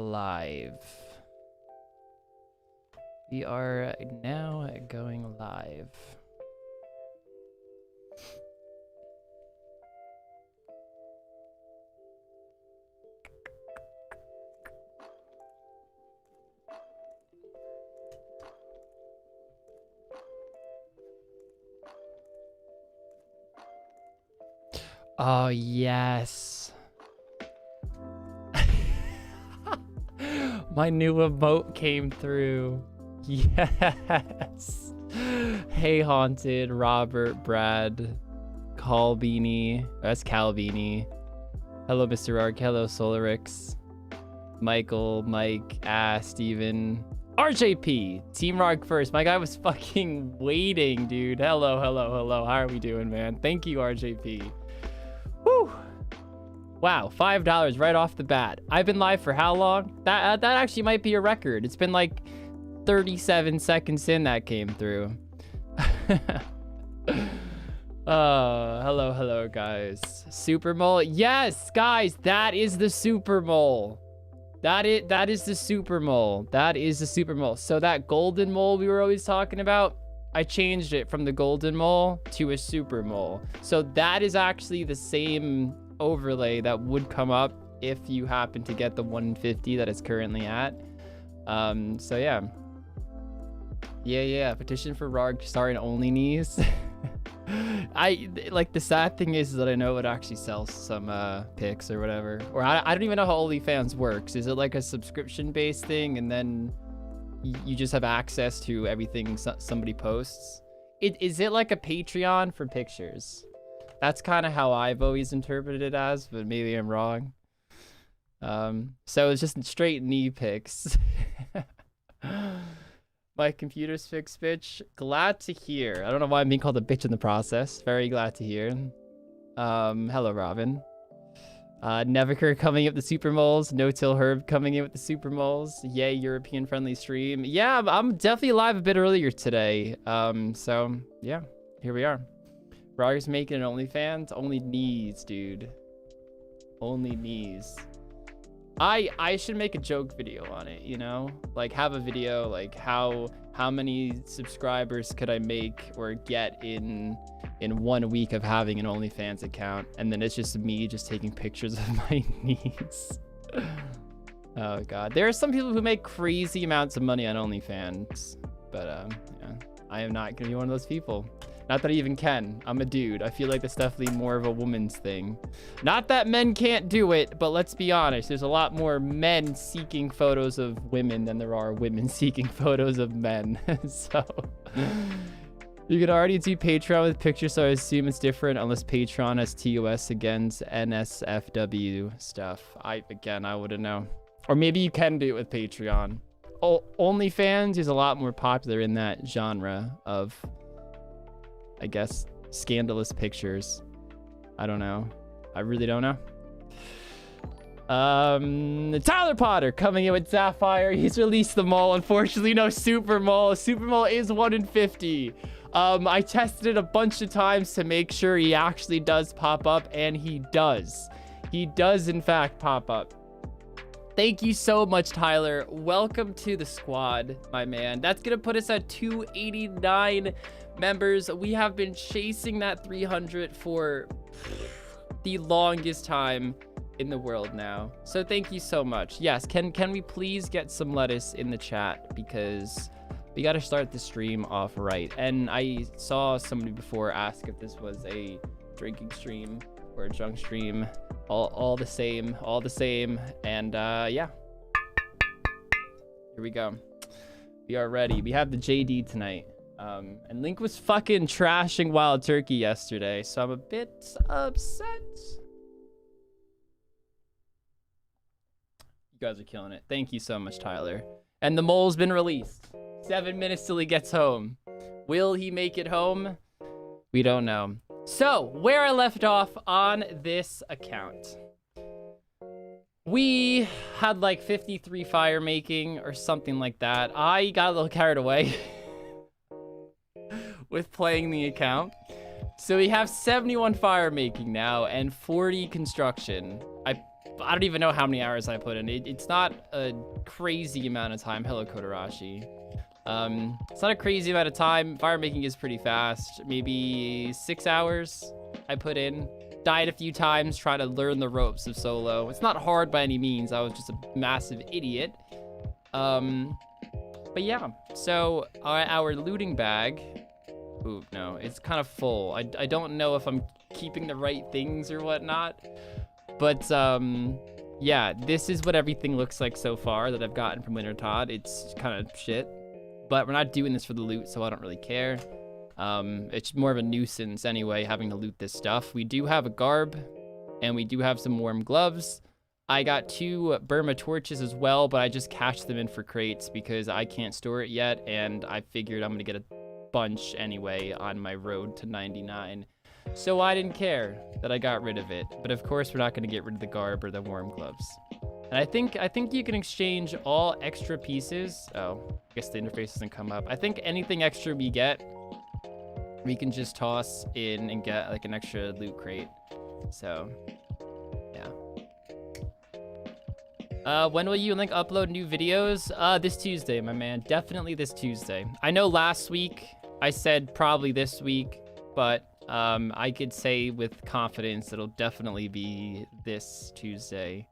live. We are now going live. Oh, yes. My new emote came through. Yes. Hey, Haunted, Robert, Brad, Calbeanie. That's Calbeanie. Hello, Mr. Rargh. Hello, Solarix. Michael, Mike, Steven. RJP. Team Rargh first. My guy was fucking waiting, dude. Hello, hello, hello. How are we doing, man? Thank you, RJP. Woo! Wow, $5 right off the bat. I've been live for how long? That actually might be a record. It's been like 37 seconds in that came through. Hello, guys. Super Mole. Yes, guys, that is the Super Mole. That is the Super Mole. That is the Super Mole. So that golden mole we were always talking about, I changed it from the golden mole to a super mole. So that is actually the same overlay that would come up if you happen to get the 150 that it's currently at. So yeah. Yeah. Petition for Rargh starring only knees. The sad thing is that I know it actually sells some pics or whatever. Or I don't even know how OnlyFans works. Is it like a subscription based thing and then you just have access to everything somebody posts? Is it like a Patreon for pictures? That's kind of how I've always interpreted it as, but maybe I'm wrong. So it's just straight knee pics. My computer's fixed, bitch. Glad to hear. I don't know why I'm being called a bitch in the process. Very glad to hear. Hello, Robin. Neviker coming up the super moles. No Till Herb coming in with the super moles. Yay, European friendly stream. Yeah, I'm definitely live a bit earlier today. So yeah, here we are. Rargh's making an OnlyFans. Only knees, dude. Only knees. I should make a joke video on it, you know? Like have a video like how many subscribers could I make or get in 1 week of having an OnlyFans account, and then it's just me just taking pictures of my knees. Oh god. There are some people who make crazy amounts of money on OnlyFans, but yeah, I am not gonna be one of those people. Not that I even can. I'm a dude. I feel like that's definitely more of a woman's thing. Not that men can't do it, but let's be honest. There's a lot more men seeking photos of women than there are women seeking photos of men. So you can already do Patreon with pictures, so I assume it's different unless Patreon has TOS against NSFW stuff. I wouldn't know. Or maybe you can do it with Patreon. OnlyFans is a lot more popular in that genre of, I guess, scandalous pictures. I don't know. I really don't know. Tyler Potter coming in with Sapphire. He's released the mole. Unfortunately, no super mole. Super mole is 1 in 50. I tested it a bunch of times to make sure he actually does pop up, and he does. He does, in fact, pop up. Thank you so much, Tyler. Welcome to the squad, my man. That's gonna put us at 289 members. We have been chasing that 300 for the longest time in the world now. So thank you so much. Yes, can we please get some lettuce in the chat, because we got to start the stream off right. And I saw somebody before ask if this was a drinking stream or a drunk stream. All the same, and yeah, here we go. We are ready. We have the JD tonight. And Link was fucking trashing Wild Turkey yesterday, so I'm a bit upset. You guys are killing it. Thank you so much, Tyler. And the mole's been released. 7 minutes till he gets home. Will he make it home? We don't know. So, where I left off on this account. We had like 53 fire making or something like that. I got a little carried away with playing the account. So we have 71 fire making now and 40 construction. I I don't even know how many hours I put in. It's not a crazy amount of time. Hello, Kodarashi. It's not a crazy amount of time. Fire making is pretty fast. Maybe 6 hours I put in. Died a few times trying to learn the ropes of solo. It's not hard by any means. I was just a massive idiot. But yeah, so our looting bag. Ooh, no, it's kind of full. I don't know if I'm keeping the right things or whatnot. But yeah, this is what everything looks like so far that I've gotten from Wintertodt. It's kind of shit. But we're not doing this for the loot, so I don't really care. It's more of a nuisance anyway, having to loot this stuff. We do have a garb, and we do have some warm gloves. I got 2 Burma torches as well, but I just cashed them in for crates because I can't store it yet, and I figured I'm gonna get a bunch anyway on my road to 99. So I didn't care that I got rid of it. But of course, we're not gonna get rid of the garb or the warm gloves. And I think you can exchange all extra pieces. Oh, I guess the interface doesn't come up. I think anything extra we get, we can just toss in and get like an extra loot crate. So, yeah. When will you upload new videos? This Tuesday, my man. Definitely this Tuesday. I know last week I said probably this week, but I could say with confidence it'll definitely be this Tuesday.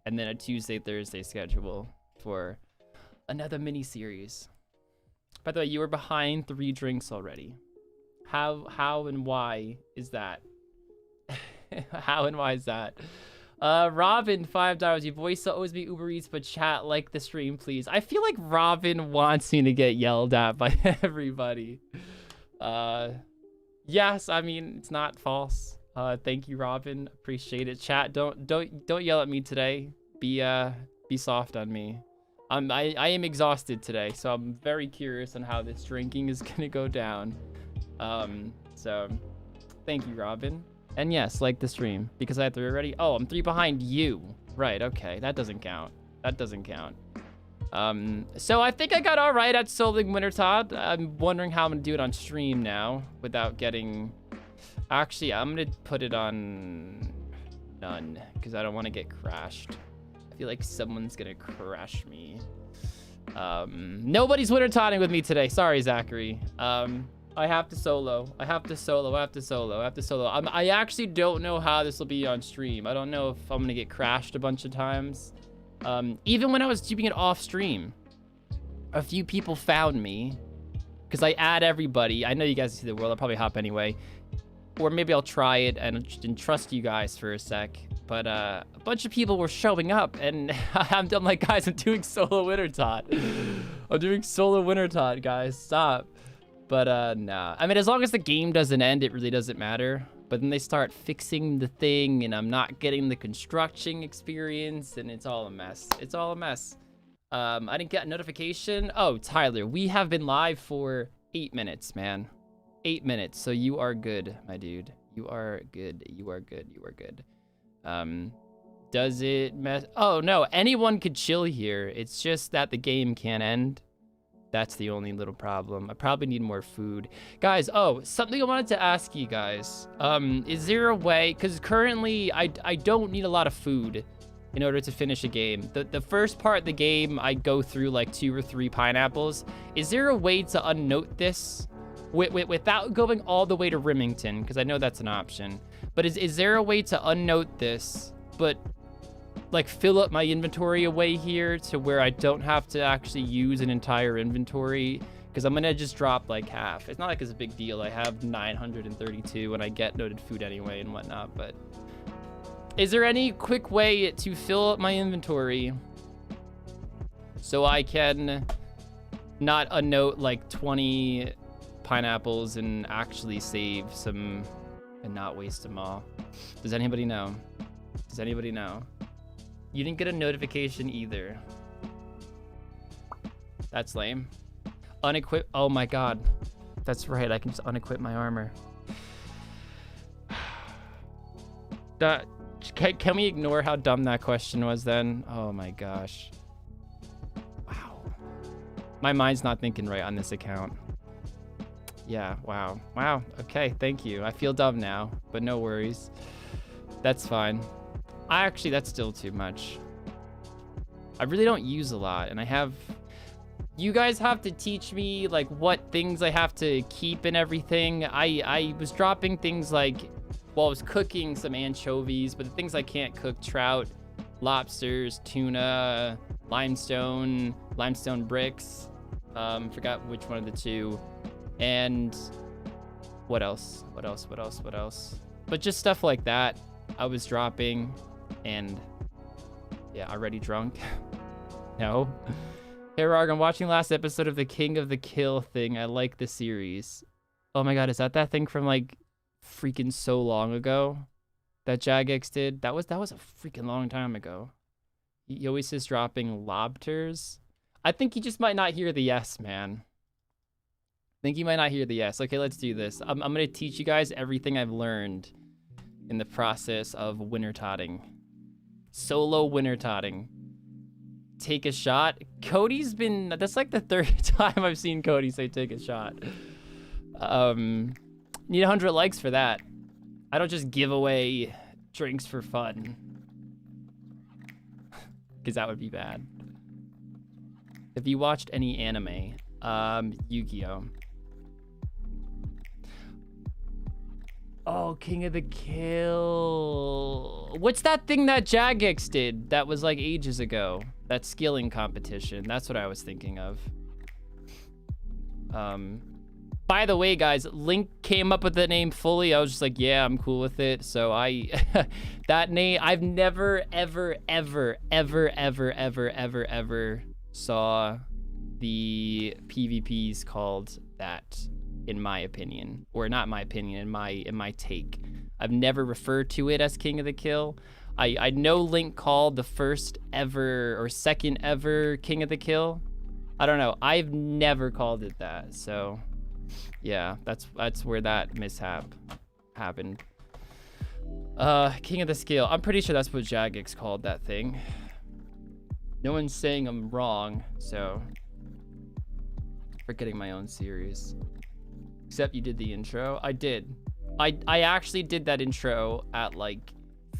And then a Tuesday-Thursday schedule for another mini-series. By the way, you were behind 3 drinks already. How and why is that? How and why is that? Robin, $5. Your voice will always be Uber Eats, but chat like the stream, please. I feel like Robin wants me to get yelled at by everybody. Yes, I mean, it's not false. Thank you, Robin. Appreciate it. Chat, don't yell at me today. Be soft on me. I am exhausted today, so I'm very curious on how this drinking is gonna go down. So thank you, Robin. And yes, like the stream because I had 3 already. Oh, I'm 3 behind you. Right, okay. That doesn't count. That doesn't count. So I think I got all right at soloing Wintertodt. I'm wondering how I'm gonna do it on stream now without getting... Actually, I'm gonna put it on none because I don't want to get crashed. I feel like someone's gonna crash me. Nobody's Wintertodding with me today. Sorry, Zachary. I have to solo. I have to solo. I actually don't know how this will be on stream. I don't know if I'm gonna get crashed a bunch of times. Even when I was keeping it off stream, a few people found me because I add everybody. I know you guys see the world. I'll probably hop anyway. Or maybe I'll try it and trust you guys for a sec. But a bunch of people were showing up, and I'm like, guys, I'm doing solo Wintertodt. I'm doing solo Wintertodt, guys. Stop. But nah. I mean, as long as the game doesn't end, it really doesn't matter. But then they start fixing the thing, and I'm not getting the construction experience, and it's all a mess. It's all a mess. I didn't get a notification. Oh, Tyler, we have been live for 8 minutes, man. 8 minutes, so you are good, my dude. You are good. You are good. You are good. Does it mess? Oh no, anyone could chill here. It's just that the game can't end. That's the only little problem. I probably need more food, guys. Oh, something I wanted to ask you guys. Is there a way? Because currently I don't need a lot of food in order to finish a game. The first part of the game, I go through like 2 or 3 pineapples. Is there a way to unnote this? Without going all the way to Remington, because I know that's an option. But is there a way to unnote this, but like fill up my inventory away here to where I don't have to actually use an entire inventory? Because I'm gonna just drop like half. It's not like it's a big deal. I have 932 and I get noted food anyway and whatnot. But is there any quick way to fill up my inventory so I can not unnote like 20 pineapples and actually save some and not waste them all? Does anybody know? Does anybody know? You didn't get a notification either. That's lame. Unequip. Oh my god. That's right. I can just unequip my armor. Can we ignore how dumb that question was then? Oh my gosh. Wow. My mind's not thinking right on this account. Yeah, wow. Wow, okay, thank you. I feel dumb now, but no worries. That's fine. Actually, that's still too much. I really don't use a lot, and I have... You guys have to teach me, like, what things I have to keep and everything. I was dropping things like... Well, I was cooking some anchovies, but the things I can't cook, trout, lobsters, tuna, limestone bricks. Forgot which one of the two. And what else? But just stuff like that I was dropping. And yeah, already drunk. No. Hey, Rargh, I'm watching last episode of the King of the Kill thing. I like the series. Oh my god, is that thing from like freaking so long ago that Jagex did? That was a freaking long time ago. He always is dropping lobsters. I think he just might not hear the yes, man. I think he might not hear the yes. Okay, let's do this. I'm gonna teach you guys everything I've learned in the process of winter totting. Solo winter totting. Take a shot. Cody's been... That's like the third time I've seen Cody say take a shot. Need 100 likes for that. I don't just give away drinks for fun. Because that would be bad. Have you watched any anime? Yu-Gi-Oh! Oh, King of the Kill. What's that thing that Jagex did that was like ages ago? That skilling competition. That's what I was thinking of. By the way, guys, Link came up with the name fully. I was just like, yeah, I'm cool with it. So that name, I've never, ever saw the PvPs called that, in my opinion. Or not my opinion, in my take. I've never referred to it as King of the Kill. I know Link called the first ever or second ever King of the Kill. I don't know. I've never called it that. So yeah, that's where that mishap happened. King of the Skill. I'm pretty sure that's what Jagex called that thing. No one's saying I'm wrong, so forgetting my own series. Except you did the intro. I did. I actually did that intro at like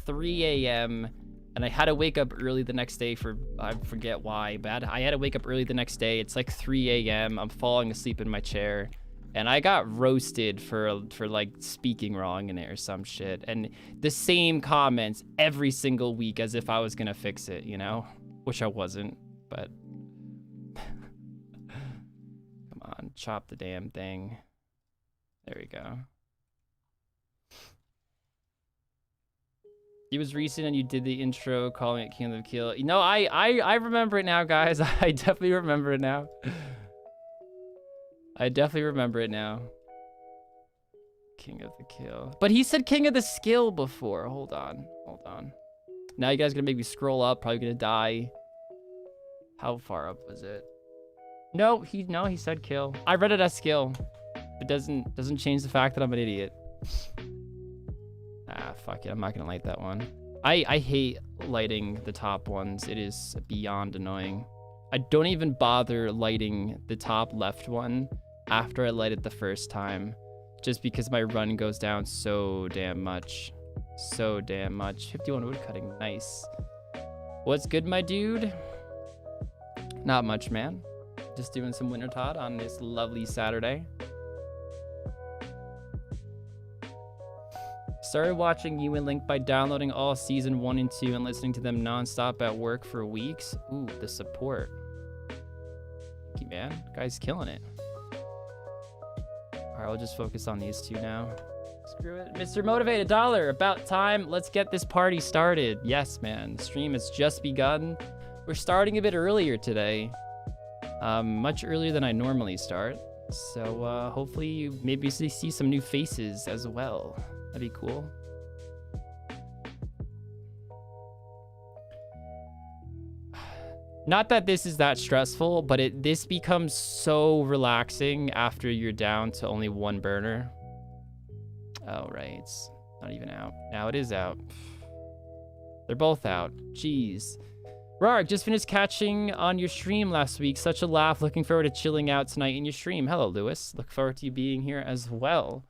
3 a.m. and I had to wake up early the next day for, I forget why, but I had to wake up early the next day. It's like 3 a.m. I'm falling asleep in my chair and I got roasted for like speaking wrong in it or some shit. And the same comments every single week as if I was gonna fix it, you know? Which I wasn't, but come on, chop the damn thing. There we go. It was recent and you did the intro calling it King of the Kill. You know, I remember it now, guys. I definitely remember it now. I definitely remember it now. King of the Kill. But he said King of the Skill before. Hold on. Now you guys are gonna make me scroll up, probably gonna die. How far up was it? No, he said kill. I read it as skill. It doesn't change the fact that I'm an idiot. Ah, fuck it. I'm not gonna light that one. I hate lighting the top ones. It is beyond annoying. I don't even bother lighting the top left one after I light it the first time, just because my run goes down so damn much. 51 woodcutting, nice. What's good, my dude? Not much, man. Just doing some winter tot on this lovely Saturday. Started watching you and Link by downloading all season 1 and 2 and listening to them non-stop at work for weeks. Ooh, the support. Thank you, man. Guy's killing it. All right, I'll just focus on these two now. Screw it. Mr. Motivate, $1. About time. Let's get this party started. Yes, man. The stream has just begun. We're starting a bit earlier today. Much earlier than I normally start. So hopefully you maybe see some new faces as well. That'd be cool. Not that this is that stressful, but this becomes so relaxing after you're down to only one burner. Oh, right. It's not even out. Now it is out. They're both out. Jeez. Rargh, just finished catching on your stream last week. Such a laugh. Looking forward to chilling out tonight in your stream. Hello, Lewis. Look forward to you being here as well.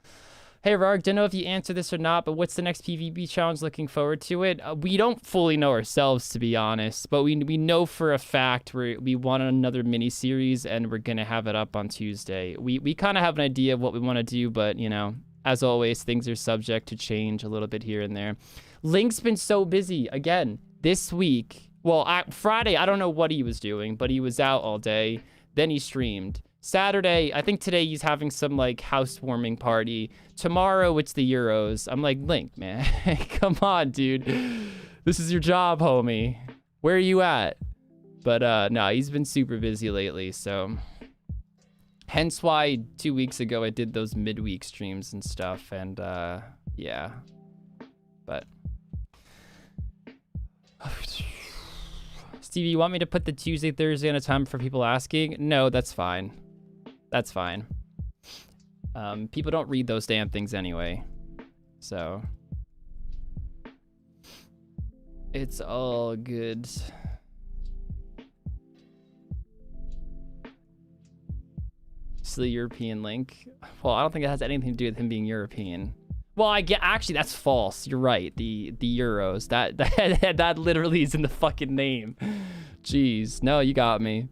Hey, Rargh, don't know if you answer this or not, but what's the next PvP challenge? Looking forward to it. We don't fully know ourselves, to be honest, but we know for a fact we want another mini series, and we're gonna have it up on Tuesday. We kind of have an idea of what we want to do, but you know, as always, things are subject to change a little bit here and there. Link's been so busy again this week. Well, Friday, I don't know what he was doing, but he was out all day. Then he streamed. Saturday, I think today he's having some like housewarming party. Tomorrow it's the Euros. I'm like, Link, man, come on, dude. This is your job, homie. Where are you at? But no, he's been super busy lately, so hence why 2 weeks ago I did those midweek streams and stuff, and yeah. But Stevie, you want me to put the Tuesday, Thursday on a time for people asking? No, that's fine. That's fine. People don't read those damn things anyway. So it's all good. Silly European Link. Well, I don't think it has anything to do with him being European. Well, I get, actually that's false. You're right. The Euros. That literally is in the fucking name. Jeez. No, you got me.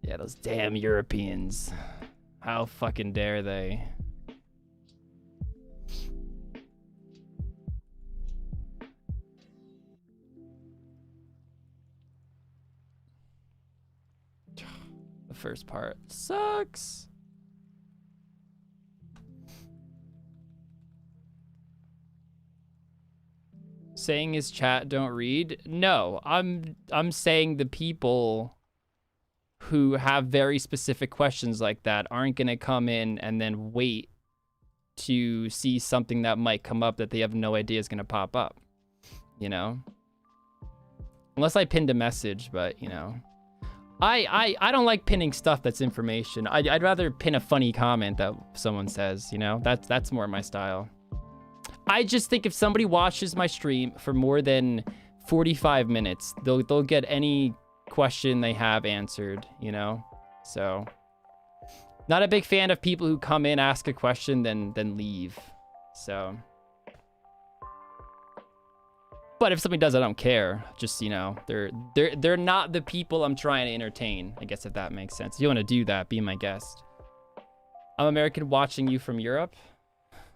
Yeah, those damn Europeans. How fucking dare they? The first part sucks. Saying his chat don't read? No, I'm saying the people who have very specific questions like that aren't gonna come in and then wait to see something that might come up that they have no idea is gonna pop up, you know? Unless I pinned a message, but you know, I don't like pinning stuff that's information. I'd rather pin a funny comment that someone says, you know? That's more my style. I just think if somebody watches my stream for more than 45 minutes, they'll get any question they have answered, you know? So not a big fan of people who come in, ask a question, then leave. So but if somebody does, I don't care. Just, you know, they're not the people I'm trying to entertain, I guess, if that makes sense. If you want to do that, be my guest. I'm American watching you from Europe.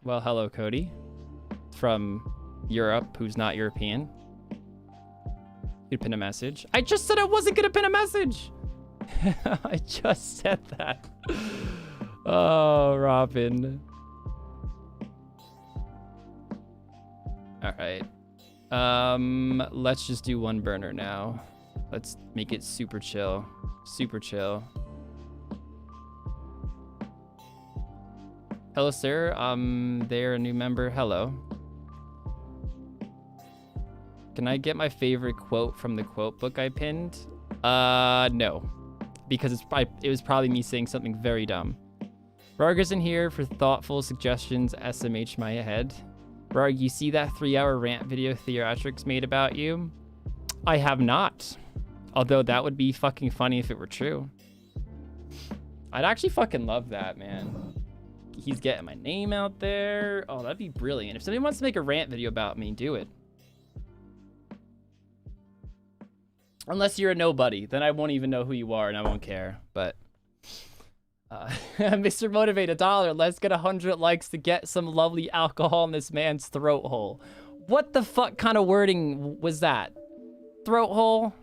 Well, hello, Cody. From Europe, who's not European. You could pin a message. I just said I wasn't gonna pin a message. I just said that. Oh, Robin. All right. Let's just do one burner now. Let's make it super chill. Super chill. Hello, sir. They're a new member. Hello. Can I get my favorite quote from the quote book I pinned? No. Because it was probably me saying something very dumb. Rargh isn't here for thoughtful suggestions, SMH my head. Rargh, you see that 3-hour rant video Theatrics made about you? I have not. Although that would be fucking funny if it were true. I'd actually fucking love that, man. He's getting my name out there. Oh, that'd be brilliant. If somebody wants to make a rant video about me, do it. Unless you're a nobody, then I won't even know who you are and I won't care. But Mr. Motivate, $1. Let's get 100 likes to get some lovely alcohol in this man's throat hole. What the fuck kind of wording was that? Throat hole?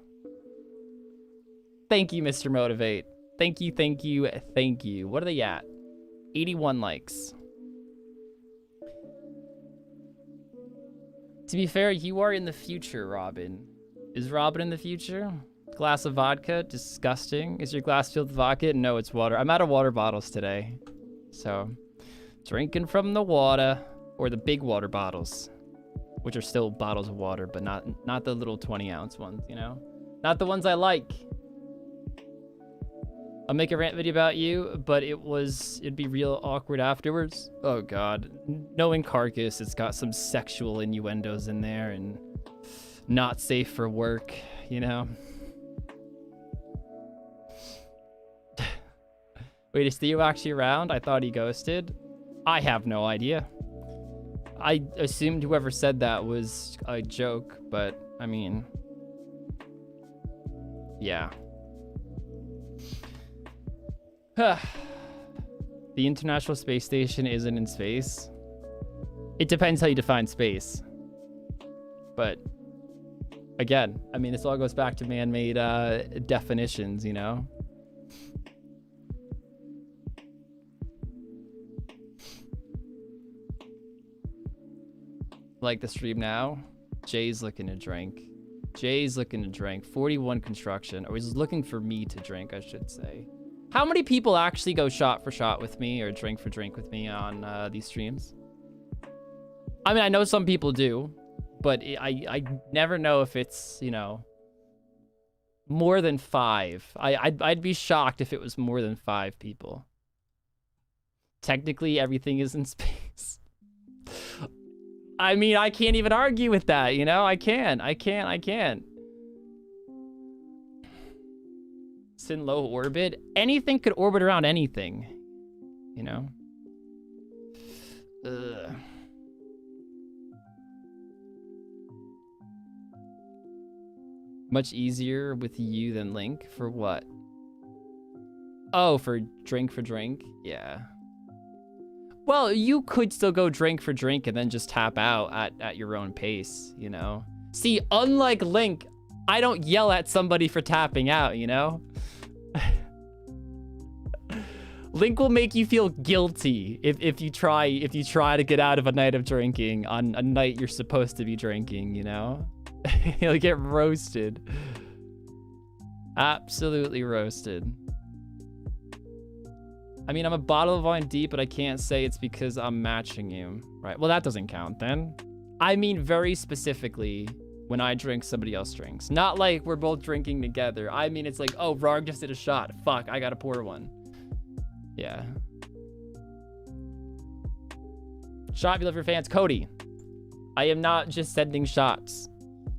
Thank you, Mr. Motivate. Thank you, thank you, thank you. What are they at? 81 likes. To be fair, you are in the future, Robin. Is Robin in the future? Glass of vodka? Disgusting. Is your glass filled with vodka? No, it's water. I'm out of water bottles today. So, drinking from the water. Or the big water bottles. Which are still bottles of water, but not the little 20-ounce ones, you know? Not the ones I like. I'll make a rant video about you, but it'd be real awkward afterwards. Oh god. Knowing Carcass, it's got some sexual innuendos in there and not safe for work, you know? Wait, is Theo actually around? I thought he ghosted. I have no idea. I assumed whoever said that was a joke, but I mean, yeah. The International Space Station isn't in space. It depends how you define space. But again, I mean, this all goes back to man-made definitions, you know? Like the stream now. Jay's looking to drink. Jay's looking to drink. 41 construction. Or he's looking for me to drink, I should say. How many people actually go shot for shot with me or drink for drink with me on these streams? I mean, I know some people do, but I never know if it's, you know, more than 5. I'd be shocked if it was more than 5 people. Technically, everything is in space. I mean, I can't even argue with that, you know? I can't. It's in low orbit. Anything could orbit around anything, you know? Ugh. Much easier with you than Link. For what? Oh, for drink. Yeah. Well, you could still go drink for drink and then just tap out at your own pace, you know? See, unlike Link, I don't yell at somebody for tapping out, you know? Link will make you feel guilty if you try to get out of a night of drinking on a night you're supposed to be drinking, you know? He'll get roasted. Absolutely roasted. I mean, I'm a bottle of wine deep, but I can't say it's because I'm matching you. Right, well, that doesn't count then. I mean very specifically when I drink, somebody else drinks. Not like we're both drinking together. I mean, it's like, oh, Rargh just did a shot. Fuck, I gotta pour one. Yeah. Shot if you love your fans. Cody, I am not just sending shots.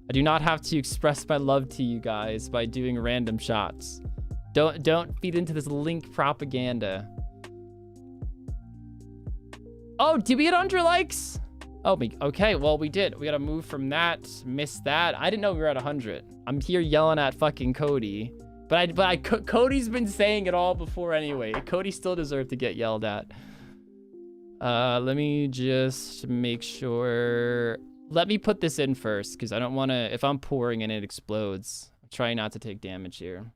I do not have to express my love to you guys by doing random shots. Don't feed into this Link propaganda. Oh, did we get 100 likes? Oh, okay, well, we did. We gotta move from that, miss that. I didn't know we were at 100. I'm here yelling at fucking Cody. But Cody's been saying it all before anyway. Cody still deserved to get yelled at. Let me just make sure. Let me put this in first, because I don't want to, if I'm pouring and it explodes, I'm trying not to take damage here.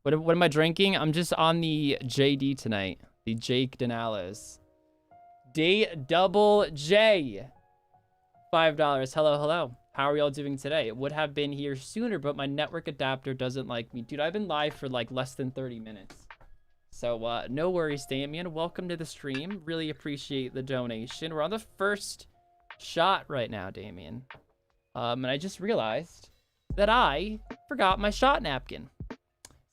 What am I drinking? I'm just on the JD tonight. The Jake Denales. Double J. $5. Hello. How are y'all doing today? It would have been here sooner, but my network adapter doesn't like me. Dude, I've been live for like less than 30 minutes. So no worries, Damien. Welcome to the stream. Really appreciate the donation. We're on the first shot right now, Damien. And I just realized that I forgot my shot napkin.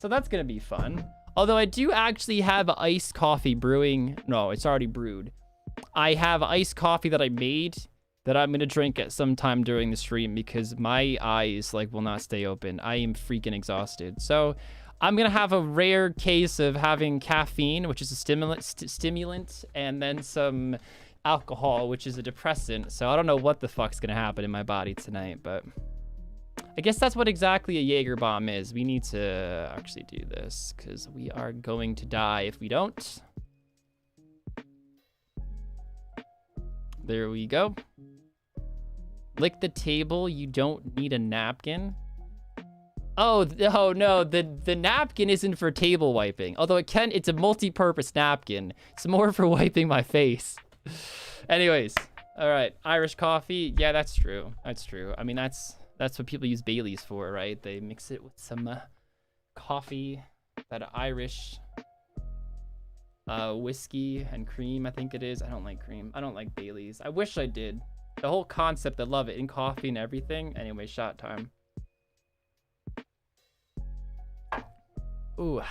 So that's gonna be fun. Although I do actually have iced coffee brewing. No, it's already brewed. I have iced coffee that I made that I'm gonna drink at some time during the stream because my eyes like will not stay open. I am freaking exhausted. So I'm gonna have a rare case of having caffeine, which is a stimulant, and then some alcohol, which is a depressant. So I don't know what the fuck's gonna happen in my body tonight, but I guess that's what exactly a Jaeger bomb is. We need to actually do this because we are going to die if we don't. There we go. Lick the table. You don't need a napkin. Oh no, the napkin isn't for table wiping. Although it's a multi-purpose napkin. It's more for wiping my face. Anyways, all right, Irish coffee. Yeah, that's true. That's true. I mean, that's what people use Baileys for, right? They mix it with some coffee, that Irish whiskey and cream, I think it is. I don't like cream. I don't like Baileys. I wish I did. The whole concept, I love it in coffee and everything. Anyway, shot time. Ooh.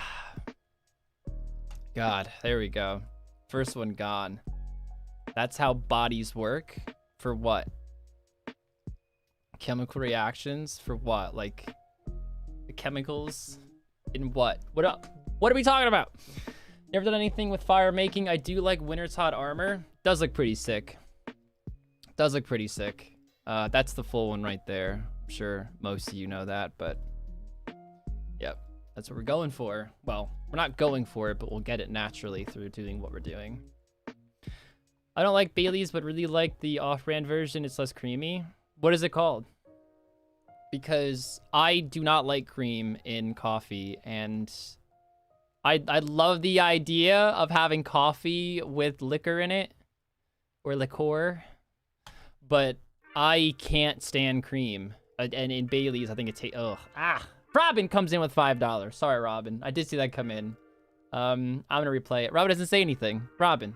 God, there we go. First one gone. That's how bodies work. For what? Chemical reactions? For what? Like, the chemicals in what? What up? What are we talking about? Never done anything with fire making. I do like Winter's Hot Armor. Does look pretty sick. Does look pretty sick. That's the full one right there. I'm sure most of you know that, but yep, that's what we're going for. Well, we're not going for it, but we'll get it naturally through doing what we're doing. I don't like Bailey's, but really like the off-brand version. It's less creamy. What is it called? Because I do not like cream in coffee, and I love the idea of having coffee with liquor in it, or liqueur, but I can't stand cream. And in Bailey's, I think it tastes, Robin comes in with $5. Sorry, Robin. I did see that come in. I'm gonna replay it. Robin doesn't say anything. Robin.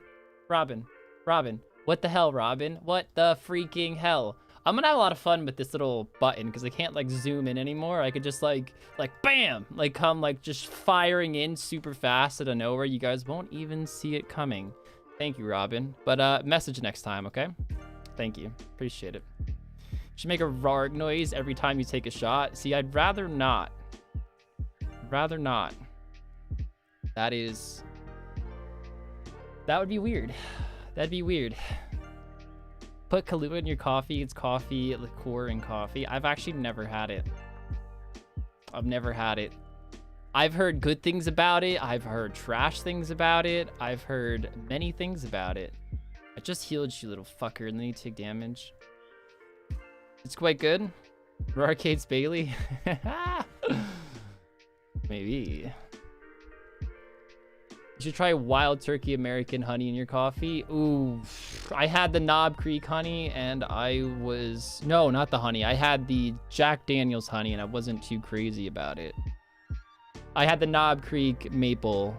What the hell, Robin? What the freaking hell? I'm gonna have a lot of fun with this little button because I can't like zoom in anymore. I could just like bam, like come like just firing in super fast out of nowhere. You guys won't even see it coming. Thank you, Robin. But message next time, okay? Thank you. Appreciate it. You should make a Rargh noise every time you take a shot. See, I'd rather not. That would be weird. That'd be weird. Put Kahlua in your coffee. It's coffee, liqueur, and coffee. I've actually never had it. I've heard good things about it. I've heard trash things about it. I've heard many things about it. I just healed you, little fucker, and then you take damage. It's quite good. Rargh Bailey. Maybe. You should try wild turkey American honey in your coffee. Ooh, I had the Knob Creek honey, and no, not the honey. I had the Jack Daniels honey, and I wasn't too crazy about it. I had the Knob Creek maple,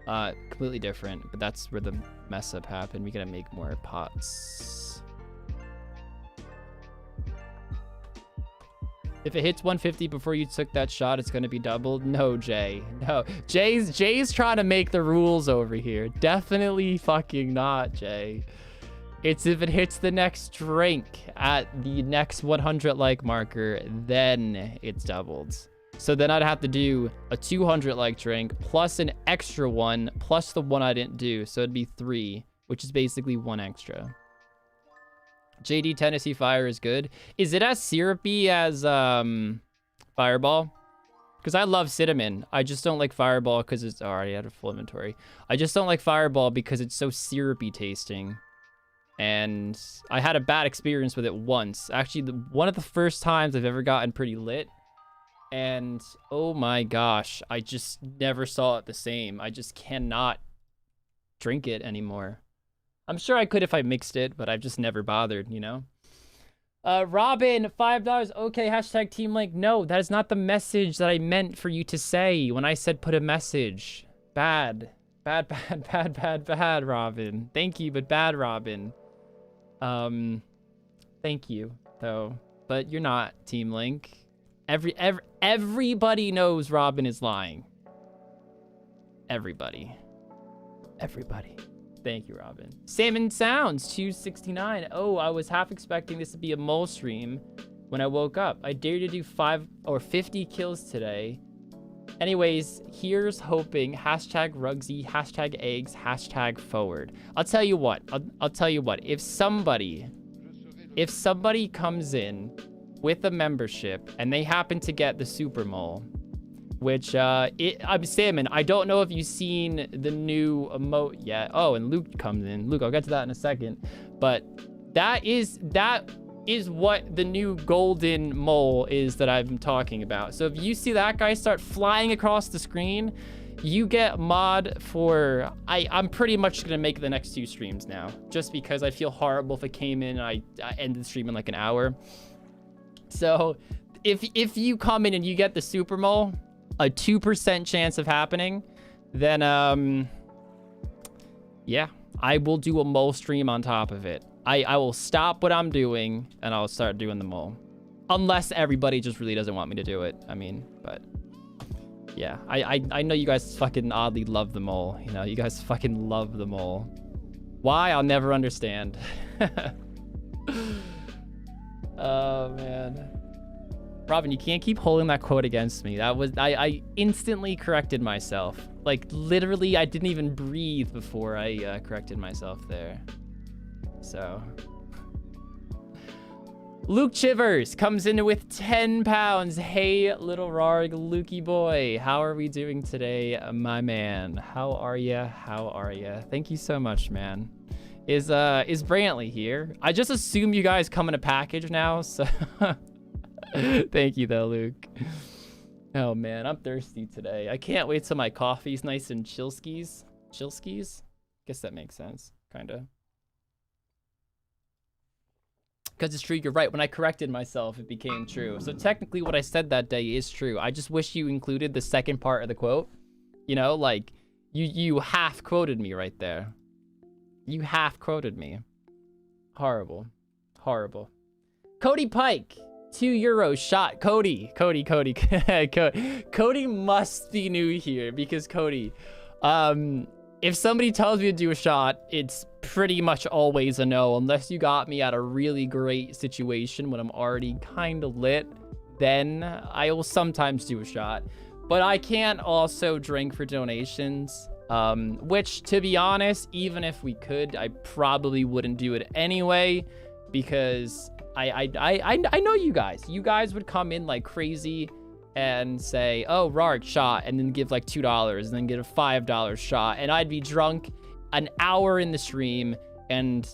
completely different, but that's where the mess up happened. We gotta make more pots. If it hits 150 before you took that shot, it's gonna be doubled. No, Jay. No. Jay's trying to make the rules over here. Definitely fucking not, Jay. It's if it hits the next drink at the next 100 like marker, then it's doubled. So then I'd have to do a 200 like drink plus an extra one plus the one I didn't do. So it'd be 3, which is basically 1 extra. JD Tennessee Fire is good. Is it as syrupy as Fireball? Because I love cinnamon. I just don't like Fireball because it's already out of full inventory. I just don't like Fireball because it's so syrupy tasting. And I had a bad experience with it once. Actually, one of the first times I've ever gotten pretty lit. And oh my gosh, I just never saw it the same. I just cannot drink it anymore. I'm sure I could if I mixed it, but I've just never bothered, you know? Robin, $5. Okay, hashtag Team Link. No, that is not the message that I meant for you to say when I said put a message. Bad, Robin. Thank you, but bad, Robin. Thank you, though. But you're not, Team Link. Everybody knows Robin is lying. Everybody. Thank you, Robin. Salmon Sounds, 269. Oh, I was half expecting this to be a mole stream when I woke up. I dare to do 5 or 50 kills today. Anyways, here's hoping. Hashtag Rugsy, hashtag eggs, hashtag forward. I'll tell you what. I'll tell you what. If somebody comes in with a membership and they happen to get the super mole, which I'm Salmon. I don't know if you've seen the new emote yet. Oh, and Luke comes in. Luke, I'll get to that in a second. But that is what the new golden mole is that I'm talking about. So if you see that guy start flying across the screen, you get mod for. I'm pretty much gonna make the next 2 streams now, just because I feel horrible if it came in and I ended the stream in like an hour. So if you come in and you get the super mole, a 2% chance of happening, then yeah, I will do a mole stream on top of it. I will stop what I'm doing and I'll start doing the mole, unless everybody just really doesn't want me to do it. I mean, but yeah, I know you guys fucking oddly love the mole. You know, you guys fucking love the mole. Why? I'll never understand. Oh man. Robin, you can't keep holding that quote against me. That was, I instantly corrected myself. Like, literally, I didn't even breathe before I corrected myself there. So. Luke Chivers comes in with 10 pounds. Hey, little Rargh, Lukey boy. How are we doing today, my man? How are ya? How are ya? Thank you so much, man. Is Brantley here? I just assume you guys come in a package now, so... Thank you, though, Luke. Oh, man, I'm thirsty today. I can't wait till my coffee's nice and chillskis. Chillskis? Guess that makes sense, kind of. Because it's true, you're right. When I corrected myself, it became true. So technically what I said that day is true. I just wish you included the second part of the quote. You know, like, you half quoted me right there. You half quoted me. Horrible. Horrible. Cody Pike. €2 shot. Cody must be new here because Cody, if somebody tells me to do a shot, it's pretty much always a no, unless you got me at a really great situation when I'm already kind of lit, then I will sometimes do a shot. But I can't also drink for donations, which, to be honest, even if we could, I probably wouldn't do it anyway, because I know you guys. You guys would come in like crazy and say, oh, Rargh shot, and then give like $2 and then get a $5 shot, and I'd be drunk an hour in the stream, and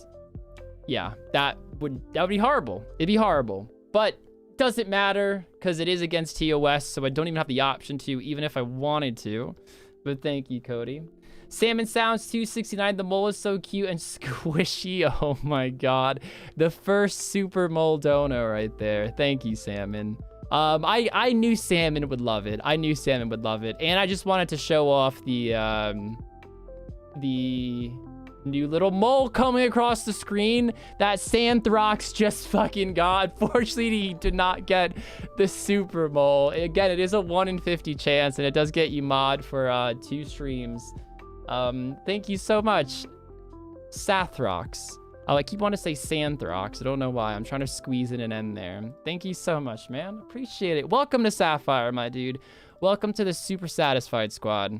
yeah, that would be horrible. It'd be horrible. But doesn't matter because it is against TOS, so I don't even have the option to, even if I wanted to. But thank you, Cody. Salmon Sounds 269. The mole is so cute and squishy. Oh my god. The first super mole dono right there. Thank you, Salmon. I knew Salmon would love it. I knew Salmon would love it. And I just wanted to show off the new little mole coming across the screen that Santhrox just fucking got. Fortunately, he did not get the super mole. Again, it is a 1 in 50 chance, and it does get you mod for 2 streams. Thank you so much, Sathrox. Oh, I keep wanting to say Santhrox. I don't know why. I'm trying to squeeze in an N there. Thank you so much, man. Appreciate it. Welcome to Sapphire, my dude. Welcome to the Super Satisfied Squad.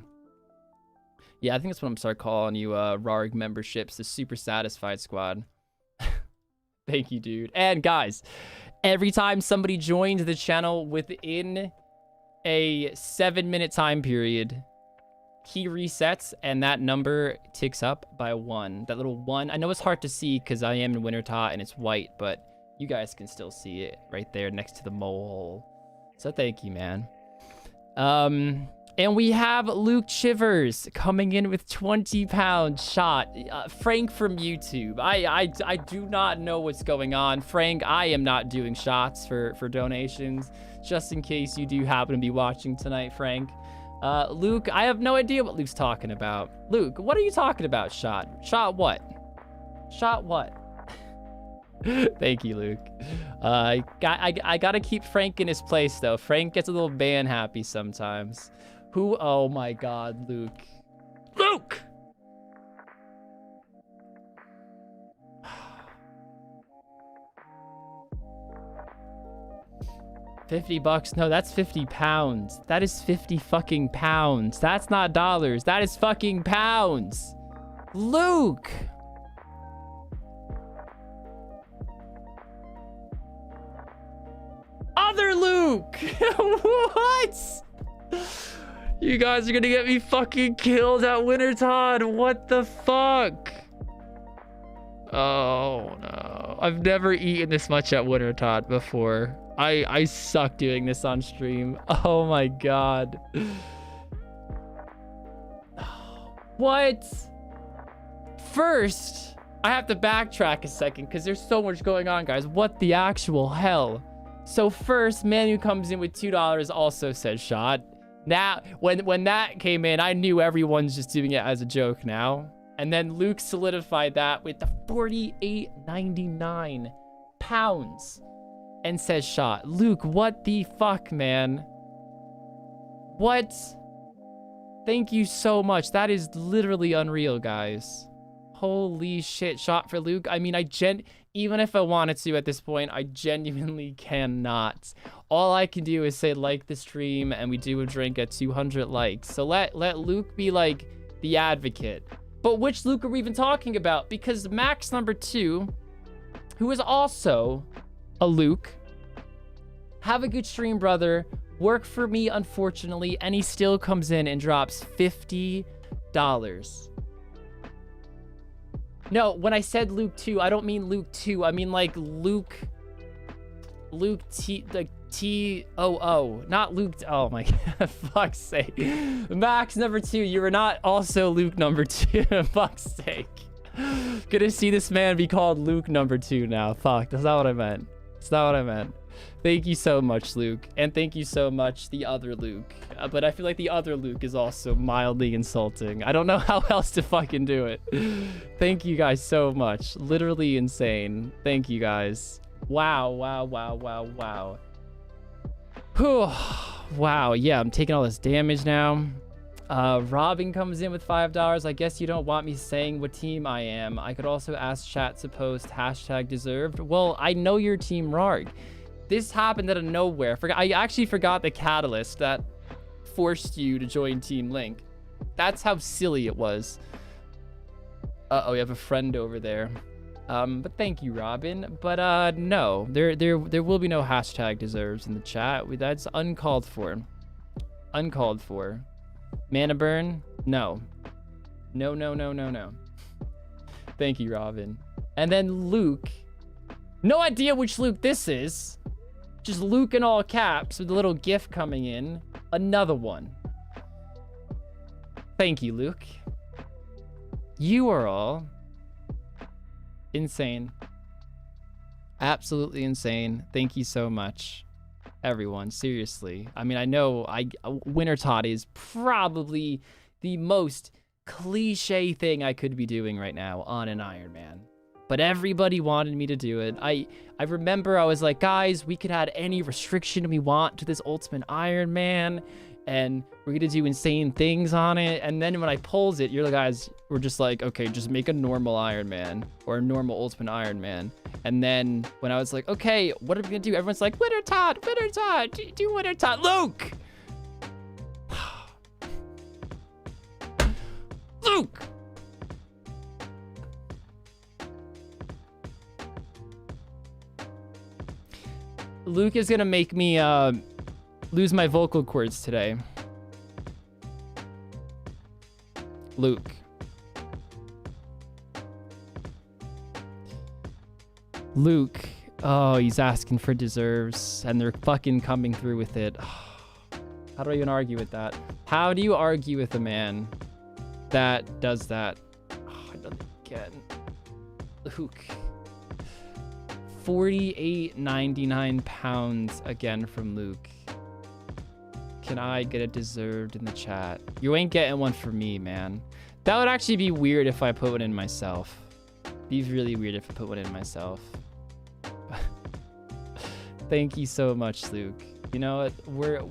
Yeah, I think that's what I'm gonna start calling you, Rargh memberships, the Super Satisfied Squad. Thank you, dude. And guys, every time somebody joins the channel within a 7-minute time period, he resets and that number ticks up by 1. That little 1. I know it's hard to see because I am in Wintertot and it's white, but you guys can still see it right there next to the mole. So thank you, man. And we have Luke Chivers coming in with 20 pounds shot. Frank from YouTube. I do not know what's going on. Frank, I am not doing shots for donations, just in case you do happen to be watching tonight, Frank. Luke, I have no idea what Luke's talking about. Luke, what are you talking about, shot? Shot what? Shot what? Thank you, Luke. I gotta keep Frank in his place, though. Frank gets a little ban happy sometimes. Who? Oh my god, Luke. Luke! $50? No, that's 50 pounds. That is 50 fucking pounds. That's not dollars. That is fucking pounds. Luke! Other Luke! What? You guys are gonna get me fucking killed at Wintertot. What the fuck? Oh no. I've never eaten this much at Wintertot before. I suck doing this on stream. Oh my god. What? First, I have to backtrack a second because there's so much going on, guys. What the actual hell? So first, man who comes in with $2 also said shot. Now, when that came in, I knew everyone's just doing it as a joke now. And then Luke solidified that with the $48.99 and says shot. Luke, what the fuck, man? What? Thank you so much. That is literally unreal, guys. Holy shit, shot for Luke. I mean, even if I wanted to at this point, I genuinely cannot. all I can do is say like the stream, and we do a drink at 200 likes. So let Luke be like the advocate. But which Luke are we even talking about? Because Max number 2, who is also a Luke, have a good stream, brother. Work for me, unfortunately, and he still comes in and drops $50. No, when I said Luke 2, I don't mean Luke 2. I mean like Luke T, like T-O-O, not Luke. Oh my God, fuck's sake. Max number 2, you are not also Luke number 2. Fuck's sake. Gonna see this man be called Luke number 2 now. Fuck, that's not what I meant. That's not what I meant. Thank you so much, Luke. And thank you so much, the other Luke. But I feel like the other Luke is also mildly insulting. I don't know how else to fucking do it. Thank you guys so much. Literally insane. Thank you guys. Wow, wow, wow, wow, wow. Whew. Wow, yeah, I'm taking all this damage now. Robin comes in with $5. I guess you don't want me saying what team I am. I could also ask chat to post #deserved. Well, I know your team, Rargh. This happened out of nowhere. I actually forgot the catalyst that forced you to join Team Link. That's how silly it was. Uh-oh, we have a friend over there. But thank you, Robin. But no, there will be no #deserves in the chat. That's uncalled for. Uncalled for. Mana burn? No. No, no, no, no, no. Thank you, Robin. And then Luke. No idea which Luke this is. Just Luke in all caps with a little GIF coming in. Another one. Thank you, Luke. You are all insane. Absolutely insane. Thank you so much, everyone. Seriously. I mean, I know Winter Tot is probably the most cliche thing I could be doing right now on an Iron Man. But everybody wanted me to do it. I remember I was like, guys, we could add any restriction we want to this Ultimate Iron Man, and we're gonna do insane things on it. And then when I pulls it, you're guys were just like, okay, just make a normal Iron Man or a normal Ultimate Iron Man. And then when I was like, okay, what are we gonna do? Everyone's like, Winter Tot, do Winter Tot, Luke! Luke! Luke is gonna make me lose my vocal cords today. Luke. Luke. Oh, he's asking for deserves, and they're fucking coming through with it. How do I even argue with that? How do you argue with a man that does that? Oh, I don't get Luke. 48.99 pounds again from Luke. Can I get a deserved in the chat? You ain't getting one for me, man. That would actually be weird if I put one in myself. Be really weird if I put one in myself. Thank you so much, Luke. You know what?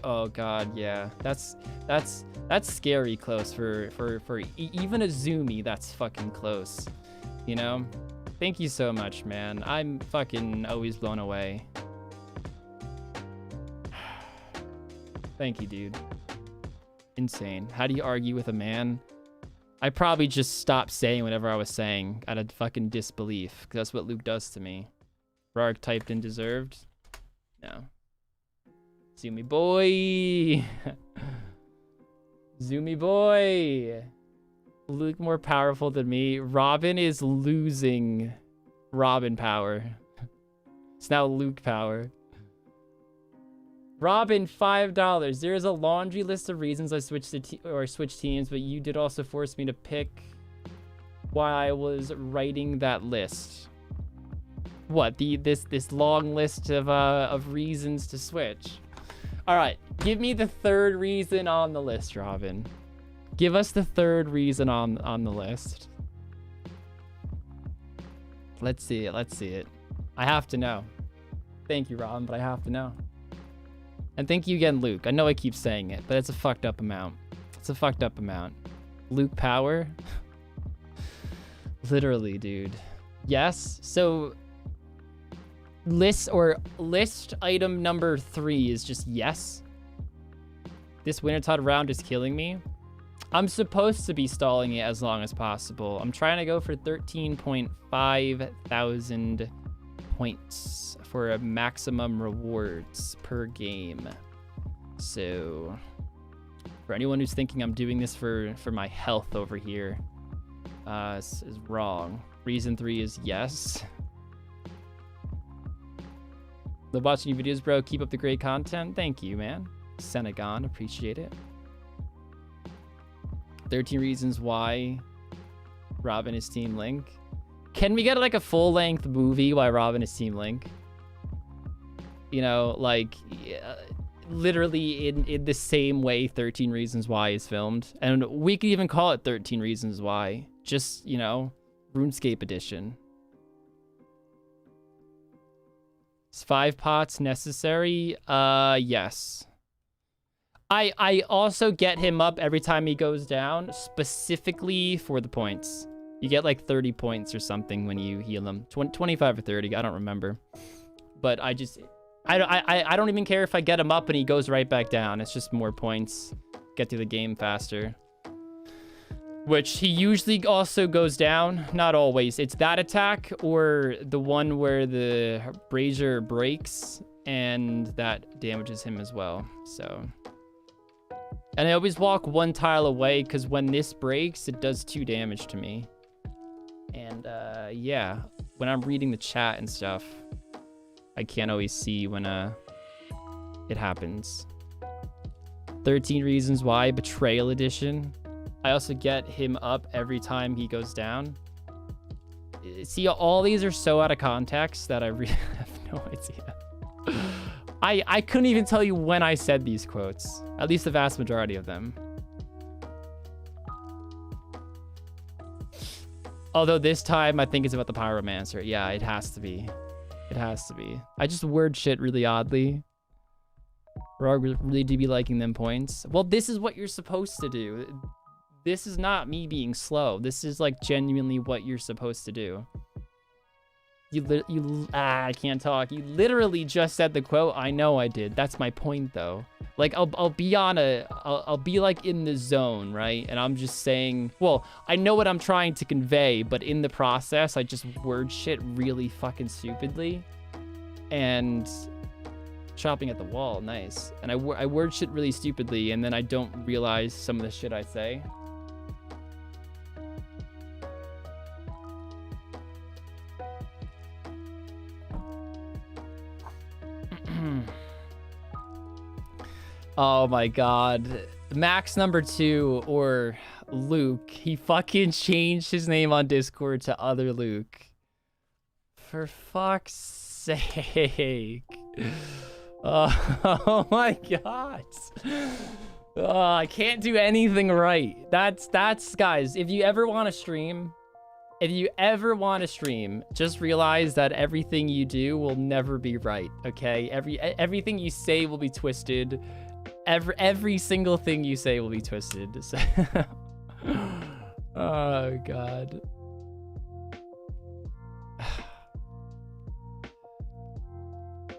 Oh god, yeah. That's scary close for even a Zoomy. That's fucking close. You know? Thank you so much, man. I'm fucking always blown away. Thank you, dude. Insane. How do you argue with a man? I probably just stopped saying whatever I was saying out of fucking disbelief, because that's what Luke does to me. Rargh typed in deserved. No. Zoomy boy. Zoomy boy. Luke more powerful than me. Robin is losing Robin power. It's now Luke power. Robin, $5. There is a laundry list of reasons I switched to switch teams, but you did also force me to pick while I was writing that list. What? This long list of reasons to switch. All right, give me the third reason on the list, Robin. Give us the third reason on the list. Let's see it. Let's see it. I have to know. Thank you, Robin, but I have to know. And thank you again, Luke. I know I keep saying it, but it's a fucked up amount. It's a fucked up amount. Luke power? Literally, dude. Yes. So list item number 3 is just yes. This Wintertide round is killing me. I'm supposed to be stalling it as long as possible. I'm trying to go for 13.5 thousand points for a maximum rewards per game. So for anyone who's thinking I'm doing this for my health over here, is wrong. Reason 3 is yes. Love watching your videos, bro. Keep up the great content. Thank you, man. Senegon, appreciate it. 13 reasons why Robin is Team Link. Can we get like a full-length movie why Robin is Team Link? You know, like literally in the same way 13 Reasons Why is filmed. And we could even call it 13 Reasons Why. Just, you know, RuneScape edition. Is 5 pots necessary? Yes. I also get him up every time he goes down, specifically for the points. You get like 30 points or something when you heal him. 25 or 30, I don't remember. But I don't even care if I get him up and he goes right back down. It's just more points. Get through the game faster. Which he usually also goes down. Not always. It's that attack or the one where the brazier breaks and that damages him as well. So... And I always walk 1 tile away because when this breaks, it does 2 damage to me. And yeah, when I'm reading the chat and stuff, I can't always see when it happens. 13 Reasons Why, Betrayal Edition. I also get him up every time he goes down. See, all these are so out of context that I really have no idea. I couldn't even tell you when I said these quotes. At least the vast majority of them. Although this time, I think it's about the Pyromancer. Yeah, it has to be. It has to be. I just word shit really oddly. Rargh really do be liking them points. Well, this is what you're supposed to do. This is not me being slow. This is like genuinely what you're supposed to do. I can't talk. You literally just said the quote. I know I did. That's my point though. Like I'll be like in the zone, right? And I'm just saying, well, I know what I'm trying to convey, but in the process, I just word shit really fucking stupidly. And chopping at the wall, nice. And I word shit really stupidly, and then I don't realize some of the shit I say. Oh my god. Max number 2 or Luke. He fucking changed his name on Discord to Other Luke. For fuck's sake. Oh my god. Oh, I can't do anything right. That's guys, if you ever want to stream, just realize that everything you do will never be right, okay? Everything you say will be twisted. Every single thing you say will be twisted. So oh god.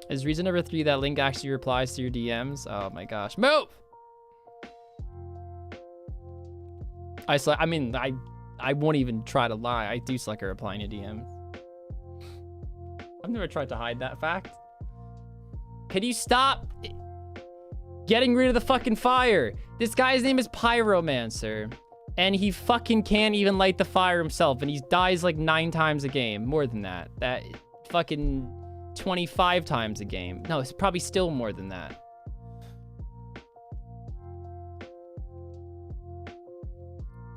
Is reason number 3 that Link actually replies to your DMs? Oh my gosh. Move! I mean, I won't even try to lie. I do suck at replying to DMs. I've never tried to hide that fact. Can you stop getting rid of the fucking fire? This guy's name is Pyromancer. And he fucking can't even light the fire himself. And he dies like 9 times a game. More than that. That fucking 25 times a game. No, it's probably still more than that.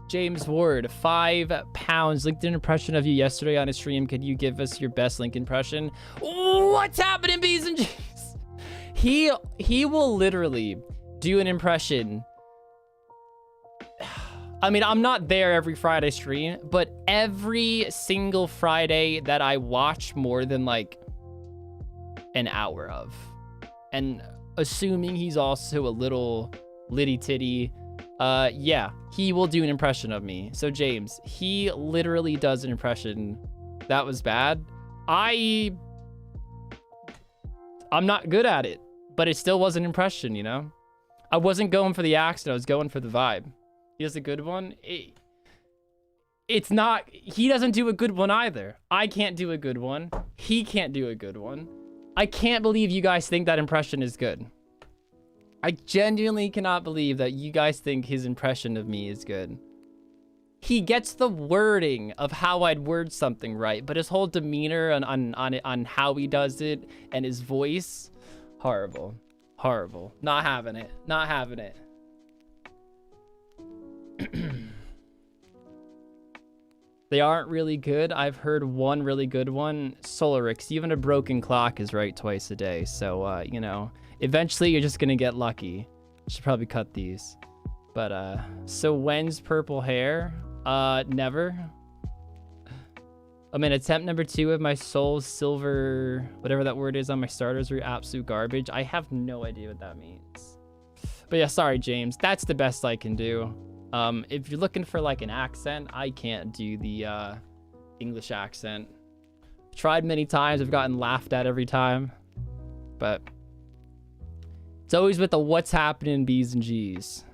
James Ward, 5 pounds. Linked an impression of you yesterday on a stream. Could you give us your best Link impression? What's happening, B's and G's? He will literally do an impression. I mean, I'm not there every Friday stream, but every single Friday that I watch more than like an hour of. And assuming he's also a little litty titty, yeah, he will do an impression of me. So James, he literally does an impression. That was bad. I I'm not good at it, but it still was an impression, you know? I wasn't going for the accent, I was going for the vibe. He does a good one. It's not, he doesn't do a good one either. I can't do a good one. He can't do a good one. I can't believe you guys think that impression is good. I genuinely cannot believe that you guys think his impression of me is good. He gets the wording of how I'd word something right, but his whole demeanor on how he does it and his voice, horrible. Horrible. Not having it. Not having it. They aren't really good. I've heard one really good one. Solarix, even a broken clock is right twice a day. So, you know, eventually you're just going to get lucky. Should probably cut these. But, so when's purple hair? Never. I'm in attempt number 2 of my soul's silver, whatever that word is on my starters are absolute garbage. I have no idea what that means. But yeah, sorry, James. That's the best I can do. If you're looking for like an accent, I can't do the English accent. Tried many times. I've gotten laughed at every time. But it's always with the what's happening B's and G's.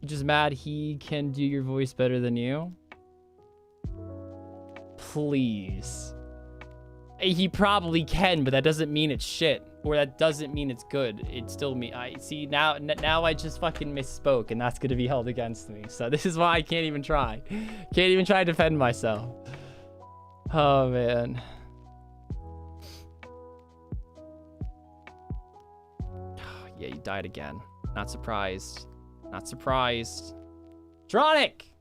Just mad he can do your voice better than you. Please. He probably can, but that doesn't mean it's shit. Or that doesn't mean it's good. It still me. I see now I just fucking misspoke, and that's gonna be held against me. So this is why I can't even try. Can't even try to defend myself. Oh man. Yeah, you died again. Not surprised. Not surprised. Dronic!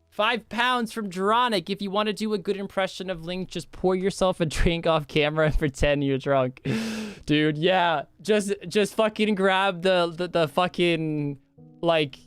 5 pounds from Dronic. If you want to do a good impression of Link, just pour yourself a drink off camera and pretend you're drunk. Dude, yeah. Just fucking grab the fucking, like,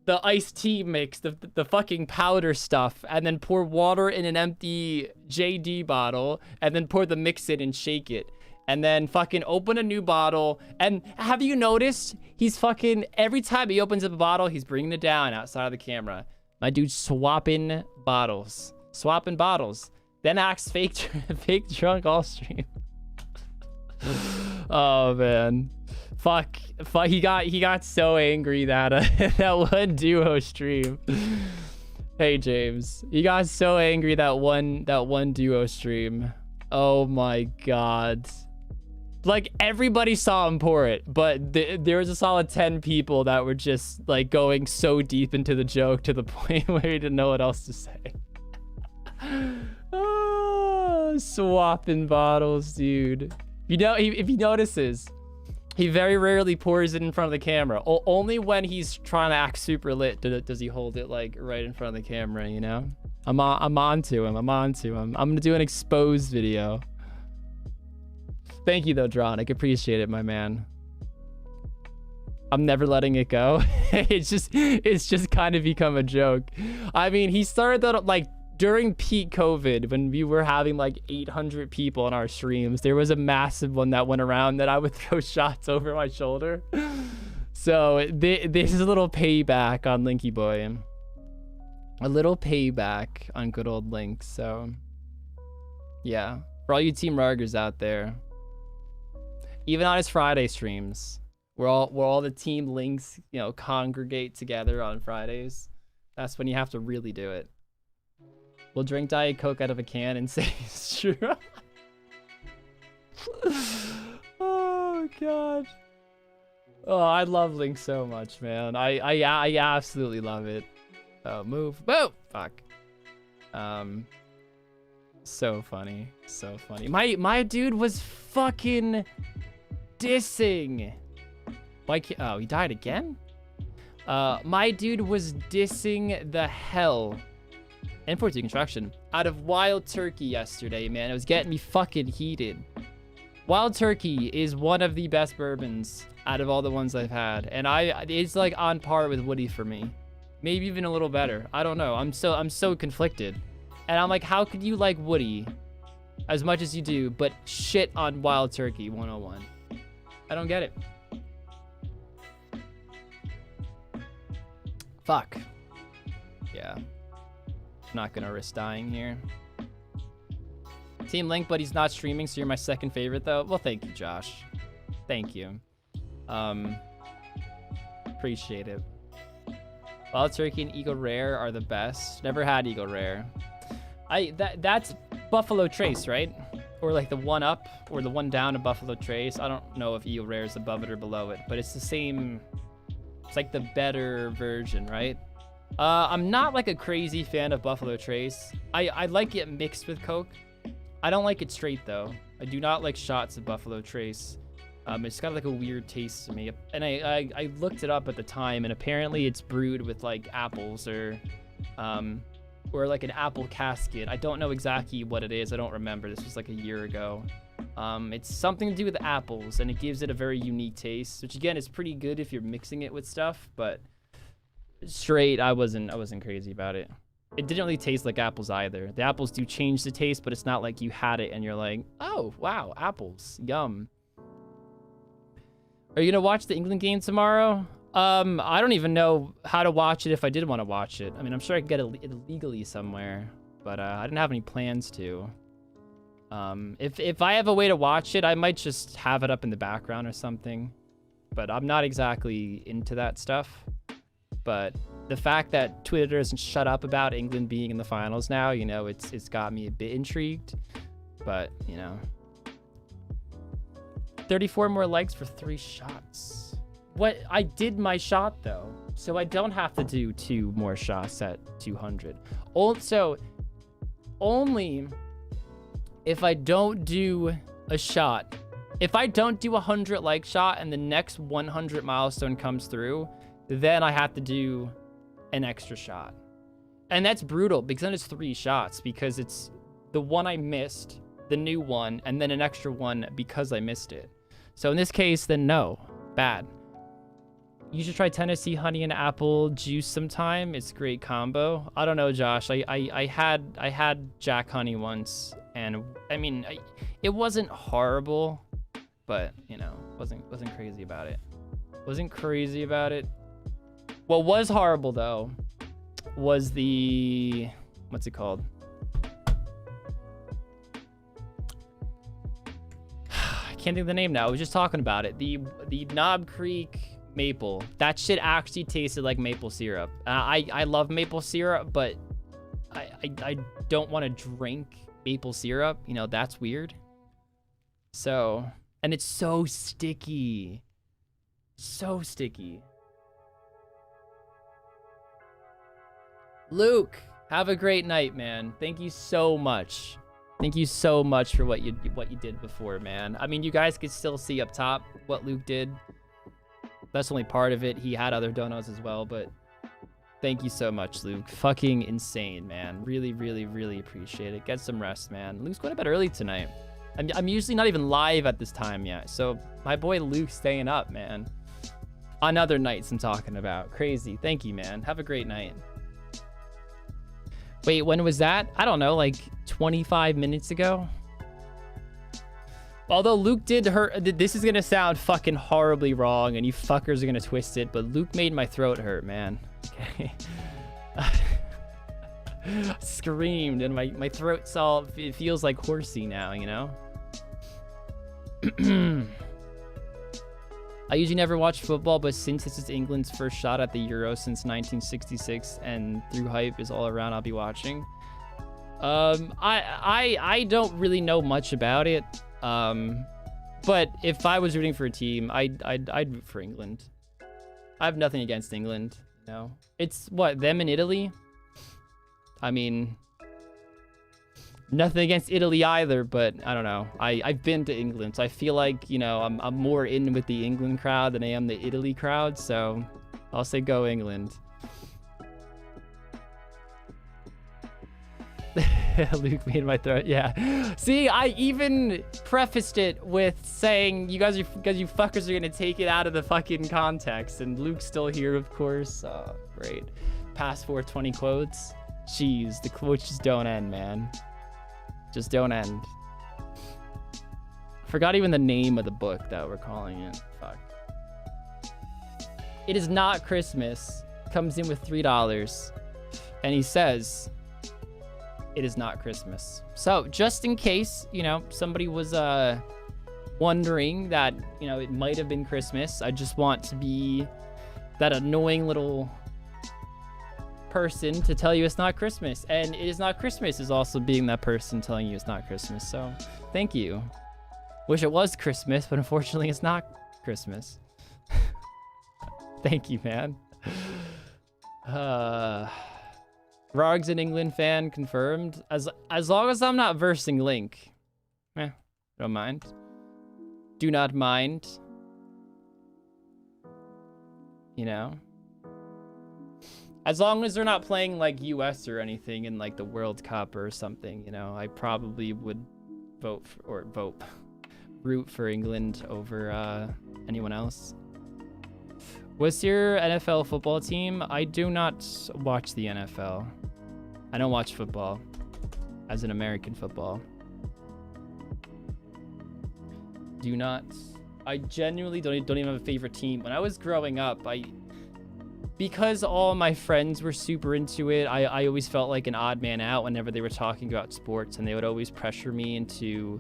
the iced tea mix, the fucking powder stuff, and then pour water in an empty JD bottle, and then pour the mix in and shake it. And then fucking open a new bottle. And have you noticed? He's fucking, every time he opens up a bottle, he's bringing it down outside of the camera. My dude's swapping bottles. Swapping bottles. Then acts fake drunk all stream. Oh, man. Fuck. He got so angry that that one duo stream. Hey, James. He got so angry that one duo stream. Oh, my God. Like, everybody saw him pour it, but there was a solid 10 people that were just, like, going so deep into the joke to the point where he didn't know what else to say. Oh, swapping bottles, dude. You know, if he notices, he very rarely pours it in front of the camera. Only when he's trying to act super lit does he hold it, like, right in front of the camera, you know? I'm on to him. I'm gonna do an exposed video. Thank you, though, Dronic. Appreciate it, my man. I'm never letting it go. It's just kind of become a joke. I mean, he started that, like, during peak COVID, when we were having, like, 800 people on our streams. There was a massive one that went around that I would throw shots over my shoulder. So, this is a little payback on Linky Boy. A little payback on good old Link, so... yeah. For all you Team Rarghers out there... even on his Friday streams, where all the team links, you know, congregate together on Fridays, that's when you have to really do it. We'll drink Diet Coke out of a can and say it's true. Oh God. Oh, I love Link so much, man. I absolutely love it. Oh, move. Whoa! Fuck. So funny. So funny. My dude was fucking dissing. Why can't... oh, he died again? My dude was dissing the hell, and for construction, out of Wild Turkey yesterday, man. It was getting me fucking heated. Wild Turkey is one of the best bourbons out of all the ones I've had, and it's like on par with Woody for me. Maybe even a little better. I don't know. I'm so conflicted. And I'm like, how could you like Woody as much as you do, but shit on Wild Turkey 101? I don't get it. Fuck. Yeah. I'm not gonna risk dying here. Team Link, but he's not streaming, so you're my second favorite, though. Well, thank you, Josh. Thank you. Appreciate it. Wild Turkey and Eagle Rare are the best. Never had Eagle Rare. That's Buffalo Trace, right? Or like the one up or the one down of Buffalo Trace. I don't know if Eagle Rare is above it or below it, but it's the same. It's like the better version, right? I'm not like a crazy fan of Buffalo Trace. I like it mixed with Coke. I don't like it straight though. I do not like shots of Buffalo Trace. It's got like a weird taste to me. And I looked it up at the time, and apparently it's brewed with like apples or like an apple casket. I don't know exactly what it is. I don't remember. This was like a year ago. It's something to do with apples, and it gives it a very unique taste, which again is pretty good if you're mixing it with stuff, but straight, I wasn't crazy about it. It didn't really taste like apples either. The apples do change the taste, but it's not like you had it and you're like, oh, wow, apples, yum. Are you gonna watch the England game tomorrow? I don't even know how to watch it if I did want to watch it. I mean, I'm sure I could get it legally somewhere, but I didn't have any plans to. If I have a way to watch it, I might just have it up in the background or something, but I'm not exactly into that stuff. But the fact that Twitter doesn't shut up about England being in the finals now, you know, it's got me a bit intrigued. But, you know, 34 more likes for 3 shots. What? I did my shot though, so I don't have to do 2 more shots at 200. Also, only if I don't do a shot. If I don't do a 100 like shot and the next 100 milestone comes through, then I have to do an extra shot. And that's brutal because then it's 3 shots, because it's the one I missed, the new one, and then an extra one because I missed it. So in this case, then no, bad. You should try Tennessee honey and apple juice sometime. It's a great combo. I don't know, Josh. I had Jack honey once, and I mean, it wasn't horrible, but you know, wasn't crazy about it. Wasn't crazy about it. What was horrible though was the, what's it called? I can't think of the name now. I was just talking about it. The Knob Creek maple. That shit actually tasted like maple syrup. I love maple syrup, but I don't want to drink maple syrup. You know, that's weird. So, and it's so sticky. So sticky. Luke, have a great night, man. Thank you so much. Thank you so much for what you did before, man. I mean, you guys could still see up top what Luke did. That's only part of it. He had other donos as well, but thank you so much, Luke. Fucking insane, man. Really, really, really appreciate it. Get some rest, man. Luke's going to bed early tonight. I'm usually not even live at this time yet, so my boy Luke's staying up, man. On other nights I'm talking about. Crazy. Thank you, man. Have a great night. Wait, when was that? I don't know, like 25 minutes ago? Although Luke did hurt, this is gonna sound fucking horribly wrong and you fuckers are gonna twist it, but Luke made my throat hurt, man. Okay. Screamed and my throat's all, it feels like horsey now, you know? I usually never watch football, but since this is England's first shot at the Euro since 1966 and through hype is all around, I'll be watching. I don't really know much about it. But if I was rooting for a team, I'd root for England. I have nothing against England, you know. It's what, them in Italy? I mean, nothing against Italy either, but I don't know. I've been to England, so I feel like, you know, I'm more in with the England crowd than I am the Italy crowd, so I'll say go England. Luke made my throat, yeah. See, I even prefaced it with saying you fuckers are gonna take it out of the fucking context, and Luke's still here, of course. Oh, great. Past 420 quotes. Jeez, the quotes just don't end, man. Just don't end. Forgot even the name of the book that we're calling it. Fuck. It is not Christmas. Comes in with $3. And he says, it is not Christmas. So just in case, you know, somebody was wondering that, you know, it might have been Christmas, I just want to be that annoying little person to tell you it's not Christmas. And it is not Christmas is also being that person telling you it's not Christmas. So thank you. Wish it was Christmas, but unfortunately it's not Christmas. Thank you, man. Rargh's an England fan, confirmed. As long as I'm not versing Link. Don't mind. Do not mind. You know? As long as they're not playing like US or anything in like the World Cup or something, you know, I probably would root for England over anyone else. What's your NFL football team? I do not watch the NFL. I don't watch football as an American football. Do not. I genuinely don't even have a favorite team. When I was growing up, because all my friends were super into it, I always felt like an odd man out whenever they were talking about sports, and they would always pressure me into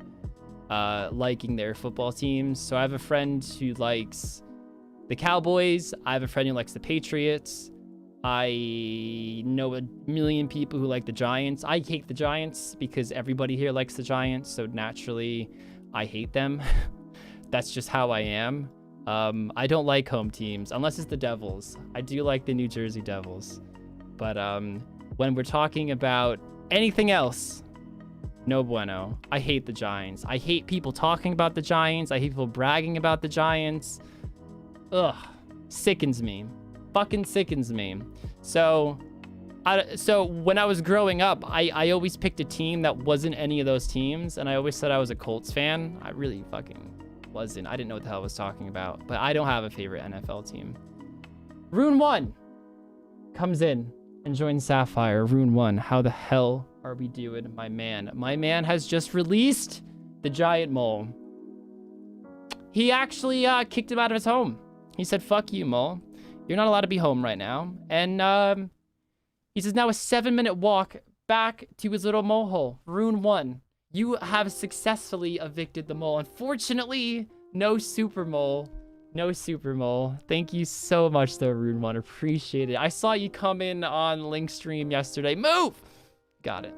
liking their football teams. So I have a friend who likes the Cowboys. I have a friend who likes the Patriots. I know a million people who like the Giants. I hate the Giants because everybody here likes the Giants, so naturally I hate them. That's just how I am. I don't like home teams unless it's the Devils. I do like the New Jersey Devils, but when we're talking about anything else, no bueno. I hate the Giants. I hate people talking about the Giants. I hate people bragging about the Giants. Ugh, sickens me. Fucking sickens me. So when I was growing up, I always picked a team that wasn't any of those teams, and I always said I was a Colts fan. I really fucking wasn't. I didn't know what the hell I was talking about, but I don't have a favorite NFL team. Rune 1 comes in and joins Sapphire. Rune 1, how the hell are we doing, my man? My man has just released the giant mole. He actually kicked him out of his home. He said, fuck you, mole. You're not allowed to be home right now. And he says now a 7-minute walk back to his little mole hole. Rune 1, you have successfully evicted the mole. Unfortunately, no super mole. No super mole. Thank you so much, though, Rune 1. Appreciate it. I saw you come in on Link's stream yesterday. Move! Got it.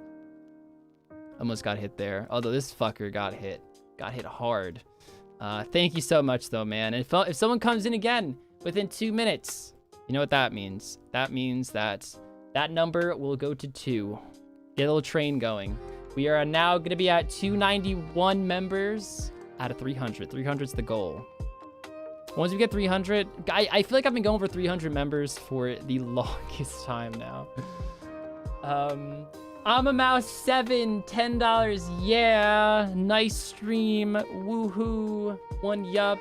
Almost got hit there. Although this fucker got hit. Got hit hard. Thank you so much, though, man. And if someone comes in again within 2 minutes, you know what that means. That means that that number will go to 2. Get a little train going. We are now going to be at 291 members out of 300. 300's the goal. Once we get 300, I feel like I've been going for 300 members for the longest time now. I'm a mouse 7, $10. Yeah, nice stream. Woohoo. 1 yup.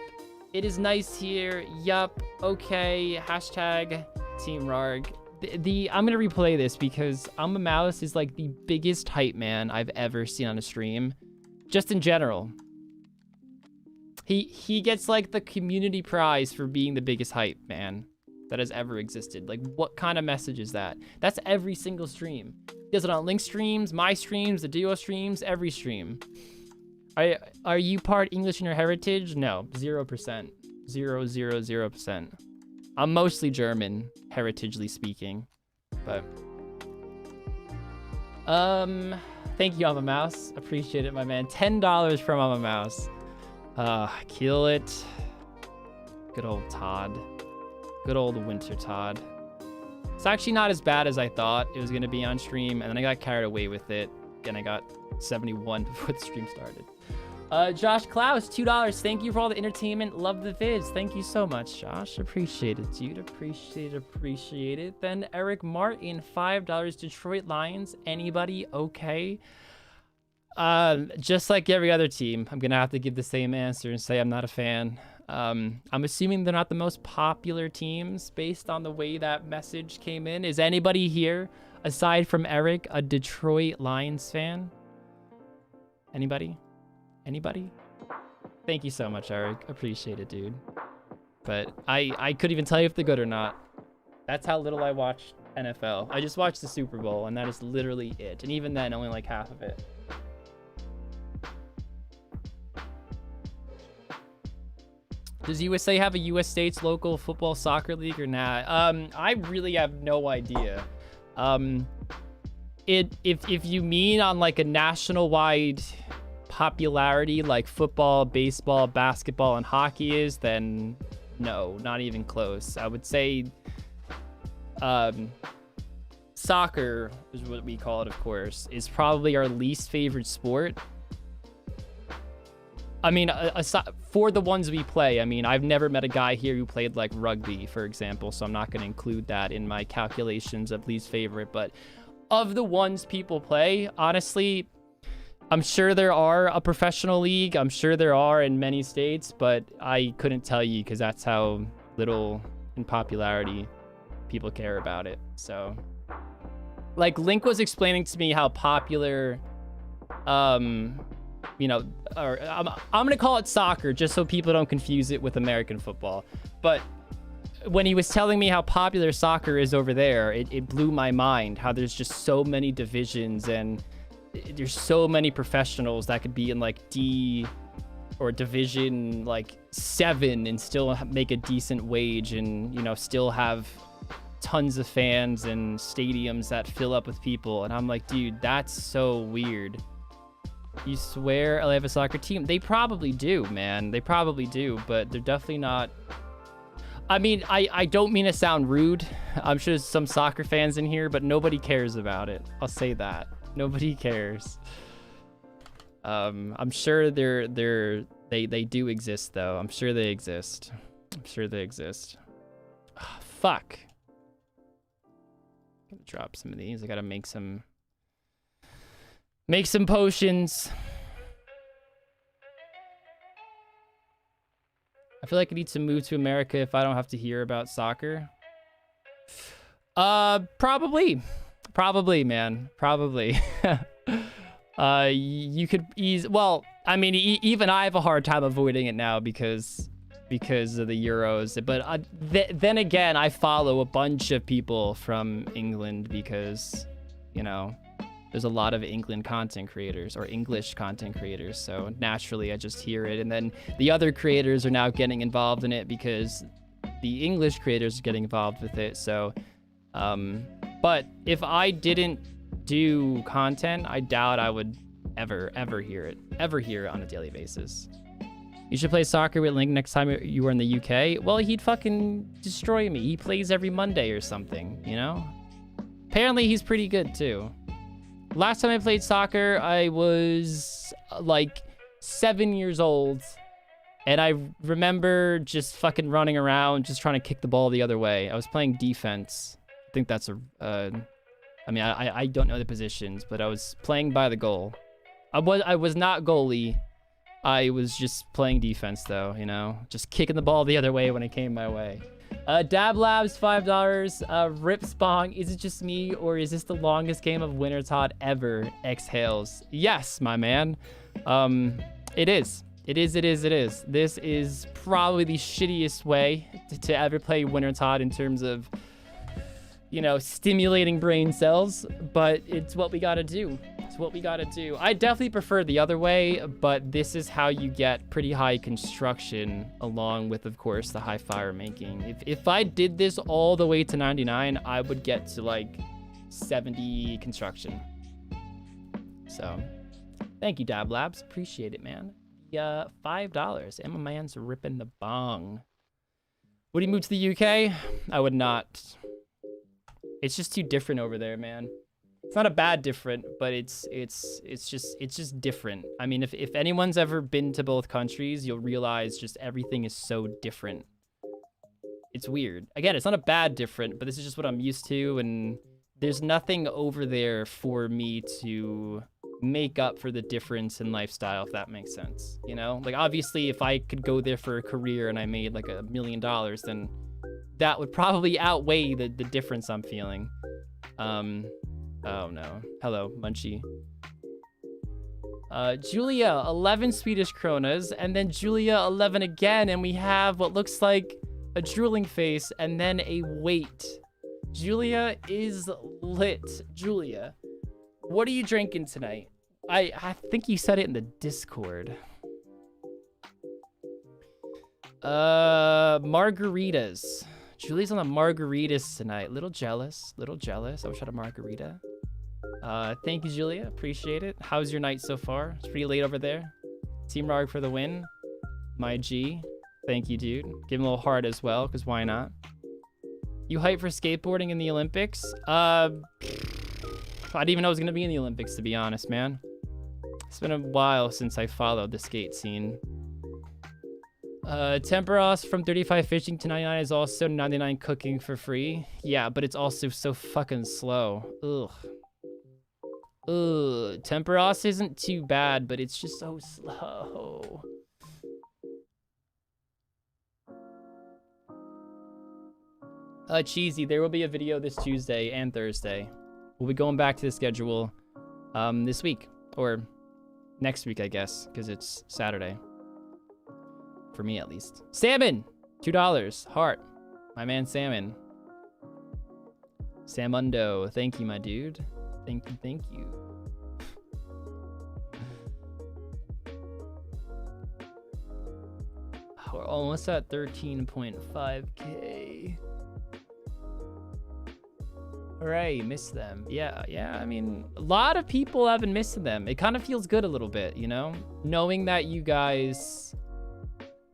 It is nice here. Yup. Okay. Hashtag Team Rargh. I'm gonna replay this because I'm a mouse is like the biggest hype man I've ever seen on a stream, just in general. He gets like the community prize for being the biggest hype man that has ever existed. Like, what kind of message is that? That's every single stream. He does it on Link streams, my streams, the duo streams, every stream. Are you part English in your heritage? No, 0%. 0%. I'm mostly German, heritagely speaking, but thank you, Mama Mouse. Appreciate it, my man. $10 from Mama Mouse. Kill it. Good old Todd. Good old Winter Todd. It's actually not as bad as I thought it was gonna be on stream, and then I got carried away with it, and I got 71 before the stream started. Josh Klaus, $2. Thank you for all the entertainment. Love the vids. Thank you so much, Josh. Appreciate it, dude. Appreciate it. Then Eric Martin, $5. Detroit Lions. Anybody okay? Just like every other team, I'm gonna have to give the same answer and say I'm not a fan. I'm assuming they're not the most popular teams based on the way that message came in. Is anybody here, aside from Eric, a Detroit Lions fan? Anybody? Thank you so much, Eric. Appreciate it, dude. But I couldn't even tell you if they're good or not. That's how little I watch NFL. I just watched the Super Bowl, and that is literally it. And even then, only like half of it. Does USA have a US states local football soccer league or not? I really have no idea. If you mean on like a national wide popularity like football, baseball, basketball, and hockey is, then no, not even close. I would say soccer is what we call it, of course, is probably our least favorite sport. I mean, for the ones we play, I mean, I've never met a guy here who played like rugby, for example, so I'm not going to include that in my calculations of least favorite. But of the ones people play, honestly, I'm sure there are a professional league. I'm sure there are in many states, but I couldn't tell you because that's how little in popularity people care about it. So, like, Link was explaining to me how popular, you know, or I'm gonna call it soccer just so people don't confuse it with American football. But when he was telling me how popular soccer is over there, it blew my mind how there's just so many divisions and there's so many professionals that could be in like D or division like 7 and still make a decent wage and, you know, still have tons of fans and stadiums that fill up with people. And I'm like, dude, that's so weird. You swear LA have a soccer team? They probably do, man. They probably do, but they're definitely not. I mean, I don't mean to sound rude. I'm sure there's some soccer fans in here, but nobody cares about it. I'll say that. Nobody cares. I'm sure they do exist though. I'm sure they exist. I'm sure they exist. Oh, fuck. I'm gonna drop some of these. I gotta make some potions. I feel like I need to move to America if I don't have to hear about soccer. Probably, man. Probably. You could well, I mean, even I have a hard time avoiding it now because of the Euros. But then again, I follow a bunch of people from England because, you know, there's a lot of England content creators or English content creators. So naturally, I just hear it. And then the other creators are now getting involved in it because the English creators are getting involved with it. So, but if I didn't do content, I doubt I would ever hear it on a daily basis. You should play soccer with Link next time you were in the UK. Well, he'd fucking destroy me. He plays every Monday or something, you know? Apparently, he's pretty good too. Last time I played soccer, I was like 7 years old. And I remember just fucking running around, just trying to kick the ball the other way. I was playing defense. I think that's I mean, I don't know the positions, but I was playing by the goal. I was not goalie. I was just playing defense though, you know, just kicking the ball the other way when it came my way. Dab Labs, $5. Rip Spong, is it just me or is this the longest game of Winter Todd ever? Exhales. Yes, my man. It is. This is probably the shittiest way to ever play Winter Todd in terms of, you know, stimulating brain cells, but it's what we gotta do. It's what we gotta do. I definitely prefer the other way, but this is how you get pretty high construction along with, of course, the high fire making. If I did this all the way to 99, I would get to like 70 construction. So thank you, Dab Labs. Appreciate it, man. Yeah, $5. And my man's ripping the bong. Would he move to the UK? I would not. It's just too different over there, man. It's not a bad different, but it's just different. I mean, if anyone's ever been to both countries, you'll realize just everything is so different. It's weird. Again, it's not a bad different, but this is just what I'm used to, and there's nothing over there for me to make up for the difference in lifestyle, if that makes sense. You know, like obviously if I could go there for a career and I made like $1 million, then that would probably outweigh the difference I'm feeling. Oh no. Hello, Munchie. Julia, 11 Swedish kronas, and then Julia, 11 again, and we have what looks like a drooling face, and then a wait. Julia is lit. Julia, what are you drinking tonight? I think you said it in the Discord. Margaritas. Julia's on the margaritas tonight. Little jealous. I wish I had a margarita. Thank you, Julia. Appreciate it. How's your night so far? It's pretty late over there. Team Rargh for the win. My G. Thank you, dude. Give him a little heart as well, because why not? You hyped for skateboarding in the Olympics? I didn't even know I was going to be in the Olympics, to be honest, man. It's been a while since I followed the skate scene. Temperos from 35 fishing to 99 is also 99 cooking for free. Yeah, but it's also so fucking slow. Ugh. Temperos isn't too bad, but it's just so slow. Cheesy, there will be a video this Tuesday and Thursday. We'll be going back to the schedule this week, or next week, I guess, because it's Saturday. For me, at least. Salmon! $2. Heart. My man, Salmon. Samundo. Thank you, my dude. Thank you. We're almost at 13.5K. Alright, missed them. Yeah, I mean, a lot of people have been missing them. It kind of feels good a little bit, you know? Knowing that you guys,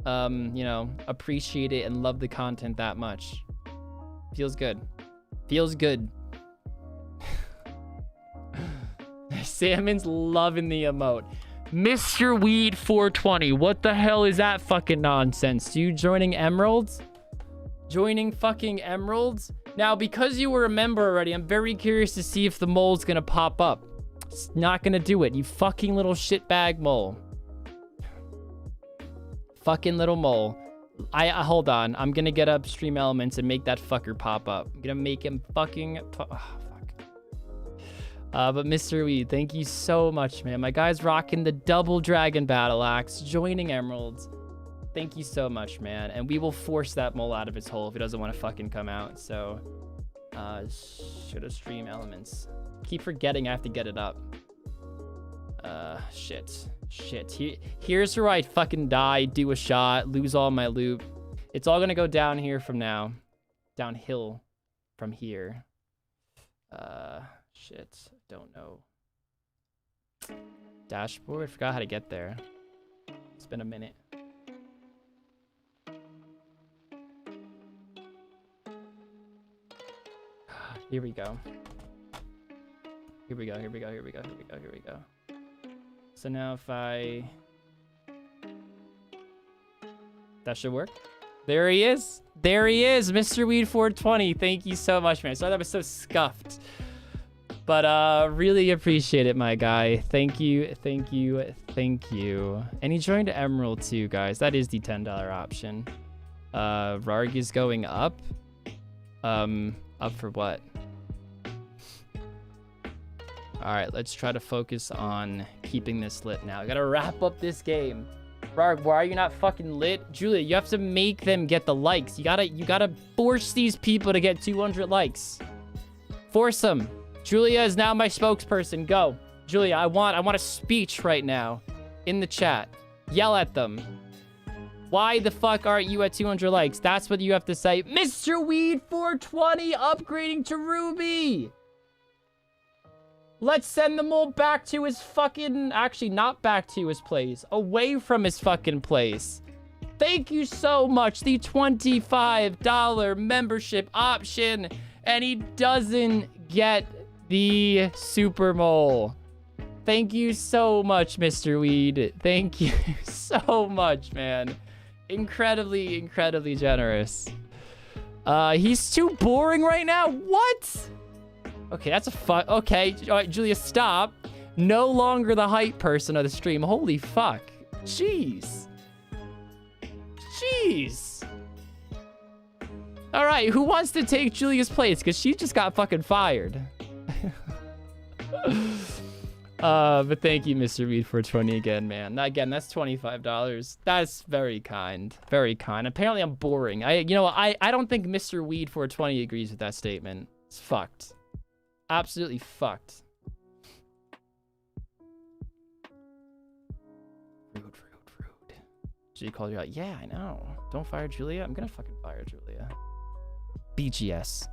you know, appreciate it and love the content that much. Feels good. Feels good. Salmon's loving the emote. Mr. Weed 420. What the hell is that fucking nonsense? You joining Emeralds? Joining fucking Emeralds? Now, because you were a member already, I'm very curious to see if the mole's gonna pop up. It's not gonna do it, you fucking little shitbag mole. Fucking little mole. Hold on. I'm gonna get up Stream Elements and make that fucker pop up. I'm gonna make him fucking... Oh, fuck. But Mr. Weed, thank you so much, man. My guy's rocking the double dragon battle axe, joining Emeralds. Thank you so much, man. And we will force that mole out of his hole if he doesn't want to fucking come out. So, should have Stream Elements. Keep forgetting I have to get it up. Shit. Here's where I fucking die, do a shot, lose all my loot. It's all gonna go down here from now. Downhill from here. Shit. Don't know. Dashboard? Forgot how to get there. It's been a minute. Here we go. Here we go. So now if I... That should work. There he is. Mr. Weed 420. Thank you so much, man. Sorry that was so scuffed. But really appreciate it, my guy. Thank you. And he joined Emerald too, guys. That is the $10 option. Rargh is going up. Up for what? All right, let's try to focus on keeping this lit now. I gotta wrap up this game. Rargh, why are you not fucking lit? Julia, you have to make them get the likes. You gotta force these people to get 200 likes. Force them. Julia is now my spokesperson. Go. Julia, I want a speech right now in the chat. Yell at them. Why the fuck aren't you at 200 likes? That's what you have to say. Mr. Weed 420 upgrading to Ruby. Let's send the mole back to his fucking... Actually, not back to his place. Away from his fucking place. Thank you so much. The $25 membership option. And he doesn't get the super mole. Thank you so much, Mr. Weed. Thank you so much, man. Incredibly generous. He's too boring right now. What? Okay, that's a fuck. Okay, all right, Julia, stop. No longer the hype person of the stream. Holy fuck. Jeez. All right, who wants to take Julia's place? Because she just got fucking fired. But thank you, Mr. Weed, for 20 again, man. Again, that's $25. That's very kind. Very kind. Apparently, I'm boring. I don't think Mr. Weed for 20 agrees with that statement. It's fucked. Absolutely fucked. Rude. She called you out. Yeah, I know. Don't fire Julia. I'm gonna fucking fire Julia. BGS.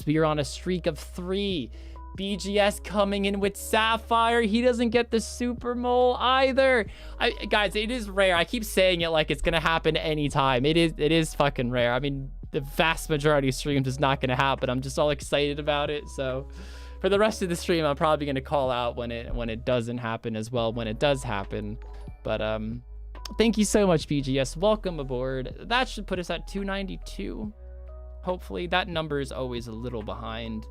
We are on a streak of 3. BGS coming in with Sapphire. He doesn't get the Super Mole either. Guys, it is rare. I keep saying it like it's gonna happen anytime. It is fucking rare. I mean, the vast majority of streams is not gonna happen. I'm just all excited about it. So for the rest of the stream, I'm probably gonna call out when it doesn't happen as well when it does happen. But thank you so much, BGS. Welcome aboard. That should put us at 292. Hopefully, that number is always a little behind.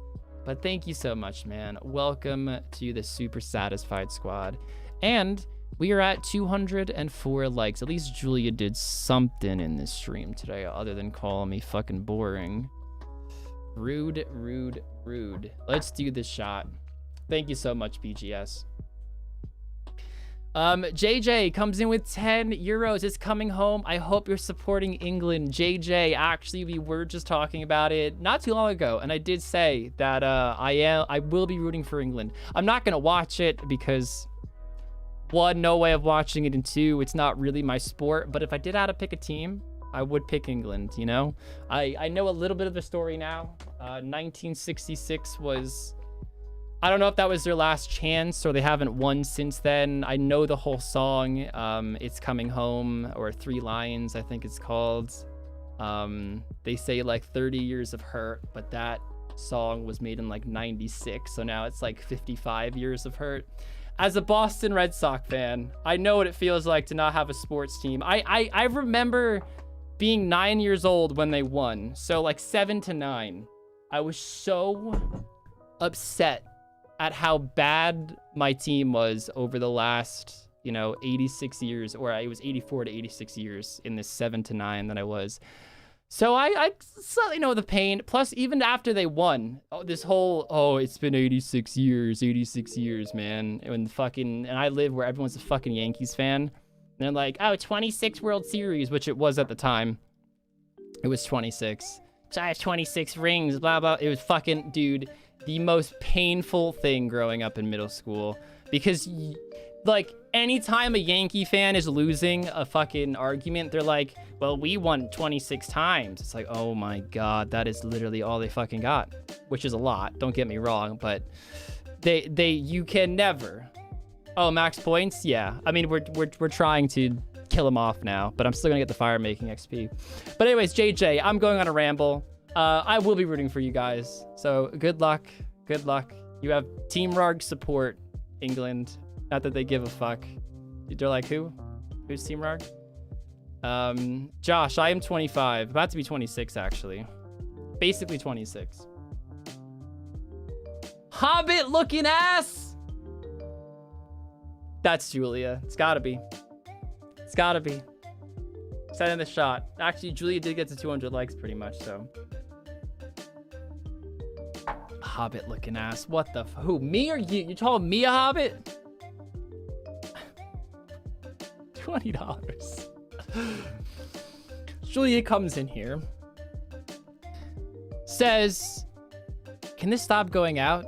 But thank you so much, man. Welcome to the Super Satisfied Squad. And we are at 204 likes. At least Julia did something in this stream today other than calling me fucking boring. Rude. Let's do this shot. Thank you so much, BGS. JJ comes in with 10 euros. It's coming home. I hope you're supporting England. JJ, actually, we were just talking about it not too long ago, and I did say that I will be rooting for England. I'm not gonna watch it because 1, no way of watching it, and 2, it's not really my sport. But if I did have to pick a team, I would pick England. You know, I know a little bit of the story now. 1966 was, I don't know if that was their last chance or they haven't won since then. I know the whole song. It's Coming Home, or 3 Lions, I think it's called. They say like 30 years of hurt, but that song was made in like 96. So now it's like 55 years of hurt. As a Boston Red Sox fan, I know what it feels like to not have a sports team. I remember being 9 years old when they won. So like 7 to 9. I was so upset at how bad my team was over the last, 86 years, or it was 84 to 86 years in this 7 to 9 that I was. So I slightly know the pain. Plus, even after they won, this whole, it's been 86 years, man. And I live where everyone's a fucking Yankees fan. And they're like, 26 World Series, which it was at the time. It was 26. So I have 26 rings, blah, blah. It was fucking, dude, the most painful thing growing up in middle school, because like anytime a Yankee fan is losing a fucking argument, they're like, well, we won 26 times. It's like, oh my God, that is literally all they fucking got, which is a lot. Don't get me wrong, but you can never. Oh, max points. Yeah. I mean, we're trying to kill him off now, but I'm still gonna get the fire making XP. But anyways, JJ, I'm going on a ramble. I will be rooting for you guys. So good luck. You have Team Rargh support, England. Not that they give a fuck. They're like, who? Who's Team Rargh? Josh, I am 25. About to be 26, actually. Basically 26. Hobbit looking ass! That's Julia. It's gotta be. Send in the shot. Actually, Julia did get to 200 likes pretty much, so. Hobbit looking ass. What the who? Me or you? You told me a hobbit? $20. Julia comes in here. Says, can this stop going out?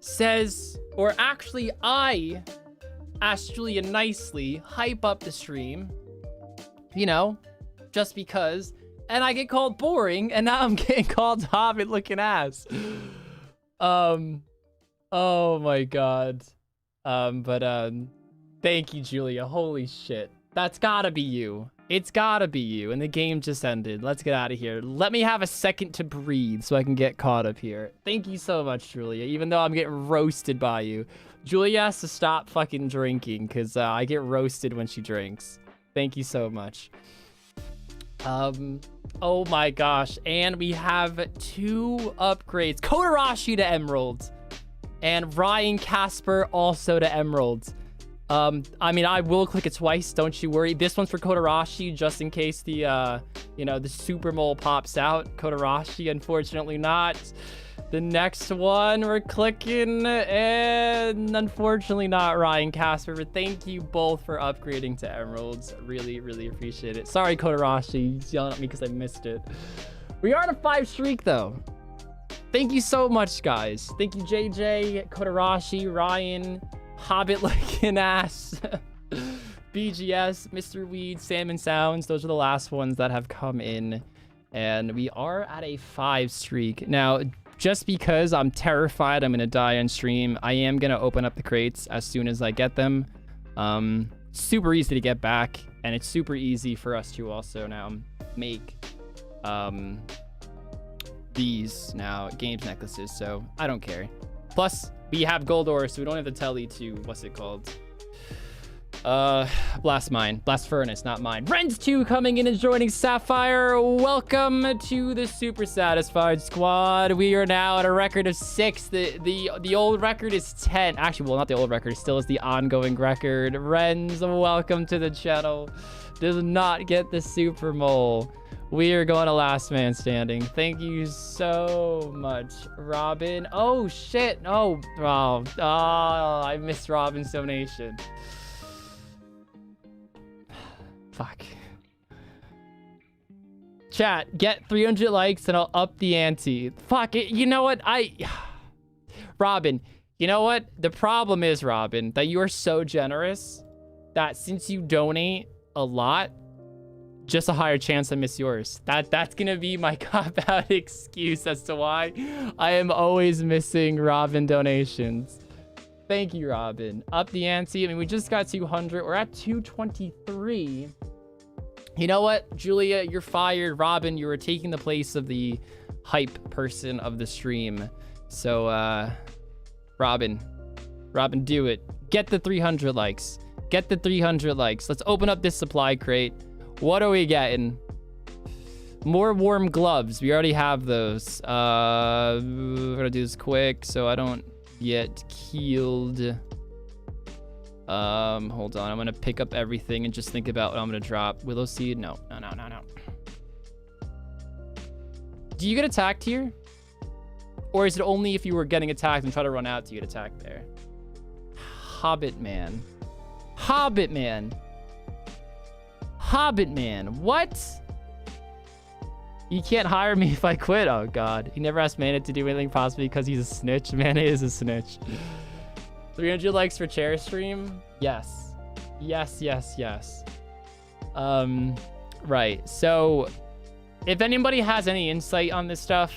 Says, or actually I asked Julia nicely, hype up the stream. Just because. And I get called boring, and now I'm getting called hobbit looking ass. Oh my God. Thank you, Julia. Holy shit. That's gotta be you. It's gotta be you. And the game just ended. Let's get out of here. Let me have a second to breathe so I can get caught up here. Thank you so much, Julia, even though I'm getting roasted by you. Julia has to stop fucking drinking because I get roasted when she drinks. Thank you so much. Oh my gosh. And we have 2 upgrades. Kodarashi to Emerald. And Ryan Casper also to Emerald. I mean, I will click it twice, don't you worry. This one's for Kodarashi, just in case the, the Super Mole pops out. Kodarashi, unfortunately not. The next one we're clicking, and unfortunately not Ryan Casper, but thank you both for upgrading to emeralds. Really, really appreciate it. Sorry, Kodarashi, he's yelling at me because I missed it. We are on a 5 streak though. Thank you so much, guys. Thank you, JJ, Kodarashi, Ryan, Hobbit looking ass, BGS, Mr. Weed, Salmon Sounds. Those are the last ones that have come in, and we are at a 5 streak now. Just because I'm terrified I'm gonna die on stream, I am gonna open up the crates as soon as I get them. Super easy to get back, and it's super easy for us to also now make these now games necklaces, so I don't care. Plus, we have gold ore, so we don't have to tele to, what's it called? Blast Furnace, not mine. Renz2 coming in and joining Sapphire. Welcome to the Super Satisfied Squad. We are now at a record of 6. The old record is 10. Actually, well, not the old record. It still is the ongoing record. Renz, welcome to the channel. Does not get the Super Mole. We are going to last man standing. Thank you so much, Robin. Oh, shit. Oh, I missed Robin's donation. Fuck. Chat, get 300 likes and I'll up the ante. Fuck it. You know what? Robin, you know what? The problem is, Robin, that you are so generous that since you donate a lot, just a higher chance I miss yours. That's gonna be my cop-out excuse as to why I am always missing Robin donations. Thank you, Robin. Up the ante. I mean, we just got 200. We're at 223. You know what, Julia? You're fired. Robin, you were taking the place of the hype person of the stream. So, Robin, do it. Get the 300 likes. Get the 300 likes. Let's open up this supply crate. What are we getting? More warm gloves. We already have those. We're gonna do this quick so I don't get killed. Hold on. I'm gonna pick up everything and just think about what I'm gonna drop. Willow seed? No. Do you get attacked here? Or is it only if you were getting attacked and try to run out to get attacked there? Hobbit man. What? You can't hire me if I quit. Oh god. He never asked Mana to do anything possibly because he's a snitch. Mana is a snitch. 300 likes for chair stream? Yes. Right. So if anybody has any insight on this stuff,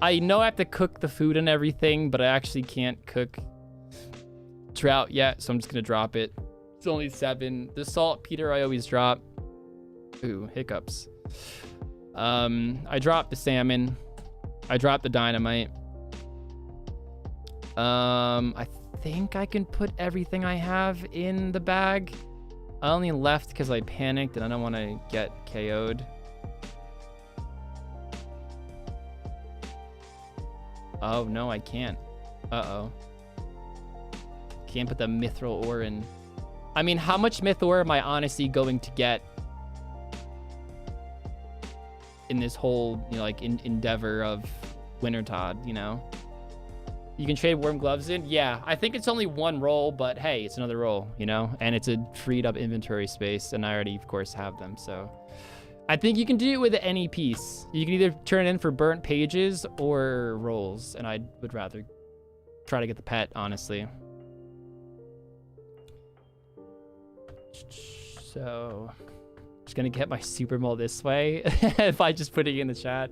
I know I have to cook the food and everything, but I actually can't cook trout yet, so I'm just gonna drop it. It's only 7. The saltpeter I always drop. Ooh, hiccups. I dropped the salmon. I dropped the dynamite. I think I can put everything I have in the bag. I only left because I panicked and I don't want to get KO'd. Oh, no, I can't. Uh-oh. Can't put the mithril ore in. I mean, how much myth ore am I honestly going to get in this whole, you know, like endeavor of Wintertod, you know? You can trade warm gloves in? Yeah, I think it's only 1 roll, but hey, it's another roll, you know? And it's a freed up inventory space, and I already, of course, have them, so. I think you can do it with any piece. You can either turn it in for burnt pages or rolls, and I would rather try to get the pet, honestly. So, just gonna get my super mole this way if I just put it in the chat.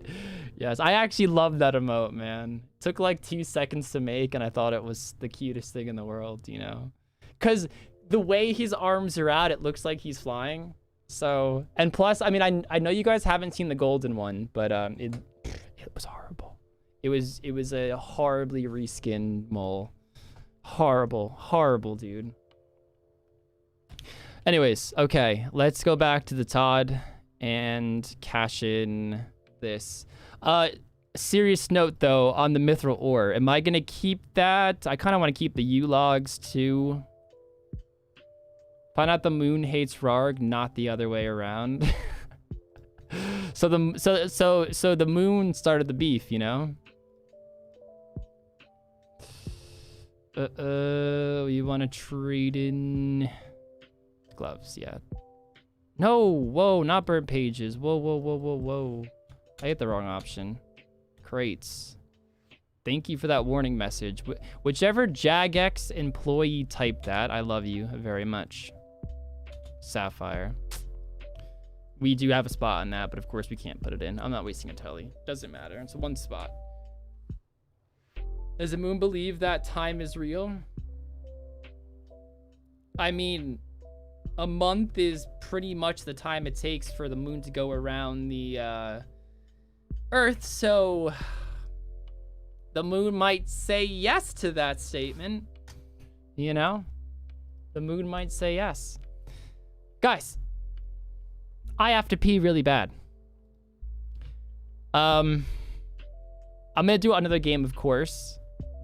Yes, I actually love that emote, man. It took like 2 seconds to make, and I thought it was the cutest thing in the world, you know? Because the way his arms are out, it looks like he's flying. So, and plus, I mean, I know you guys haven't seen the golden one, but it was horrible. It was a horribly reskinned mole. Horrible, dude. Anyways, okay, let's go back to the Todd and cash in this. Serious note though on the mithril ore. Am I gonna keep that? I kind of want to keep the U logs too. Find out the moon hates Rargh, not the other way around. so the moon started the beef, you know. You want to trade in gloves? Yeah. No, whoa, not burnt pages. Whoa. I hit the wrong option. Crates. Thank you for that warning message. Whichever Jagex employee typed that, I love you very much. Sapphire. We do have a spot on that, but of course we can't put it in. I'm not wasting a telly. Doesn't matter. It's one spot. Does the moon believe that time is real? I mean, a month is pretty much the time it takes for the moon to go around the Earth, so the moon might say yes to that statement. You know? The moon might say yes. Guys, I have to pee really bad. I'm gonna do another game, of course,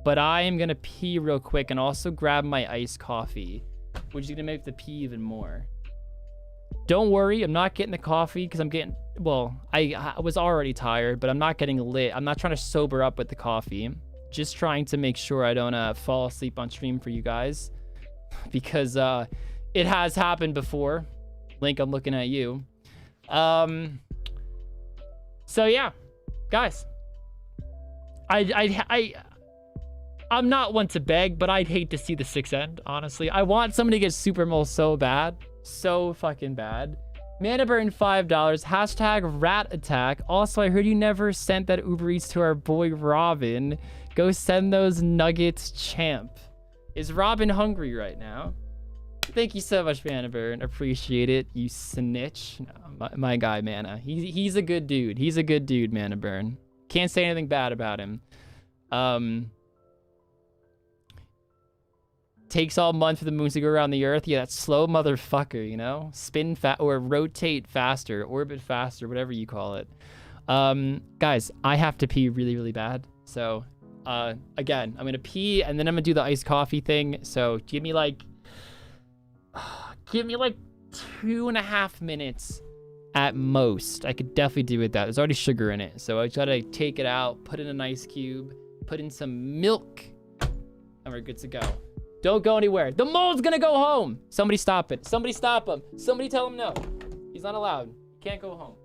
but I am gonna pee real quick and also grab my iced coffee, which is gonna make the pee even more. Don't worry, I'm not getting the coffee because I'm getting, well, I was already tired, but I'm not getting lit. I'm not trying to sober up with the coffee. Just trying to make sure I don't fall asleep on stream for you guys, because it has happened before. Link, I'm looking at you. So yeah, guys, I'm not one to beg, but I'd hate to see the 6 end, honestly. I want somebody to get super mole so bad. So fucking bad. Mana burn $5. Hashtag rat attack. Also, I heard you never sent that Uber Eats to our boy Robin. Go send those nuggets, champ. Is Robin hungry right now? Thank you so much, Mana burn. Appreciate it, you snitch. No, my guy, Mana. He's a good dude. He's a good dude, Mana burn. Can't say anything bad about him. Takes all month for the moon to go around the earth. Yeah, that slow motherfucker, you know? Spin or rotate faster, orbit faster, whatever you call it. Guys, I have to pee really, really bad. So, again, I'm gonna pee and then I'm gonna do the iced coffee thing. So give me like 2.5 minutes at most. I could definitely do with that. There's already sugar in it. So I just gotta take it out, put in an ice cube, put in some milk, and we're good to go. Don't go anywhere. The mole's gonna go home. Somebody stop it. Somebody stop him. Somebody tell him no. He's not allowed. He can't go home.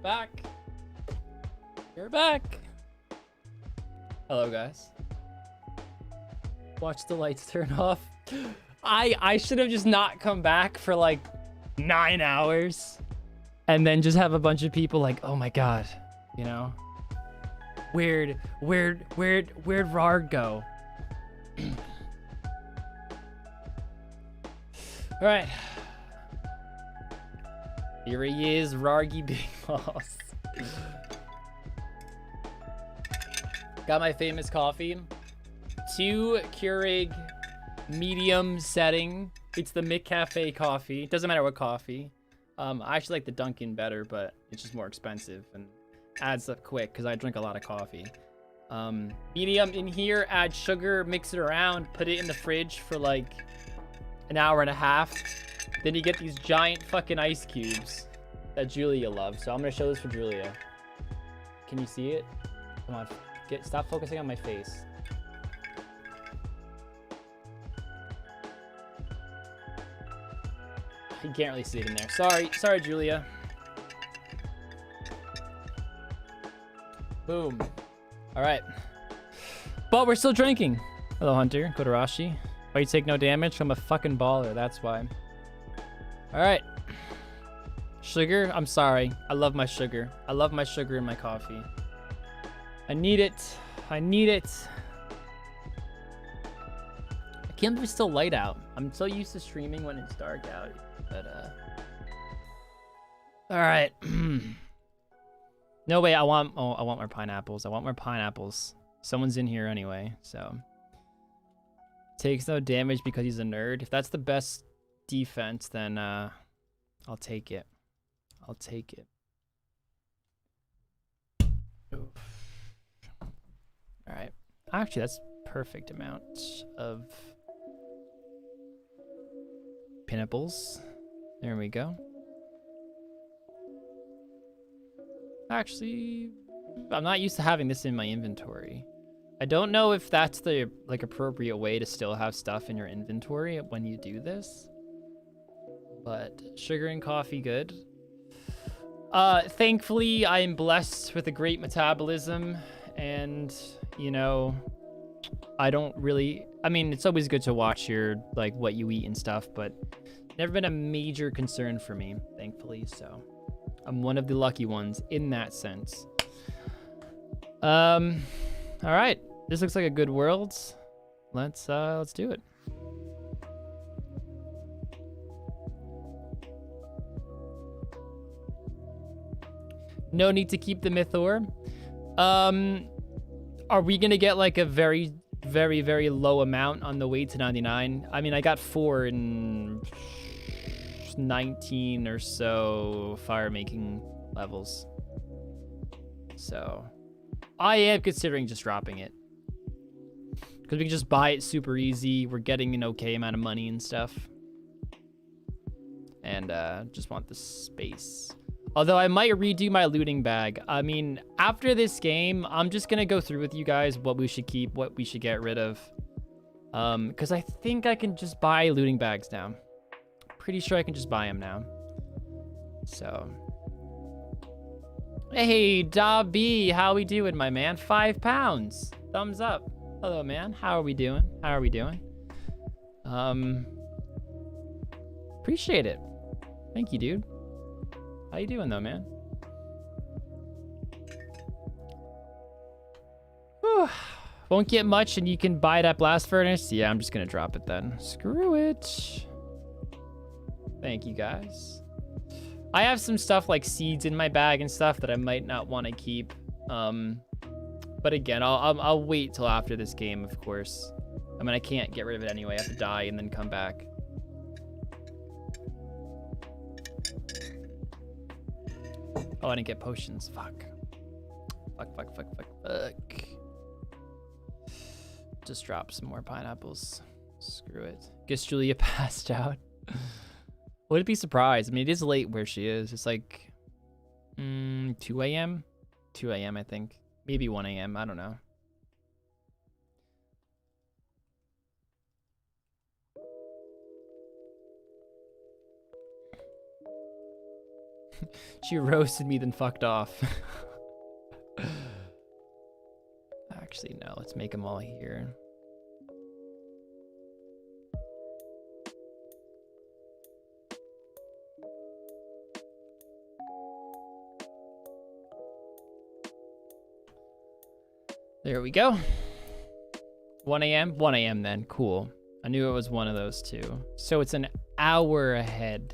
back. You're back. Hello, guys. Watch the lights turn off. I should have just not come back for like 9 hours. And then just have a bunch of people like, oh my god, you know? Where'd Rargh go? Alright. Here he is, Rargh Big Boss. Got my famous coffee. 2 Keurig medium setting. It's the McCafe coffee. Doesn't matter what coffee. I actually like the Dunkin' better, but it's just more expensive and adds up quick because I drink a lot of coffee. Medium in here, add sugar, mix it around, put it in the fridge for like an hour and a half. Then you get these giant fucking ice cubes that Julia loves. So I'm gonna show this for Julia. Can you see it? Come on, stop focusing on my face. You can't really see it in there. Sorry, Julia. Boom. All right. But we're still drinking. Hello, Hunter. Kodarashi. Why you take no damage? I'm a fucking baller. That's why. All right. Sugar. I'm sorry. I love my sugar. I love my sugar in my coffee. I need it. I need it. I can't believe it's still light out. I'm so used to streaming when it's dark out. But, all right. No, wait, I want more pineapples. I want more pineapples. Someone's in here anyway, so. Takes no damage because he's a nerd. If that's the best defense, then, I'll take it. I'll take it. Oof. All right. Actually, that's perfect amount of pineapples. There we go. Actually, I'm not used to having this in my inventory. I don't know if that's the like appropriate way to still have stuff in your inventory when you do this. But sugar and coffee, good. Thankfully, I am blessed with a great metabolism, and you know, I don't really. I mean, it's always good to watch your like what you eat and stuff, but never been a major concern for me, thankfully. So I'm one of the lucky ones in that sense. All right, this looks like a good world. Let's do it. No need to keep the Mythor. Are we gonna get like a very, very, very low amount on the way to 99? I mean, I got 4 in 19 or so fire making levels. So I am considering just dropping it. Because we can just buy it super easy. We're getting an okay amount of money and stuff. And just want the space. Although I might redo my looting bag. I mean, after this game, I'm just going to go through with you guys what we should keep, what we should get rid of. Because I think I can just buy looting bags now. Pretty sure I can just buy them now. So. Hey, Dobby, how we doing, my man? 5 pounds. Thumbs up. Hello, man. How are we doing? How are we doing? Appreciate it. Thank you, dude. How you doing, though, man? Whew. Won't get much, and you can buy that blast furnace? Yeah, I'm just gonna drop it then. Screw it. Thank you, guys. I have some stuff like seeds in my bag and stuff that I might not want to keep. But again, I'll wait till after this game, of course. I mean, I can't get rid of it anyway. I have to die and then come back. Oh, I didn't get potions. Fuck. Fuck. Just drop some more pineapples. Screw it. Guess Julia passed out. Wouldn't be surprised. I mean, it is late where she is. It's like 2 a.m. 2 a.m. I think. Maybe 1 a.m. I don't know. She roasted me, then fucked off. Actually, no. Let's make them all here. There we go. 1 a.m.? 1 a.m. then. Cool. I knew it was one of those two. So it's an hour ahead.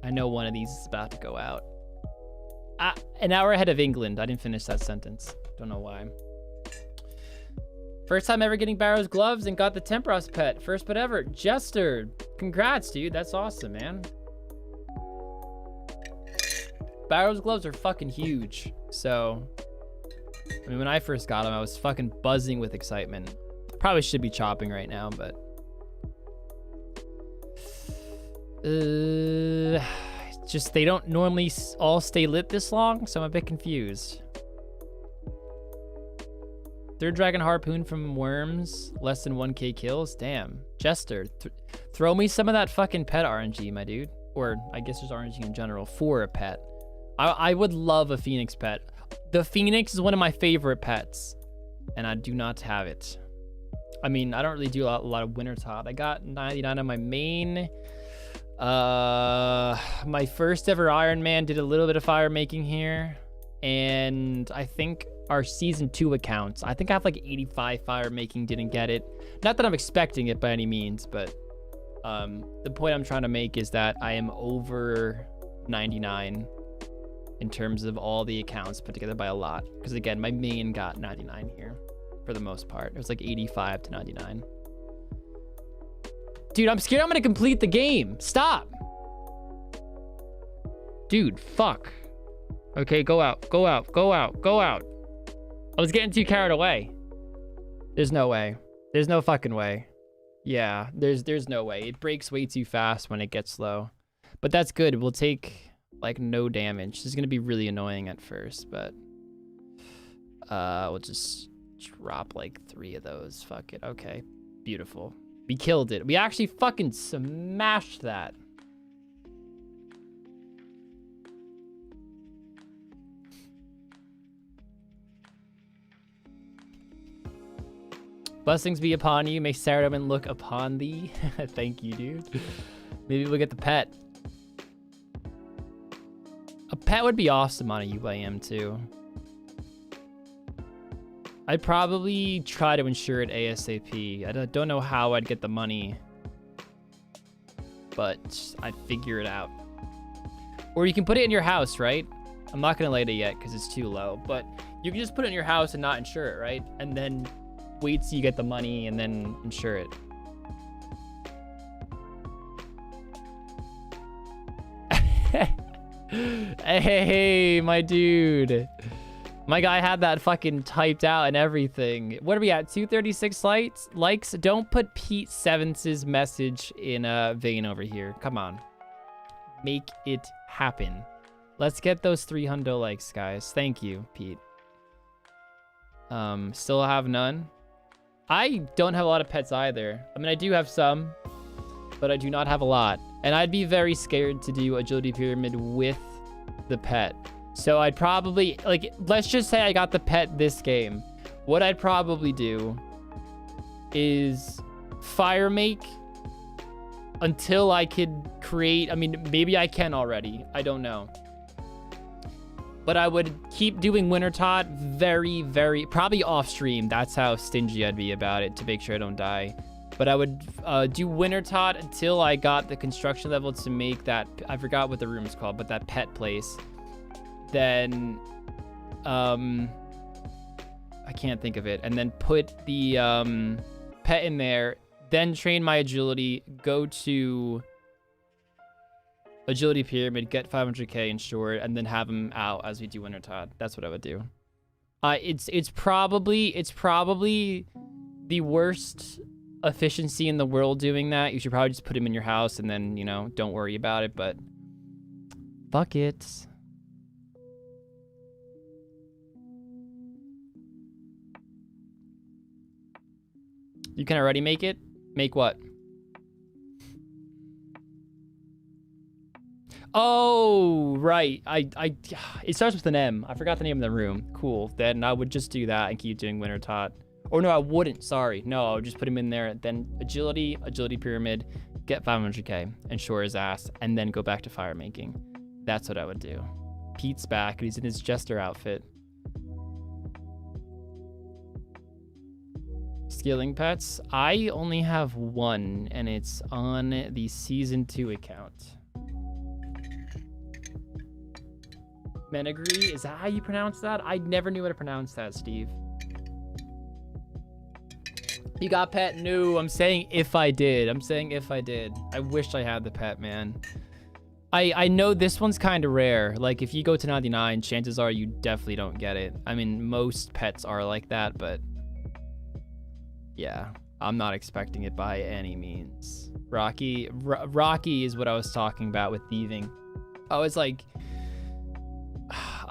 I know one of these is about to go out. An hour ahead of England. I didn't finish that sentence. Don't know why. First time ever getting Barrow's gloves and got the Temperos pet. First pet ever. Jester. Congrats, dude. That's awesome, man. Barrow's gloves are fucking huge. So, I mean, when I first got them, I was fucking buzzing with excitement. Probably should be chopping right now, but... just they don't normally all stay lit this long, so I'm a bit confused. Third Dragon Harpoon from Worms, less than 1k kills. Damn. Jester, throw me some of that fucking pet RNG, my dude. Or I guess there's RNG in general for a pet. I would love a Phoenix pet. The Phoenix is one of my favorite pets, and I do not have it. I mean, I don't really do a lot of Wintertod. I got 99 on my main. My first ever Iron Man did a little bit of fire making here, and I think our season 2 accounts, I think I have like 85 fire making, didn't get it. Not that I'm expecting it by any means, but the point I'm trying to make is that I am over 99 in terms of all the accounts put together by a lot, because again, my main got 99 here for the most part. It was like 85 to 99. Dude, I'm scared I'm gonna complete the game. Stop. Dude, fuck. Okay, go out, go out, go out, go out. I was getting too carried away. There's no way. There's no fucking way. Yeah, there's no way. It breaks way too fast when it gets low. But that's good. We'll take like no damage. This is gonna be really annoying at first, but we'll just drop like 3 of those. Fuck it. Okay, beautiful. We killed it. We actually fucking smashed that. Blessings be upon you. May Saradomin look upon thee. Thank you, dude. Maybe we'll get the pet. A pet would be awesome on a UIM too. I'd probably try to insure it ASAP. I don't know how I'd get the money, but I'd figure it out. Or you can put it in your house, right? I'm not gonna light it yet because it's too low, but you can just put it in your house and not insure it, right? And then wait till you get the money and then insure it. Hey, my dude. My guy had that fucking typed out and everything. What are we at? 236 likes? Don't put Pete Sevence's message in a vein over here. Come on. Make it happen. Let's get those 300 likes, guys. Thank you, Pete. Still have none. I don't have a lot of pets either. I mean, I do have some, but I do not have a lot. And I'd be very scared to do Agility Pyramid with the pet. So I'd probably, like, let's just say I got the pet this game. What I'd probably do is fire make until I could create, I mean, maybe I can already. I don't know. But I would keep doing Wintertod very, probably off stream. That's how stingy I'd be about it to make sure I don't die. But I would do Wintertod until I got the construction level to make that, I forgot what the room is called, but that pet place. Then, I can't think of it. And then put the pet in there, then train my agility, go to Agility Pyramid, get 500k insured, and then have him out as we do Wintertod. That's what I would do. It's probably the worst efficiency in the world doing that. You should probably just put him in your house and then, you know, don't worry about it, but fuck it. You can already make it? Make what? Oh, right. It starts with an M. I forgot the name of the room. Cool. Then I would just do that and keep doing Winter Tot. Or no, I wouldn't. Sorry. No, I would just put him in there. Then agility pyramid, get 500k, and shore his ass, and then go back to fire making. That's what I would do. Pete's back, and he's in his jester outfit. Skilling pets. I only have one, and it's on the season 2 account. Menagerie, is that how you pronounce that? I never knew how to pronounce that, Steve. You got pet? No, I'm saying if I did. I'm saying if I did. I wish I had the pet, man. I know this one's kind of rare. Like, if you go to 99, chances are you definitely don't get it. I mean, most pets are like that, but yeah, I'm not expecting it by any means. Rocky is what I was talking about with thieving. I was like,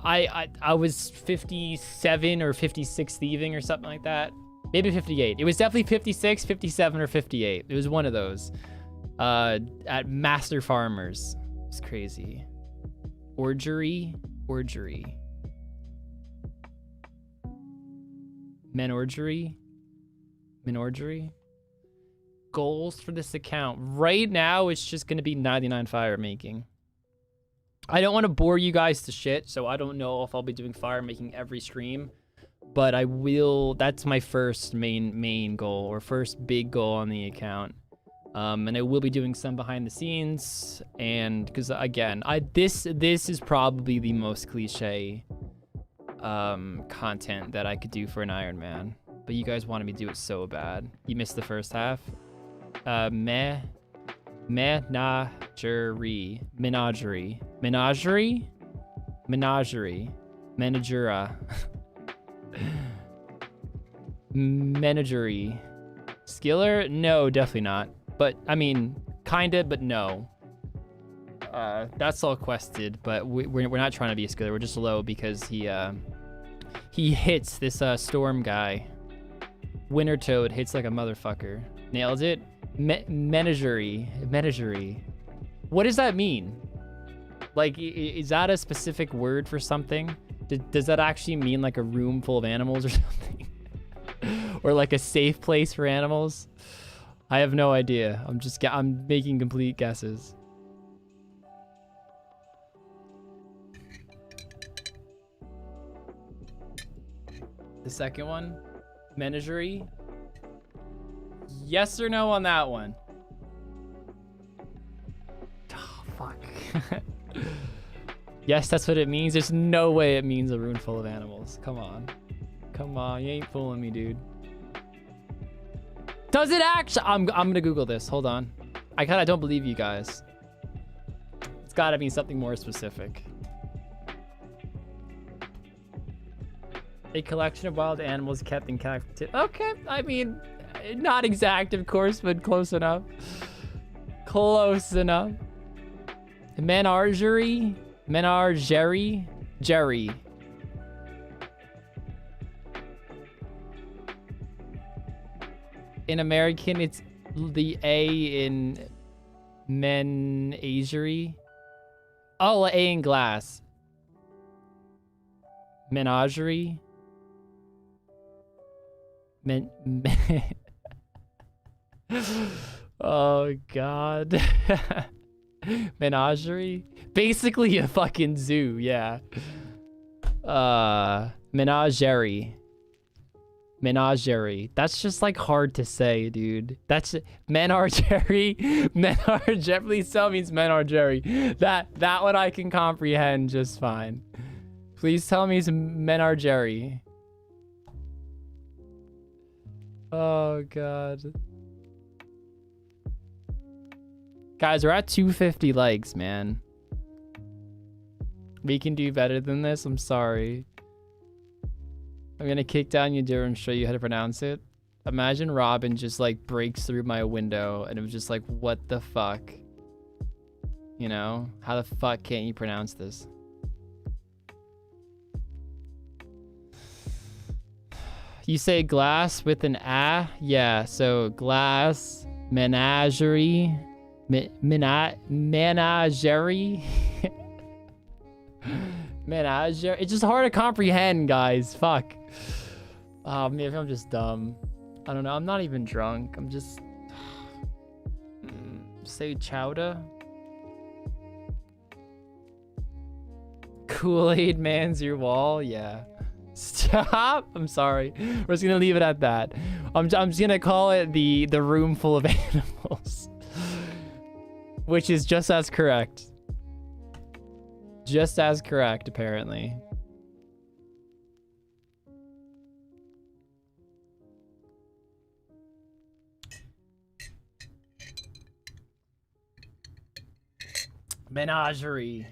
I was 57 or 56 thieving or something like that. Maybe 58. It was definitely 56, 57, or 58. It was one of those. At Master Farmers. It's crazy. Orgery. Menorgery. Goals for this account. Right now, it's just going to be 99 fire making. I don't want to bore you guys to shit, so I don't know if I'll be doing fire making every stream. But I will. That's my first main goal, or first big goal on the account. And I will be doing some behind the scenes, and because again, this is probably the most cliche content that I could do for an Iron Man. But you guys wanted me to do it so bad. You missed the first half. Menagerie. Menagerie. Skiller? No, definitely not. But, I mean, kinda, but no. That's all quested, but we're not trying to be a skiller. We're just low because he hits this storm guy. Winter Toad hits like a motherfucker. Nails it. Menagerie. What does that mean? Like, is that a specific word for something? Does that actually mean like a room full of animals or something? Or like a safe place for animals? I have no idea. I'm making complete guesses. The second one, Menagerie. Yes or no on that one? Oh, fuck. Yes, that's what it means. There's no way it means a room full of animals. Come on. Come on, you ain't fooling me, dude. Does it actually? I'm gonna Google this. Hold on. I kinda don't believe you guys. It's gotta be something more specific. A collection of wild animals kept in captivity. Okay, I mean, not exact, of course, but close enough. Close enough. Menagerie? Jerry. In American, it's the A in menagerie. Oh, A in glass. Menagerie. Oh, God. Menagerie? Basically a fucking zoo, yeah. Menagerie. That's just like hard to say, dude. That's menagerie. Please tell me it's menagerie. That one I can comprehend just fine. Please tell me it's menagerie. Oh, God. Guys, we're at 250 likes, man. We can do better than this. I'm sorry. I'm gonna kick down your door and show you how to pronounce it. Imagine Robin just like breaks through my window and it was just like, what the fuck? You know? How the fuck can't you pronounce this? You say glass with an A? Yeah, so glass, menagerie, menagerie. Menagerie. It's just hard to comprehend, guys. Fuck. Maybe I'm just dumb. I don't know. I'm not even drunk. I'm just... Say chowder? Kool-Aid man's your wall? Yeah. Stop! I'm sorry. We're just gonna leave it at that. I'm just gonna call it the room full of animals. Which is just as correct. Just as correct, apparently. Menagerie.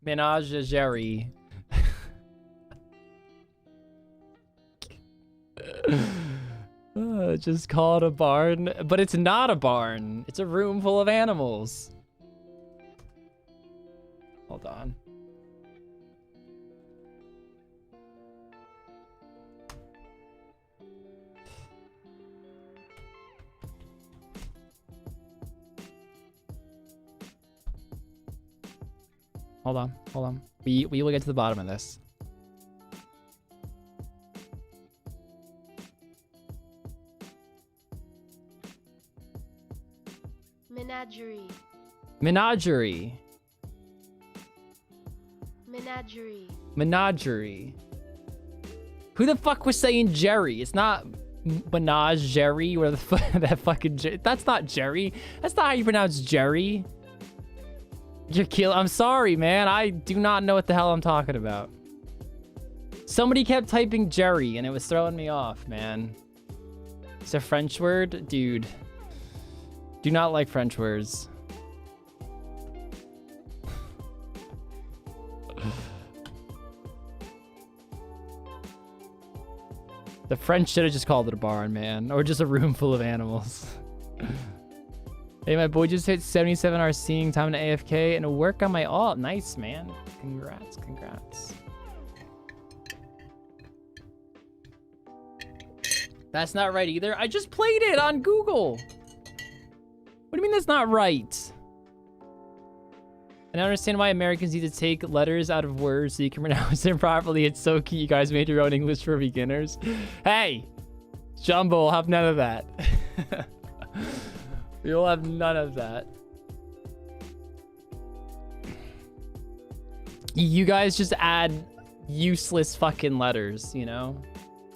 Menagerie. Just call it a barn. But it's not a barn. It's a room full of animals. Hold on. Hold on, hold on. We will get to the bottom of this. Menagerie. Menagerie. Menagerie. Menagerie. Who the fuck was saying Jerry? It's not menagerie or that fucking... That's not Jerry. That's not how you pronounce Jerry. I'm sorry, man. I do not know what the hell I'm talking about. Somebody kept typing Jerry and it was throwing me off, man. It's a French word? Dude. Do not like French words. The French should have just called it a barn, man. Or just a room full of animals. Hey, my boy just hit 77 hours seeing time to AFK and work on my alt. Nice, man. Congrats, congrats. That's not right either. I just played it on Google. What do you mean that's not right? And I understand why Americans need to take letters out of words so you can pronounce them properly. It's so cute you guys made your own English for beginners. Hey, Jumbo will have none of that. We will have none of that. You guys just add useless fucking letters, you know?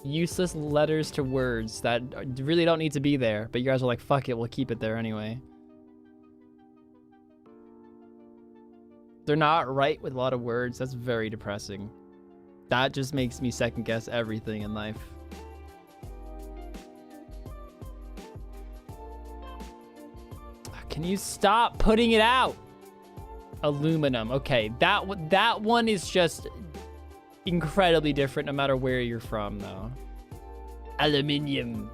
Useless letters to words that really don't need to be there. But you guys are like, fuck it, we'll keep it there anyway. They're not right with a lot of words. That's very depressing. That just makes me second guess everything in life. Can you stop putting it out? Aluminum. Okay, that one is just incredibly different no matter where you're from, though. Aluminium.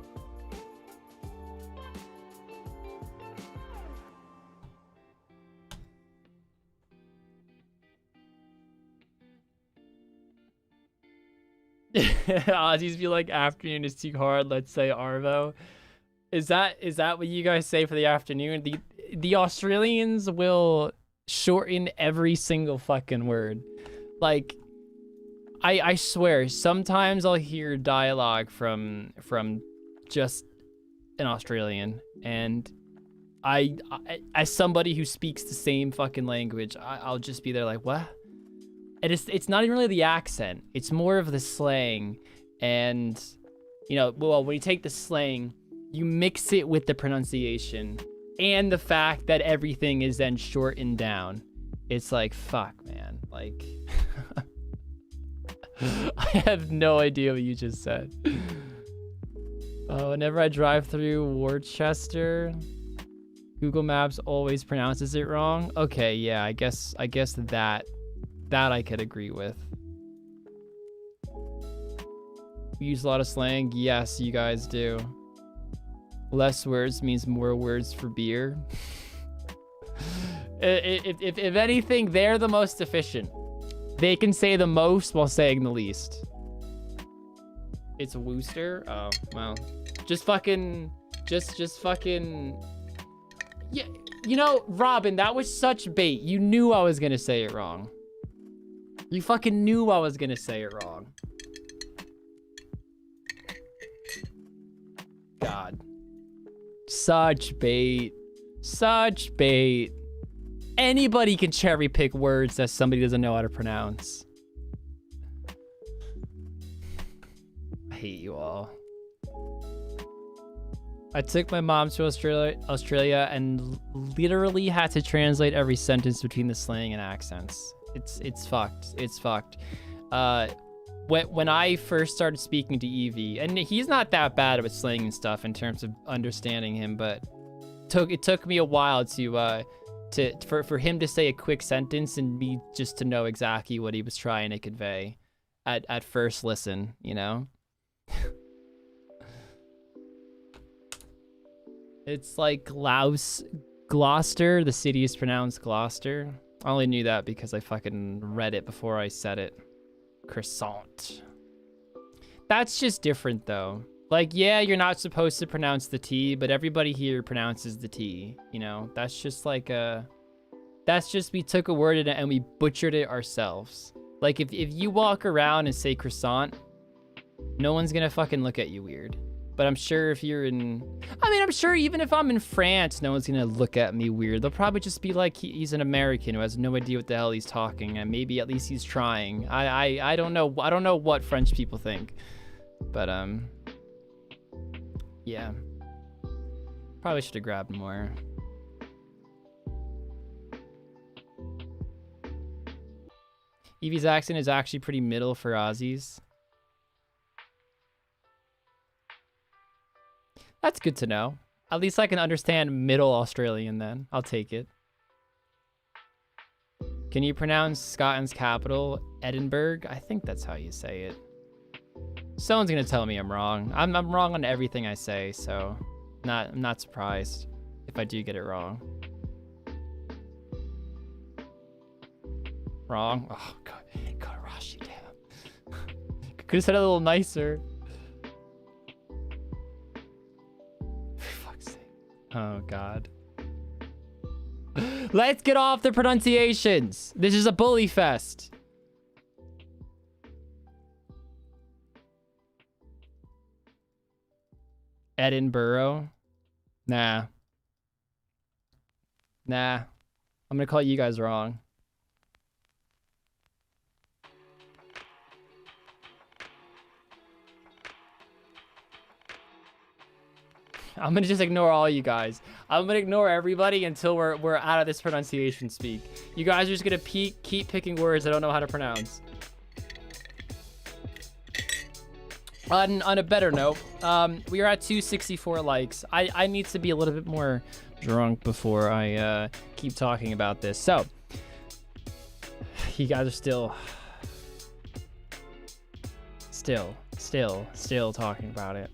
Aussies feel like afternoon is too hard. Let's say Arvo. Is that what you guys say for the afternoon? The Australians will shorten every single fucking word. Like, I swear, sometimes I'll hear dialogue from just an Australian, and I as somebody who speaks the same fucking language, I'll just be there like, what? And it's not even really the accent. It's more of the slang, and you know, well, when you take the slang, you mix it with the pronunciation and the fact that everything is then shortened down. It's like, fuck, man. Like, I have no idea what you just said. Whenever I drive through Worcester, Google Maps always pronounces it wrong. Okay, yeah, I guess that I could agree with. We use a lot of slang. Yes, you guys do. Less words means more words for beer. If anything, they're the most efficient. They can say the most while saying the least. It's Worcester? Oh, well. Just fucking... Yeah, you know, Robin, that was such bait. You knew I was gonna say it wrong. You fucking knew I was gonna say it wrong. God. Such bait. Such bait. Anybody can cherry pick words that somebody doesn't know how to pronounce. I hate you all. I took my mom to Australia and literally had to translate every sentence between the slang and accents. It's fucked. It's fucked. When I first started speaking to Evie, and he's not that bad with slang and stuff in terms of understanding him, but it took me a while for him to say a quick sentence and me just to know exactly what he was trying to convey at first listen, you know? It's like Gloucester. The city is pronounced Gloucester. I only knew that because I fucking read it before I said it. Croissant. That's just different though. Like, yeah, you're not supposed to pronounce the T, but everybody here pronounces the T, you know? That's just like that's just, we took a word and we butchered it ourselves. Like, if you walk around and say croissant, no one's gonna fucking look at you weird. But I'm sure if you're I'm sure even if I'm in France, no one's gonna look at me weird. They'll probably just be like, he's an American who has no idea what the hell he's talking, and maybe at least he's trying. I don't know. I don't know what French people think, but yeah. Probably should have grabbed more. Evie's accent is actually pretty middle for Aussies. That's good to know. At least I can understand middle Australian then. I'll take it. Can you pronounce Scotland's capital Edinburgh? I think that's how you say it. Someone's gonna tell me I'm wrong. I'm wrong on everything I say, so I'm not surprised if I do get it wrong. Wrong? Oh god, Rashi, damn. Could have said it a little nicer. Oh, God. Let's get off the pronunciations. This is a bully fest. Edinburgh? Nah. Nah. I'm gonna call you guys wrong. I'm gonna just ignore all you guys. I'm gonna ignore everybody until we're out of this pronunciation speak. You guys are just gonna keep picking words I don't know how to pronounce. On a better note, we are at 264 likes. I need to be a little bit more drunk before I keep talking about this. So, you guys are still talking about it.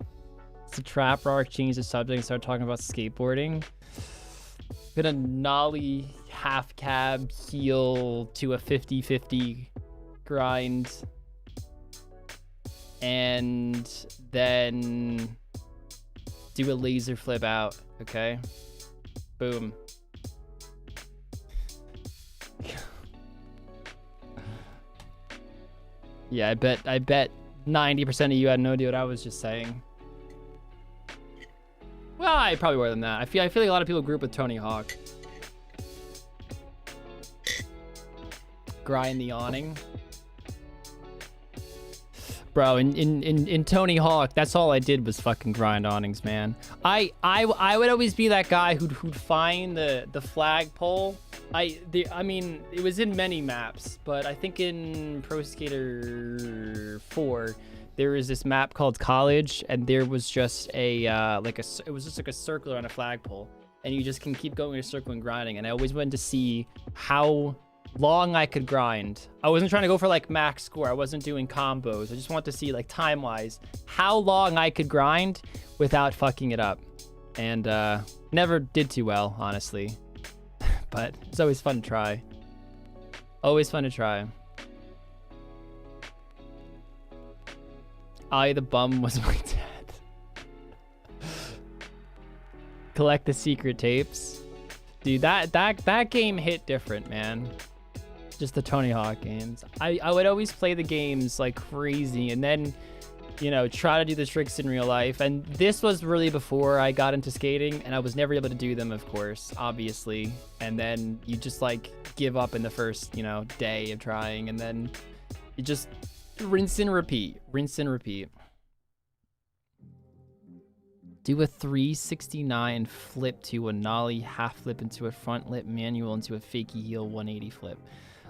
The trap Rargh changed the subject and started talking about skateboarding. Gonna nollie half cab heel to a 50-50 grind, and then do a laser flip out. Okay, boom. Yeah, I bet 90% of you had no idea what I was just saying. Well, I probably more than that. I feel like a lot of people grew up with Tony Hawk. Grind the awning. Bro, in Tony Hawk, that's all I did was fucking grind awnings, man. I would always be that guy who'd find the flagpole. I mean, it was in many maps, but I think in Pro Skater 4, there was this map called College, and there was just it was just like a circle on a flagpole, and you just can keep going in a circle and grinding. And I always wanted to see how long I could grind. I wasn't trying to go for like max score. I wasn't doing combos. I just wanted to see like time wise how long I could grind without fucking it up. And never did too well, honestly. But it's always fun to try. Always fun to try. I, the bum, was my dad. Collect the secret tapes. Dude, that game hit different, man. just the Tony Hawk games. I would always play the games like crazy and then, you know, try to do the tricks in real life. And this was really before I got into skating, and I was never able to do them, of course, obviously. And then you just like give up in the first, you know, day of trying, and then you just rinse and repeat, rinse and repeat. Do a 369 flip to a nollie, half flip into a front lip manual into a fakie heel 180 flip.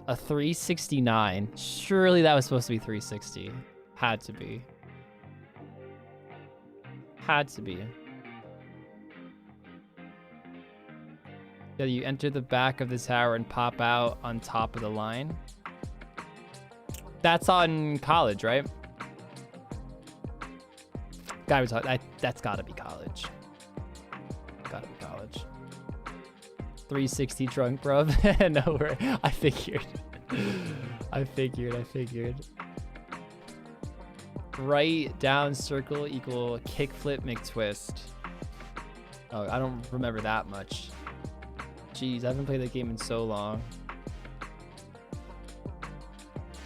A 369. Surely that was supposed to be 360. Had to be. Had to be. Yeah, you enter the back of the tower and pop out on top of the line. That's on college, right? Guy was that's gotta be college. Gotta be college. 360 drunk, bro. No, I figured. I figured. Right down circle equal kickflip McTwist. Oh, I don't remember that much. Jeez, I haven't played that game in so long.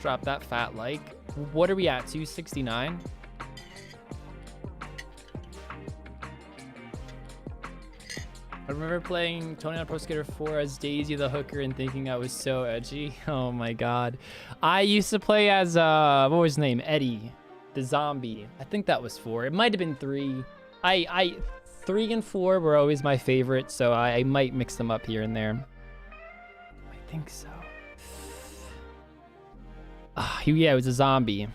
Drop that fat like. What are we at? 269? I remember playing Tony Hawk Pro Skater 4 as Daisy the hooker and thinking I was so edgy. Oh my god. I used to play as, what was his name? Eddie, the zombie. I think that was 4. It might have been 3. 3 and 4 were always my favorite, so I might mix them up here and there. I think so. Yeah, it was a zombie.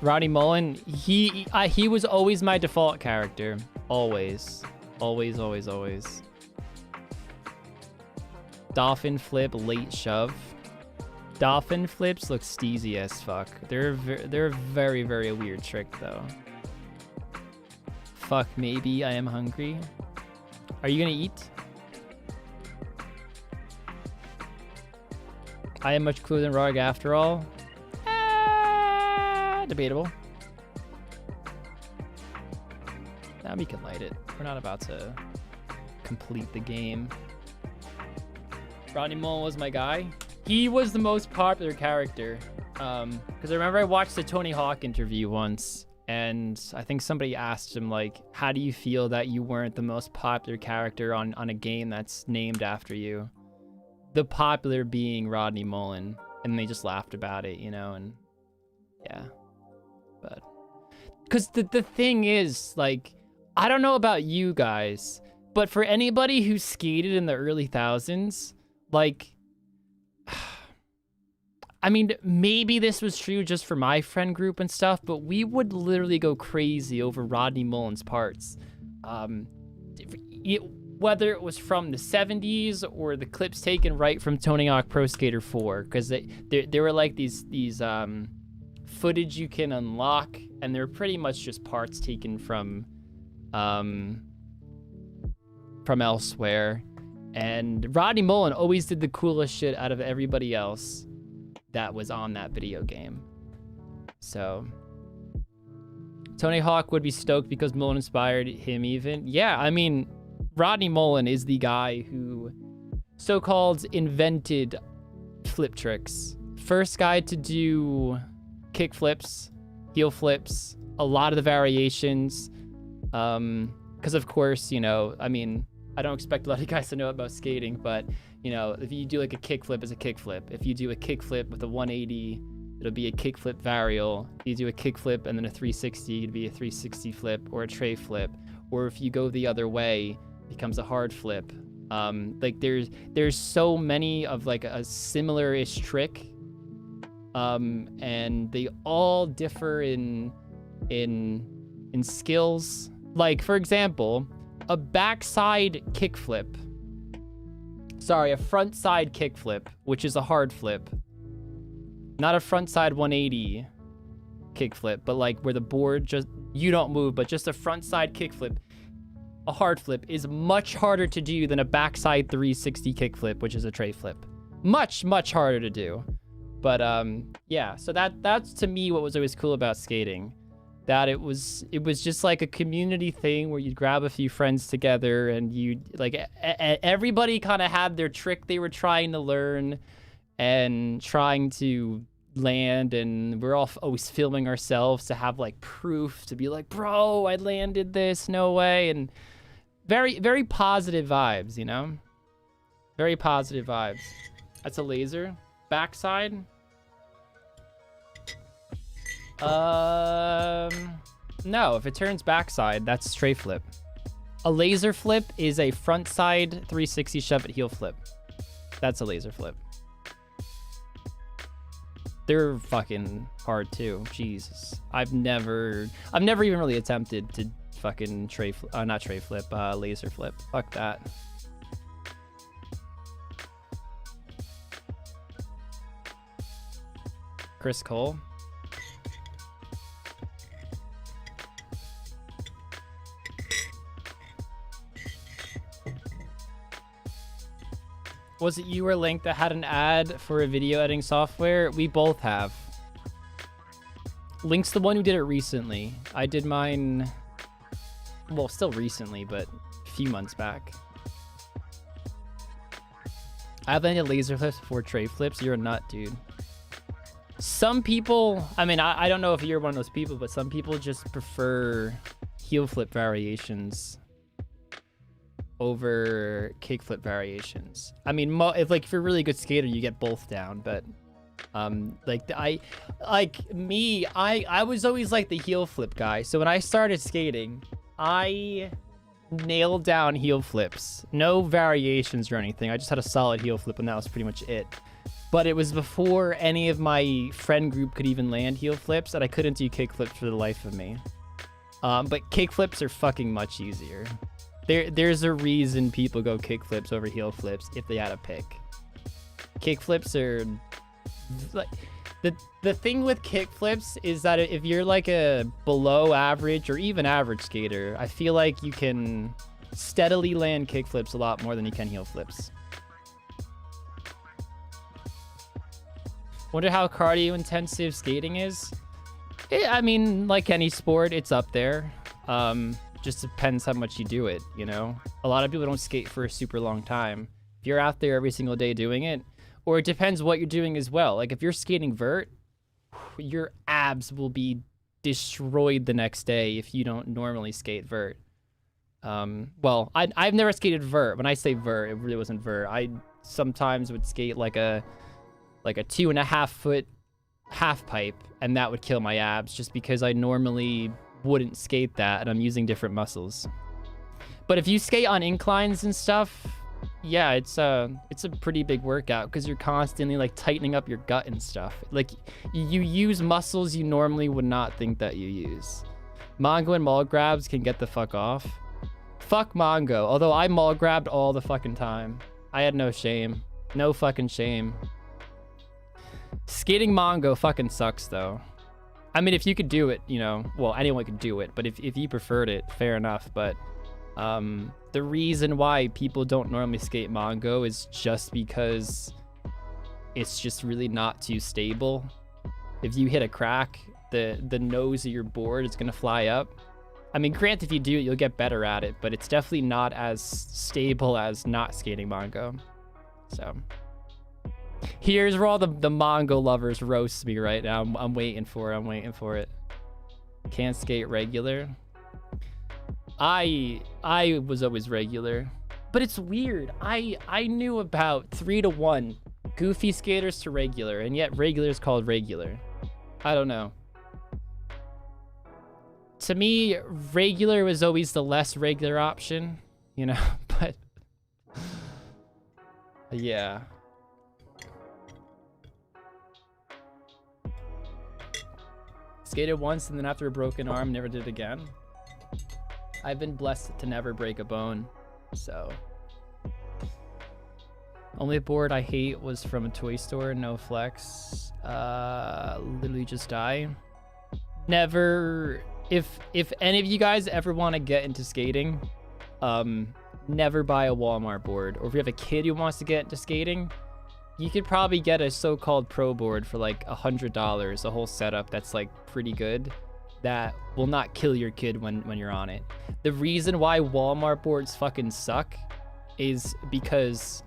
Rodney Mullen, he was always my default character. Always. Always. Dolphin flip, late shove. Dolphin flips look steezy as fuck. They're a very, very weird trick though. Fuck, maybe I am hungry. Are you gonna eat? I am much cooler than Rargh after all. Debatable. Now we can light it. We're not about to complete the game. Rodney Mullen was my guy. He was the most popular character. Because I remember I watched the Tony Hawk interview once, and I think somebody asked him, like, how do you feel that you weren't the most popular character on a game that's named after you? The popular being Rodney Mullen. And they just laughed about it, you know, and yeah. But because the thing is, like, I don't know about you guys, but for anybody who skated in the early thousands, like, I mean, maybe this was true just for my friend group and stuff, but we would literally go crazy over Rodney Mullen's parts. Whether it was from the 70s or the clips taken right from Tony Hawk Pro Skater 4, because there were like these footage you can unlock, and they're pretty much just parts taken from elsewhere. And Rodney Mullen always did the coolest shit out of everybody else that was on that video game. So Tony Hawk would be stoked because Mullen inspired him even. Yeah, I mean, Rodney Mullen is the guy who so-called invented flip tricks. First guy to do kick flips, heel flips, a lot of the variations. Because of course, you know, I mean, I don't expect a lot of guys to know about skating, but you know, if you do like a kick flip, it's a kick flip. If you do a kick flip with a 180, it'll be a kick flip varial. If you do a kick flip and then a 360, it'd be a 360 flip or a tray flip. Or if you go the other way, it becomes a hard flip. Like there's so many of like a similar-ish trick. And they all differ in skills. Like, for example, a backside kickflip. Sorry, a frontside kickflip, which is a hard flip. Not a frontside 180 kickflip, but like where the board just, you don't move, but just a frontside kickflip. A hard flip is much harder to do than a backside 360 kickflip, which is a tray flip. Much, much harder to do. But yeah, so that's to me what was always cool about skating. that it was just like a community thing where you'd grab a few friends together and you'd like everybody kind of had their trick they were trying to learn and trying to land, and we're all always filming ourselves to have like proof to be like, bro, I landed this, no way. And very, very positive vibes, you know? Very positive vibes. That's a laser. Backside. No, if it turns backside, that's straight flip. A laser flip is a front side 360 shove it heel flip. That's a laser flip. They're fucking hard too. Jesus. I've never even really attempted to fucking laser flip. Fuck that. Chris Cole. Was it you or Link that had an ad for a video editing software? We both have. Link's the one who did it recently. I did mine, well, still recently, but a few months back. I have any laser flips before tray flips. You're a nut, dude. Some people, I mean, I don't know if you're one of those people, but some people just prefer heel flip variations over kickflip variations. I mean, if you're a really good skater, you get both down, but I was always like the heel flip guy. So when I started skating, I nailed down heel flips, no variations or anything. I just had a solid heel flip, and that was pretty much it. But it was before any of my friend group could even land heel flips, and I couldn't do kickflips for the life of me. But kickflips are fucking much easier. There's a reason people go kickflips over heel flips if they had a pick. Kickflips are like the thing with kickflips is that if you're like a below average or even average skater, I feel like you can steadily land kickflips a lot more than you can heel flips. Wonder how cardio intensive skating is. I mean, like any sport, it's up there. Just depends how much you do it, you know? A lot of people don't skate for a super long time. If you're out there every single day doing it, or it depends what you're doing as well. Like if you're skating vert, your abs will be destroyed the next day if you don't normally skate vert. Well, I've never skated vert. When I say vert, it really wasn't vert. I sometimes would skate like a 2.5 foot half pipe, and that would kill my abs just because I normally wouldn't skate that, and I'm using different muscles. But if you skate on inclines and stuff, yeah, it's a pretty big workout because you're constantly like tightening up your gut and stuff. Like you use muscles you normally would not think that you use. Mongo and maul grabs can get the fuck off. Fuck Mongo. Although I maul grabbed all the fucking time. I had no shame. No fucking shame. Skating Mongo fucking sucks though. I mean, if you could do it, you know, well, anyone could do it, but if you preferred it, fair enough. But the reason why people don't normally skate Mongo is just because it's just really not too stable. If you hit a crack, the nose of your board is going to fly up. I mean, granted, if you do it, you'll get better at it, but it's definitely not as stable as not skating Mongo. So here's where all the Mongo lovers roast me right now. I'm waiting for it. Can't skate regular. I was always regular, but it's weird. I knew about 3 to 1 goofy skaters to regular, and yet regular is called regular. I don't know. To me, regular was always the less regular option, you know, but yeah. Skated once and then after a broken arm, never did it again. I've been blessed to never break a bone, so. Only board I hate was from a toy store, no flex. Literally just die. Never, if any of you guys ever want to get into skating, never buy a Walmart board. Or if you have a kid who wants to get into skating, you could probably get a so-called pro board for like $100, a whole setup that's like pretty good. that will not kill your kid when you're on it. The reason why Walmart boards fucking suck is because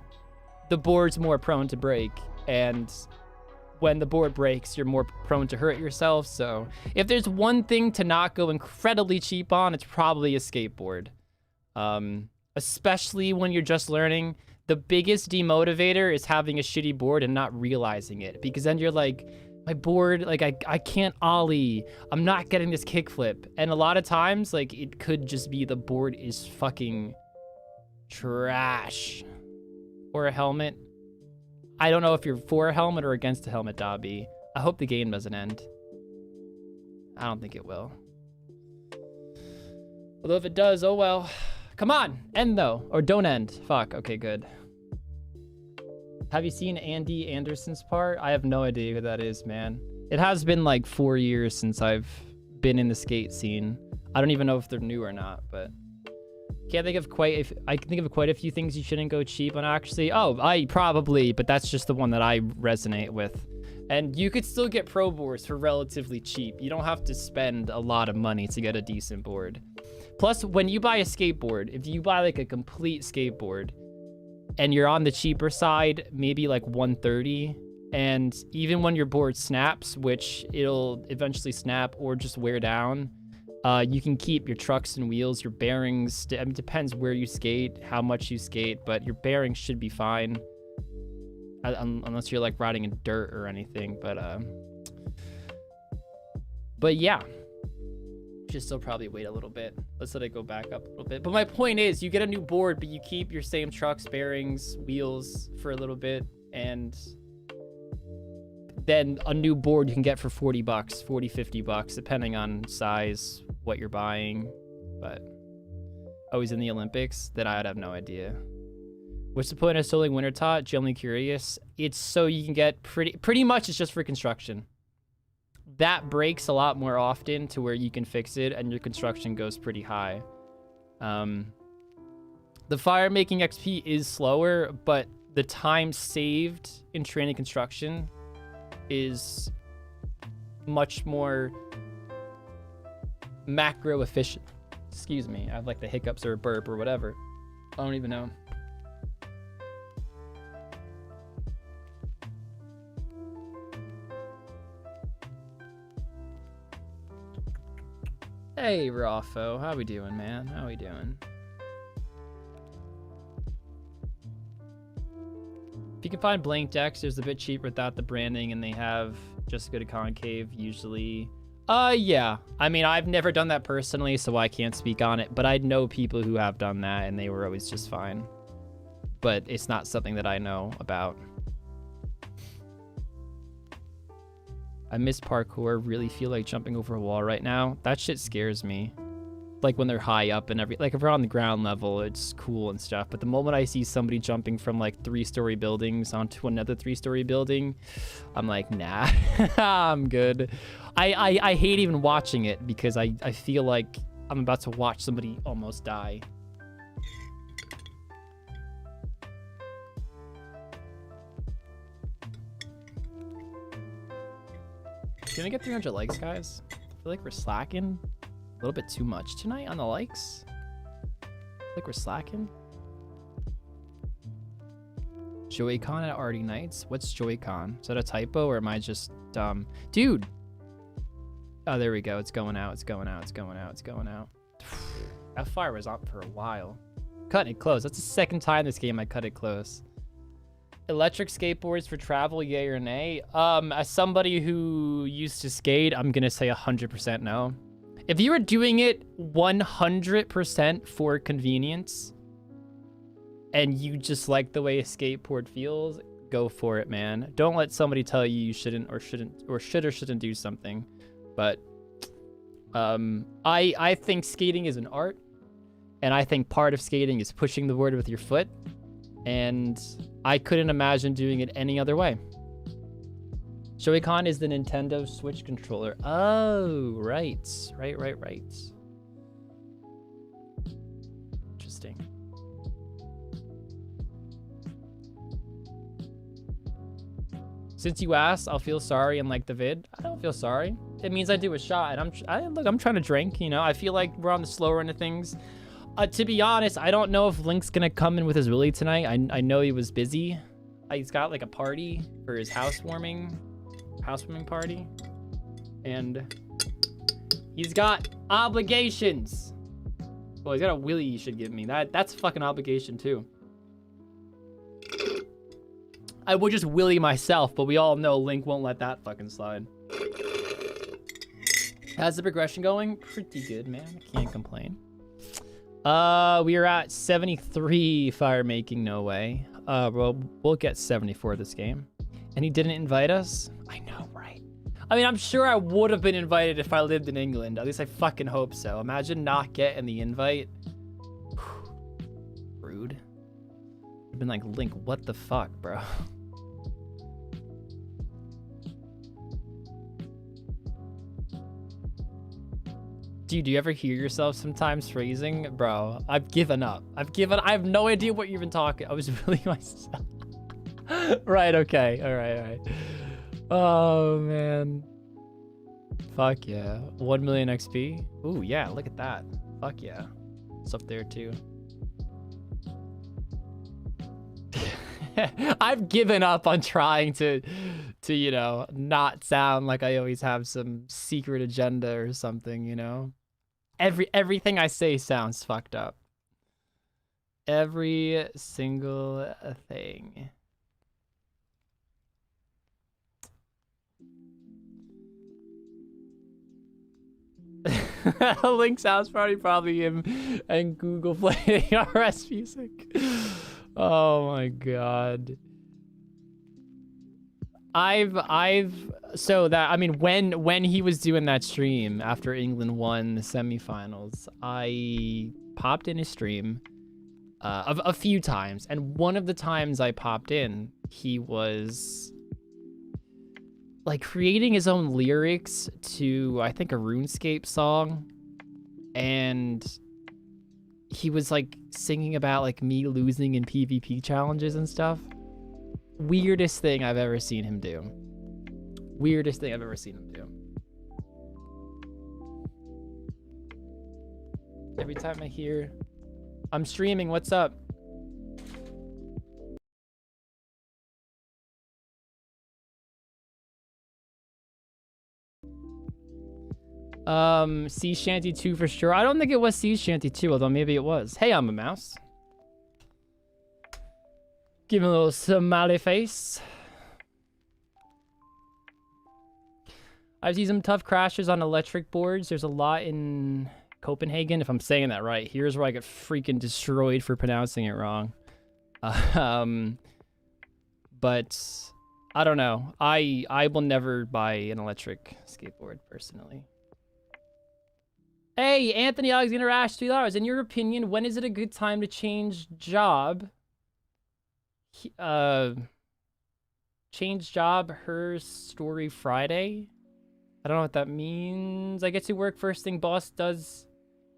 the board's more prone to break, and when the board breaks, you're more prone to hurt yourself. So if there's one thing to not go incredibly cheap on, it's probably a skateboard. Especially when you're just learning. The biggest demotivator is having a shitty board and not realizing it, because then you're like, my board, like I can't ollie, I'm not getting this kickflip. And a lot of times, like, it could just be the board is fucking trash. Or a helmet. I don't know if you're for a helmet or against a helmet, Dobby. I hope the game doesn't end. I don't think it will. Although if it does, oh well. Come on, end though, or don't end. Fuck, okay, good. Have you seen Andy Anderson's part? I have no idea who that is, man. It has been like 4 years since I've been in the skate scene. I don't even know if they're new or not, but I can think of quite a few things you shouldn't go cheap on, actually. Oh, I probably, but that's just the one that I resonate with. And you could still get pro boards for relatively cheap. You don't have to spend a lot of money to get a decent board. Plus, when you buy a skateboard, if you buy like a complete skateboard and you're on the cheaper side, maybe like 130, and even when your board snaps, which it'll eventually snap or just wear down, you can keep your trucks and wheels, your bearings. I mean, it depends where you skate, how much you skate, but your bearings should be fine. Unless you're like riding in dirt or anything, but yeah. Should still probably wait a little bit. Let's let it go back up a little bit. But my point is, you get a new board, but you keep your same trucks, bearings, wheels for a little bit, and then a new board you can get for 40 bucks, 40, 50 bucks, depending on size, what you're buying. But always in the Olympics, then I'd have no idea. What's the point of selling winter tot? Generally curious. It's so you can get pretty much it's just for construction. That breaks a lot more often to where you can fix it and your construction goes pretty high. The fire making XP is slower, but the time saved in training construction is much more macro efficient. Excuse me, I have like the hiccups or a burp or whatever. I don't even know. Hey, Raffo, how we doing, man? How we doing? If you can find blank decks, there's a bit cheaper without the branding, and they have just go to concave usually. Yeah. I mean, I've never done that personally, so I can't speak on it, but I know people who have done that, and they were always just fine. But it's not something that I know about. I miss parkour, really feel like jumping over a wall right now. That shit scares me. Like when they're high up and like if we're on the ground level, it's cool and stuff. But the moment I see somebody jumping from like 3-story buildings onto another 3-story building, I'm like, nah, I'm good. I hate even watching it because I feel like I'm about to watch somebody almost die. Can we get 300 likes, guys? I feel like we're slacking a little bit too much tonight on the likes. I feel like we're slacking. Joy-Con at Artie Nights? What's Joy-Con? Is that a typo or am I just dumb? Dude! Oh, there we go. It's going out. It's going out. It's going out. It's going out. That fire was up for a while. Cutting it close. That's the second time this game I cut it close. Electric skateboards for travel, yay or nay? As somebody who used to skate, I'm gonna say 100% no. If you were doing it 100% for convenience, and you just like the way a skateboard feels, go for it, man. Don't let somebody tell you you shouldn't or shouldn't do something. But I think skating is an art, and I think part of skating is pushing the board with your foot. And I couldn't imagine doing it any other way. Joy-Con is the Nintendo Switch controller. Oh, right. Right. Interesting. Since you asked, I'll feel sorry and like the vid. I don't feel sorry. It means I do a shot, and I'm trying to drink. You know, I feel like we're on the slower end of things. To be honest, I don't know if Link's gonna come in with his Willy tonight. I know he was busy. He's got like a party for his housewarming party, and he's got obligations. Well, he's got a Willy he should give me. That's a fucking obligation too. I would just Willy myself, but we all know Link won't let that fucking slide. How's the progression going? Pretty good, man. I can't complain. We are at 73 fire making, no way. We'll get 74 this game. And he didn't invite us? I know, right? I mean, I'm sure I would have been invited if I lived in England. At least I fucking hope so. Imagine not getting the invite. Rude. I've been like, Link, what the fuck, bro? Dude, do you ever hear yourself sometimes phrasing? Bro, I've given up. I have no idea what you're even talking. I was really myself. Right, okay. All right. Oh, man. Fuck yeah. 1 million XP? Ooh, yeah, look at that. Fuck yeah. It's up there, too. I've given up on trying to, you know, not sound like I always have some secret agenda or something, you know? Everything I say sounds fucked up. Every single thing. Link's house party, probably him and Google playing RS music. Oh my god. So that, I mean, when he was doing that stream after England won the semifinals, I popped in his stream a few times, and one of the times I popped in, he was like creating his own lyrics to, I think, a RuneScape song, and he was like singing about like me losing in PvP challenges and stuff. Weirdest thing I've ever seen him do. Weirdest thing I've ever seen him do. Every time I hear, I'm streaming, what's up? Sea Shanty 2 for sure. I don't think it was Sea Shanty 2, although maybe it was. Hey, I'm a mouse. Give him a little smiley face. I've seen some tough crashes on electric boards. There's a lot in Copenhagen, if I'm saying that right. Here's where I get freaking destroyed for pronouncing it wrong. But I don't know. I will never buy an electric skateboard personally. Hey, Anthony Alexander Ash, $2. In your opinion, when is it a good time to change job? Change job, her story Friday. I don't know what that means. I get to work first thing boss does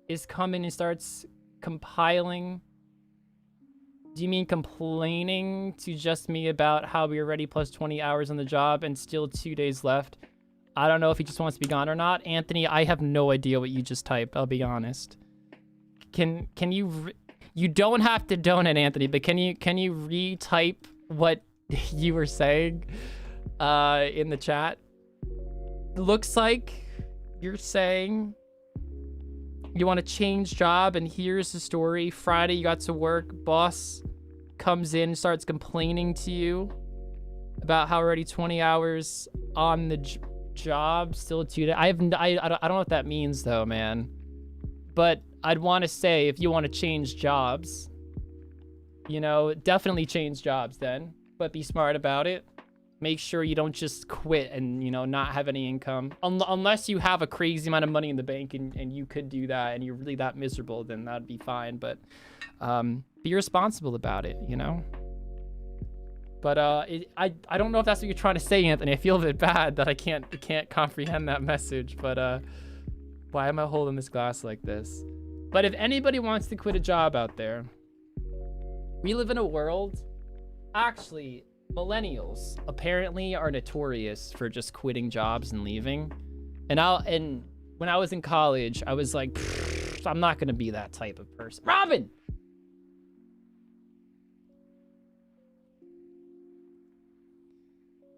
is come in and starts compiling. Do you mean complaining to just me about how we already plus 20 hours on the job and still 2 days left? I don't know if he just wants to be gone or not. Anthony, I have no idea what you just typed, I'll be honest. Can you you don't have to donate, Anthony, but can you retype what you were saying in the chat? Looks like you're saying you want to change job, and here's the story. Friday you got to work, boss comes in, starts complaining to you about how already 20 hours on the job, still 2 days. I don't know what that means though, man. But I'd want to say, if you want to change jobs, you know, definitely change jobs then, but be smart about it. Make sure you don't just quit and, you know, not have any income. Unless you have a crazy amount of money in the bank and you could do that and you're really that miserable, then that'd be fine. But be responsible about it, you know? But I don't know if that's what you're trying to say, Anthony. I feel a bit bad that I can't comprehend that message. But why am I holding this glass like this? But if anybody wants to quit a job out there, we live in a world. Actually, millennials apparently are notorious for just quitting jobs and leaving. And when I was in college, I was like, I'm not gonna be that type of person. Robin!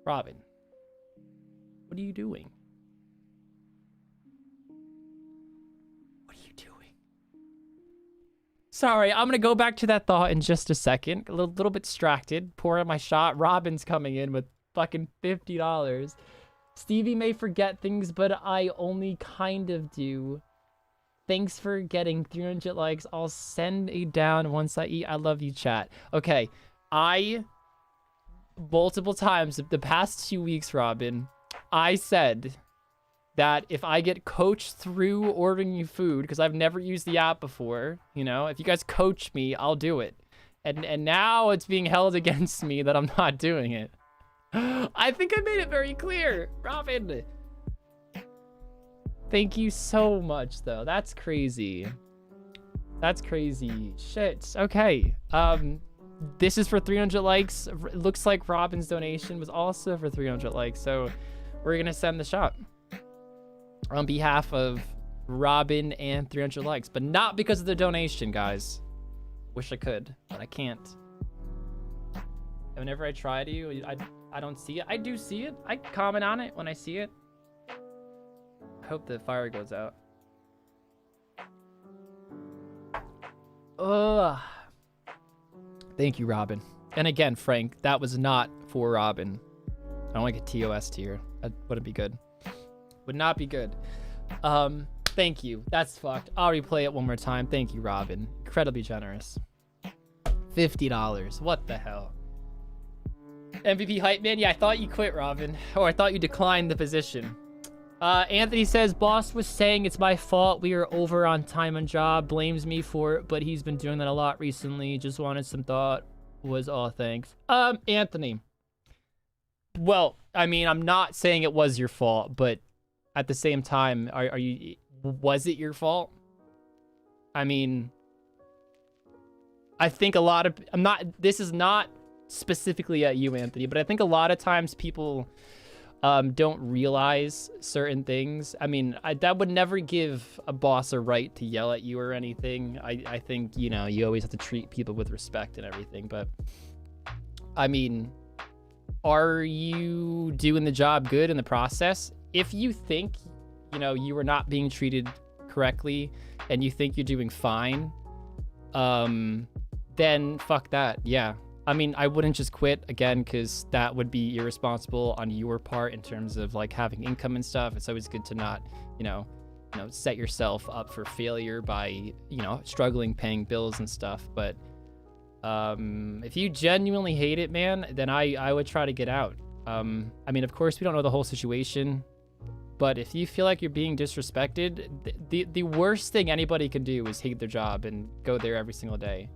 Robin, what are you doing? What are you doing? Sorry, I'm gonna go back to that thought in just a second. A little bit distracted. Pouring my shot. Robin's coming in with fucking $50. Stevie may forget things, but I only kind of do. Thanks for getting 300 likes. I'll send a down once I eat. I love you, chat. Okay, multiple times the past 2 weeks, Robin, I said that if I get coached through ordering you food, because I've never used the app before, you know, if you guys coach me, I'll do it. And now it's being held against me that I'm not doing it. I think I made it very clear, Robin. Thank you so much, though. That's crazy. That's crazy. Shit. Okay. This is for 300 likes. It looks like Robin's donation was also for 300 likes, so we're gonna send the shot on behalf of Robin and 300 likes, but not because of the donation, guys. Wish I could, but I can't. Whenever I try to, I don't see it. I do see it. I comment on it when I see it. I hope the fire goes out. Ugh. Thank you, Robin. And again, Frank, that was not for Robin. I don't like a TOS tier. That wouldn't be good. Would not be good. Thank you. That's fucked. I'll replay it one more time. Thank you, Robin. Incredibly generous. $50. What the hell? MVP hype man. Yeah, I thought you quit, Robin. Or I thought you declined the position. Anthony says, boss was saying it's my fault we are over on time and job, blames me for it, but he's been doing that a lot recently. Just wanted some thought. Was all thanks. Anthony. Well, I mean, I'm not saying it was your fault, but at the same time, was it your fault? I mean, I think a lot of, this is not specifically at you, Anthony, but I think a lot of times people don't realize certain things. I mean, that would never give a boss a right to yell at you or anything. I think, you know, you always have to treat people with respect and everything. But, I mean, are you doing the job good in the process? If you think, you know, you are not being treated correctly and you think you're doing fine, then fuck that. Yeah. I mean, I wouldn't just quit again, because that would be irresponsible on your part in terms of like having income and stuff. It's always good to not, you know, set yourself up for failure by, you know, struggling paying bills and stuff. But if you genuinely hate it, man, then I would try to get out. I mean, of course, we don't know the whole situation, but if you feel like you're being disrespected, the worst thing anybody can do is hate their job and go there every single day.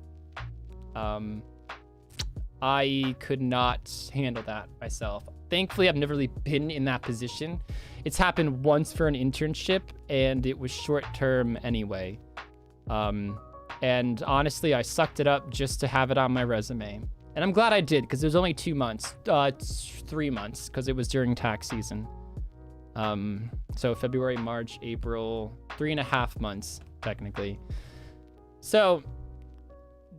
I could not handle that myself. Thankfully, I've never really been in that position. It's happened once for an internship, and it was short-term anyway. And honestly, I sucked it up just to have it on my resume. And I'm glad I did, because it was only 2 months. 3 months, because it was during tax season. So February, March, April, 3.5 months, technically. So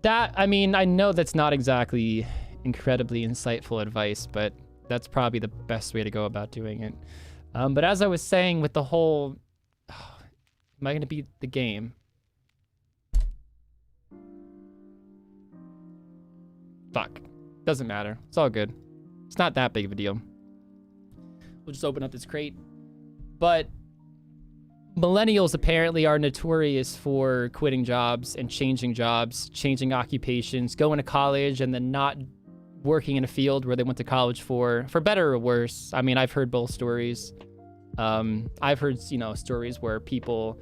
that, I mean, I know that's not exactly incredibly insightful advice, but that's probably the best way to go about doing it. But as I was saying with the whole, am I going to beat the game? Fuck. Doesn't matter. It's all good. It's not that big of a deal. We'll just open up this crate. But millennials apparently are notorious for quitting jobs and changing occupations, going to college and then not working in a field where they went to college for better or worse. I mean, I've heard both stories. I've heard, you know, stories where people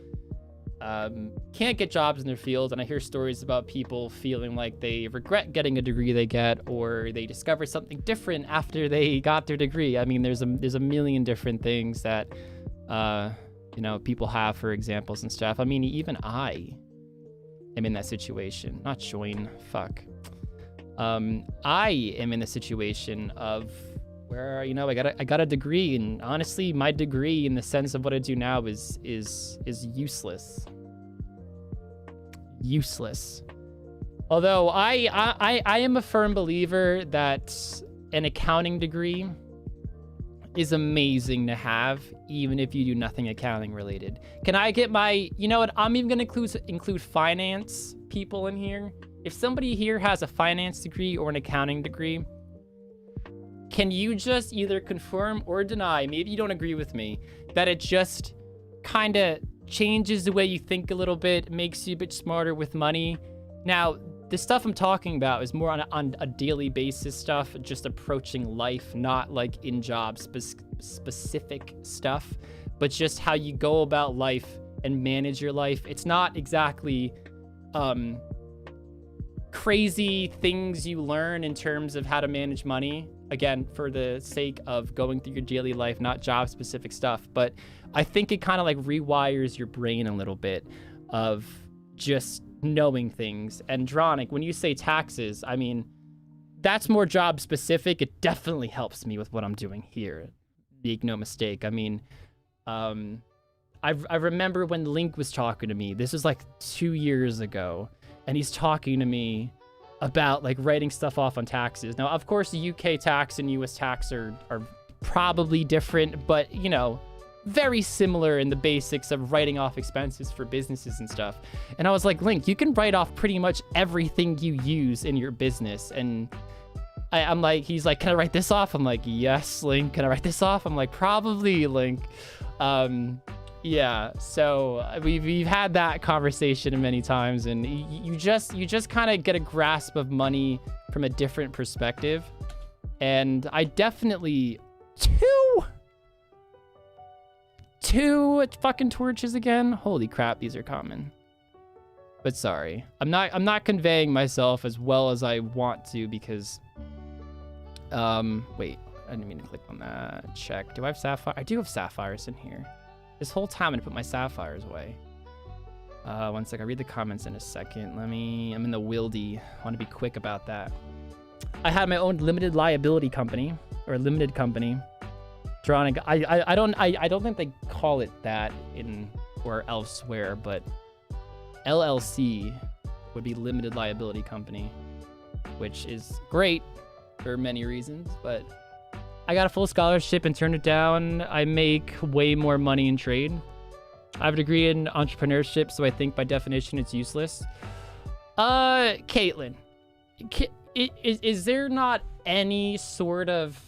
can't get jobs in their field, and I hear stories about people feeling like they regret getting a degree they get, or they discover something different after they got their degree. I mean, there's a million different things that you know, people have for examples and stuff. I mean, even I am in that situation. Not join. Fuck. I am in a situation of where, you know, I got a degree, and honestly, my degree in the sense of what I do now is useless. Useless. Although I am a firm believer that an accounting degree is amazing to have, even if you do nothing accounting related. Can I get my, you know what, I'm even gonna include finance people in here. If somebody here has a finance degree or an accounting degree, can you just either confirm or deny, maybe you don't agree with me, that it just kind of changes the way you think a little bit, makes you a bit smarter with money? Now, the stuff I'm talking about is more on a daily basis stuff, just approaching life, not like in-job specific stuff, but just how you go about life and manage your life. It's not exactly crazy things you learn in terms of how to manage money. Again, for the sake of going through your daily life, not job specific stuff. But I think it kind of like rewires your brain a little bit of just knowing things. And Dronic, when you say taxes, I mean, that's more job specific. It definitely helps me with what I'm doing here. Make no mistake. I mean, I remember when Link was talking to me, this was like 2 years ago, and he's talking to me about like writing stuff off on taxes. Now, of course, the UK tax and US tax are probably different, but you know, very similar in the basics of writing off expenses for businesses and stuff. And I was like, Link, you can write off pretty much everything you use in your business. And I'm like, he's like, can I write this off? I'm like, yes, Link. Can I write this off? I'm like, probably, Link. Yeah, so we've had that conversation many times, and you just kind of get a grasp of money from a different perspective. And I definitely two fucking torches again. Holy crap, these are common. But sorry, I'm not conveying myself as well as I want to because wait, I didn't mean to click on that. Check. Do I have sapphire? I do have sapphires in here. This whole time I'm gonna put my sapphires away. One sec, I'll read the comments in a second. I'm in the wildy. I wanna be quick about that. I had my own limited liability company, or limited company. Dronic, I don't think they call it that in or elsewhere, but LLC would be limited liability company, which is great for many reasons, but I got a full scholarship and turned it down. I make way more money in trade. I have a degree in entrepreneurship, so I think by definition it's useless. Caitlin, is there not any sort of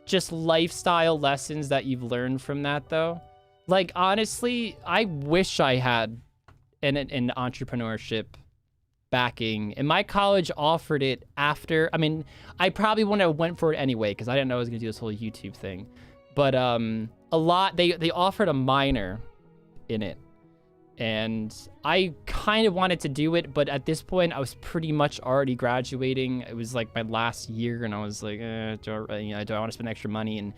just lifestyle lessons that you've learned from that though? Like, honestly, I wish I had an entrepreneurship backing, and my college offered it after. I mean, I probably wouldn't have went for it anyway because I didn't know I was gonna do this whole YouTube thing. But a lot, they offered a minor in it, and I kind of wanted to do it, but at this point I was pretty much already graduating. It was like my last year, and I was like, do I want to spend extra money? And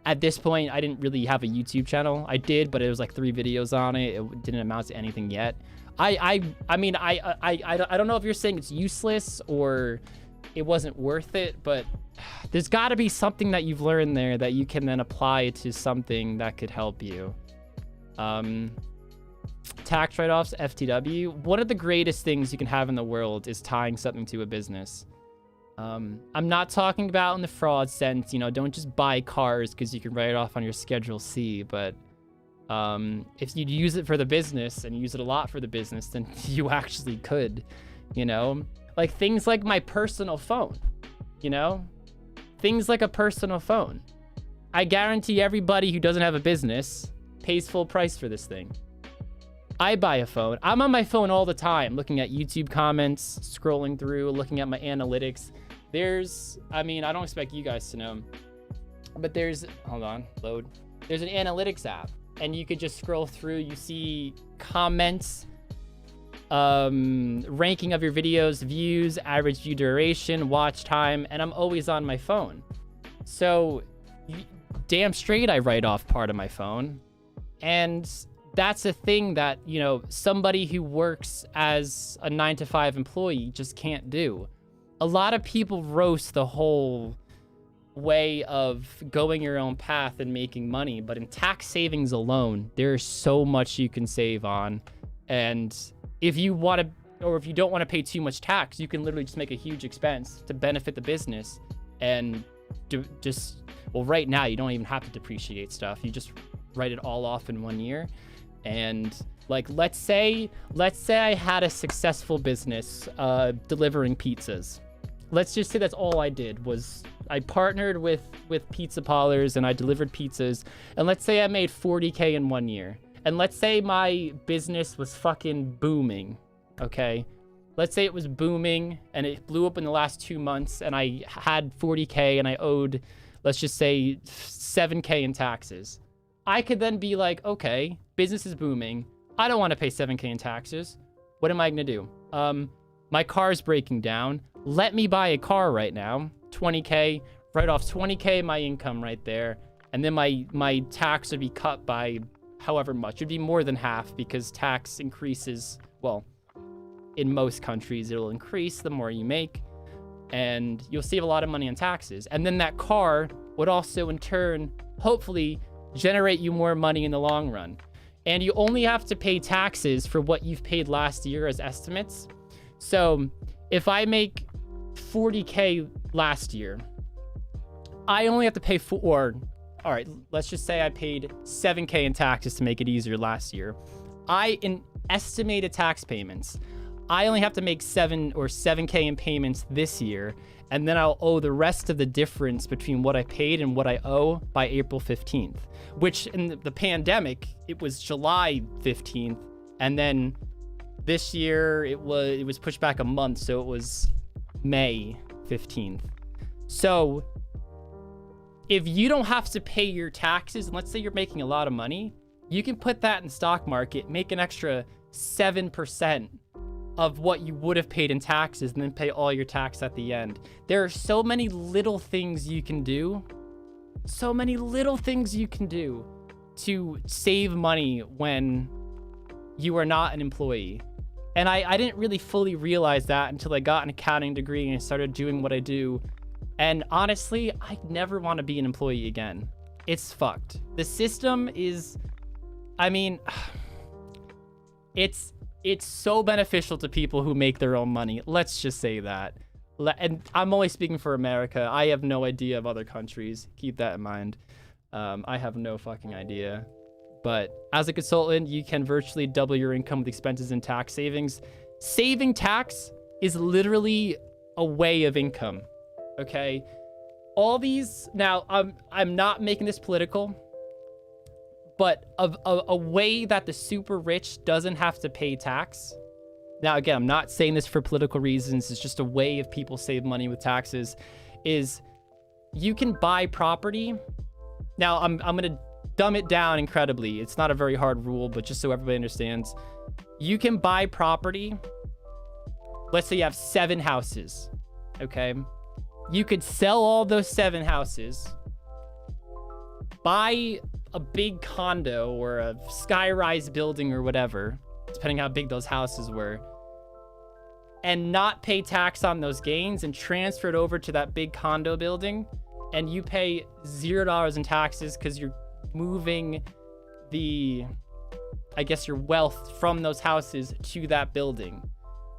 at this point, I didn't really have a YouTube channel. I did, but it was like 3 videos on it. It didn't amount to anything yet. I mean, I don't know if you're saying it's useless or it wasn't worth it, but there's got to be something that you've learned there that you can then apply to something that could help you. Tax write-offs, FTW. One of the greatest things you can have in the world is tying something to a business. I'm not talking about in the fraud sense, you know, don't just buy cars because you can write it off on your Schedule C, but if you use it for the business and use it a lot for the business, then you actually could, you know, like things like my personal phone, you know, things like a personal phone. I guarantee everybody who doesn't have a business pays full price for this thing. I buy a phone. I'm on my phone all the time, looking at YouTube comments, scrolling through, looking at my analytics. I mean, I don't expect you guys to know, but hold on, load. There's an analytics app, and you could just scroll through. You see comments, ranking of your videos, views, average view duration, watch time, and I'm always on my phone. So damn straight I write off part of my phone. And that's a thing that, you know, somebody who works as a 9-to-5 employee just can't do. A lot of people roast the whole way of going your own path and making money, but in tax savings alone, there's so much you can save on. And if you want to, or if you don't want to pay too much tax, you can literally just make a huge expense to benefit the business and well, right now you don't even have to depreciate stuff. You just write it all off in 1 year. And like, let's say I had a successful business delivering pizzas. Let's just say that's all I did was I partnered with pizza parlors and I delivered pizzas. And let's say I made 40K in 1 year. And let's say my business was fucking booming, okay? Let's say it was booming and it blew up in the last 2 months and I had 40K and I owed, let's just say 7K in taxes. I could then be like, okay, business is booming. I don't want to pay 7K in taxes. What am I going to do? My car's breaking down. Let me buy a car right now. 20K, write off 20K my income right there. And then my tax would be cut by however much. It'd be more than half because tax increases. Well, in most countries, it'll increase the more you make. And you'll save a lot of money on taxes. And then that car would also in turn, hopefully, generate you more money in the long run. And you only have to pay taxes for what you've paid last year as estimates. So if I make 40K last year, I only have to pay all right, let's just say I paid 7K in taxes to make it easier last year. In estimated tax payments, I only have to make 7K in payments this year, and then I'll owe the rest of the difference between what I paid and what I owe by April 15th, which in the pandemic, it was July 15th. And then this year it was pushed back a month. So it was May 15th. So if you don't have to pay your taxes, and let's say you're making a lot of money, you can put that in stock market, make an extra 7% of what you would have paid in taxes and then pay all your tax at the end. There are so many little things you can do. So many little things you can do to save money when you are not an employee. And I didn't really fully realize that until I got an accounting degree and started doing what I do. And honestly, I never want to be an employee again. It's fucked. The system is, I mean, it's so beneficial to people who make their own money. Let's just say that. And I'm only speaking for America. I have no idea of other countries. Keep that in mind. I have no fucking idea. But as a consultant, you can virtually double your income with expenses and tax savings. Saving tax is literally a way of income. Okay? All these, now I'm not making this political, but a way that the super rich doesn't have to pay tax. Now, again, I'm not saying this for political reasons. It's just a way of people save money with taxes. Is you can buy property. Now, I'm going to dumb it down incredibly. It's not a very hard rule, but just so everybody understands. You can buy property. Let's say you have 7 houses. Okay? You could sell all those 7 houses, buy a big condo or a sky-rise building or whatever, depending how big those houses were, and not pay tax on those gains and transfer it over to that big condo building, and you pay $0 in taxes because you're moving I guess your wealth from those houses to that building.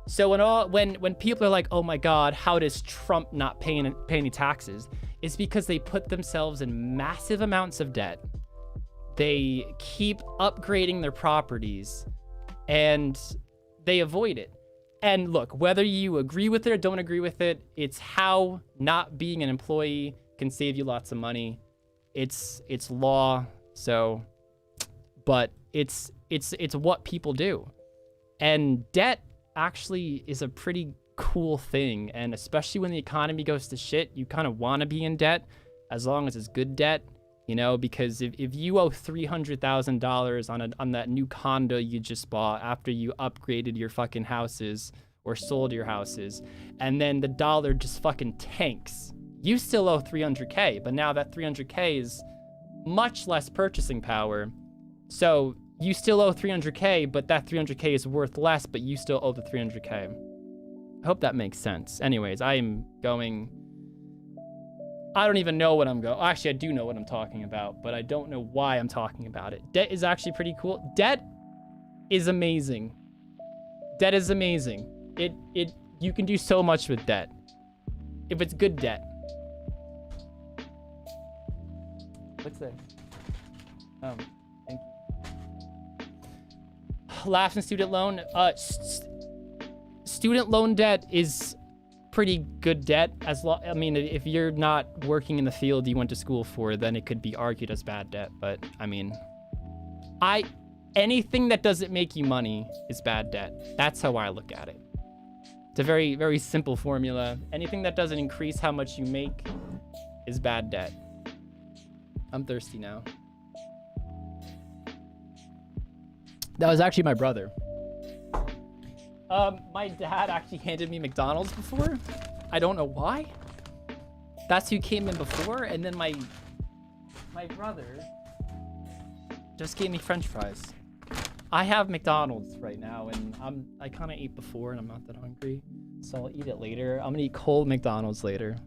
So when people are like, oh my God, how does Trump not pay any taxes? It's because they put themselves in massive amounts of debt. They keep upgrading their properties and they avoid it. And look, whether you agree with it or don't agree with it, it's how not being an employee can save you lots of money. It's law. So, but it's what people do. And debt actually is a pretty cool thing. And especially when the economy goes to shit, you kind of want to be in debt as long as it's good debt. You know, because if you owe $300,000 on that new condo you just bought after you upgraded your fucking houses or sold your houses, and then the dollar just fucking tanks, you still owe $300K, but now that $300K is much less purchasing power. So you still owe 300K, but that 300K is worth less, but you still owe the 300K. I hope that makes sense. Anyways, I am going... I don't even know what I'm going... Actually, I do know what I'm talking about, but I don't know why I'm talking about it. Debt is actually pretty cool. Debt is amazing. Debt is amazing. You can do so much with debt. If it's good debt. What's this? Thank you. Laughs and student loan. Student loan debt is pretty good debt. I mean, if you're not working in the field you went to school for, then it could be argued as bad debt. But I mean, anything that doesn't make you money is bad debt. That's how I look at it. It's a very, very simple formula. Anything that doesn't increase how much you make is bad debt. I'm thirsty now. That was actually my brother. My dad actually handed me McDonald's before. I don't know why. That's who came in before, and then my brother just gave me French fries. I have McDonald's right now, and I kind of ate before, and I'm not that hungry, so I'll eat it later. I'm gonna eat cold McDonald's later.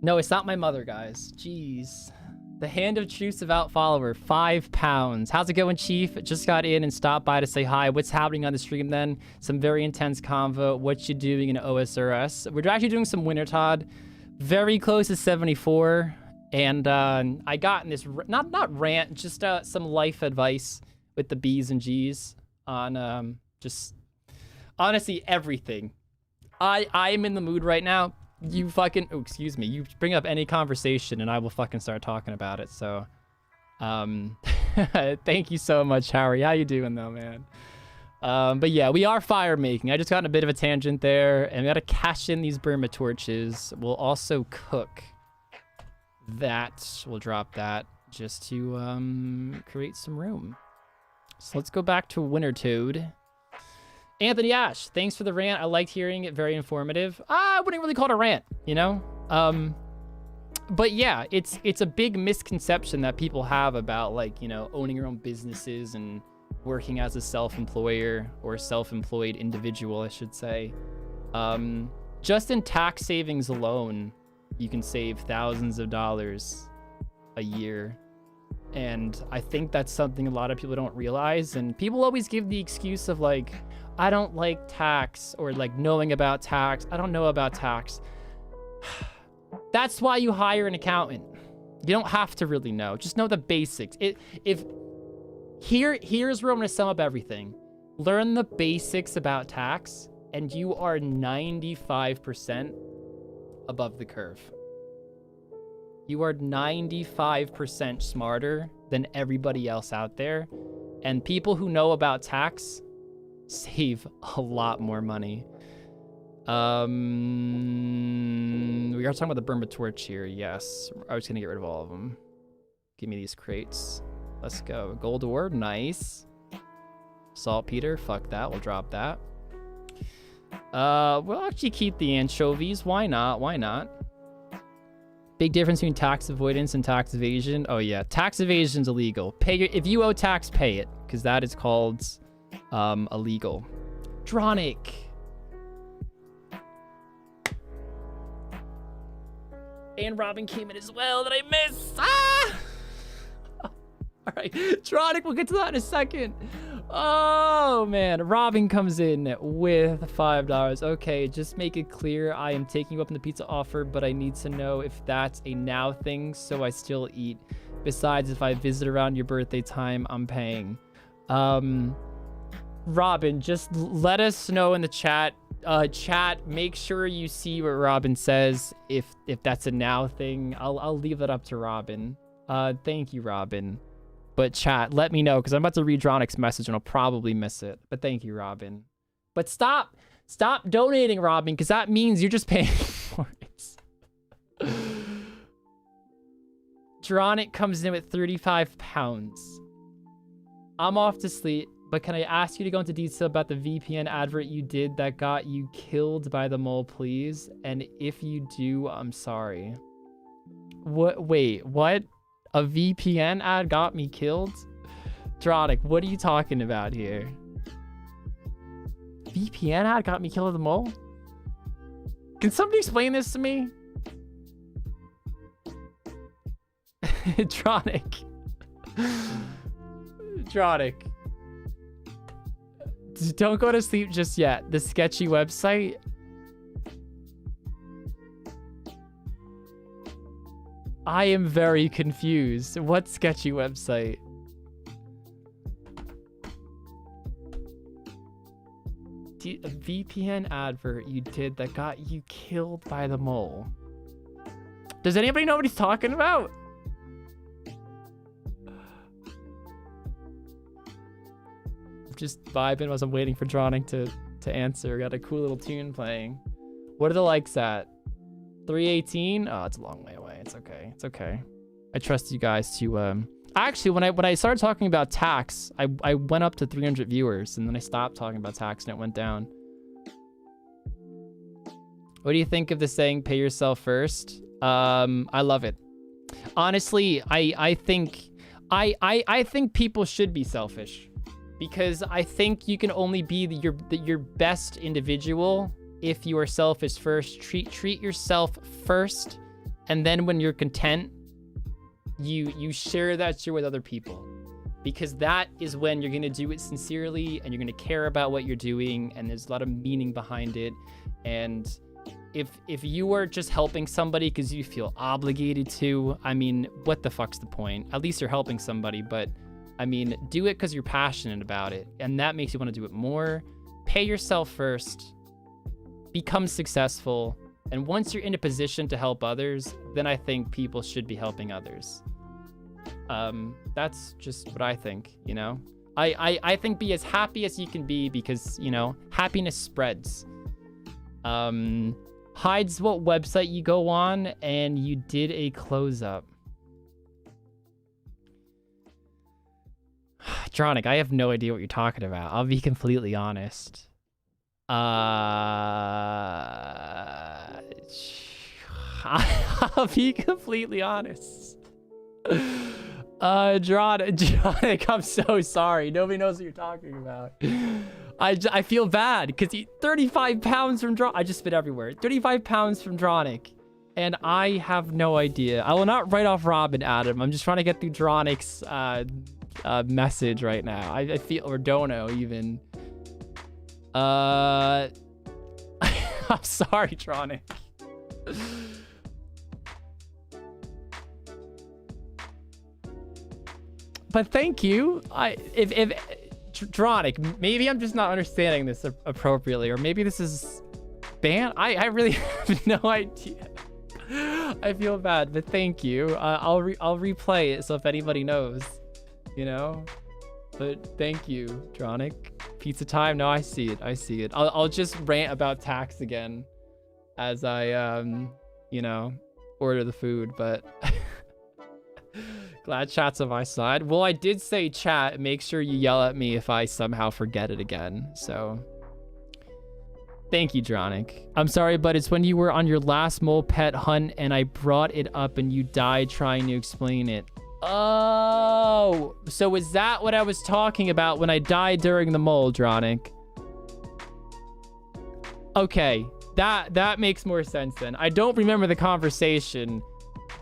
No, it's not my mother, guys. Jeez. The Hand of Truth Devout follower, 5 pounds. How's it going, Chief? Just got in and stopped by to say hi. What's happening on the stream then? Some very intense convo. What you doing in OSRS? We're actually doing some Winter Todd. Very close to 74. And I got in this, not rant, just some life advice with the B's and G's on just, honestly, everything. I'm in the mood right now. You fucking, oh, excuse me. You bring up any conversation and I will fucking start talking about it. So, thank you so much, Harry. How you doing though, man? But yeah, we are fire making. I just got in a bit of a tangent there, and we gotta cash in these Burma torches. We'll also cook that. We'll drop that just to create some room. So let's go back to Winter Toad. Anthony Ash, thanks for the rant. I liked hearing it. Very informative. I wouldn't really call it a rant, you know? But yeah, it's a big misconception that people have about, like, you know, owning your own businesses and working as a self-employer or self-employed individual, I should say. Just in tax savings alone, you can save thousands of dollars a year. And I think that's something a lot of people don't realize. And people always give the excuse of, like, I don't like tax, or like knowing about tax. I don't know about tax. That's why you hire an accountant. You don't have to really know. Just know the basics. Here's where I'm gonna sum up everything. Learn the basics about tax, and you are 95% above the curve. You are 95% smarter than everybody else out there. And people who know about tax save a lot more money. We are talking about the Burma torch here. Yes, I was gonna get rid of all of them. Give me these crates. Let's go. Gold ore, nice. Saltpeter, fuck that. We'll drop that. We'll actually keep the anchovies. Why not? Why not? Big difference between tax avoidance and tax evasion. Oh yeah, tax evasion's illegal. If you owe tax, pay it, because that is called illegal. Dronic. And Robin came in as well. Did I miss? Ah! All right, Dronic, we'll get to that in a second. Oh man, Robin comes in with $5. Okay, just make it clear I am taking you up on the pizza offer, but I need to know if that's a now thing, so I still eat. Besides, if I visit around your birthday time, I'm paying. Robin, just let us know in the chat. Chat, make sure you see what Robin says. If that's a now thing, I'll leave that up to Robin. Thank you, Robin. But chat, let me know, because I'm about to read Dronic's message and I'll probably miss it. But thank you, Robin. But stop donating, Robin, because that means you're just paying for it. Dronic comes in with 35 pounds. I'm off to sleep, but can I ask you to go into detail about the VPN advert you did that got you killed by the mole, please? And if you do, I'm sorry. What? Wait, what? A VPN ad got me killed? Dronic, what are you talking about here? VPN ad got me killed the mole? Can somebody explain this to me? Dronic. Dronic. Don't go to sleep just yet. The sketchy website. I am very confused. What sketchy website? A VPN advert you did that got you killed by the mole. Does anybody know what he's talking about? Just vibing as I'm waiting for Dronic to answer. Got a cool little tune playing. What are the likes at? 318? Oh, it's a long way away. It's okay. It's okay. I trust you guys to actually when I started talking about tax, I went up to 300 viewers and then I stopped talking about tax and it went down. What do you think of the saying pay yourself first? I love it. Honestly, I think people should be selfish because I think you can only be your best individual if you are selfish first. Treat yourself first, and then when you're content, you share that share with other people, because that is when you're gonna do it sincerely and you're gonna care about what you're doing, and there's a lot of meaning behind it. And if you are just helping somebody because you feel obligated to, I mean, what the fuck's the point? At least you're helping somebody, but I mean, do it because you're passionate about it, and that makes you want to do it more. Pay yourself first, become successful, and once you're in a position to help others, then I think people should be helping others. That's just what I think, you know? I think be as happy as you can be, because, you know, happiness spreads. Hides what website you go on, and you did a close-up. Dronic, I have no idea what you're talking about. I'll be completely honest. I'll be completely honest. Dronic, I'm so sorry. Nobody knows what you're talking about. I feel bad because 35 pounds from Dronic. I just spit everywhere. 35 pounds from Dronic. And I have no idea. I will not write off Robin, Adam. I'm just trying to get through Dronic's message right now. I feel, or Dono even. I'm sorry, Dronic. But thank you. If Dronic, maybe I'm just not understanding this appropriately, or maybe this is banned. I really have no idea. I feel bad, but thank you. I'll replay it so if anybody knows, you know. But thank you, Dronic. Pizza time. No, I see it. I see it. I'll just rant about tax again as I you know, order the food. But glad chat's on my side. Well, I did say chat. Make sure you yell at me if I somehow forget it again. So thank you, Dronic. I'm sorry, but it's when you were on your last mole pet hunt and I brought it up and you died trying to explain it. Oh, so is that what I was talking about when I died during the mole, Dronic? Okay, that makes more sense then. I don't remember the conversation,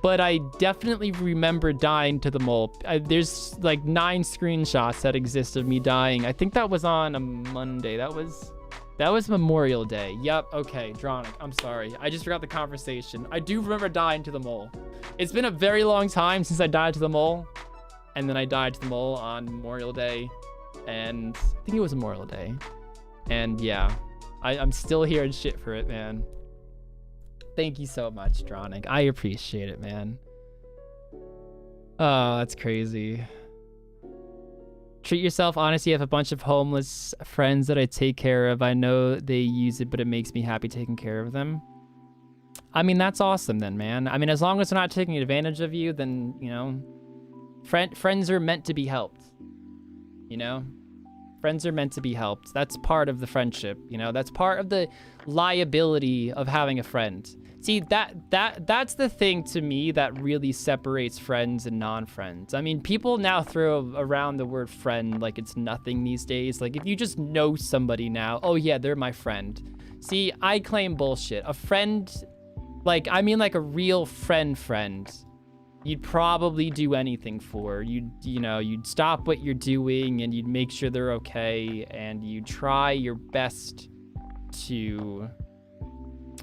but I definitely remember dying to the mole. There's like 9 screenshots that exist of me dying. I think that was on a Monday. That was Memorial Day. Yep. Okay, Dronic, I'm sorry. I just forgot the conversation. I do remember dying to the mole. It's been a very long time since I died to the mole. And then I died to the mole on Memorial Day. And I think it was Memorial Day. And yeah, I'm still hearing shit for it, man. Thank you so much, Dronic. I appreciate it, man. Oh, that's crazy. Treat yourself. Honestly, I have a bunch of homeless friends that I take care of. I know they use it, but it makes me happy taking care of them. I mean, that's awesome then, man. I mean, as long as they're not taking advantage of you, then, you know, friends are meant to be helped. You know? Friends are meant to be helped. That's part of the friendship, you know? That's part of the liability of having a friend. See, that's the thing to me that really separates friends and non-friends. I mean, people now throw around the word friend like it's nothing these days. Like, if you just know somebody now, oh yeah, they're my friend. See, I claim bullshit. A friend, like, I mean like a real friend, you'd probably do anything for. You'd stop what you're doing and you'd make sure they're okay, and you'd try your best to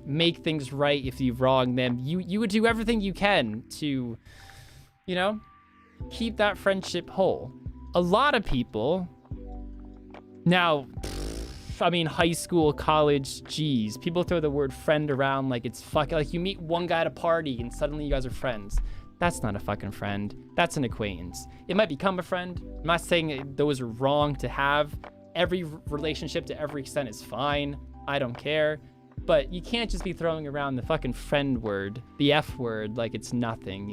make things right if you've wronged them. You would do everything you can to, keep that friendship whole. A lot of people now, I mean, high school, college, geez, people throw the word friend around like it's fucking, like you meet one guy at a party and suddenly you guys are friends. That's not a fucking friend. That's an acquaintance. It might become a friend. I'm not saying those are wrong to have. Every relationship to every extent is fine. I don't care. But you can't just be throwing around the fucking friend word, the F word, like it's nothing,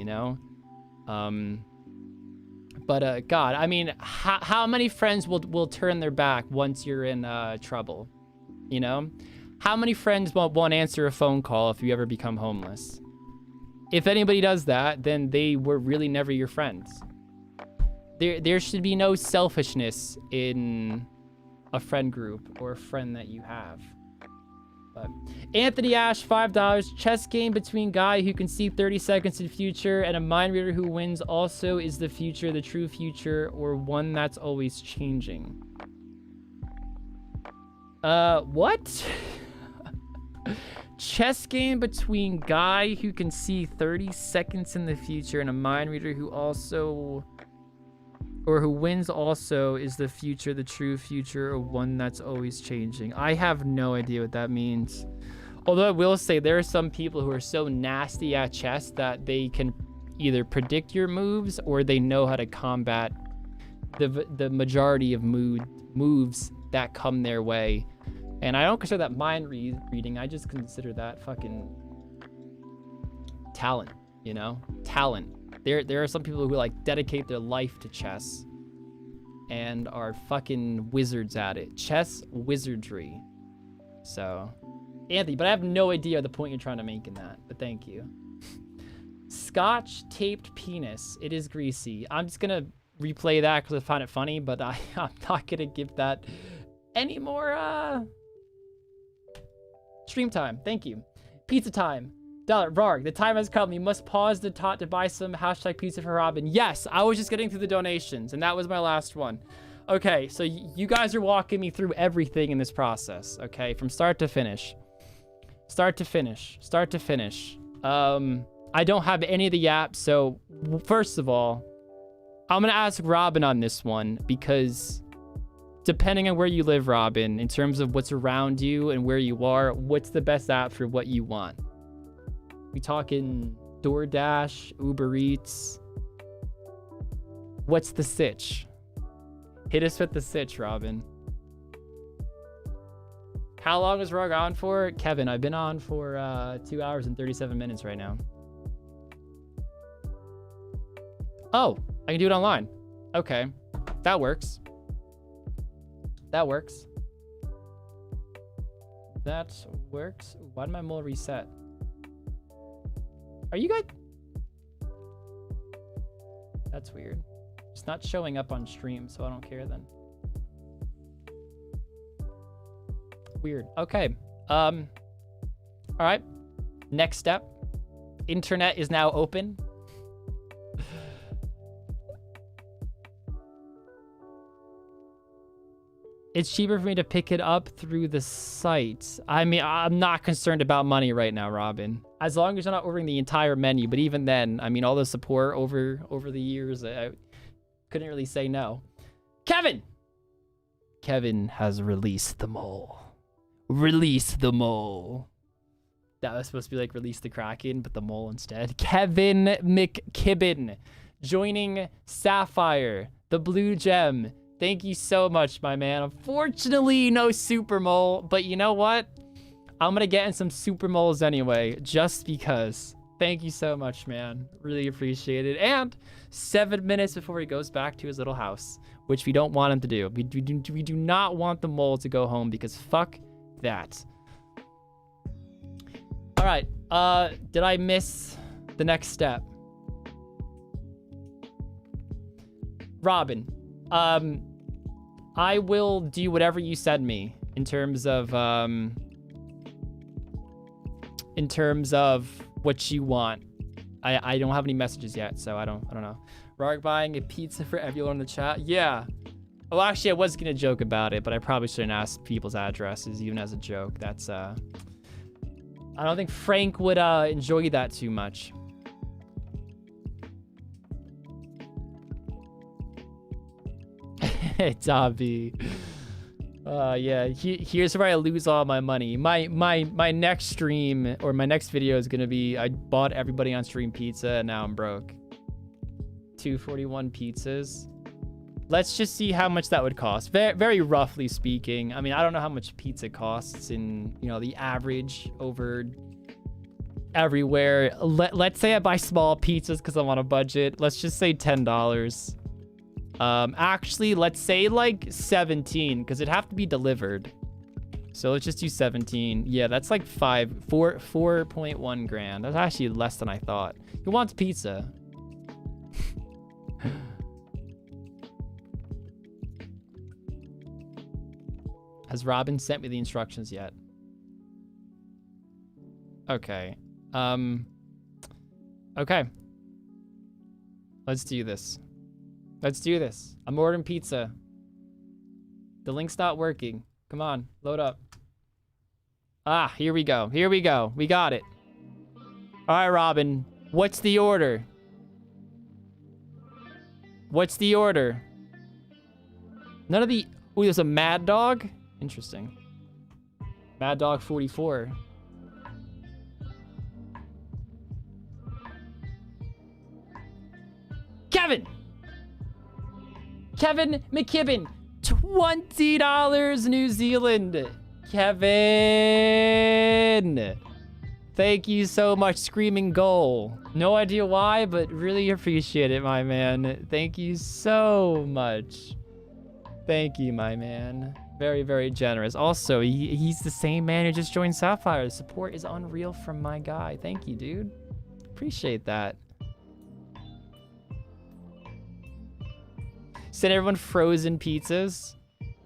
God, I mean, how many friends will turn their back once you're in trouble, How many friends won't answer a phone call if you ever become homeless? If anybody does that, then they were really never your friends. There should be no selfishness in a friend group or a friend that you have. But Anthony Ash, $5. Chess game between guy who can see 30 seconds in future and a mind reader who wins also is the future, the true future, or one that's always changing. What? Chess game between guy who can see 30 seconds in the future and a mind reader who also... or who wins also is the future, the true future, or one that's always changing. I have no idea what that means. Although I will say there are some people who are so nasty at chess that they can either predict your moves or they know how to combat the majority of moves that come their way. And I don't consider that mind reading. I just consider that fucking talent, Talent. There are some people who like dedicate their life to chess and are fucking wizards at it. Chess wizardry. So, Anthony, but I have no idea the point you're trying to make in that, but thank you. Scotch taped penis. It is greasy. I'm just gonna replay that because I find it funny, but I'm not gonna give that any more stream time. Thank you. Pizza time. Rargh, the time has come. You must pause the tot to buy some #pizza for Robin. Yes, I was just getting through the donations, and that was my last one. Okay, so you guys are walking me through everything in this process, okay? From start to finish. Start to finish. Start to finish. I don't have any of the apps, so first of all, I'm going to ask Robin on this one, because depending on where you live, Robin, in terms of what's around you and where you are, what's the best app for what you want? We talking DoorDash, Uber Eats? What's the sitch? Hit us with the sitch, Robin. How long is Rargh on for? Kevin, I've been on for 2 hours and 37 minutes right now. Oh, I can do it online. Okay, that works. That works. That works. Why did my mole reset? Are you guys? That's weird. It's not showing up on stream, so I don't care then. Weird. Okay. All right. Next step. Internet is now open. It's cheaper for me to pick it up through the site. I mean, I'm not concerned about money right now, Robin. As long as you're not ordering the entire menu. But even then, I mean, all the support over the years, I couldn't really say no. Kevin! Kevin has released the mole. Release the mole. That was supposed to be like release the Kraken, but the mole instead. Kevin McKibben joining Sapphire, the blue gem. Thank you so much, my man. Unfortunately, no super mole, but you know what? I'm gonna get in some super moles anyway, just because. Thank you so much, man. Really appreciate it. And 7 minutes before he goes back to his little house, which we don't want him to do. We do not want the mole to go home because fuck that. All right. Did I miss the next step? Robin, I will do whatever you send me in terms of what you want. I don't have any messages yet, so I don't know. Rargh buying a pizza for everyone in the chat. Yeah. Oh, actually, I was gonna joke about it, but I probably shouldn't ask people's addresses even as a joke. That's I don't think Frank would enjoy that too much. Dobby. Yeah, here's where I lose all my money. My next stream or my next video is gonna be I bought everybody on stream pizza and now I'm broke. 241 pizzas. Let's just see how much that would cost. Very roughly speaking. I mean, I don't know how much pizza costs in, you know, the average over everywhere. Let's say I buy small pizzas because I'm on a budget. Let's just say $10. Actually, let's say like 17 because it'd have to be delivered. So let's just do 17. Yeah, that's like 4.1 grand. That's actually less than I thought. Who wants pizza? Has Robin sent me the instructions yet? Okay. Okay. Let's do this. Let's do this. I'm ordering pizza. The link's not working. Come on, load up. Ah, here we go. Here we go. We got it. All right, Robin. What's the order? What's the order? None of the... Ooh, there's a Mad Dog? Interesting. Mad Dog 44. Kevin McKibben, $20 New Zealand. Kevin, thank you so much. Screaming goal. No idea why, but really appreciate it, my man. Thank you so much. Thank you, my man. Very, very generous. Also, he's the same man who just joined Sapphire. The support is unreal from my guy. Thank you, dude. Appreciate that. Send everyone frozen pizzas.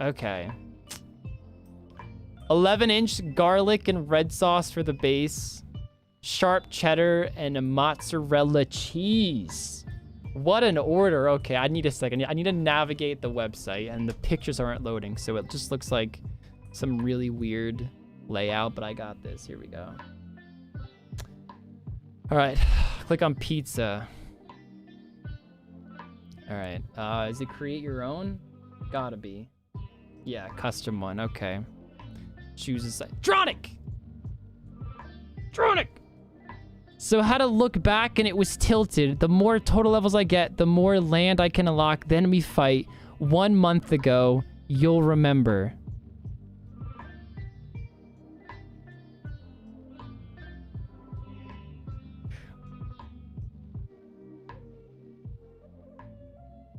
Okay. 11-inch garlic and red sauce for the base. Sharp cheddar and a mozzarella cheese. What an order. Okay, I need a second. I need to navigate the website and the pictures aren't loading. So it just looks like some really weird layout, but I got this. Here we go. All right, click on pizza. All right, is it create your own? Gotta be. Yeah, custom one, okay. Choose a site. Dronic! So I had to look back and it was tilted. The more total levels I get, the more land I can unlock. Then we fight. 1 month ago, you'll remember.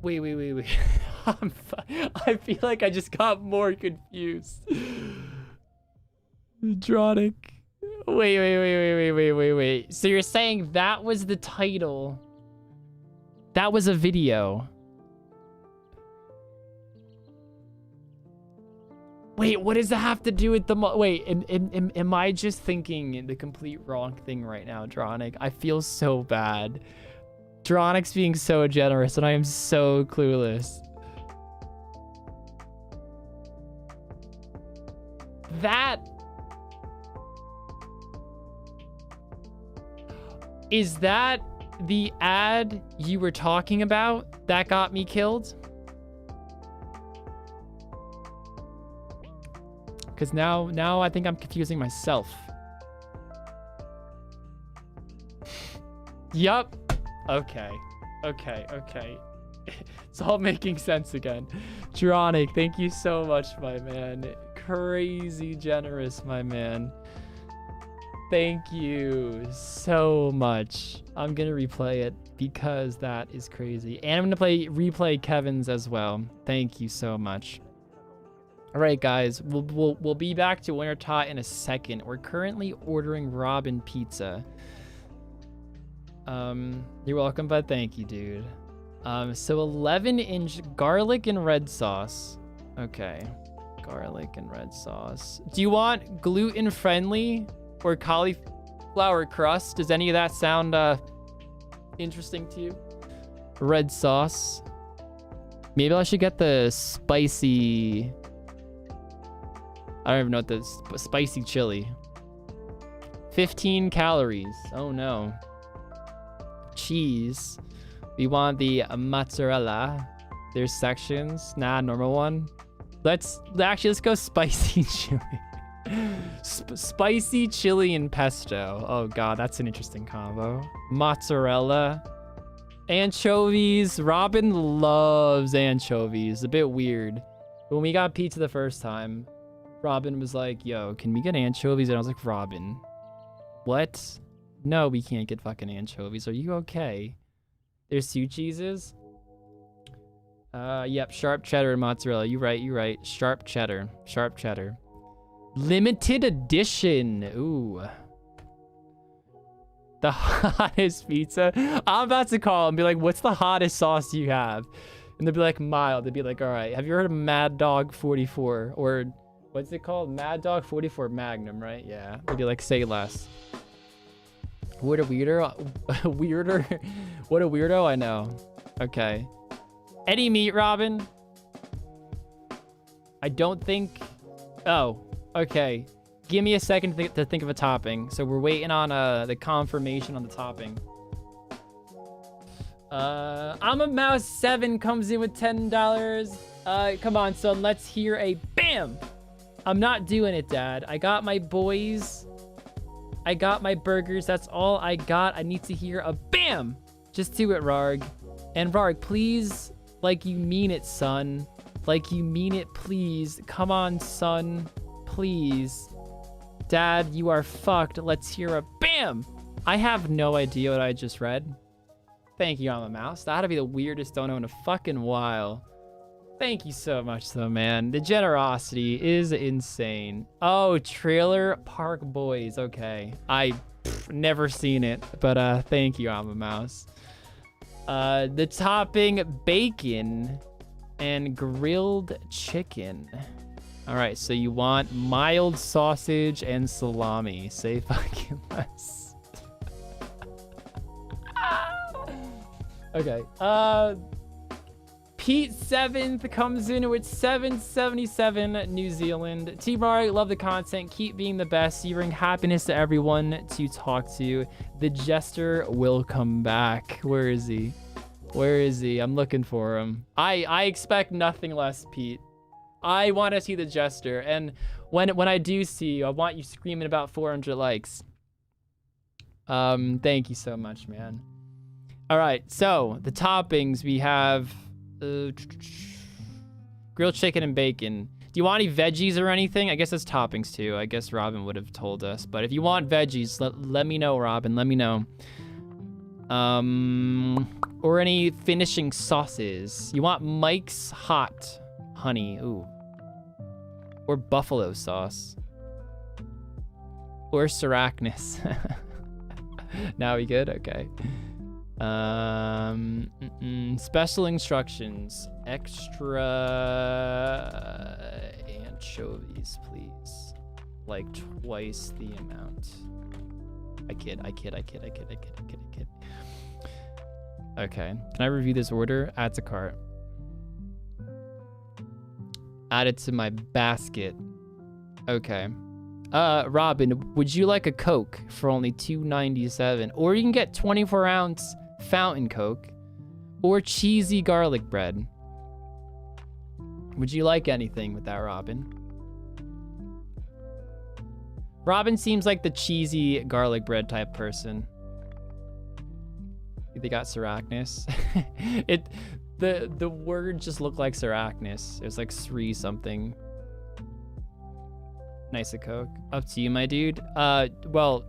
Wait. I feel like I just got more confused. Dronic. Wait. So you're saying that was the title? That was a video. Wait, what does that have to do with the wait, am I just thinking the complete wrong thing right now, Dronic? I feel so bad. Dronic's being so generous and I am so clueless. Is that the ad you were talking about that got me killed? Because now I think I'm confusing myself. Yup. Okay. It's all making sense again. Dronic, thank you so much, my man. Crazy generous, my man. Thank you so much. I'm gonna replay it because that is crazy. And I'm gonna replay Kevin's as well. Thank you so much. All right, guys, we'll be back to Winter Tot in a second. We're currently ordering Robin pizza. You're welcome, but thank you, dude. So 11-inch garlic and red sauce. Okay, garlic and red sauce. Do you want gluten-friendly or cauliflower crust? Does any of that sound interesting to you? Red sauce. Maybe I should get the spicy. I don't even know what this spicy chili. 15 calories. Oh no. Cheese. We want the mozzarella. There's sections. Nah, normal one. Let's go spicy chili. Spicy chili and pesto. Oh god, that's an interesting combo. Mozzarella. Anchovies. Robin loves anchovies. A bit weird. When we got pizza the first time, Robin was like, yo, can we get anchovies? And I was like, Robin, what? No, we can't get fucking anchovies. Are you okay? There's 2 cheeses. Yep, sharp cheddar and mozzarella. You're right. Sharp cheddar. Limited edition. Ooh. The hottest pizza. I'm about to call and be like, what's the hottest sauce you have? And they'll be like, mild. They'll be like, all right, have you heard of Mad Dog 44? Or what's it called? Mad Dog 44 Magnum, right? Yeah. They'll be like, say less. What a weirdo. What a weirdo, I know. Okay. Any meat, Robin? I don't think... Oh, okay. Give me a second to think of a topping. So we're waiting on the confirmation on the topping. I'm a Mouse 7 comes in with $10. Come on, son. Let's hear a BAM! I'm not doing it, Dad. I got my boys. I got my burgers. That's all I got. I need to hear a BAM! Just do it, Rargh. And Rargh, please, like you mean it, son. Like you mean it, please. Come on, son. Please. Dad, you are fucked. Let's hear a BAM! I have no idea what I just read. Thank you, I'm a Mouse. That'd be the weirdest dono in a fucking while. Thank you so much, though, man. The generosity is insane. Oh, Trailer Park Boys. Okay. Never seen it, but thank you, I'm a Mouse. The topping, bacon and grilled chicken. All right, so you want mild sausage and salami. Say fucking less. Okay. Pete 7th comes in with 777 New Zealand. T-Bar, love the content. Keep being the best. You bring happiness to everyone to talk to. The Jester will come back. Where is he? Where is he? I'm looking for him. I expect nothing less, Pete. I want to see the Jester. And when I do see you, I want you screaming about 400 likes. Thank you so much, man. All right, so the toppings we have... grilled chicken and bacon. Do you want any veggies or anything? I guess that's toppings too. I guess Robin would have told us. But if you want veggies, let me know, Robin. Let me know. Or any finishing sauces. You want Mike's Hot Honey. Ooh. Or buffalo sauce. Or Syracuse. Now we good? Okay. Special instructions. Extra anchovies, please. Like twice the amount. I kid. Okay. Can I review this order? Add to cart. Add it to my basket. Okay. Robin, would you like a Coke for only $2.97? Or you can get 24-ounce fountain Coke or cheesy garlic bread. Would you like anything with that, Robin? Robin seems like the cheesy garlic bread type person. They got Syracuse. The word just looked like Syracuse. It was like Sri something. Nice a Coke. Up to you, my dude. Well,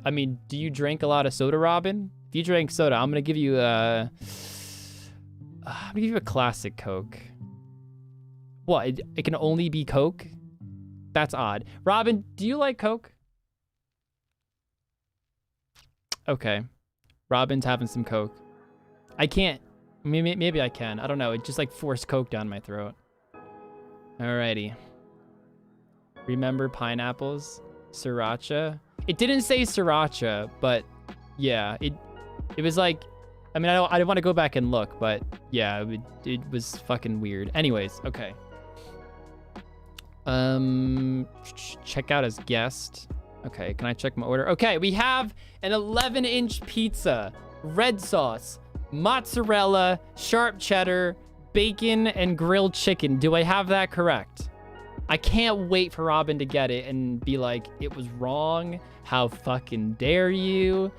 I mean, do you drink a lot of soda, Robin? If you drink soda, I'm gonna give you a classic Coke. What? It can only be Coke? That's odd. Robin, do you like Coke? Okay. Robin's having some Coke. I can't. Maybe I can. I don't know. It just like forced Coke down my throat. Alrighty. Remember pineapples? Sriracha? It didn't say sriracha, but yeah, it was like, I mean, I don't want to go back and look, but yeah, it was fucking weird. Anyways, okay. Check out as guest. Okay, can I check my order? Okay, we have an 11-inch pizza, red sauce, mozzarella, sharp cheddar, bacon, and grilled chicken. Do I have that correct? I can't wait for Robin to get it and be like, it was wrong. How fucking dare you?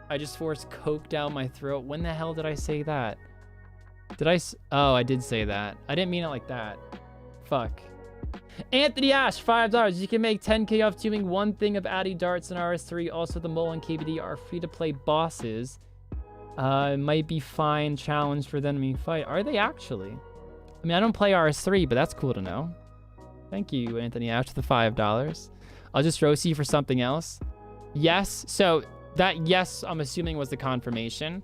I just forced Coke down my throat. When the hell did I say that? Oh, I did say that. I didn't mean it like that. Fuck. Anthony Ash, $5. You can make 10K off doing one thing of adding darts in RS3. Also, the Mole and KBD are free to play bosses. It might be fine challenge for them to fight. Are they actually? I mean, I don't play RS3, but that's cool to know. Thank you, Anthony Ash, for the $5. I'll just roast you for something else. Yes. So that yes, I'm assuming was the confirmation.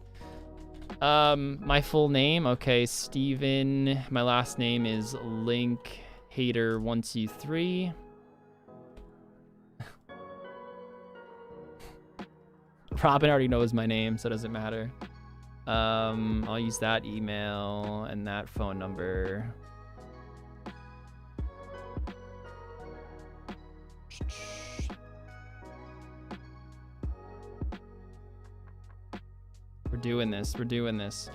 My full name. Okay, Steven. My last name is Link Hater 123. Robin already knows my name, so it doesn't matter. I'll use that email and that phone number. We're doing this. We're doing this.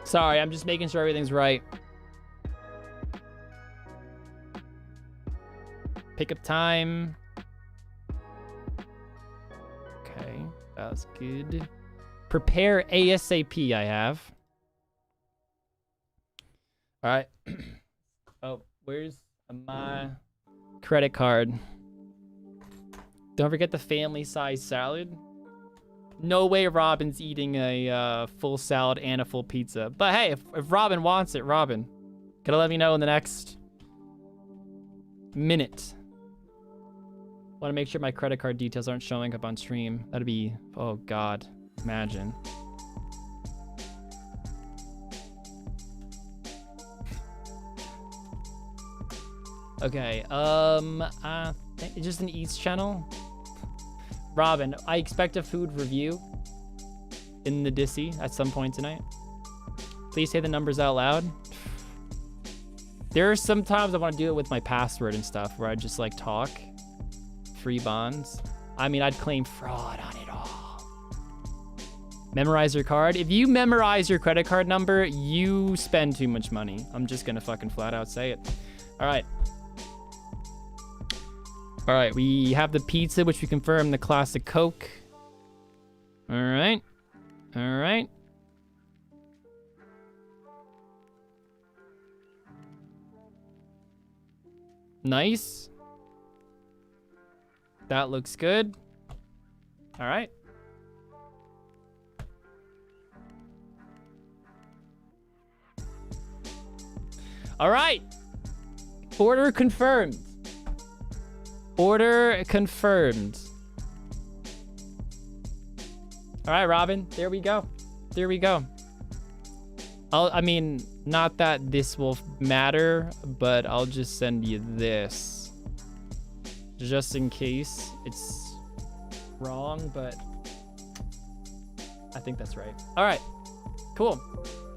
Sorry, I'm just making sure everything's right. Pickup time. Okay, that was good. Prepare ASAP, I have. All right. Oh, where's my credit card? Don't forget the family size salad. No way Robin's eating a full salad and a full pizza. But hey, if Robin wants it, Robin, gotta let me know in the next minute. Want to make sure my credit card details aren't showing up on stream. That'd be, oh God, imagine. Okay, just an Eats channel. Robin, I expect a food review in the Dissy at some point tonight. Please say the numbers out loud. There are some times I want to do it with my password and stuff where I just like talk. Free bonds. I mean, I'd claim fraud on it all. Memorize your card. If you memorize your credit card number, you spend too much money. I'm just gonna fucking flat out say it. All right. All right, we have the pizza, which we confirmed, the classic Coke. All right. All right. Nice. That looks good. All right. All right. Order confirmed. Order confirmed. All right, Robin. There we go. There we go. I mean, not that this will matter, but I'll just send you this. Just in case it's wrong, but I think that's right. All right. Cool.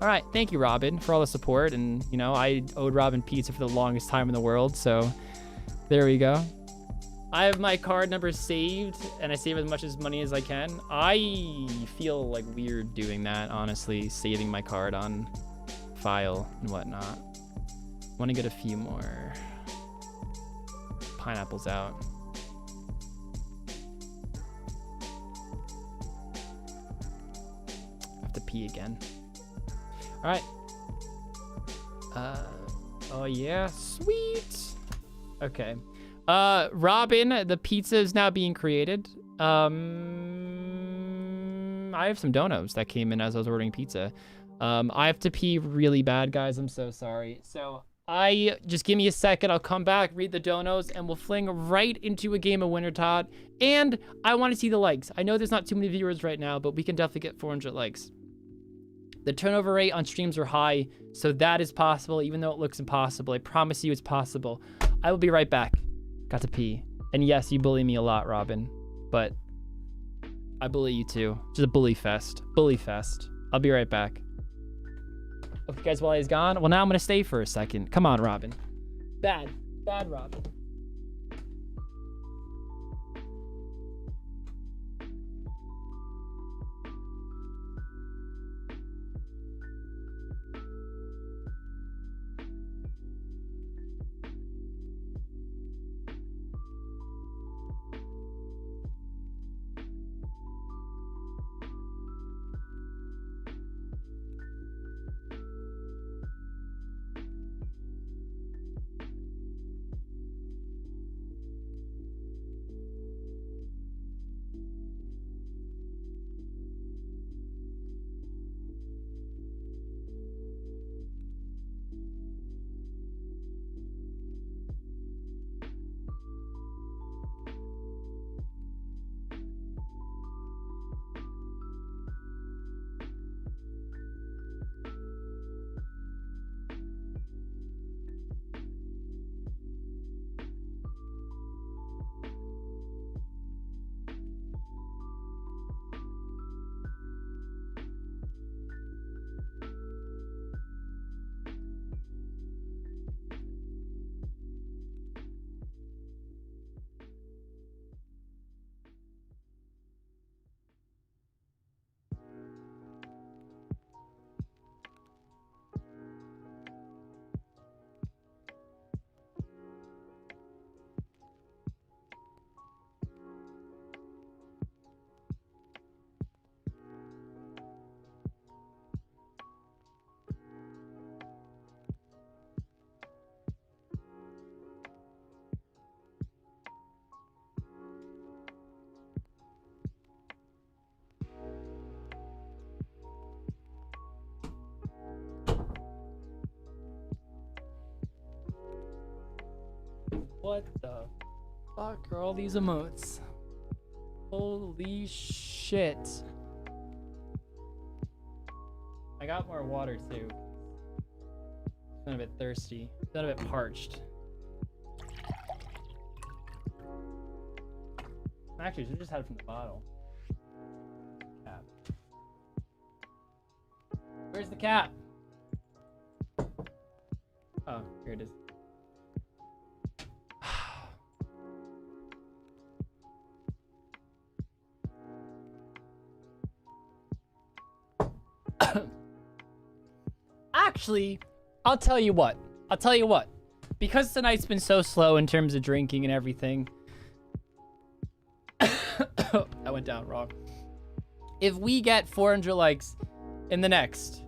All right. Thank you, Robin, for all the support. And, you know, I owed Robin pizza for the longest time in the world. So there we go. I have my card number saved, and I save as much money as I can. I feel like weird doing that, honestly, saving my card on file and whatnot. I want to get a few more pineapples out. I have to pee again. All right. Oh yeah, sweet. Okay. Robin, the pizza is now being created. I have some donos that came in as I was ordering pizza. I have to pee really bad, guys. I'm so sorry. So just give me a second. I'll come back, read the donos, and we'll fling right into a game of Winter Tot. And I want to see the likes. I know there's not too many viewers right now, but we can definitely get 400 likes. The turnover rate on streams are high, so that is possible, even though it looks impossible. I promise you it's possible. I will be right back. Got to pee. And yes, you bully me a lot, Robin, but I bully you too. Just a bully fest. Bully fest. I'll be right back. Okay, guys, while he's gone, well, now I'm going to stay for a second. Come on, Robin. Bad. Bad, Robin. What the fuck are all these emotes? Holy shit. I got more water too. Been a bit thirsty. Been a bit parched. Actually, we just had it from the bottle. Cap. Where's the cap? Oh, here it is. Actually, I'll tell you what. Because tonight's been so slow in terms of drinking and everything. I went down wrong. If we get 400 likes in the next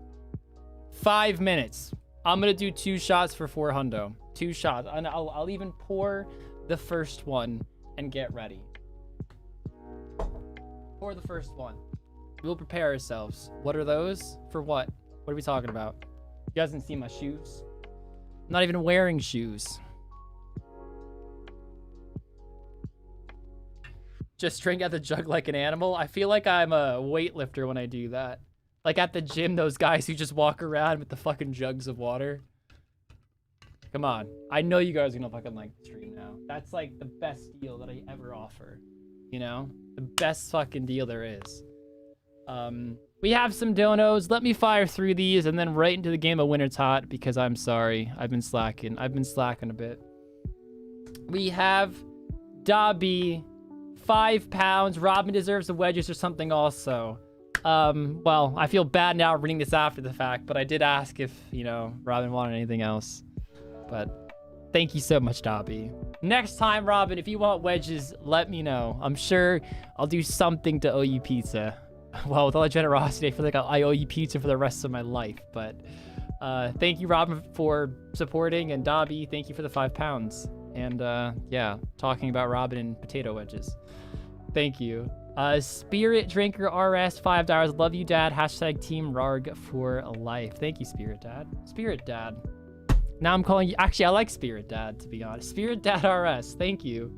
5 minutes, I'm gonna do 2 shots for 400. 2 shots. And I'll even pour the first one and get ready. Pour the first one. We'll prepare ourselves. What are those? For what? What are we talking about? You guys didn't see my shoes. I'm not even wearing shoes. Just drink at the jug like an animal. I feel like I'm a weightlifter when I do that. Like at the gym, those guys who just walk around with the fucking jugs of water. Come on. I know you guys are gonna fucking like the stream now. That's like the best deal that I ever offer. You know? The best fucking deal there is. We have some donos. Let me fire through these and then right into the game of Winter Tot because I'm sorry. I've been slacking a bit. We have Dobby, £5. Robin deserves the wedges or something also. Well, I feel bad now reading this after the fact, but I did ask if, you know, Robin wanted anything else. But thank you so much, Dobby. Next time, Robin, if you want wedges, let me know. I'm sure I'll do something to owe you pizza. Well, with all the generosity, I feel like I owe you pizza for the rest of my life, but Thank you, Robin, for supporting, and Dobby, thank you for the £5. And yeah, talking about Robin and potato wedges. Thank you. Spirit Drinker RS, $5. Love you, Dad. Hashtag Team Rargh for life. Thank you, Spirit Dad. Spirit Dad. Now I'm calling you. Actually, I like Spirit Dad, to be honest. Spirit Dad RS. Thank you.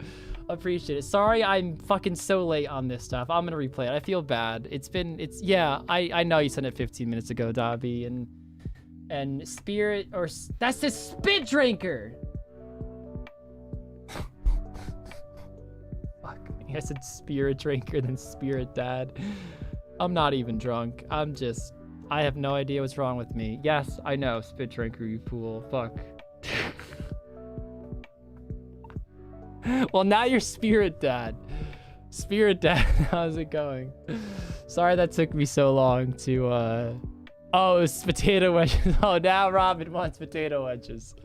Appreciate it. Sorry, I'm fucking so late on this stuff. I'm gonna replay it. I feel bad. Yeah. I know you sent it 15 minutes ago, Dobby, and Spirit or that's the Spit Drinker. Fuck me. I said Spirit Drinker, then Spirit Dad. I'm not even drunk. I have no idea what's wrong with me. Yes, I know, Spit Drinker, you fool. Fuck. Well, now you're Spirit Dad. Spirit Dad, how's it going? Sorry that took me so long to, Oh, it's potato wedges. Oh, now Robin wants potato wedges.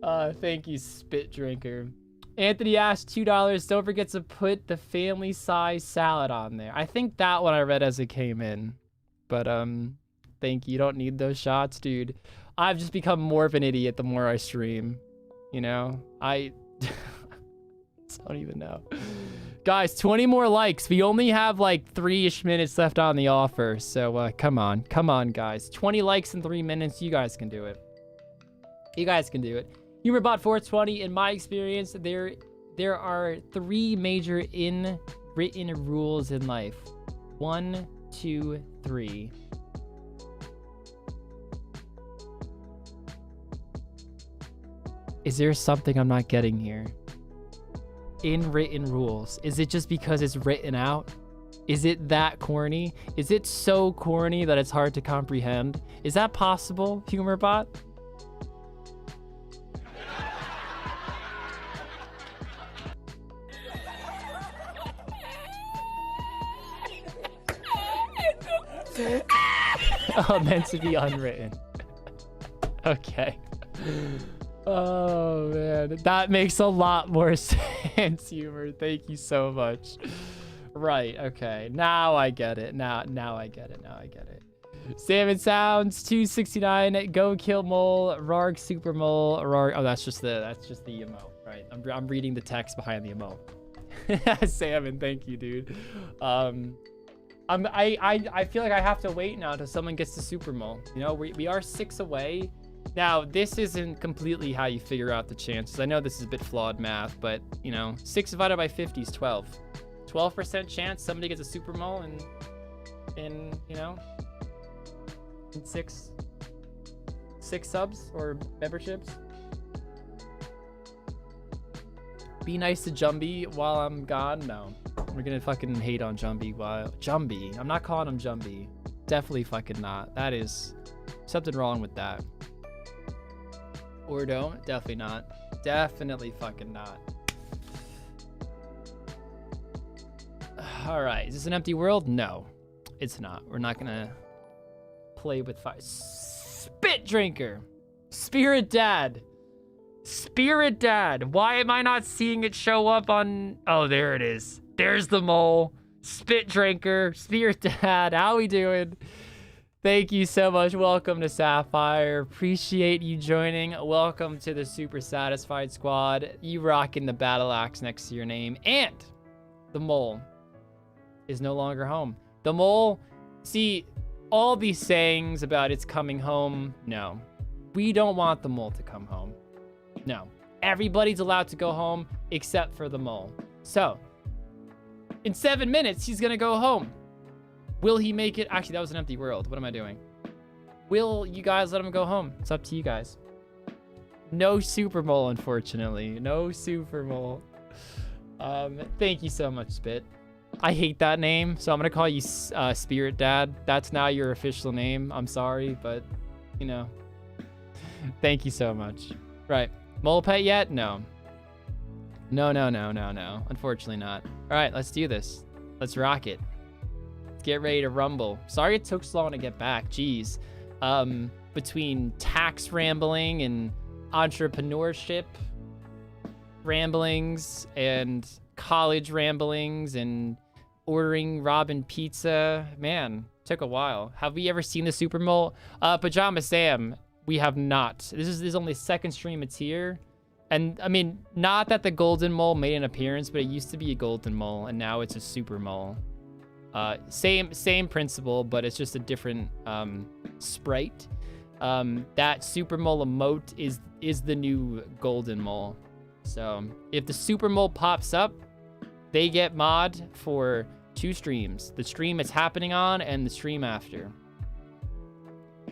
Thank you, Spit Drinker. Anthony asked $2. Don't forget to put the family size salad on there. I think that one I read as it came in. But, thank you. You don't need those shots, dude. I've just become more of an idiot the more I stream. You know? I don't even know. Guys, 20 more likes. We only have like 3-ish minutes left on the offer. So, come on. Come on, guys. 20 likes in 3 minutes. You guys can do it. You guys can do it. HumorBot 420, in my experience, there are 3 major written rules in life. 1, 2, 3. Is there something I'm not getting here? In written rules. Is it just because it's written out? Is it that corny? Is it so corny that it's hard to comprehend? Is that possible, HumorBot? Oh, meant to be unwritten. Okay. Oh, man. That makes a lot more sense, Humor. Thank you so much. Right, okay. Now I get it. Now I get it. Now I get it. Salmon Sounds, 269. Go kill mole. Rargh super mole. Rargh. Oh, that's just the emote. Right. I'm reading the text behind the emote. Salmon, thank you, dude. I feel like I have to wait now until someone gets to super mole. You know, we are 6 away. Now, this isn't completely how you figure out the chances. I know this is a bit flawed math, but, you know, 6 divided by 50 is 12. 12% chance somebody gets a super mole in you know, in 6 subs or memberships. Be nice to Jumby while I'm gone. No, we're gonna fucking hate on Jumby while Jumby. I'm not calling him Jumby. Definitely fucking not. That is something wrong with that. Or don't. Definitely not. Definitely fucking not. All right. Is this an empty world? No, it's not. We're not gonna play with fire. Spit Drinker. Spirit Dad. Spirit Dad. Why am I not seeing it show up on... Oh, there it is. There's the mole. Spit Drinker. Spirit Dad. How we doing? Thank you so much. Welcome to Sapphire. Appreciate you joining. Welcome to the Super Satisfied Squad. You rocking the battle axe next to your name. And the mole is no longer home. The mole, see, all these sayings about it's coming home. No, we don't want the mole to come home. No, everybody's allowed to go home except for the mole. So in 7 minutes, he's gonna go home. Will he make it? Actually, that was an empty world. What am I doing? Will you guys let him go home? It's up to you guys. No super mole, unfortunately. No super mole. Thank you so much, Spit. I hate that name, so I'm gonna call you Spirit Dad. That's now your official name. I'm sorry, but you know. Thank you so much. Right. Mole pet yet? No. No. Unfortunately not. All right, let's do this. Let's rock it. Let's get ready to rumble. Sorry it took so long to get back. Jeez. Between tax rambling and entrepreneurship ramblings and college ramblings and ordering Robin pizza, man, Took a while. Have we ever seen the Super Mole? Pajama Sam, we have not. This is only second stream it's here. And, I mean, not that the Golden Mole made an appearance, but it used to be a Golden Mole, and now it's a Super Mole. Same principle, but it's just a different sprite. That Super Mole emote is the new Golden Mole. So, if the Super Mole pops up, they get mod for 2 streams. The stream it's happening on and the stream after.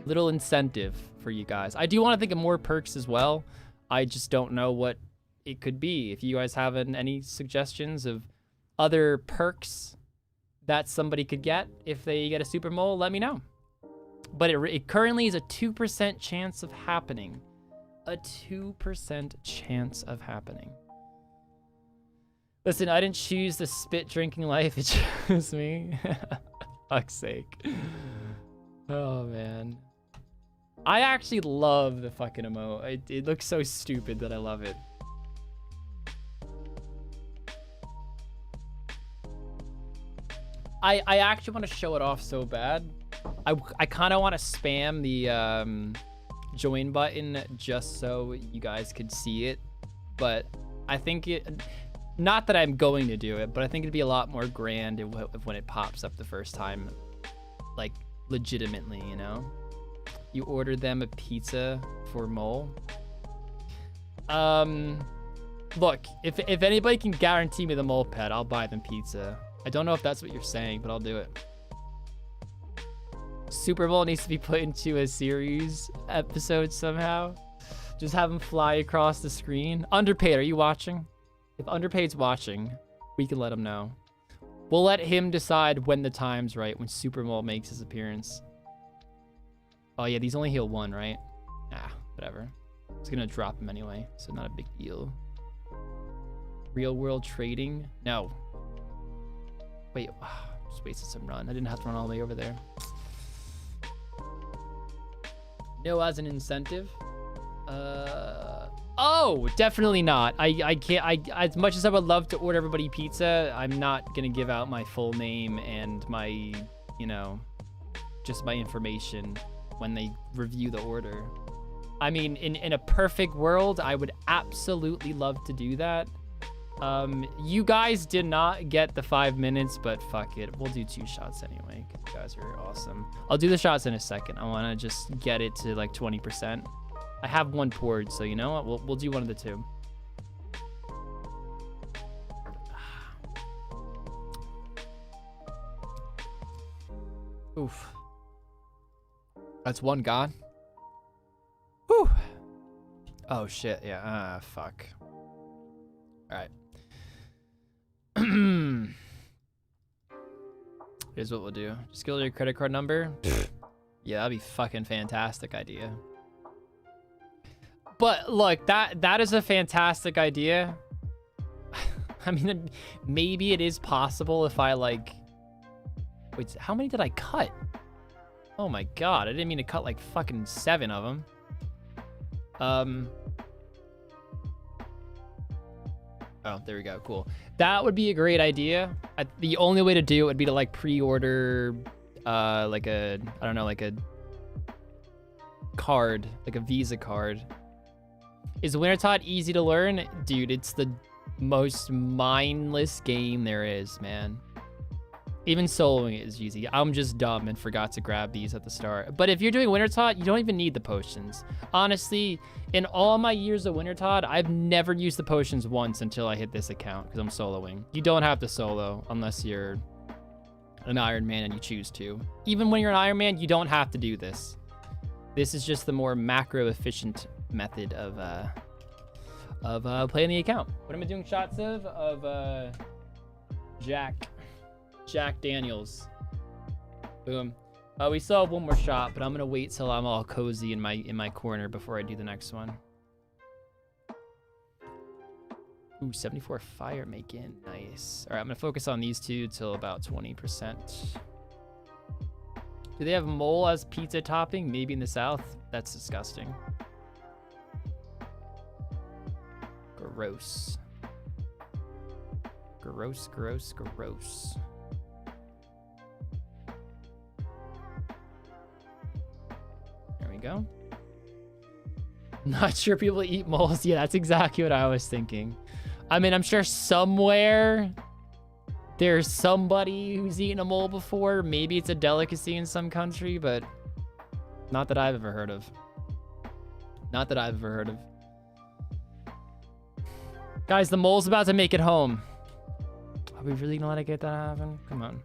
Little incentive for you guys. I do want to think of more perks as well. I just don't know what it could be. If you guys have any suggestions of other perks that somebody could get if they get a Super Mole, let me know. But it currently is a 2% chance of happening. A 2% chance of happening. Listen, I didn't choose the spit drinking life. It chose me. Fuck's sake. Oh, man. I actually love the fucking emote. It looks so stupid that I love it. I actually want to show it off so bad. I kind of want to spam the join button just so you guys could see it. But I think it... Not that I'm going to do it, but I think it'd be a lot more grand if when it pops up the first time. Like, legitimately, you know? You ordered them a pizza for Mole. Look, if anybody can guarantee me the Mole pet, I'll buy them pizza. I don't know if that's what you're saying, but I'll do it. Super Mole needs to be put into a series episode somehow. Just have him fly across the screen. Underpaid, are you watching? If Underpaid's watching, we can let him know. We'll let him decide when the time's right, when Super Mole makes his appearance. Oh yeah, these only heal 1, right? Ah, whatever. It's gonna drop him anyway, so not a big deal. Real world trading? No. Wait, just wasted some run. I didn't have to run all the way over there. No, as an incentive. Oh, definitely not. I can't. As much as I would love to order everybody pizza, I'm not gonna give out my full name and my, you know, just my information when they review the order. I mean, in a perfect world, I would absolutely love to do that. You guys did not get the 5 minutes, but fuck it. We'll do 2 shots anyway, because you guys are awesome. I'll do the shots in a second. I want to just get it to like 20%. I have 1 poured, so you know what? We'll do one of the 2. Oof. That's 1 gone. Whew. Oh shit, yeah. Fuck. Alright. Here's what we'll do. Just give your credit card number. Yeah, that'd be fucking fantastic idea. But look, that is a fantastic idea. I mean, maybe it is possible if I like... Wait, how many did I cut? Oh my god, I didn't mean to cut like fucking 7 of them. Oh, there we go, cool. That would be a great idea. The only way to do it would be to like pre-order like a, I don't know, like a card, like a Visa card. Is Wintertot easy to learn? Dude, it's the most mindless game there is, man. Even soloing it is easy. I'm just dumb and forgot to grab these at the start. But if you're doing Wintertot, you don't even need the potions. Honestly, in all my years of Wintertot, I've never used the potions once until I hit this account because I'm soloing. You don't have to solo unless you're an Iron Man and you choose to. Even when you're an Iron Man, you don't have to do this. This is just the more macro efficient method of playing the account. What am I doing shots of? Jack Daniels. Boom. We still have 1 more shot, but I'm gonna wait till I'm all cozy in my corner before I do the next one. Ooh, 74 fire making. Nice. All right, I'm gonna focus on these 2 till about 20%. Do they have mole as pizza topping? Maybe in the South. That's disgusting. Gross. Gross, gross, gross. we go. Not sure people eat moles. Yeah, that's exactly what I was thinking. I mean, I'm sure somewhere there's somebody who's eaten a mole before. Maybe it's a delicacy in some country, but not that I've ever heard of. Not that I've ever heard of. Guys, the mole's about to make it home. Are we really gonna let it get that happen? Come on.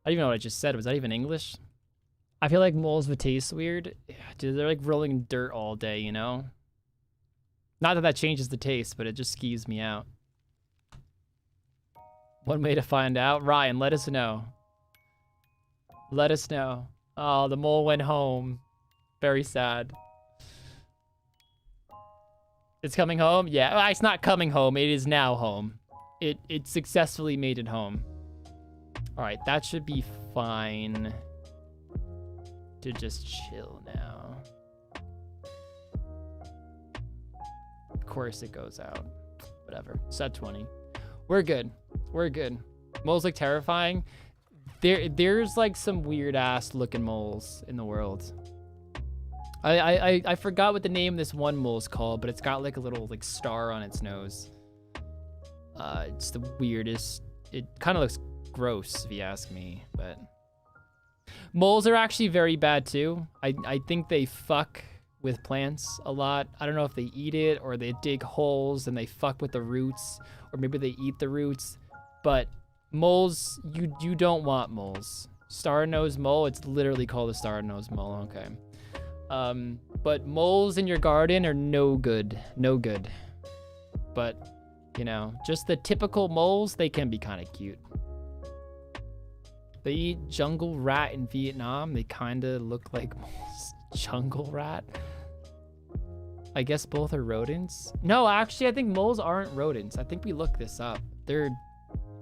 I don't even know what I just said. Was that even English? I feel like moles would taste weird. Yeah, dude, they're like rolling in dirt all day, you know? Not that that changes the taste, but it just skeeves me out. One way to find out. Ryan, let us know. Let us know. Oh, the mole went home. Very sad. It's coming home? Yeah, well, it's not coming home. It is now home. It successfully made it home. All right, that should be fine to just chill now. Of course it goes out. Whatever. Set 20. We're good. We're good. Moles look terrifying. There's like some weird ass looking moles in the world. I forgot what the name of this one mole is called, but it's got like a little like star on its nose. It's the weirdest. It kind of looks gross if you ask me, but moles are actually very bad too. I think they fuck with plants a lot. I don't know if they eat it or they dig holes and they fuck with the roots, or maybe they eat the roots. But moles, you don't want moles. Star-nosed mole, it's literally called a star-nosed mole. Okay. But moles in your garden are no good. No good. But, you know, just the typical moles, they can be kind of cute. They eat jungle rat in Vietnam. They kind of look like moles. Jungle rat? I guess both are rodents. No, actually, I think moles aren't rodents. I think we looked this up. They're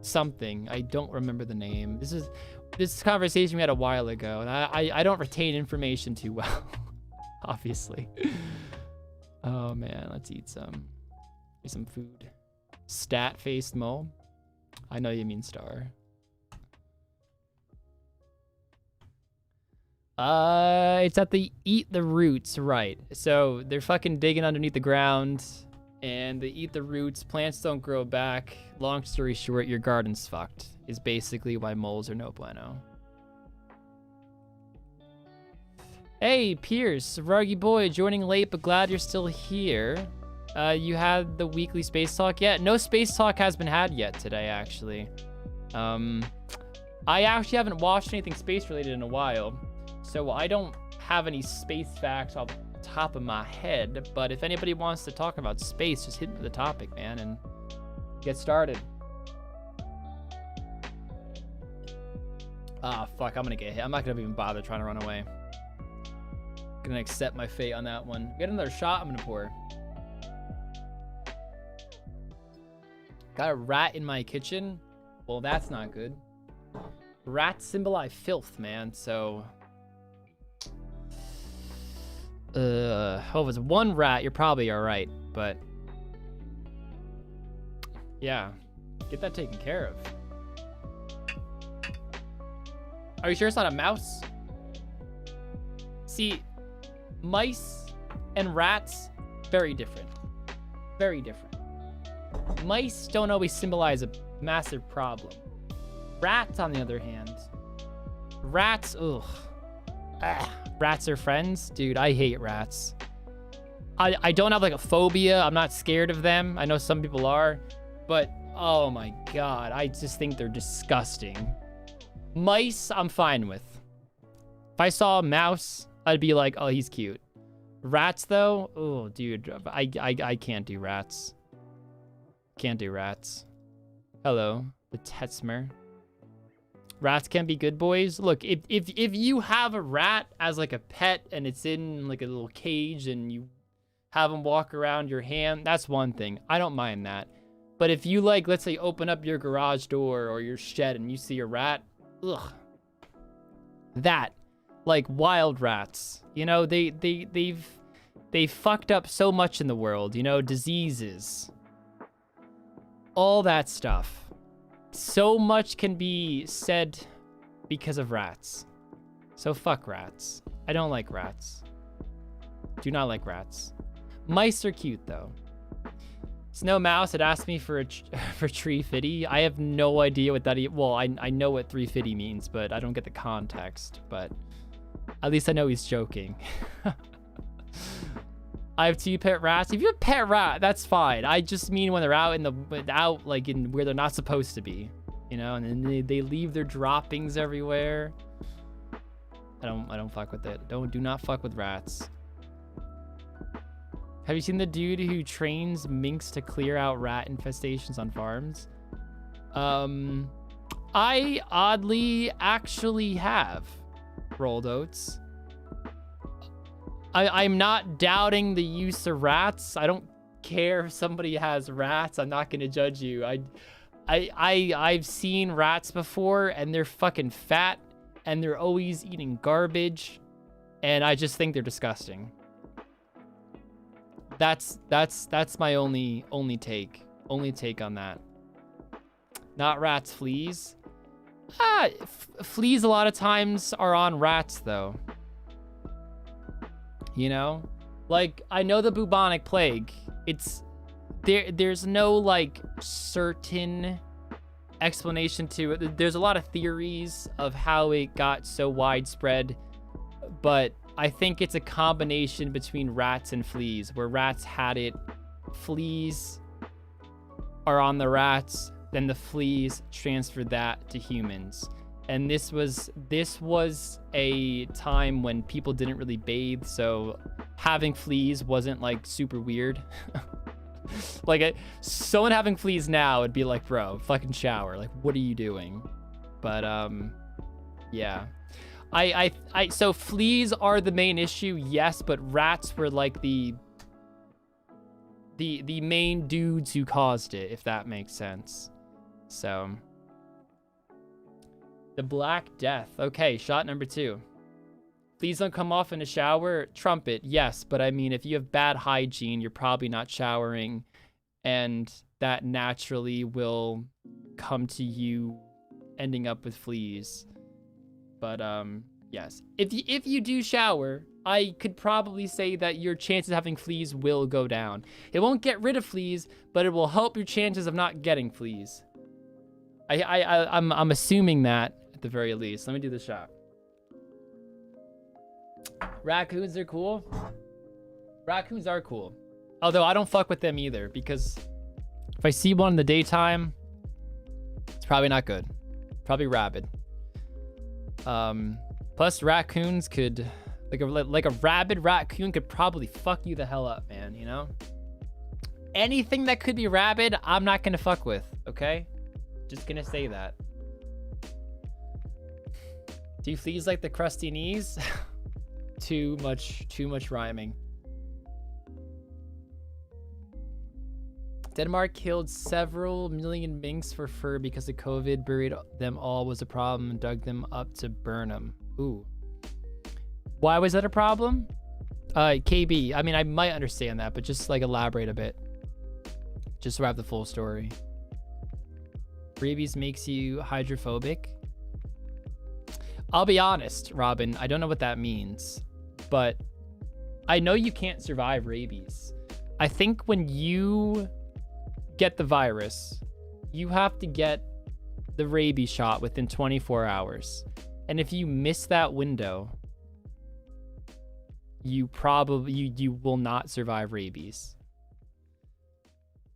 something. I don't remember the name. This conversation we had a while ago, and I don't retain information too well, obviously. Oh man, let's eat some food. Stat-faced mole. I know you mean star. It's at the eat the roots, right? So they're fucking digging underneath the ground, and they eat the roots. Plants don't grow back. Long story short, your garden's fucked. Is basically why moles are no bueno. Hey, Pierce, Rargh boy, joining late, but glad you're still here. You had the weekly space talk yet? No space talk has been had yet today, actually. I actually haven't watched anything space related in a while, so I don't have any space facts off the top of my head. But if anybody wants to talk about space, just hit the topic, man, and get started. Ah, fuck, I'm gonna get hit. I'm not gonna even bother trying to run away. Gonna accept my fate on that one. Get another shot, I'm gonna pour. Got a rat in my kitchen? Well, that's not good. Rats symbolize filth, man, so... oh, if it's one rat, you're probably alright, but... yeah, get that taken care of. Are you sure it's not a mouse? See, mice and rats, very different. Very different. Mice don't always symbolize a massive problem. Rats, on the other hand, rats, ugh. Rats are friends? Dude, I hate rats. I don't have like a phobia. I'm not scared of them. I know some people are, but oh my God, I just think they're disgusting. Mice, I'm fine with. If I saw a mouse, I'd be like, oh, he's cute. Rats, though, oh, dude, I can't do rats. Can't do rats. Hello, the Tetsmer. Rats can be good boys. Look, if you have a rat as like a pet and it's in like a little cage and you have them walk around your hand, that's one thing. I don't mind that. But if you like, let's say, open up your garage door or your shed and you see a rat, ugh. That, like wild rats, you know, they've fucked up so much in the world, you know, diseases, all that stuff. So much can be said because of rats. So fuck rats. I don't like rats. Do not like rats. Mice are cute though. Snow Mouse had asked me for for tree fitty. I have no idea what that well, I know what 350 means, but I don't get the context. But at least I know he's joking. I have 2 pet rats. If you have a pet rat, that's fine. I just mean when they're out like in where they're not supposed to be, you know, and then they leave their droppings everywhere. I don't fuck with it. Do not fuck with rats. Have you seen the dude who trains minks to clear out rat infestations on farms? I oddly actually have, Rolled Oats. I'm not doubting the use of rats. I don't care if somebody has rats. I'm not gonna judge you. I've seen rats before, and they're fucking fat, and they're always eating garbage, and I just think they're disgusting. That's my only take on that. Not rats, fleas. Fleas a lot of times are on rats though. You know, like I know the bubonic plague. It's there's no like certain explanation to it. There's a lot of theories of how it got so widespread, but I think it's a combination between rats and fleas, where rats had it, fleas are on the rats, then the fleas transferred that to humans. And this was a time when people didn't really bathe, so having fleas wasn't like super weird. Like someone having fleas now would be like, bro, fucking shower. Like, what are you doing? But yeah. So fleas are the main issue, yes, but rats were like the main dudes who caused it, if that makes sense. So the Black Death. Okay, shot number 2. Please don't come off in a shower. Trumpet, yes, but I mean, if you have bad hygiene, you're probably not showering, and that naturally will come to you ending up with fleas. But yes, if you do shower, I could probably say that your chances of having fleas will go down. It won't get rid of fleas, but it will help your chances of not getting fleas. I'm assuming that at the very least. Let me do the shot. Raccoons are cool. Raccoons are cool. Although I don't fuck with them either, because if I see one in the daytime, it's probably not good. Probably rabid. Plus raccoons could, like a rabid raccoon could probably fuck you the hell up, man, you know? Anything that could be rabid, I'm not gonna fuck with, okay? Just gonna say that. Do you fleas like the crusty knees? Too much rhyming. Denmark killed several million minks for fur because of COVID. Buried them all was a problem and dug them up to burn them. Ooh. Why was that a problem? KB, I mean, I might understand that, but just like elaborate a bit. Just so I have the full story. Rabies makes you hydrophobic. I'll be honest, Robin, I don't know what that means, but I know you can't survive rabies. I think when you get the virus, you have to get the rabies shot within 24 hours. And if you miss that window, you will not survive rabies.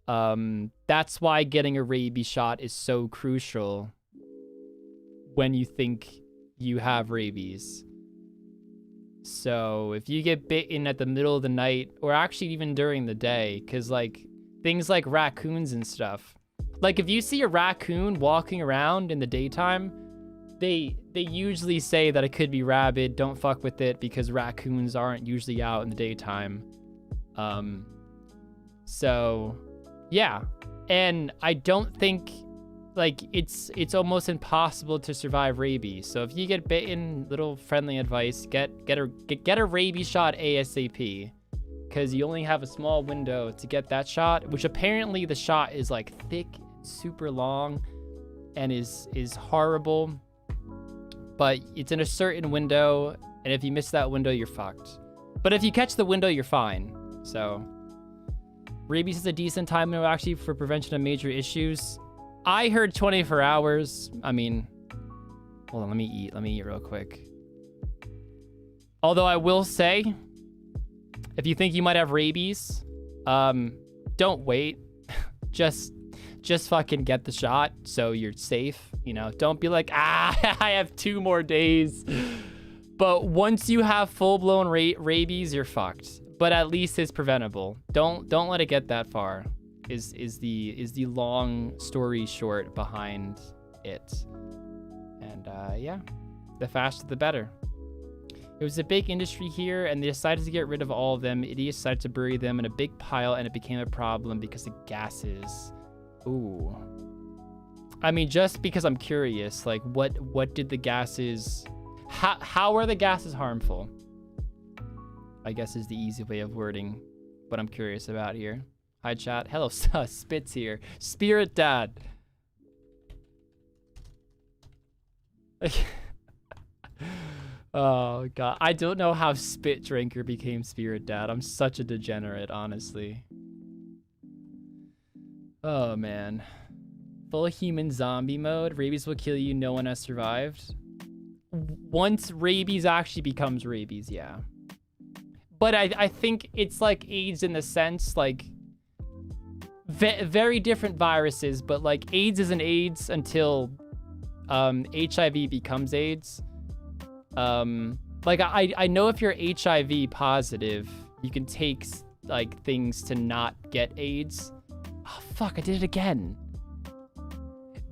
That's why getting a rabies shot is so crucial when you think you have rabies. So if you get bitten at the middle of the night, or actually even during the day, because like things like raccoons and stuff, like if you see a raccoon walking around in the daytime, they usually say that it could be rabid. Don't fuck with it, because raccoons aren't usually out in the daytime. So yeah, and I don't think, like, it's almost impossible to survive rabies. So if you get bitten, little friendly advice, get a rabies shot ASAP, because you only have a small window to get that shot, which apparently the shot is like thick, super long, and is horrible. But it's in a certain window, And if you miss that window, you're fucked. But if you catch the window, you're fine. So, rabies is a decent time window actually for prevention of major issues. I heard 24 hours. I mean, hold on, let me eat real quick. Although I will say, if you think you might have rabies, don't wait. just fucking get the shot so you're safe. You know, don't be like, I have 2 more days. But once you have full-blown rabies, you're fucked. But at least it's preventable. Don't let it get that far. Is the long story short behind it. And yeah, the faster the better. It was a big industry here, and they decided to get rid of all of them. Idiots decided to bury them in a big pile, and it became a problem because of gases. Ooh. I mean, just because I'm curious, like, what did the gases... How are the gases harmful? I guess is the easy way of wording what I'm curious about here. Hi, chat. Hello, Spitz here. Spirit Dad. Oh, God. I don't know how Spit Drinker became Spirit Dad. I'm such a degenerate, honestly. Oh, man. Full human zombie mode. Rabies will kill you. No one has survived. Once rabies actually becomes rabies, yeah. But I think it's like AIDS in the sense, like, very different viruses, but like AIDS isn't AIDS until HIV becomes AIDS. Like I know if you're HIV positive, you can take like things to not get AIDS. Oh, fuck, I did it again.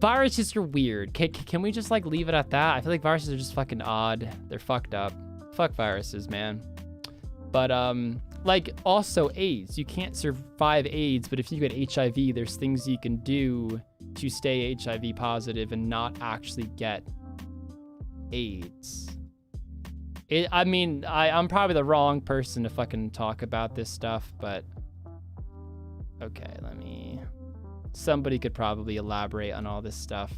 Viruses are weird. Can we just like leave it at that? I feel like viruses are just fucking odd. They're fucked up. Fuck viruses, man. But like also AIDS. You can't survive AIDS, but if you get HIV, there's things you can do to stay HIV positive and not actually get AIDS. I mean, I'm probably the wrong person to fucking talk about this stuff, but okay, somebody could probably elaborate on all this stuff.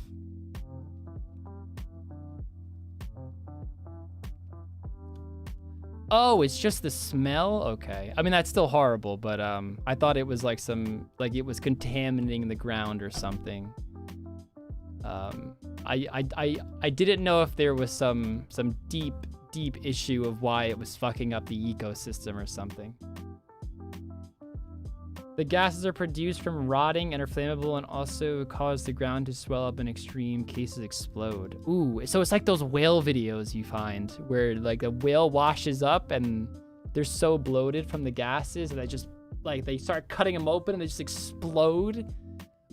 Oh, it's just the smell? Okay. I mean, that's still horrible, but I thought it was like it was contaminating the ground or something. I didn't know if there was some deep issue of why it was fucking up the ecosystem or something. The gases are produced from rotting and are flammable and also cause the ground to swell up and extreme cases explode. Ooh, so it's like those whale videos you find where like a whale washes up and they're so bloated from the gases and they just like they start cutting them open and they just explode.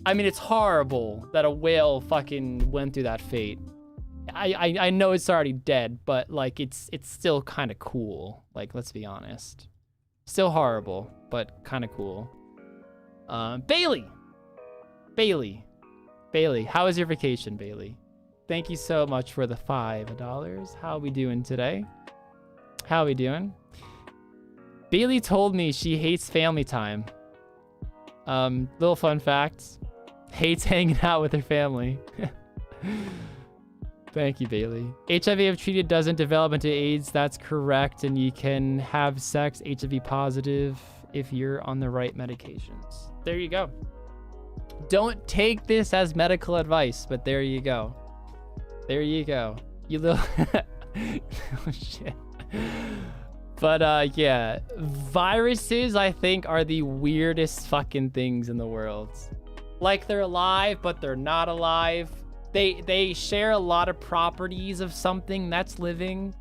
I mean, it's horrible that a whale fucking went through that fate. I know it's already dead, but like it's still kind of cool. Like, let's be honest. Still horrible, but kind of cool. Bailey, how was your vacation, Bailey? Thank you so much for the $5. How are we doing today? How are we doing? Bailey told me she hates family time. Little fun fact. Hates hanging out with her family. Thank you, Bailey. HIV if treated doesn't develop into AIDS. That's correct. And you can have sex HIV positive if you're on the right medications. There you go. Don't take this as medical advice, but there you go. There you go. You little... oh, shit. But, yeah. Viruses, I think, are the weirdest fucking things in the world. Like, they're alive, but they're not alive. They share a lot of properties of something that's living,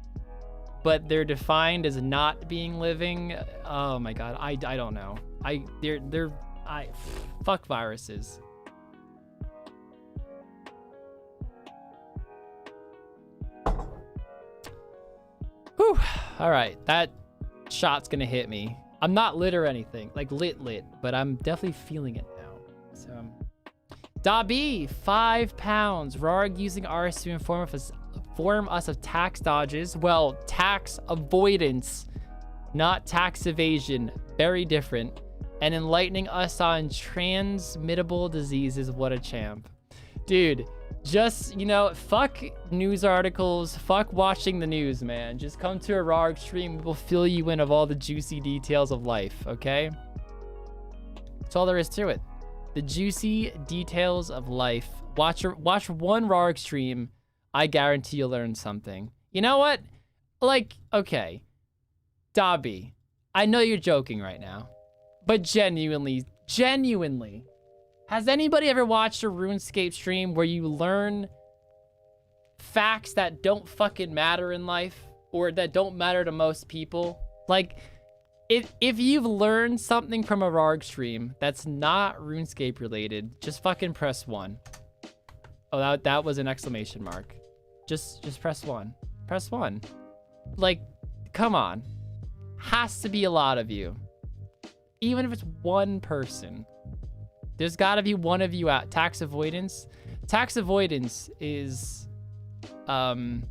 but they're defined as not being living. Oh my god, I don't know. Fuck viruses. Whew. All right, that shot's gonna hit me. I'm not lit or anything, like lit, but I'm definitely feeling it now. So, Dabi, £5. Rargh using ours to inform us of tax dodges. Well, tax avoidance, not tax evasion. Very different. And enlightening us on transmittable diseases. What a champ. Dude, Just, you know, fuck news articles, fuck watching the news, man. Just come to a Rargh stream. We'll fill you in of all the juicy details of life, okay? That's all there is to it. The juicy details of life. Watch one Rargh stream. I guarantee you'll learn something. You know what? Like, okay. Dobby, I know you're joking right now, but genuinely, has anybody ever watched a RuneScape stream where you learn facts that don't fucking matter in life or that don't matter to most people? Like, if you've learned something from a Rargh stream that's not RuneScape related, just fucking press 1. Oh, that was an exclamation mark. Just press 1. Press 1. Like, come on. Has to be a lot of you. Even if it's one person. There's got to be one of you out. Tax avoidance. Tax avoidance is the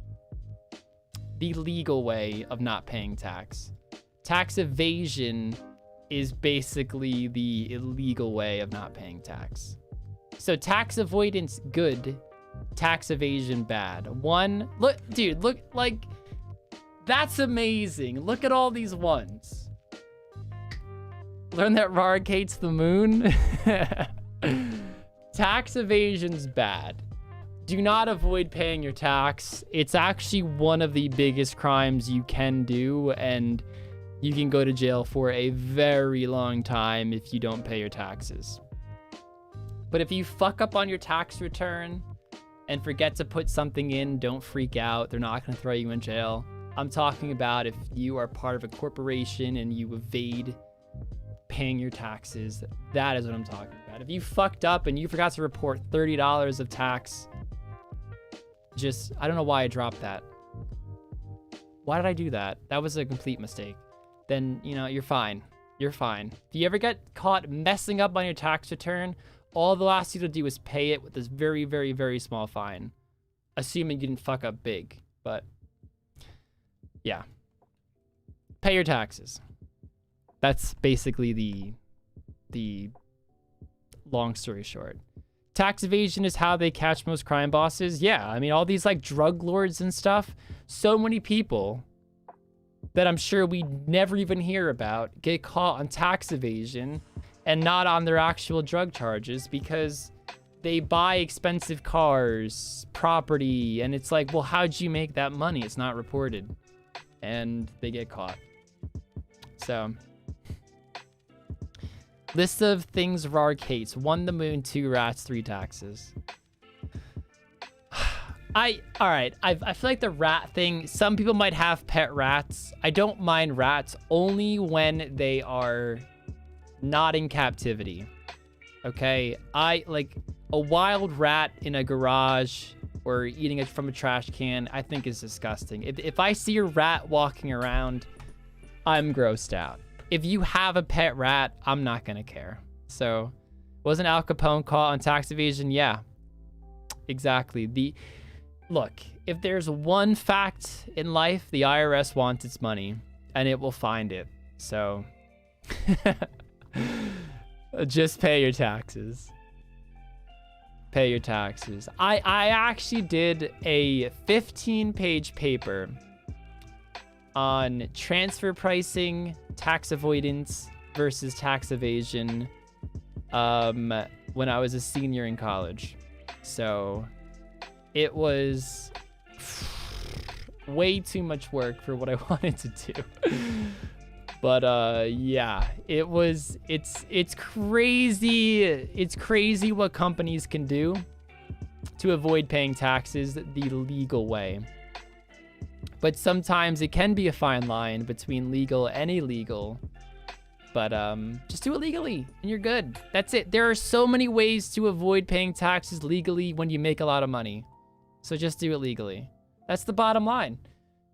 legal way of not paying tax. Tax evasion is basically the illegal way of not paying tax. So tax avoidance, good. Tax evasion, bad. One, look, dude, look, like, that's amazing. Look at all these ones. Learn that Rargh hates the moon. Tax evasion's bad. Do not avoid paying your tax. It's actually one of the biggest crimes you can do, and you can go to jail for a very long time if you don't pay your taxes. But if you fuck up on your tax return and forget to put something in, don't freak out. They're not going to throw you in jail. I'm talking about if you are part of a corporation and you evade paying your taxes. That is what I'm talking about. If you fucked up and you forgot to report $30 of tax, I don't know why I dropped that. Why did I do that? That was a complete mistake. Then, you know, you're fine. You're fine. If you ever get caught messing up on your tax return, all they'll ask you to do is pay it with this very, very, very small fine. Assuming you didn't fuck up big. But, yeah. Pay your taxes. That's basically the long story short. Tax evasion is how they catch most crime bosses. Yeah, I mean, all these like drug lords and stuff. So many people that I'm sure we never even hear about get caught on tax evasion and not on their actual drug charges because they buy expensive cars, property, and it's like, well, how'd you make that money? It's not reported. And they get caught. So, list of things Rargh hates. 1, the moon. 2, rats. 3, taxes. All right. I feel like the rat thing, some people might have pet rats. I don't mind rats only when they are not in captivity. Okay? Like a wild rat in a garage or eating it from a trash can, I think is disgusting. If I see a rat walking around, I'm grossed out. If you have a pet rat, I'm not gonna care. So, wasn't Al Capone caught on tax evasion? Yeah, exactly. Look, if there's one fact in life, the IRS wants its money, and it will find it. So, just pay your taxes. Pay your taxes. I actually did a 15-page paper on transfer pricing, tax avoidance versus tax evasion when I was a senior in college. So it was way too much work for what I wanted to do. But yeah, it's crazy. It's crazy what companies can do to avoid paying taxes the legal way. But sometimes it can be a fine line between legal and illegal. But just do it legally and you're good. That's it. There are so many ways to avoid paying taxes legally when you make a lot of money. So just do it legally. That's the bottom line.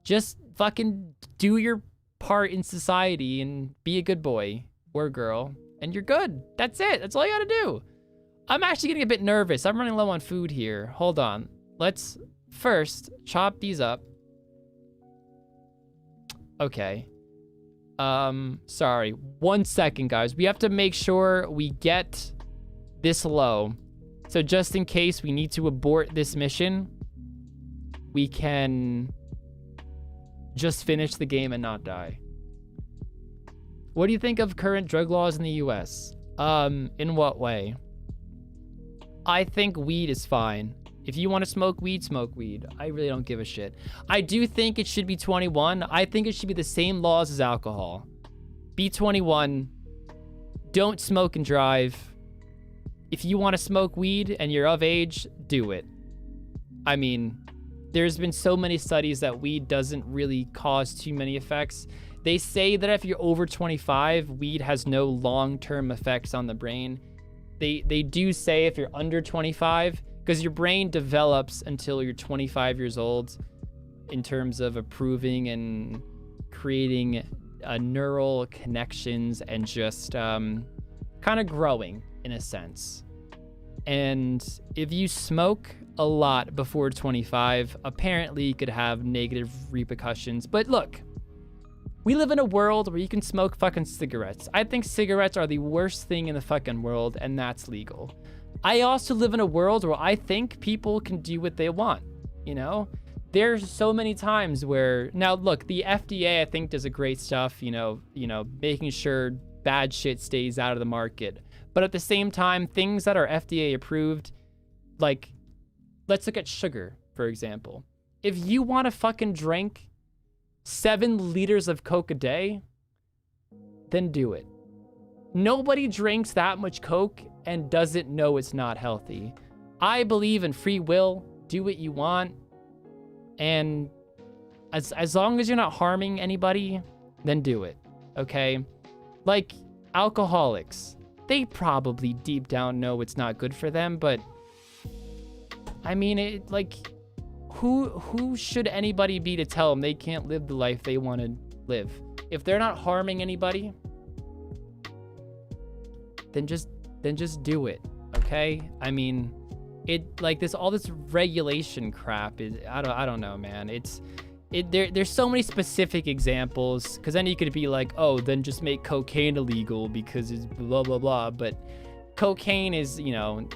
Just fucking do your part in society and be a good boy or girl and you're good. That's it. That's all you gotta do. I'm actually getting a bit nervous. I'm running low on food here. Hold on. Let's first chop these up. Okay. Sorry. 1 second, guys. We have to make sure we get this low So just in case we need to abort this mission, we can just finish the game and not die. What do you think of current drug laws in the US? In what way? I think weed is fine. If you want to smoke weed, smoke weed. I really don't give a shit. I do think it should be 21. I think it should be the same laws as alcohol. Be 21. Don't smoke and drive. If you want to smoke weed and you're of age, do it. I mean, there's been so many studies that weed doesn't really cause too many effects. They say that if you're over 25, weed has no long-term effects on the brain. They do say if you're under 25, because your brain develops until you're 25 years old in terms of approving and creating neural connections and just kind of growing in a sense. And if you smoke a lot before 25, apparently it could have negative repercussions. But look, we live in a world where you can smoke fucking cigarettes. I think cigarettes are the worst thing in the fucking world, and that's legal. I also live in a world where I think people can do what they want, you know? There's so many times where, now look, the FDA I think does a great stuff, you know, making sure bad shit stays out of the market. But at the same time, things that are FDA approved, like, let's look at sugar, for example. If you want to fucking drink 7 liters of Coke a day, then do it. Nobody drinks that much Coke and doesn't know it's not healthy. I believe in free will. Do what you want. And as long as you're not harming anybody, then do it. Okay? Like alcoholics. They probably deep down know it's not good for them, but I mean, who should anybody be to tell them they can't live the life they want to live? If they're not harming anybody, then just do it, okay? I mean, all this regulation crap is, I don't know, man. There's so many specific examples, because then you could be like, oh, then just make cocaine illegal because it's blah blah blah. But cocaine is, you know,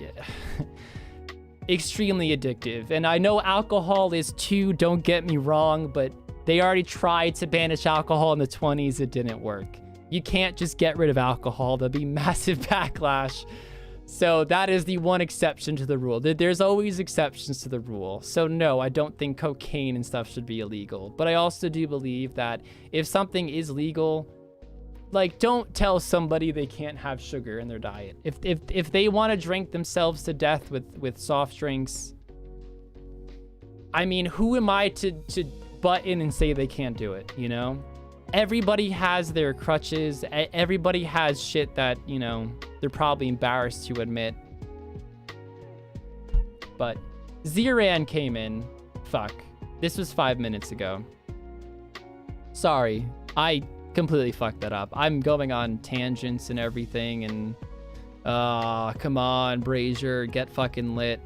extremely addictive, and I know alcohol is too, don't get me wrong, but they already tried to banish alcohol in the 20s. It didn't work. You can't just get rid of alcohol. There'll be massive backlash. So that is the one exception to the rule. There's always exceptions to the rule. So no, I don't think cocaine and stuff should be illegal. But I also do believe that if something is legal, like, don't tell somebody they can't have sugar in their diet. If they want to drink themselves to death with soft drinks, I mean, who am I to butt in and say they can't do it, you know? Everybody has their crutches. Everybody has shit that, you know, they're probably embarrassed to admit. But Ziran came in. Fuck. This was 5 minutes ago. Sorry. I completely fucked that up. I'm going on tangents and everything, and come on, Brazier, get fucking lit.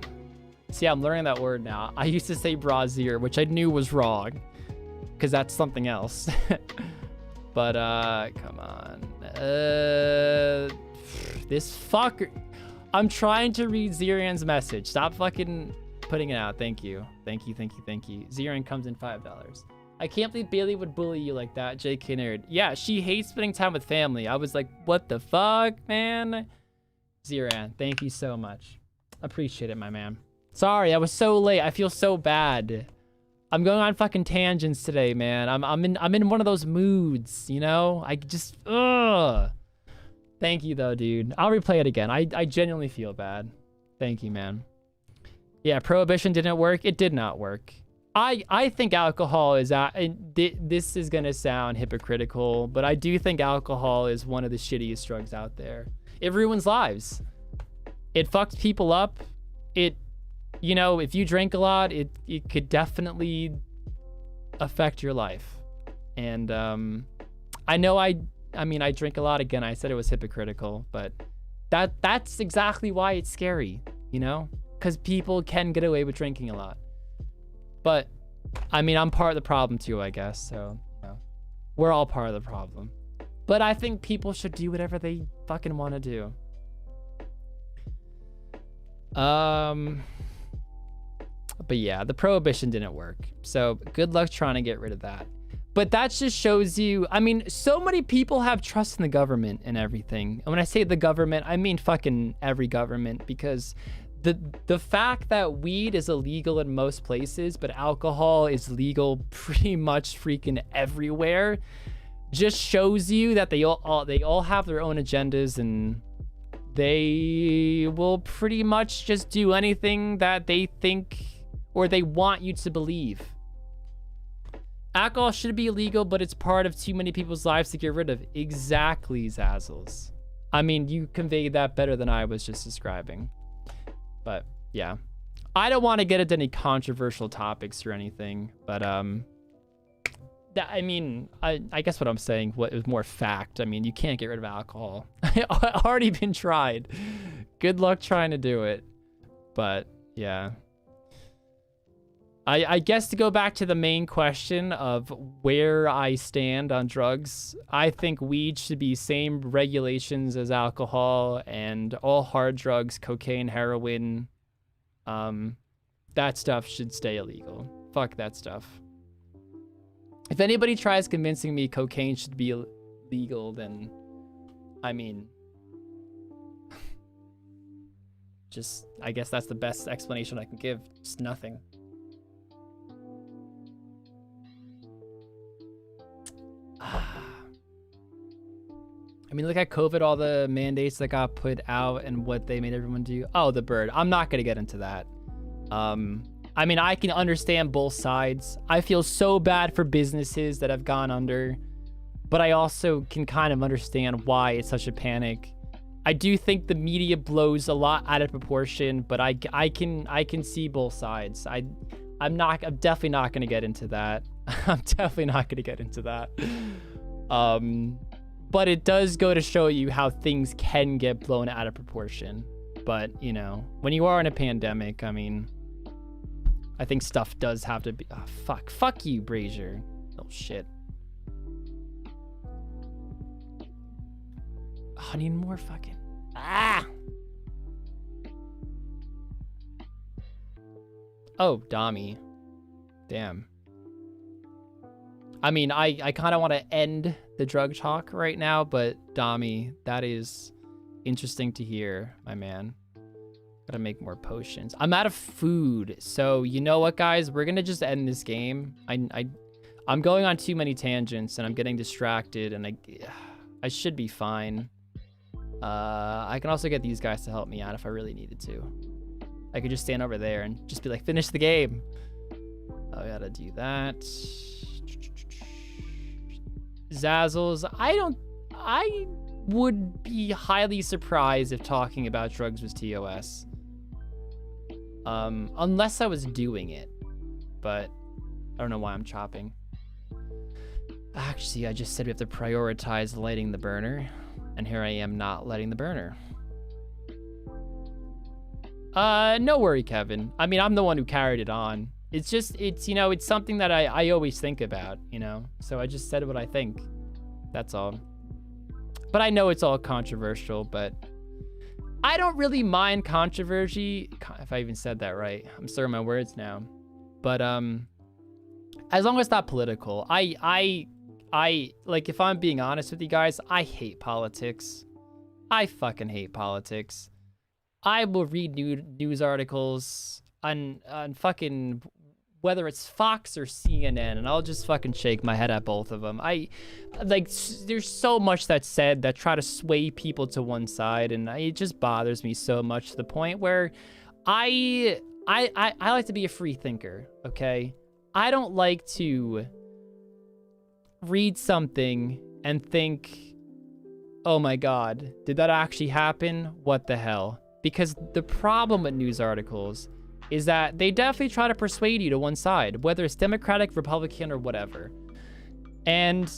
See, I'm learning that word now. I used to say brazier, which I knew was wrong, because that's something else. But come on, this fucker. I'm trying to read Ziran's message. Stop fucking putting it out. Thank you. Ziran comes in $5. I can't believe Bailey would bully you like that, JK nerd. Yeah, she hates spending time with family. I was like, what the fuck, man? Ziran, thank you so much. Appreciate it, my man. Sorry, I was so late. I feel so bad. I'm going on fucking tangents today, man. I'm in one of those moods, you know? I just, ugh. Thank you though, dude. I'll replay it again. I genuinely feel bad. Thank you, man. Yeah, prohibition didn't work. It did not work. I think alcohol is, this is gonna sound hypocritical, but I do think alcohol is one of the shittiest drugs out there. It ruins lives. It fucks people up. You know, if you drink a lot, it could definitely affect your life. And I know I mean, I drink a lot. Again, I said it was hypocritical, but that's exactly why it's scary, you know? Because people can get away with drinking a lot. But, I mean, I'm part of the problem too, I guess. So, you know, we're all part of the problem. But I think people should do whatever they fucking want to do. But yeah, the prohibition didn't work. So good luck trying to get rid of that. But that just shows you, I mean, so many people have trust in the government and everything. And when I say the government, I mean fucking every government, because the fact that weed is illegal in most places, but alcohol is legal pretty much freaking everywhere, just shows you that they all have their own agendas, and they will pretty much just do anything that they think or they want you to believe. Alcohol should be illegal, but it's part of too many people's lives to get rid of. Exactly, Zazzles. I mean, you conveyed that better than I was just describing. But yeah, I don't want to get into any controversial topics or anything, but I mean, I guess what I'm saying is more fact. I mean, you can't get rid of alcohol. Already been tried. Good luck trying to do it. But yeah. I guess to go back to the main question of where I stand on drugs, I think weed should be same regulations as alcohol, and all hard drugs, cocaine, heroin, that stuff should stay illegal. Fuck that stuff. If anybody tries convincing me cocaine should be illegal, then, I mean, just, I guess that's the best explanation I can give. Just nothing. I mean, look at COVID, all the mandates that got put out and what they made everyone do. Oh, the bird. I'm not going to get into that. I mean, I can understand both sides. I feel so bad for businesses that have gone under, but I also can kind of understand why it's such a panic. I do think the media blows a lot out of proportion, but I can see both sides. I'm definitely not going to get into that. I'm definitely not going to get into that. But it does go to show you how things can get blown out of proportion. But, you know, when you are in a pandemic, I mean, I think stuff does have to be... Oh, fuck. Fuck you, Brazier. Oh, shit. Oh, I need more fucking... Ah! Oh, Dami. Damn. I mean, I kind of want to end the drug talk right now, but Dami, that is interesting to hear, my man. Gotta make more potions. I'm out of food, so you know what, guys? We're gonna just end this game. I'm going on too many tangents, and I'm getting distracted, and I should be fine. I can also get these guys to help me out if I really needed to. I could just stand over there and just be like, finish the game. I gotta do that. Zazzles, I would be highly surprised if talking about drugs was TOS. Unless I was doing it, but I don't know why I'm chopping. Actually, I just said we have to prioritize lighting the burner, and here I am not lighting the burner. No worry, Kevin. I mean, I'm the one who carried it on. It's just, you know, it's something that I always think about, you know? So I just said what I think. That's all. But I know it's all controversial, but I don't really mind controversy, if I even said that right. I'm slurring my words now. But as long as it's not political, I like, if I'm being honest with you guys, I hate politics. I fucking hate politics. I will read news articles on fucking, whether it's Fox or CNN, and I'll just fucking shake my head at both of them. There's so much that's said that try to sway people to one side, and it just bothers me so much to the point where I like to be a free thinker, okay? I don't like to read something and think, oh my God, did that actually happen? What the hell? Because the problem with news articles is that they definitely try to persuade you to one side, whether it's Democratic, Republican, or whatever. And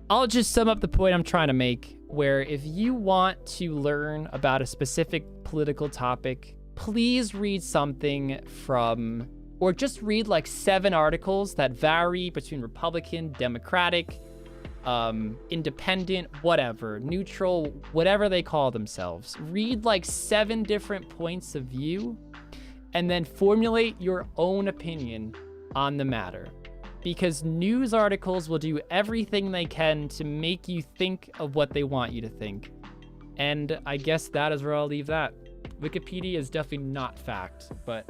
I'll just sum up the point I'm trying to make, where if you want to learn about a specific political topic, please read something from, or just read like 7 articles that vary between Republican, Democratic, independent, whatever, neutral, whatever they call themselves. Read like 7 different points of view and then formulate your own opinion on the matter. Because news articles will do everything they can to make you think of what they want you to think. And I guess that is where I'll leave that. Wikipedia is definitely not fact, but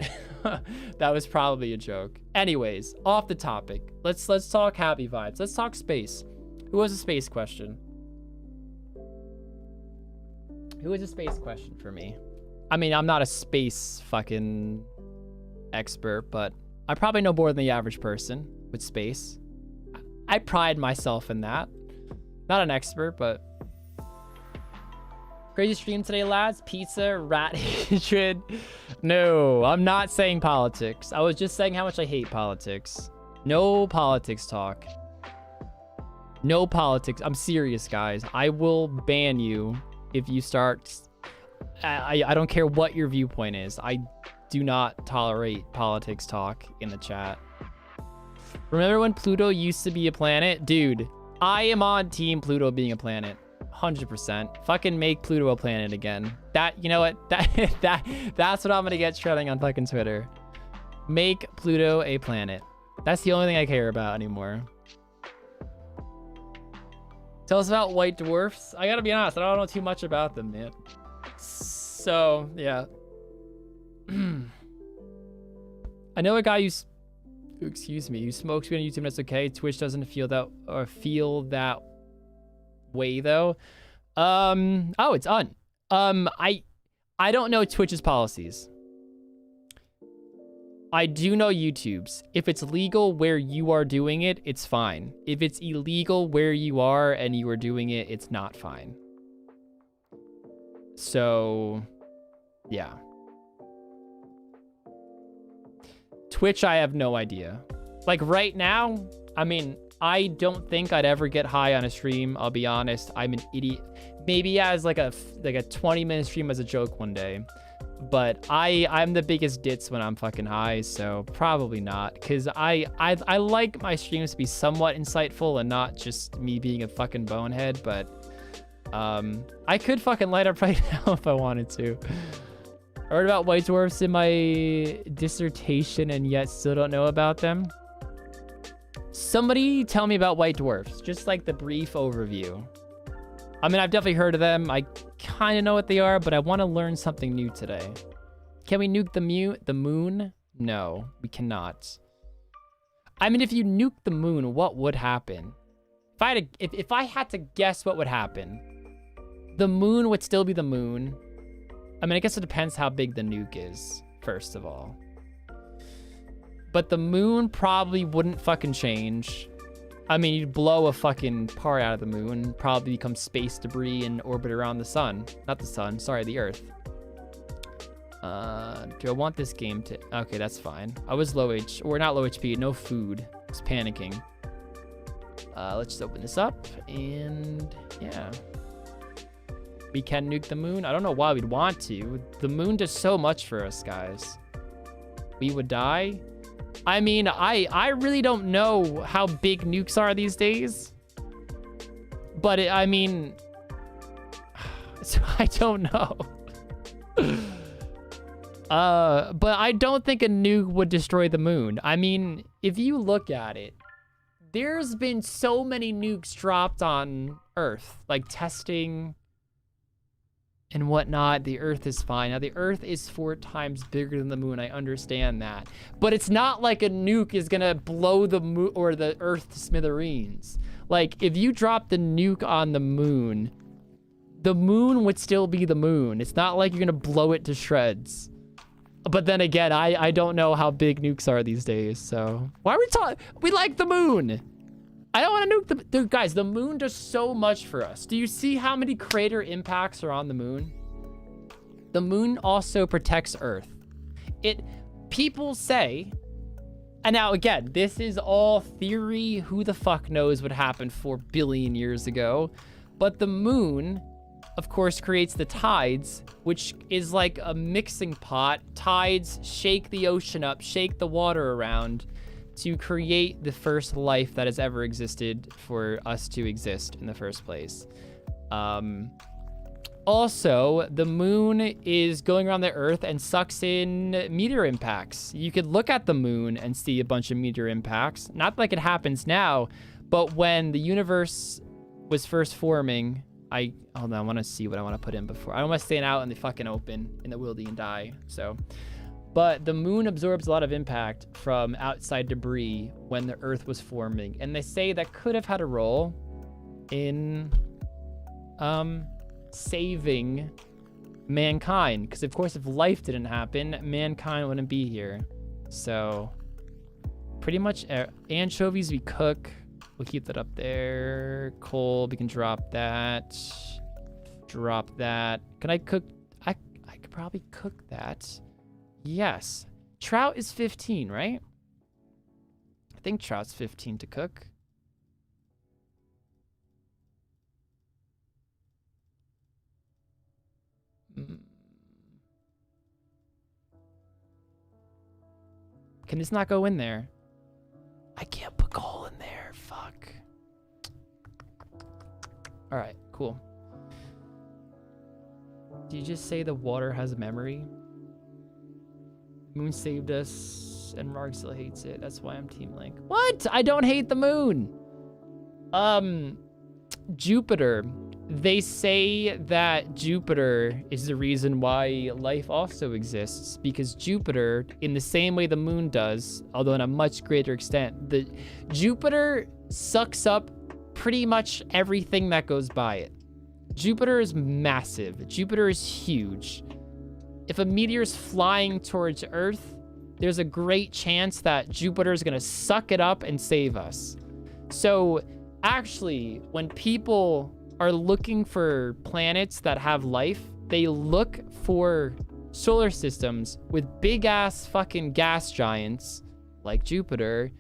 that was probably a joke. Anyways, off the topic. Let's talk happy vibes. Let's talk space. Who has a space question? Who has a space question for me? I mean, I'm not a space fucking expert, but I probably know more than the average person with space. I pride myself in that. Not an expert, but crazy stream today, lads. Pizza, rat hatred. No, I'm not saying politics. I was just saying how much I hate politics. No politics talk. No politics. I'm serious, guys. I will ban you if you start. I don't care what your viewpoint is. I do not tolerate politics talk in the chat. Remember when Pluto used to be a planet? Dude, I am on team Pluto being a planet. 100%. Fucking make Pluto a planet again. That, you know what? That's what I'm gonna get trending on fucking Twitter. Make Pluto a planet. That's the only thing I care about anymore. Tell us about white dwarfs. I gotta be honest, I don't know too much about them, man. So, yeah. I know a guy who smokes weed on YouTube and it's okay. Twitch doesn't feel that way though. Oh, it's on. I don't know Twitch's policies. I do know YouTube's. If it's legal where you are doing it, it's fine. If it's illegal where you are and you are doing it, it's not fine. So, yeah. Twitch, I have no idea. Like right now, I mean, I don't think I'd ever get high on a stream. I'll be honest. I'm an idiot. Maybe as like a 20-minute stream as a joke one day. But I'm the biggest ditz when I'm fucking high, so probably not. Because I like my streams to be somewhat insightful and not just me being a fucking bonehead. But I could fucking light up right now if I wanted to. I heard about white dwarfs in my dissertation and yet still don't know about them. Somebody tell me about white dwarfs. Just like the brief overview. I mean, I've definitely heard of them. I kind of know what they are, but I want to learn something new today. Can we nuke the moon? No, we cannot. I mean, if you nuke the moon, what would happen? If I had to guess what would happen, the moon would still be the moon. I mean, I guess it depends how big the nuke is, first of all. But the moon probably wouldn't fucking change. I mean, you'd blow a fucking part out of the moon, probably become space debris and orbit around the sun. Not the sun, sorry, the Earth. Do I want this game to... Okay, that's fine. I was not low HP, no food. I was panicking. Let's just open this up, and yeah. We can nuke the moon. I don't know why we'd want to. The moon does so much for us, guys. We would die. I mean, I really don't know how big nukes are these days. But I mean, so I don't know. But I don't think a nuke would destroy the moon. I mean, if you look at it, there's been so many nukes dropped on Earth, like testing and whatnot. The Earth is fine. Now, the Earth is 4 times bigger than the moon. I understand that. But it's not like a nuke is gonna blow the moon or the Earth to smithereens. Like, if you drop the nuke on the moon would still be the moon. It's not like you're gonna blow it to shreds. But then again, I don't know how big nukes are these days, so... Why are we talking? We like the moon! I don't want to nuke the... Guys, the moon does so much for us. Do you see how many crater impacts are on the moon? The moon also protects Earth. People say... And now, again, this is all theory. Who the fuck knows what happened 4 billion years ago? But the moon, of course, creates the tides, which is like a mixing pot. Tides shake the ocean up, shake the water around to create the first life that has ever existed for us to exist in the first place. Also, the moon is going around the Earth and sucks in meteor impacts. You could look at the moon and see a bunch of meteor impacts. Not like it happens now, but when the universe was first forming, hold on, I want to see what I want to put in before. I don't want to stand out in the fucking open in the wildy and die. So, but the moon absorbs a lot of impact from outside debris when the Earth was forming, and they say that could have had a role in saving mankind, because of course if life didn't happen, mankind wouldn't be here. So pretty much anchovies we cook, we'll keep that up there. Coal, we can drop that. Drop that. Can I cook? I could probably cook that. Yes. Trout is 15, right? I think trout's 15 to cook. Can this not go in there? I can't put coal in there. Fuck. All right, cool. Did you just say the water has a memory? Moon saved us, and Rargh still hates it. That's why I'm Team Link. What? I don't hate the moon. Jupiter. They say that Jupiter is the reason why life also exists, because Jupiter, in the same way the moon does, although in a much greater extent, Jupiter sucks up pretty much everything that goes by it. Jupiter is massive. Jupiter is huge. If a meteor is flying towards Earth, there's a great chance that Jupiter is going to suck it up and save us. So actually, when people are looking for planets that have life, they look for solar systems with big ass fucking gas giants like Jupiter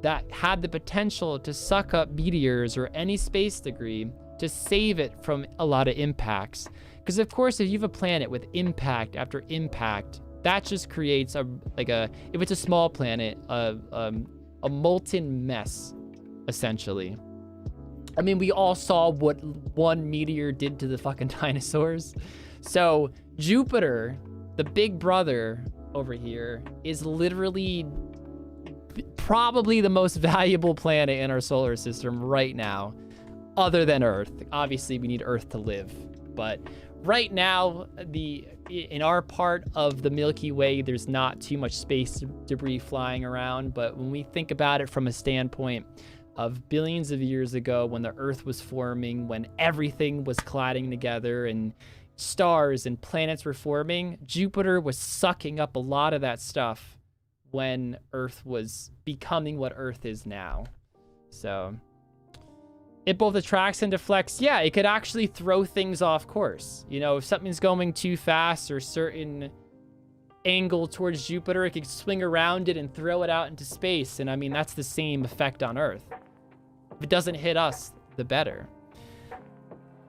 that had the potential to suck up meteors or any space degree to save it from a lot of impacts. Because of course, if you have a planet with impact after impact, that just creates if it's a small planet, a molten mess, essentially. I mean, we all saw what one meteor did to the fucking dinosaurs. So Jupiter, the big brother over here, is literally probably the most valuable planet in our solar system right now, other than Earth. Obviously, we need Earth to live. But right now, in our part of the Milky Way, there's not too much space debris flying around. But when we think about it from a standpoint of billions of years ago, when the Earth was forming, when everything was colliding together and stars and planets were forming, Jupiter was sucking up a lot of that stuff when Earth was becoming what Earth is now. So it both attracts and deflects. Yeah, it could actually throw things off course. You know, if something's going too fast or certain angle towards Jupiter, it could swing around it and throw it out into space. And I mean, that's the same effect on Earth. If it doesn't hit us, the better.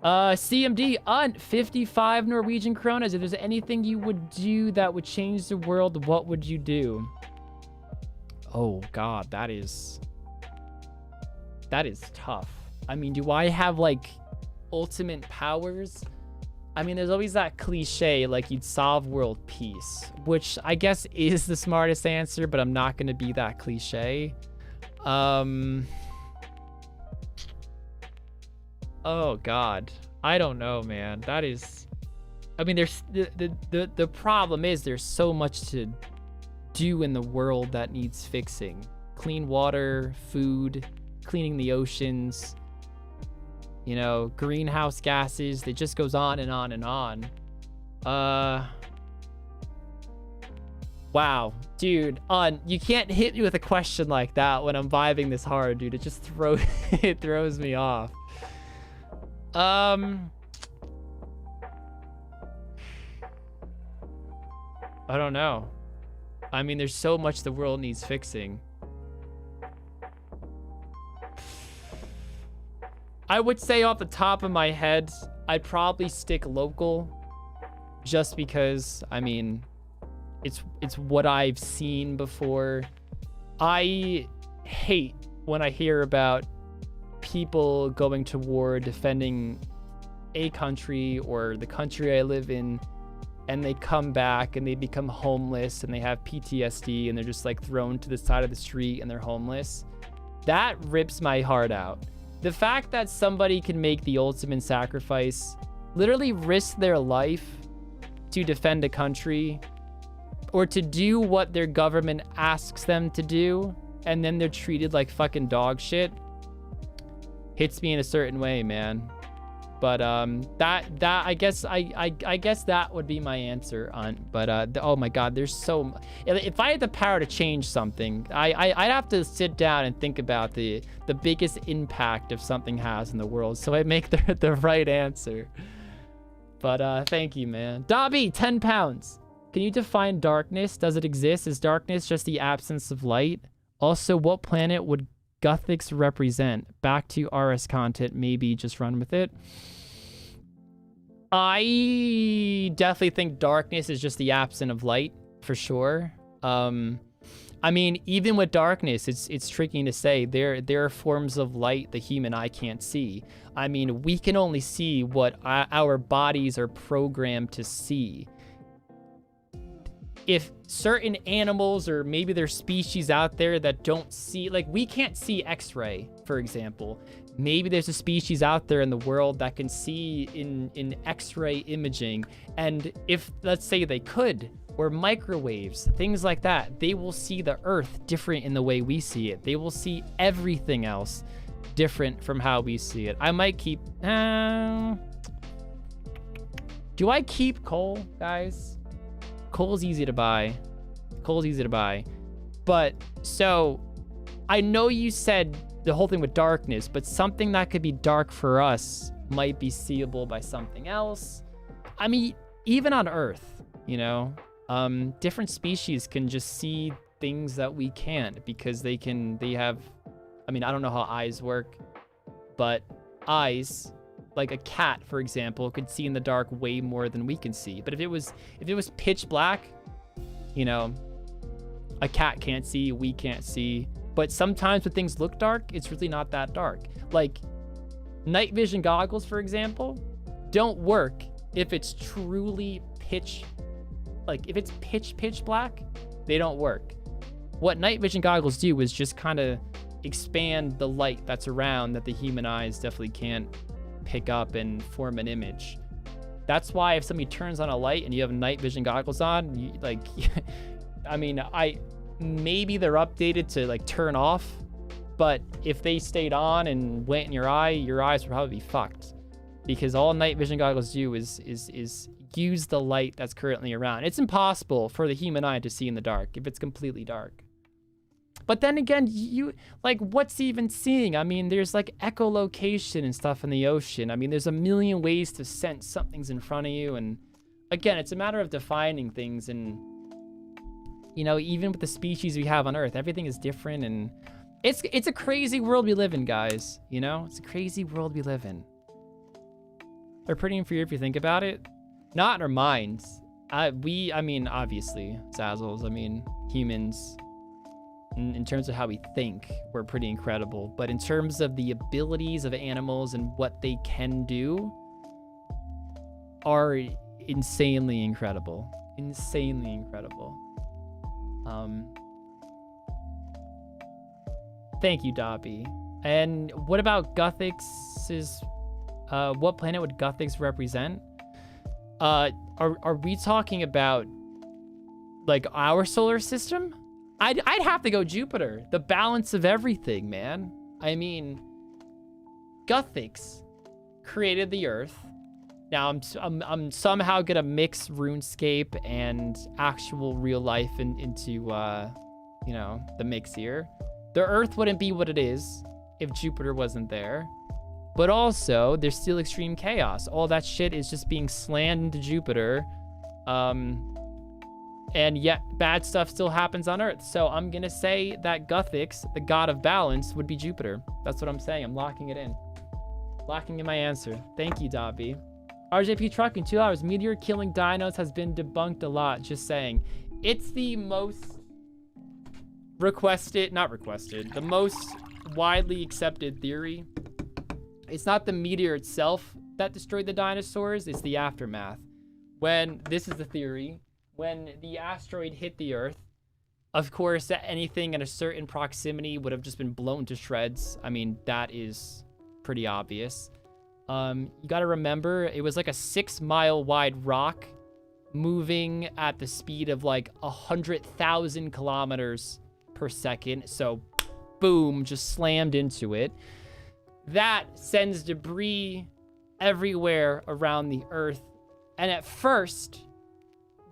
CMD, 55 Norwegian kronas. If there's anything you would do that would change the world, what would you do? Oh God, that is tough. I mean, do I have like ultimate powers? I mean, there's always that cliche, like you'd solve world peace, which I guess is the smartest answer, but I'm not going to be that cliche. Oh God, I don't know, man. That is, I mean, there's the problem is there's so much to do in the world that needs fixing. Clean water, food, cleaning the oceans, you know, greenhouse gases. It just goes on and on and on. Wow, dude, you can't hit me with a question like that when I'm vibing this hard, dude. It just it throws me off. I don't know. I mean, there's so much the world needs fixing. I would say off the top of my head, I'd probably stick local, just because, I mean, it's what I've seen before. I hate when I hear about people going to war defending a country or the country I live in, and they come back and they become homeless and they have PTSD and they're just like thrown to the side of the street and they're homeless. That rips my heart out. The fact that somebody can make the ultimate sacrifice, literally risk their life to defend a country or to do what their government asks them to do, and then they're treated like fucking dog shit, hits me in a certain way, man. But I guess that would be my answer on. But oh my God, there's so. If I had the power to change something, I'd have to sit down and think about the biggest impact of something has in the world, so I make the right answer. But thank you, man. Dobby, 10 pounds. Can you define darkness? Does it exist? Is darkness just the absence of light? Also, what planet would Gothics represent? Back to RS content, maybe just run with it. I definitely think darkness is just the absence of light, for sure. I mean, even with darkness, it's tricky to say. There are forms of light the human eye can't see. I mean, we can only see what our bodies are programmed to see. If certain animals, or maybe there's species out there that don't see, like we can't see X-ray, for example. Maybe there's a species out there in the world that can see in X-ray imaging. And if, let's say they could, or microwaves, things like that, they will see the Earth different in the way we see it. They will see everything else different from how we see it. I might keep, do I keep coal, guys? Coal's easy to buy. Coal's easy to buy. But, so, I know you said the whole thing with darkness, but something that could be dark for us might be seeable by something else. I mean, even on Earth, you know, different species can just see things that we can't, because they have, I mean, I don't know how eyes work, but eyes, like a cat, for example, could see in the dark way more than we can see. But if it was pitch black, you know, a cat can't see, we can't see. But sometimes when things look dark, it's really not that dark. Like night vision goggles, for example, don't work if it's truly pitch black, they don't work. What night vision goggles do is just kind of expand the light that's around that the human eyes definitely can't pick up and form an image. That's why if somebody turns on a light and you have night vision goggles on, you, like, I mean, maybe they're updated to like turn off, but if they stayed on and went in your eyes would probably be fucked, because all night vision goggles do is use the light that's currently around. It's impossible for the human eye to see in the dark if it's completely dark. But then again, you, like, what's even seeing? I mean, there's like echolocation and stuff in the ocean. I mean, there's a million ways to sense something's in front of you. And again, it's a matter of defining things. And, you know, even with the species we have on Earth, everything is different. And it's a crazy world we live in, guys. You know, it's a crazy world we live in. They're pretty inferior if you think about it. Not in our minds. I mean, obviously, Zazzles, I mean, humans, in terms of how we think, we're pretty incredible. But in terms of the abilities of animals and what they can do, are insanely incredible. Insanely incredible. Thank you, Dobby. And what about Gothics? What planet would Gothics represent? Are we talking about like our solar system? I'd have to go Jupiter. The balance of everything, man. I mean, Gothics created the Earth. Now I'm somehow gonna mix RuneScape and actual real life into you know, the mix here. The Earth wouldn't be what it is if Jupiter wasn't there. But also, there's still extreme chaos. All that shit is just being slammed into Jupiter. And yet, bad stuff still happens on Earth. So I'm going to say that Gothics, the god of balance, would be Jupiter. That's what I'm saying. I'm locking it in. Locking in my answer. Thank you, Dobby. RJP Truck in 2 hours. Meteor killing dinos has been debunked a lot. Just saying. It's the most not requested, the most widely accepted theory, it's not the meteor itself that destroyed the dinosaurs, it's the aftermath. This is the theory, when the asteroid hit the Earth, of course, anything in a certain proximity would have just been blown to shreds. I mean, that is pretty obvious. You gotta remember, it was like a 6-mile wide rock moving at the speed of like 100,000 kilometers per second. So, boom, just slammed into it. That sends debris everywhere around the Earth. And at first,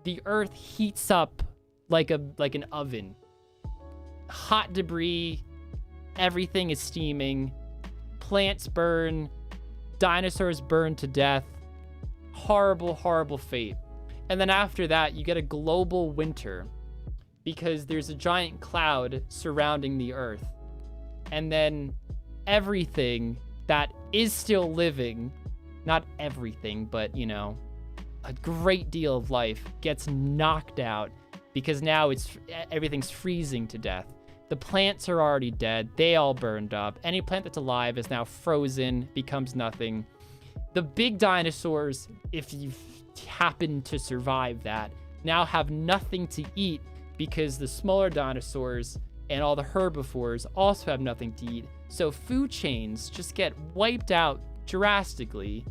the Earth heats up like an oven. Hot debris, everything is steaming, plants burn, dinosaurs burn to death. Horrible, horrible fate. And then after that, you get a global winter because there's a giant cloud surrounding the Earth. And then everything that is still living, not everything, but, you know, a great deal of life gets knocked out because now everything's freezing to death. The plants are already dead. They all burned up. Any plant that's alive is now frozen, becomes nothing. The big dinosaurs, if you happen to survive that, now have nothing to eat because the smaller dinosaurs and all the herbivores also have nothing to eat. So food chains just get wiped out drastically.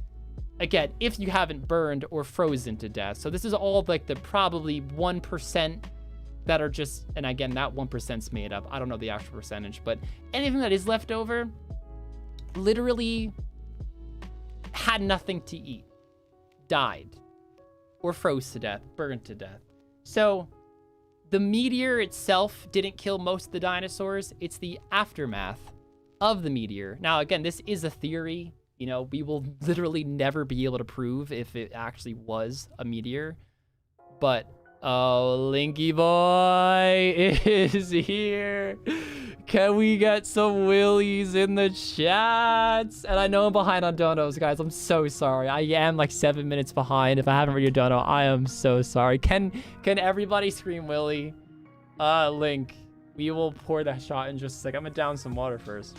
Again, if you haven't burned or frozen to death. So this is all like the probably 1% that are just, and again, that 1%'s made up. I don't know the actual percentage, but anything that is left over literally had nothing to eat, died, or froze to death, burned to death. So the meteor itself didn't kill most of the dinosaurs. It's the aftermath of the meteor. Now, again, this is a theory. You know, we will literally never be able to prove if it actually was a meteor. But, oh, Linky Boy is here. Can we get some willies in the chats? And I know I'm behind on donos, guys. I'm so sorry. I am like 7 minutes behind. If I haven't read your dono, I am so sorry. Can everybody scream Willy? Link, we will pour that shot in just a sec. I'm gonna down some water first.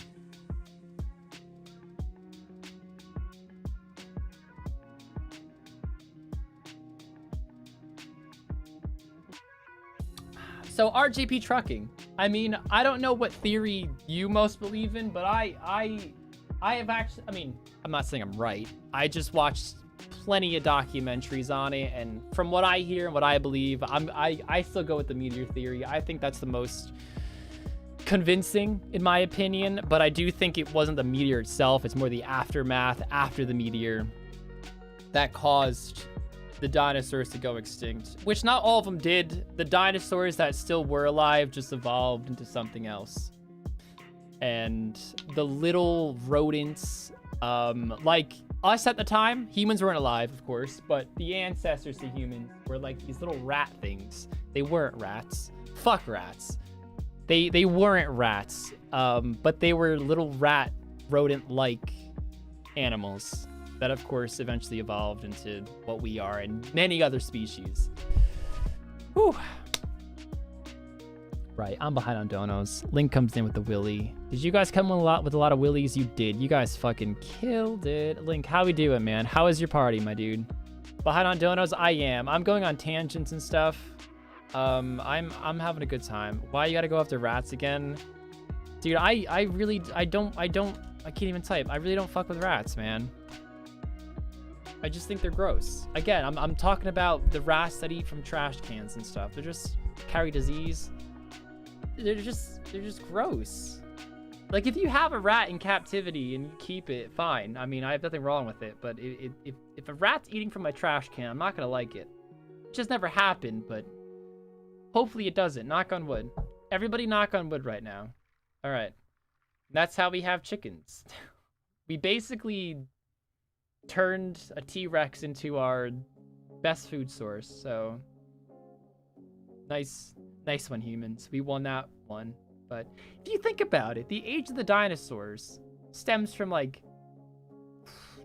So RJP Trucking. I mean, I don't know what theory you most believe in, but I have actually, I mean, I'm not saying I'm right. I just watched plenty of documentaries on it, and from what I hear and what I believe, I still go with the meteor theory. I think that's the most convincing in my opinion, but I do think it wasn't the meteor itself. It's more the aftermath after the meteor that caused the dinosaurs to go extinct, which not all of them did. The dinosaurs that still were alive just evolved into something else. And the little rodents, like us at the time, humans weren't alive, of course, but the ancestors to humans were like these little rat things. They weren't rats. Fuck rats. They weren't rats, but they were little rat rodent-like animals that of course eventually evolved into what we are and many other species. Whew. Right, I'm behind on donos. Link comes in with the willy. Did you guys come with a lot of willies? You did. You guys fucking killed it. Link, how we doing, man? How is your party, my dude? Behind on donos? I am. I'm going on tangents and stuff. I'm having a good time. Why you gotta go after rats again? Dude, I can't even type. I really don't fuck with rats, man. I just think they're gross. Again, I'm talking about the rats that eat from trash cans and stuff. They're just carry disease. They're just gross. Like, if you have a rat in captivity and you keep it, fine. I mean, I have nothing wrong with it. But if a rat's eating from my trash can, I'm not gonna like it. It just never happened, but hopefully it doesn't. Knock on wood. Everybody knock on wood right now. All right. That's how we have chickens. We basically turned a T-Rex into our best food source. So nice one, humans. We won that one. But if you think about it, the age of the dinosaurs stems from like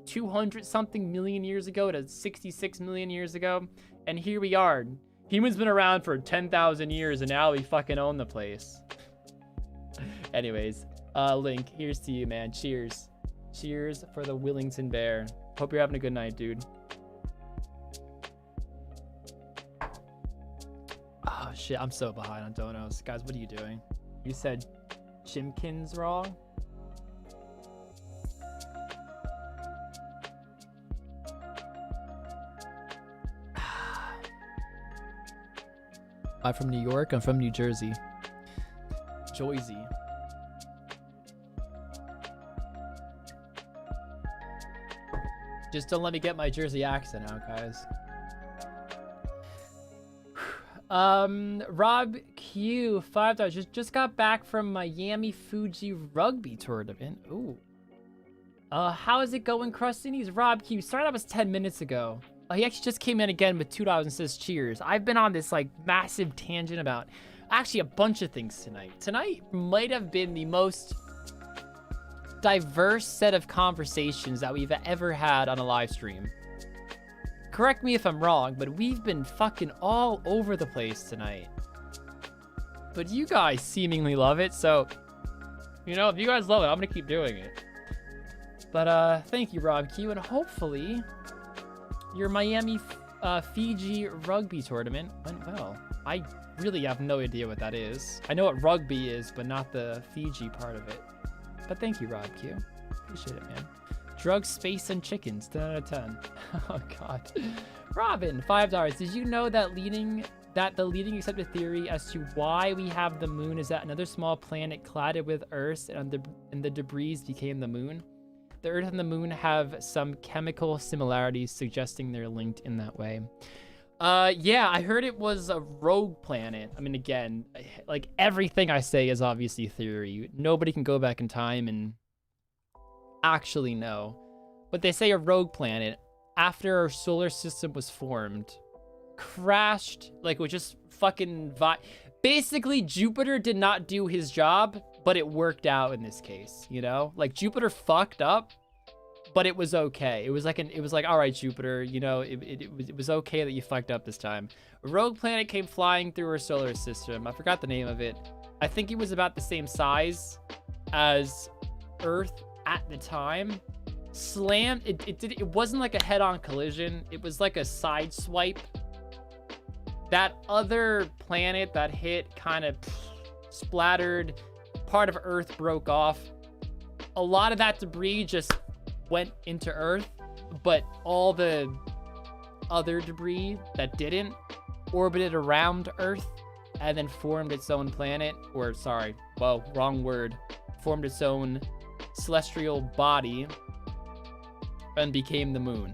200 something million years ago to 66 million years ago. And here we are. Humans been around for 10,000 years and now we fucking own the place. Anyways, Link, here's to you, man. Cheers. Cheers for the Willington Bear. Hope you're having a good night, dude. Oh, shit. I'm so behind on donos. Guys, what are you doing? You said Chimkins wrong? I'm from New York. I'm from New Jersey. Joyzy. Just don't let me get my Jersey accent out, guys. Rob Q, $5. Just got back from Miami Fuji rugby tournament. Ooh. How is it going, Crustinis? Rob Q, sorry that was 10 minutes ago. He actually just came in again with $2 and says cheers. I've been on this like massive tangent about actually a bunch of things tonight. Tonight might have been the most diverse set of conversations that we've ever had on a live stream. Correct me if I'm wrong, but we've been fucking all over the place tonight. But you guys seemingly love it, so, you know, if you guys love it, I'm gonna keep doing it. But thank you, Rob Q, and hopefully your Miami Fiji rugby tournament went well. I really have no idea what that is. I know what rugby is, but not the Fiji part of it. But thank you, Rob Q. Appreciate it, man. Drugs, space, and chickens. 10 out of 10. Oh, God. Robin, $5. Did you know that the leading accepted theory as to why we have the moon is that another small planet collided with Earth and the debris became the moon? The Earth and the moon have some chemical similarities, suggesting they're linked in that way. Yeah, I heard it was a rogue planet. I mean, again, like everything I say is obviously theory. Nobody can go back in time and actually know. But they say a rogue planet, after our solar system was formed, crashed, like it was just fucking basically Jupiter did not do his job, but it worked out in this case, you know? Like Jupiter fucked up, but it was okay. It was like, all right, Jupiter, you know, it was okay that you fucked up this time. A rogue planet came flying through our solar system. I forgot the name of it. I think it was about the same size as Earth at the time. Slammed, it wasn't like a head-on collision. It was like a side swipe. That other planet that hit kind of splattered. Part of Earth broke off. A lot of that debris just went into Earth, but all the other debris that didn't orbited around Earth and then formed its own planet, or sorry, well, wrong word, formed its own celestial body and became the moon.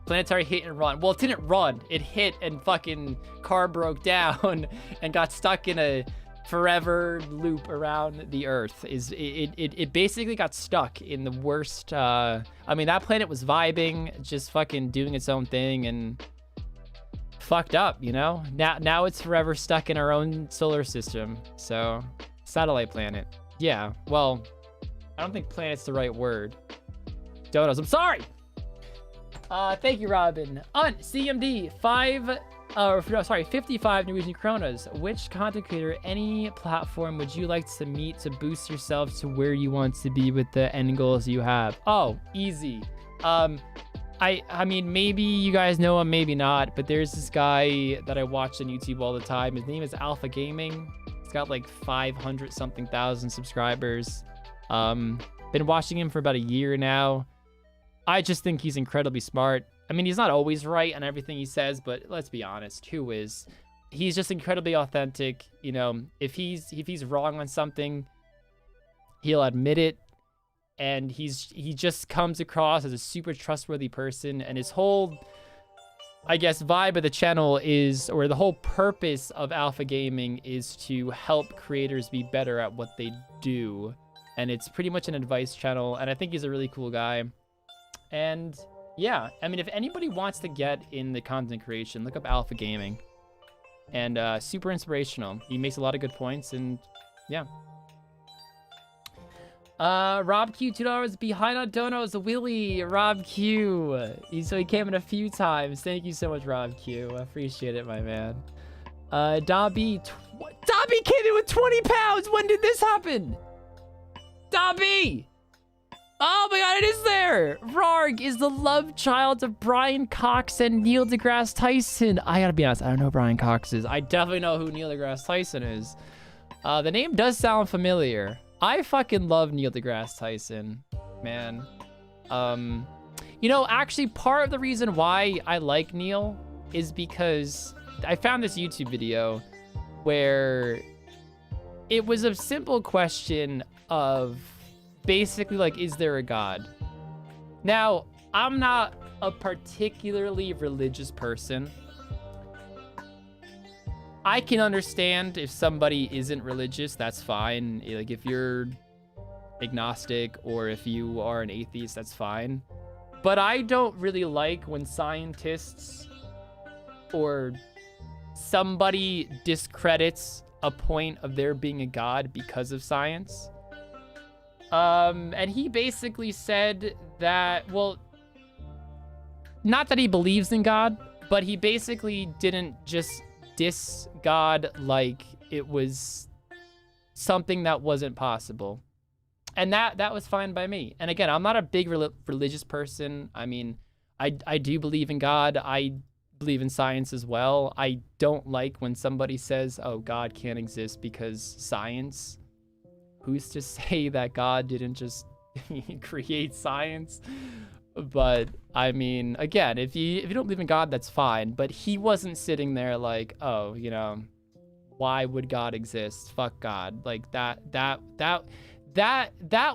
Planetary hit and run. Well, it didn't run. It hit and fucking car broke down and got stuck in a forever loop around the Earth. It basically got stuck in the worst. I mean, that planet was vibing, just fucking doing its own thing and fucked up, you know? Now it's forever stuck in our own solar system. So, satellite planet. Yeah, well, I don't think planet's the right word. Donuts, I'm sorry! Thank you, Robin. CMD, 55 Norwegian kronas. Which content creator, any platform would you like to meet to boost yourself to where you want to be with the end goals you have? Oh, easy. I mean, maybe you guys know him, maybe not, but there's this guy that I watch on YouTube all the time. His name is Alpha Gaming. He's got like 500 something thousand subscribers. Been watching him for about a year now. I just think he's incredibly smart. I mean, he's not always right on everything he says, but let's be honest, who is? He's just incredibly authentic. You know, if he's wrong on something, he'll admit it, and he just comes across as a super trustworthy person. And his whole, I guess, vibe of the channel is, or the whole purpose of Alpha Gaming is to help creators be better at what they do. And it's pretty much an advice channel, and I think he's a really cool guy. And yeah, I mean, if anybody wants to get in the content creation, look up Alpha Gaming. And super inspirational. He makes a lot of good points, and yeah. Rob Q, $2 behind on donos. Willie, Rob Q. So he came in a few times. Thank you so much, Rob Q. I appreciate it, my man. Dobby, What? Dobby came in with 20 pounds. When did this happen? Dobby! Oh my god, it is there! Rargh is the love child of Brian Cox and Neil deGrasse Tyson. I gotta be honest, I don't know who Brian Cox is. I definitely know who Neil deGrasse Tyson is. The name does sound familiar. I fucking love Neil deGrasse Tyson, man. You know, actually, part of the reason why I like Neil is because I found this YouTube video where it was a simple question of basically like, is there a God? Now, I'm not a particularly religious person. I can understand if somebody isn't religious, that's fine. Like if you're agnostic or if you are an atheist, that's fine. But I don't really like when scientists or somebody discredits a point of there being a God because of science. And he basically said that, well, not that he believes in God, but he basically didn't just diss God like it was something that wasn't possible. And that was fine by me. And again, I'm not a big religious person. I mean, I do believe in God. I believe in science as well. I don't like when somebody says, oh, God can't exist because science. Who's to say that God didn't just create science? But I mean, again, if you don't believe in God, that's fine. But he wasn't sitting there like, oh, you know, why would God exist? Fuck God. Like that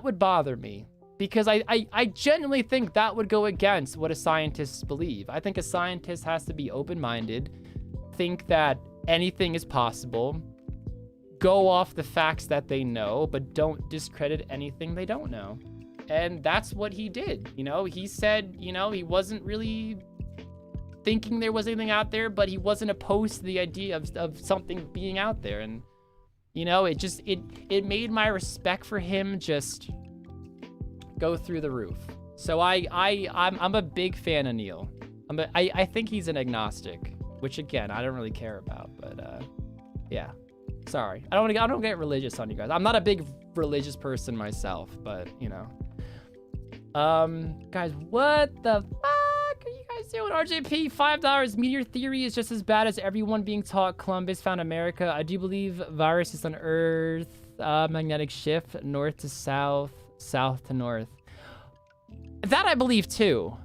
would bother me, because I genuinely think that would go against what a scientist believe. I think a scientist has to be open-minded, think that anything is possible, go off the facts that they know, but don't discredit anything they don't know. And that's what he did. You know, he said, you know, he wasn't really thinking there was anything out there, but he wasn't opposed to the idea of something being out there. And, you know, it made my respect for him just go through the roof. So I'm a big fan of Neil. I think he's an agnostic, which again, I don't really care about, but yeah. Sorry. I don't get religious on you guys. I'm not a big religious person myself, but you know. Guys, what the fuck are you guys doing? RJP, $5. Meteor theory is just as bad as everyone being taught Columbus found America. I do believe viruses on Earth, magnetic shift, north to south, south to north. That I believe too.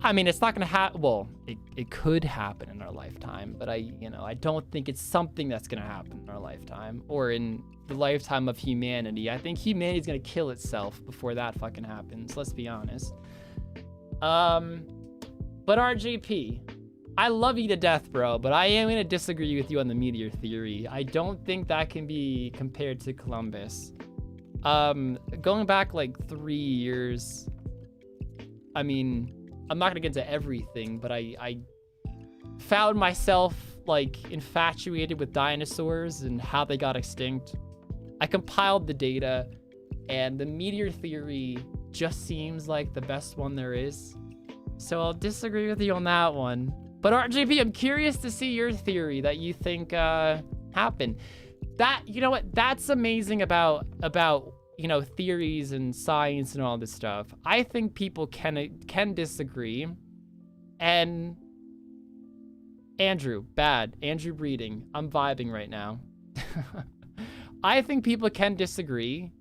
I mean, it's not gonna happen. Well, it could happen in our lifetime, but I don't think it's something that's gonna happen in our lifetime or in the lifetime of humanity. I think humanity's gonna kill itself before that fucking happens. Let's be honest. But RJP, I love you to death, bro, but I am gonna disagree with you on the meteor theory. I don't think that can be compared to Columbus. Going back like 3 years, I mean, I'm not gonna get into everything, but I found myself like infatuated with dinosaurs and how they got extinct. I compiled the data, and the meteor theory just seems like the best one there is. So I'll disagree with you on that one. But RJP, I'm curious to see your theory that you think happened. That, you know what, that's amazing about you know, theories and science and all this stuff. I think people can disagree. And Andrew breeding. I'm vibing right now. I think people can disagree,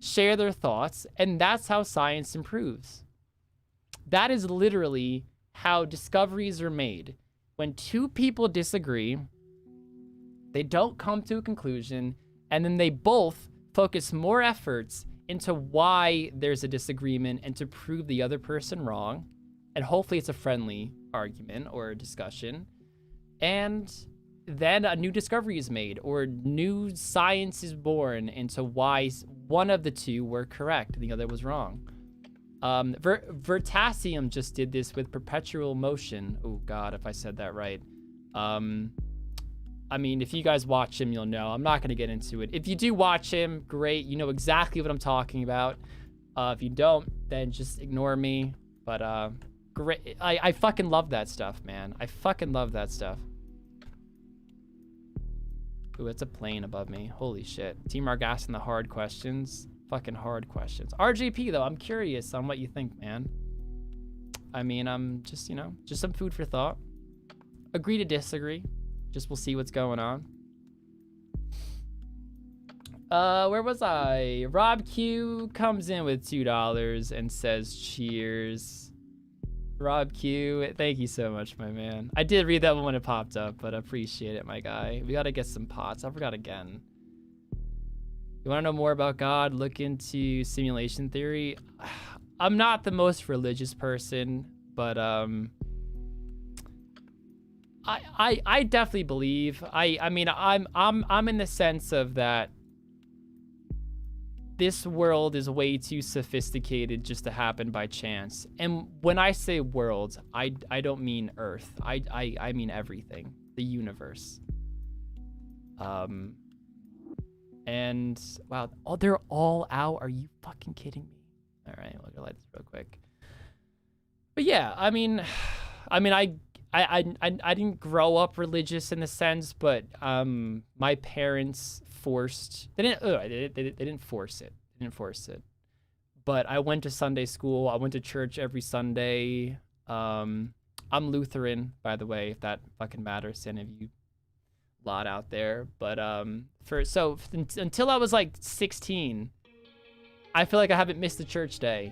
share their thoughts, and that's how science improves. That is literally how discoveries are made. When two people disagree, they don't come to a conclusion, and then they both focus more efforts into why there's a disagreement and to prove the other person wrong. And hopefully it's a friendly argument or a discussion. And then a new discovery is made, or new science is born into why one of the two were correct and the other was wrong. Vertasium just did this with perpetual motion. Oh God, if I said that right. I mean, if you guys watch him, you'll know. I'm not going to get into it. If you do watch him, great. You know exactly what I'm talking about. If you don't, then just ignore me. But great. I fucking love that stuff, man. I fucking love that stuff. Ooh, it's a plane above me. Holy shit. Team Rargh asking the hard questions. Fucking hard questions. RJP, though, I'm curious on what you think, man. I mean, I'm just, you know, just some food for thought. Agree to disagree. Just we'll see what's going on. Where was I? Rob Q comes in with $2 and says cheers. Rob Q, thank you so much, my man. I did read that one when it popped up, but I appreciate it, my guy. We gotta get some pots. I forgot again. You wanna know more about God? Look into simulation theory. I'm not the most religious person, but I definitely believe. I mean, I'm in the sense of that this world is way too sophisticated just to happen by chance. And when I say world, I don't mean Earth. I mean everything, the universe. And wow, oh, they're all out. Are you fucking kidding me? All right, we'll go light this real quick. But yeah, I mean, I didn't grow up religious in the sense, but my parents forced. They didn't force it. They didn't force it. But I went to Sunday school. I went to church every Sunday. I'm Lutheran, by the way, if that fucking matters to any of you lot out there. But until I was like 16, I feel like I haven't missed a church day.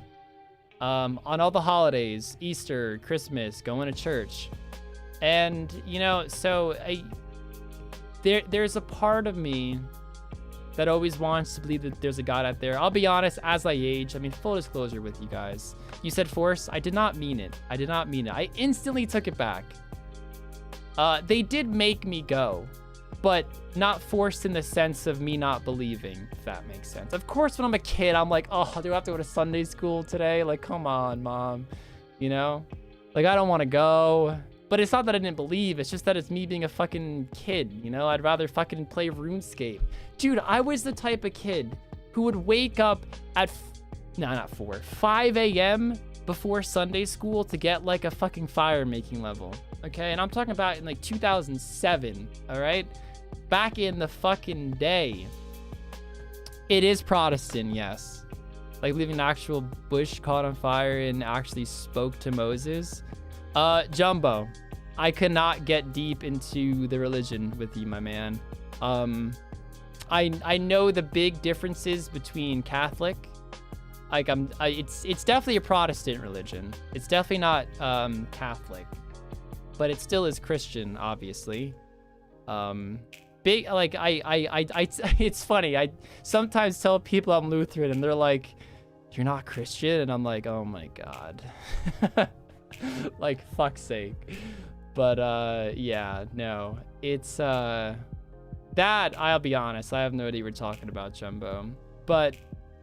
On all the holidays, Easter, Christmas, going to church. And, you know, so there's a part of me that always wants to believe that there's a God out there. I'll be honest, as I age, I mean, full disclosure with you guys. You said force. I did not mean it. I did not mean it. I instantly took it back. They did make me go, but not forced in the sense of me not believing, if that makes sense. Of course, when I'm a kid, I'm like, oh, do I have to go to Sunday school today? Like, come on, mom. You know? Like, I don't want to go. But it's not that I didn't believe. It's just that it's me being a fucking kid, you know? I'd rather fucking play RuneScape. Dude, I was the type of kid who would wake up at, 5 a.m. before Sunday school to get like a fucking fire making level, okay? And I'm talking about in like 2007, all right? Back in the fucking day. It is Protestant, yes. Like leaving an actual bush caught on fire and actually spoke to Moses. Jumbo, I could not get deep into the religion with you, my man. I know the big differences between Catholic. Like it's definitely a Protestant religion. It's definitely not Catholic, but it still is Christian, obviously. Big like it's funny. I sometimes tell people I'm Lutheran and they're like, "You're not Christian?" And I'm like, "Oh my God." Like, fuck's sake. But yeah, no, it's that I'll be honest, I have no idea what you're talking about, Jumbo. But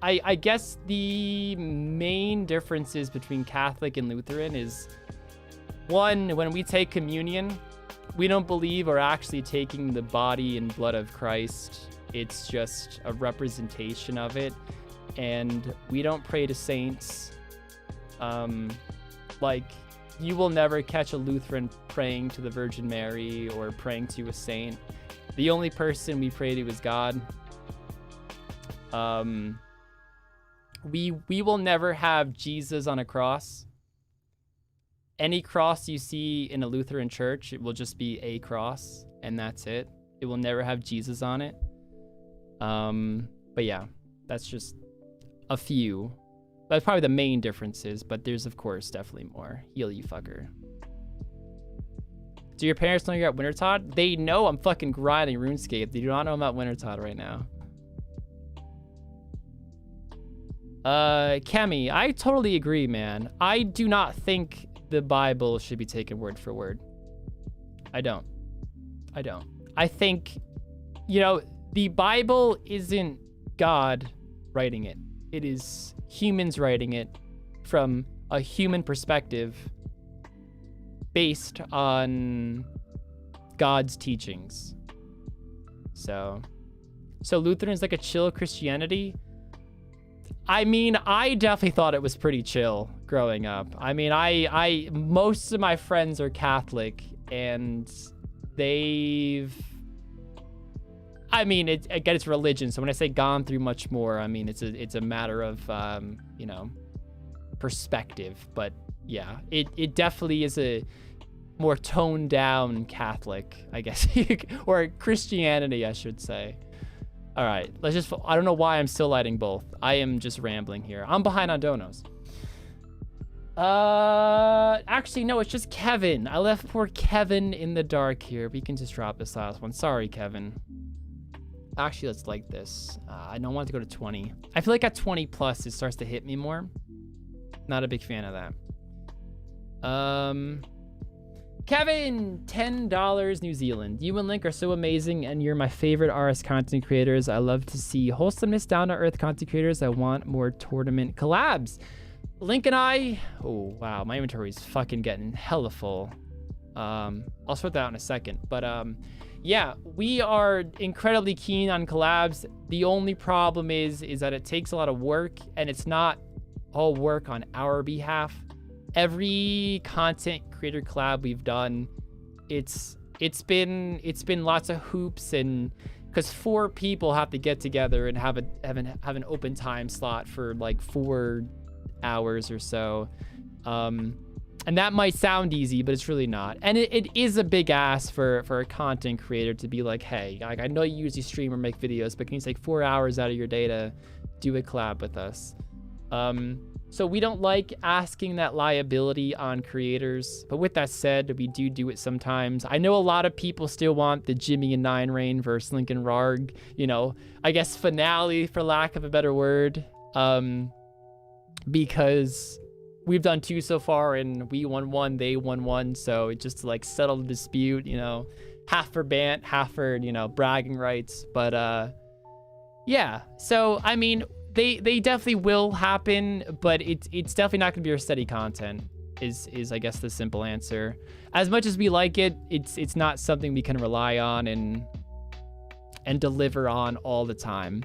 I guess the main differences between Catholic and Lutheran is, one, when we take communion, we don't believe we're actually taking the body and blood of Christ. It's just a representation of it. And we don't pray to saints. Like, you will never catch a Lutheran praying to the Virgin Mary or praying to a saint. The only person we pray to is God. We will never have Jesus on a cross. Any cross you see in a Lutheran church, it will just be a cross, and that's it. It will never have Jesus on it. But yeah, that's just a few. That's probably the main differences, but there's, of course, definitely more. Heal, you fucker. Do your parents know you're at Wintertodt? They know I'm fucking grinding RuneScape. They do not know I'm at Wintertodt right now. Kemi, I totally agree, man. I do not think the Bible should be taken word for word. I don't. I think, you know, the Bible isn't God writing it. It is humans writing it from a human perspective based on God's teachings. So Lutheran's like a chill Christianity. I mean, I definitely thought it was pretty chill growing up. I mean, most of my friends are Catholic, and they've I mean, again, it's religion. So when I say gone through much more, I mean, it's a matter of, you know, perspective. But yeah, it definitely is a more toned down Catholic, I guess, or Christianity, I should say. All right, let's just, I don't know why I'm still lighting both. I am just rambling here. I'm behind on donos. Actually, no, it's just Kevin. I left poor Kevin in the dark here. We can just drop this last one. Sorry, Kevin. Actually, let's like this. I don't want to go to 20. I feel like at 20 plus, it starts to hit me more. Not a big fan of that. Kevin, $10 New Zealand. You and Link are so amazing, and you're my favorite RS content creators. I love to see wholesomeness, down-to-earth content creators. I want more tournament collabs. Link and I, oh wow, my inventory is fucking getting hella full. I'll sort that out in a second, but yeah, we are incredibly keen on collabs. The only problem is that it takes a lot of work, and it's not all work on our behalf. Every content creator collab we've done, it's been lots of hoops, and because 4 people have to get together and have an open time slot for like 4 hours or so, and that might sound easy, but it's really not. And it is a big ask for a content creator to be like, hey, like, I know you usually stream or make videos, but can you take 4 hours out of your day to do a collab with us? So we don't like asking that liability on creators, but with that said, we do it sometimes. I know a lot of people still want the Jimmy and 9rain versus Link and Rargh, you know, I guess finale, for lack of a better word, because we've done 2 so far, and we won 1, they won 1, so it just to like settle the dispute, you know, half for bant, half for, you know, bragging rights. But yeah, so I mean, they definitely will happen, but it's definitely not gonna be our steady content, is I guess the simple answer. As much as we like it, it's not something we can rely on and deliver on all the time.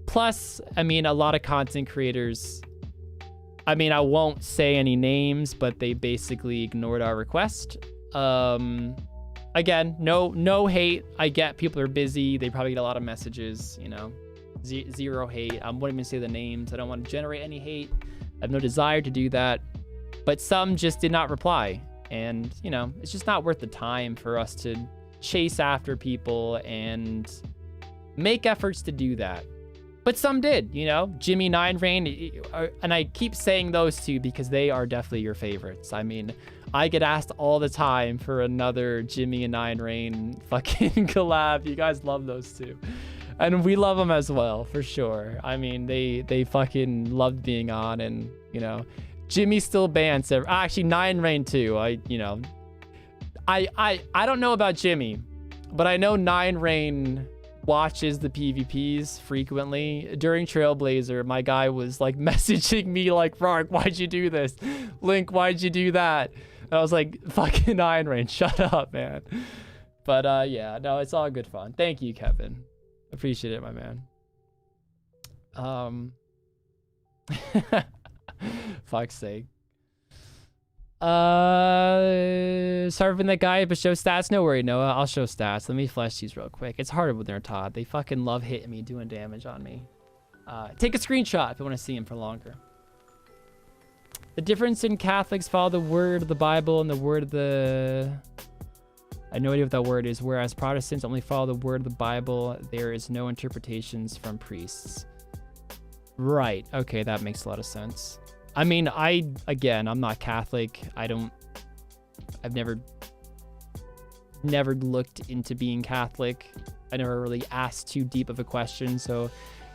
Plus, I mean, a lot of content creators, I mean, I won't say any names, but they basically ignored our request. Again, no hate. I get people are busy. They probably get a lot of messages, you know. Zero hate. I won't even say the names. I don't want to generate any hate. I have no desire to do that. But some just did not reply. And, you know, it's just not worth the time for us to chase after people and make efforts to do that. But some did, you know, Jimmy, 9rain, and I keep saying those 2 because they are definitely your favorites. I mean, I get asked all the time for another Jimmy and 9rain fucking collab. You guys love those 2. And we love them as well, for sure. I mean, they fucking loved being on, and, you know, Jimmy still bans. Actually, 9rain too. I don't know about Jimmy, but I know 9rain watches the PvPs frequently. During Trailblazer, my guy was like messaging me like, Rargh, why'd you do this? Link, why'd you do that? And I was like, fucking 9rain, shut up, man. But yeah, no, it's all good fun. Thank you, Kevin. Appreciate it, my man. Fuck's sake. Sorry for that guy, but show stats. No worry, Noah. I'll show stats. Let me flash these real quick. It's harder when they're Todd. They fucking love hitting me, doing damage on me. Take a screenshot if you want to see him for longer. The difference in Catholics follow the word of the Bible and the word of the... I have no idea what that word is. Whereas Protestants only follow the word of the Bible. There is no interpretations from priests. Right. Okay, that makes a lot of sense. I mean, again, I'm not Catholic. I've never looked into being Catholic. I never really asked too deep of a question. So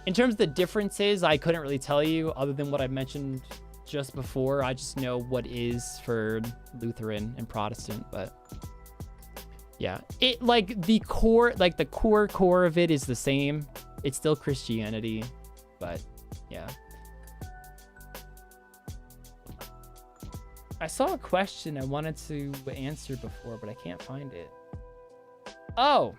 in terms of the differences, I couldn't really tell you other than what I mentioned just before. I just know what is for Lutheran and Protestant, but yeah, it like the core of it is the same. It's still Christianity, but yeah. I saw a question I wanted to answer before, but I can't find it. Oh.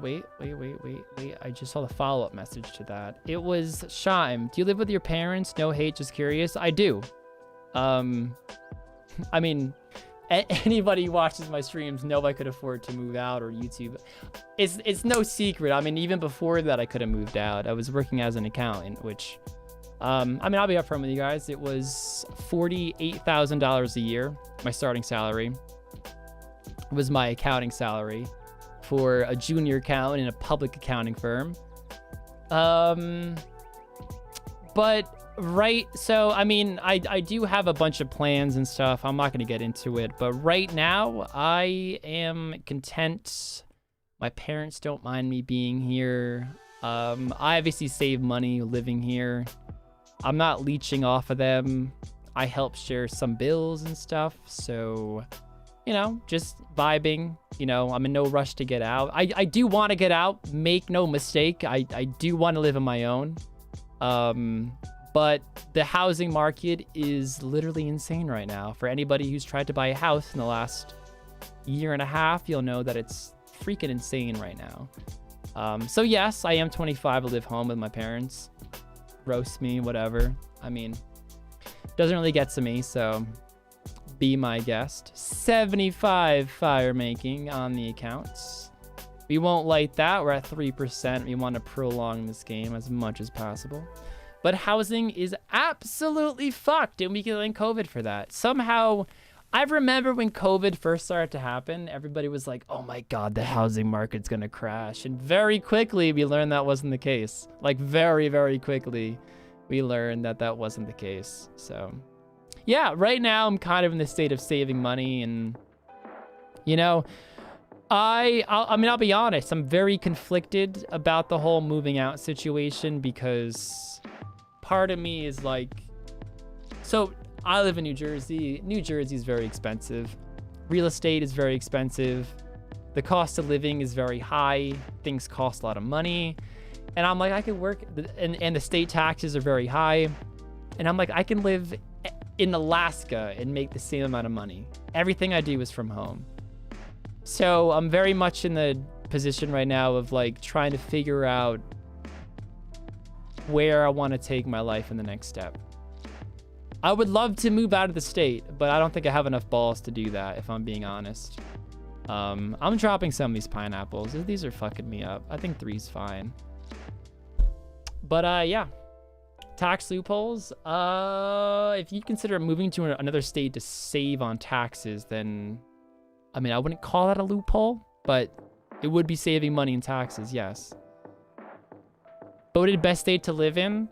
Wait. I just saw the follow-up message to that. It was Shime. Do you live with your parents? No hate, just curious. I do. I mean, Anybody who watches my streams know I could afford to move out, or YouTube. It's no secret. I mean, even before that, I could have moved out. I was working as an accountant, which, I mean, I'll be upfront with you guys. It was $48,000 a year. My starting salary was my accounting salary for a junior accountant in a public accounting firm. But right, so I mean, I do have a bunch of plans and stuff. I'm not going to get into it, but right now I am content. My parents don't mind me being here. I obviously save money living here. I'm not leeching off of them. I help share some bills and stuff, so, you know, just vibing. You know, I'm in no rush to get out. I do want to get out, make no mistake. I do want to live on my own. But the housing market is literally insane right now. For anybody who's tried to buy a house in the last year and a half, you'll know that it's freaking insane right now. So yes, I am 25. I live home with my parents. Roast me, whatever. I mean, doesn't really get to me, so be my guest. 75 fire making on the accounts. We won't light that. We're at 3%. We want to prolong this game as much as possible. But housing is absolutely fucked, and we can blame COVID for that. Somehow, I remember when COVID first started to happen, everybody was like, oh my God, the housing market's gonna crash. And very quickly, we learned that wasn't the case. Like, very, very quickly, we learned that that wasn't the case. So, yeah, right now, I'm kind of in the state of saving money. And, you know, I mean, I'll be honest, I'm very conflicted about the whole moving out situation, because part of me is like, so I live in New Jersey. New Jersey is very expensive. Real estate is very expensive. The cost of living is very high. Things cost a lot of money. And I'm like, I could work, and the state taxes are very high. And I'm like, I can live in Alaska and make the same amount of money. Everything I do is from home. So I'm very much in the position right now of like trying to figure out where I want to take my life in the next step. I would love to move out of the state, but I don't think I have enough balls to do that, if I'm being honest. I'm dropping some of these pineapples. These are fucking me up. I think 3's fine. But yeah. Tax loopholes. If you consider moving to another state to save on taxes, then, I mean, I wouldn't call that a loophole, but it would be saving money in taxes, yes. Voted best state to live in?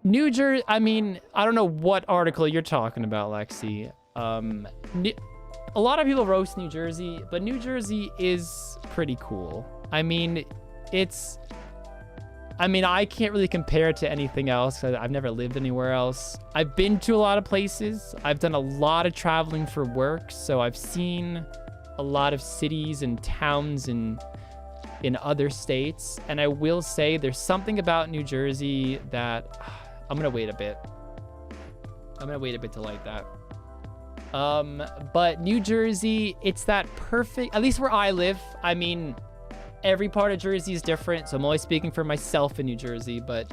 New Jersey, I mean, I don't know what article you're talking about, Lexi. A lot of people roast New Jersey, but New Jersey is pretty cool. I mean, I can't really compare it to anything else. I've never lived anywhere else. I've been to a lot of places. I've done a lot of traveling for work, so I've seen a lot of cities and towns in other states. And I will say there's something about New Jersey that I'm gonna wait a bit. I'm gonna wait a bit to like that. But New Jersey, it's that perfect, at least where I live. I mean, every part of Jersey is different, so I'm only speaking for myself in New Jersey, but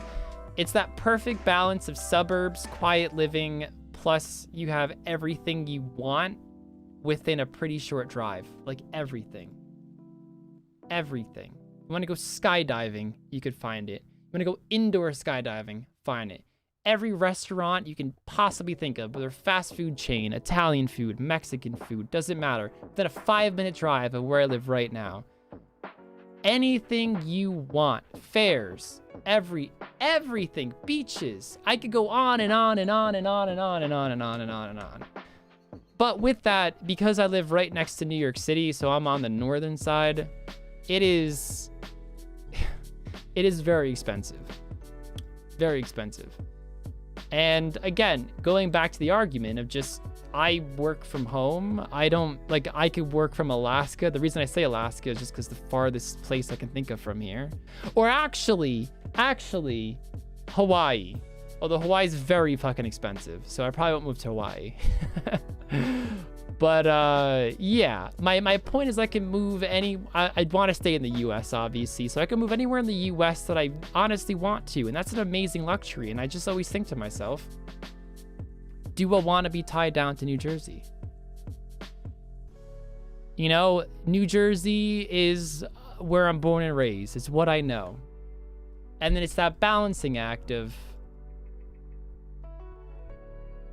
it's that perfect balance of suburbs, quiet living, plus you have everything you want within a pretty short drive. Like everything. Everything. You want to go skydiving, you could find it. You want to go indoor skydiving, find it. Every restaurant you can possibly think of, whether fast food chain, Italian food, Mexican food, doesn't matter. Within a 5-minute drive of where I live right now. Anything you want, fairs, everything, beaches. I could go on and on and on and on and on and on and on and on and on. But with that, because I live right next to New York City, so I'm on the northern side, it is very expensive. Very expensive. And again, going back to the argument of just, I work from home. I could work from Alaska. The reason I say Alaska is just because the farthest place I can think of from here. Or actually, Hawaii. Although Hawaii is very fucking expensive, so I probably won't move to Hawaii. But yeah, my point is I can move I'd want to stay in the US, obviously, so I can move anywhere in the US that I honestly want to, and that's an amazing luxury. And I just always think to myself, do I want to be tied down to New Jersey? You know, New Jersey is where I'm born and raised. It's what I know. And then it's that balancing act of,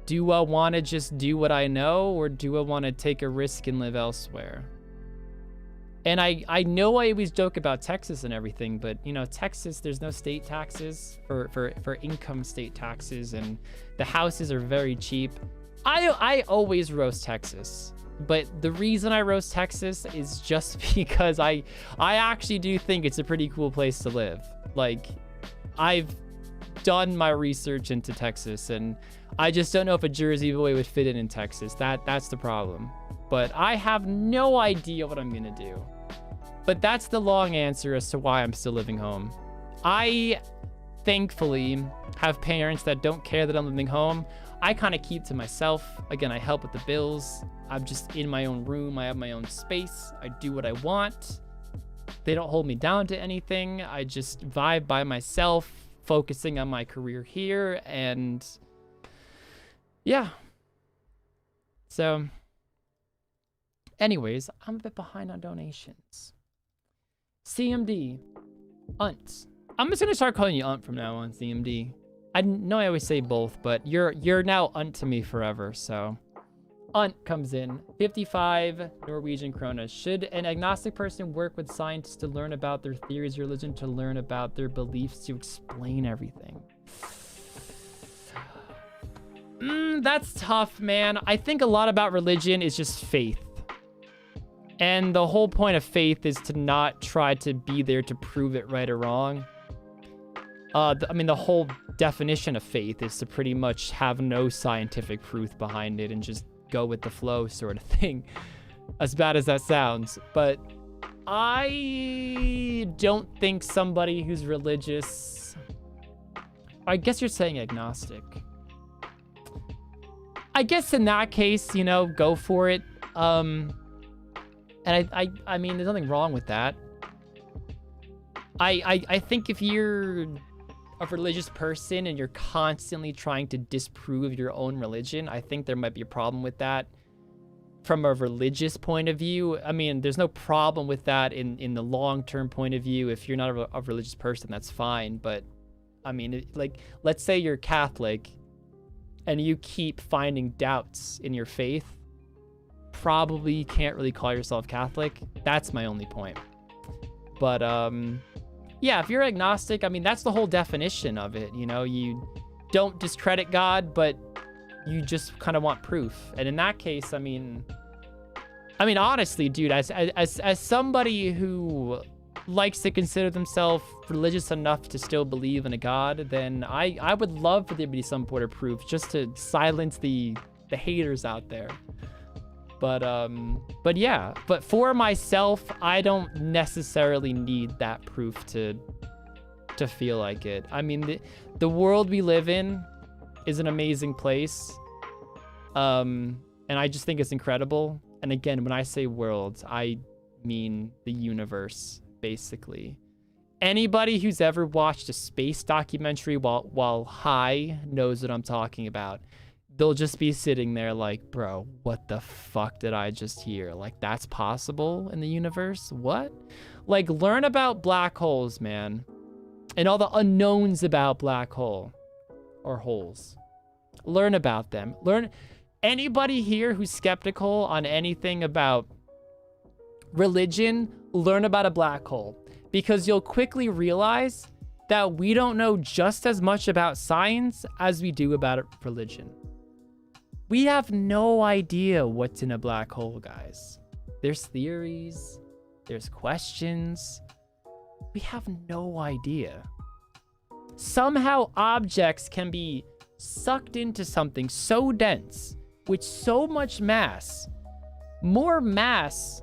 do I want to just do what I know, or do I want to take a risk and live elsewhere? And I know I always joke about Texas and everything, but you know, Texas, there's no state taxes for income state taxes, and the houses are very cheap. I always roast Texas, but the reason I roast Texas is just because I actually do think it's a pretty cool place to live. Like, I've done my research into Texas, and I just don't know if a Jersey boy would fit in Texas. That's the problem. But I have no idea what I'm gonna do. But that's the long answer as to why I'm still living home. I thankfully have parents that don't care that I'm living home. I kind of keep to myself. Again, I help with the bills. I'm just in my own room. I have my own space. I do what I want. They don't hold me down to anything. I just vibe by myself, focusing on my career here, and yeah. So anyways, I'm a bit behind on donations. CMD, Unt. I'm just gonna start calling you Unt from now on, CMD. I know I always say both, but you're now Unt to me forever, so. Unt comes in, 55 Norwegian kroner. Should an agnostic person work with scientists to learn about their theories, religion, to learn about their beliefs, to explain everything? That's tough, man. I think a lot about religion is just faith. And the whole point of faith is to not try to be there to prove it right or wrong. I mean, the whole definition of faith is to pretty much have no scientific proof behind it and just go with the flow sort of thing. As bad as that sounds. But I don't think somebody who's religious... I guess you're saying agnostic. I guess in that case, you know, go for it. And I mean, there's nothing wrong with that. I think if you're a religious person and you're constantly trying to disprove your own religion, I think there might be a problem with that from a religious point of view. I mean, there's no problem with that in the long-term point of view. If you're not a religious person, that's fine. But I mean, like, let's say you're Catholic and you keep finding doubts in your faith, probably can't really call yourself Catholic. That's my only point. But yeah, if you're agnostic, I mean, that's the whole definition of it. You know, you don't discredit God, but you just kind of want proof. And in that case, I mean, honestly, dude, as somebody who likes to consider themselves religious enough to still believe in a God, then I would love for there to be some sort of proof just to silence the haters out there. But yeah, but for myself, I don't necessarily need that proof to feel like it. I mean, the world we live in is an amazing place. And I just think it's incredible. And again, when I say world, I mean the universe, basically. Anybody who's ever watched a space documentary while high knows what I'm talking about. They'll just be sitting there like, bro, what the fuck did I just hear? Like, that's possible in the universe? What? Like, learn about black holes, man. And all the unknowns about black hole. Or holes. Learn about them. Anybody here who's skeptical on anything about religion, learn about a black hole. Because you'll quickly realize that we don't know just as much about science as we do about religion. We have no idea what's in a black hole, guys. There's theories, there's questions. We have no idea. Somehow objects can be sucked into something so dense, with so much mass, more mass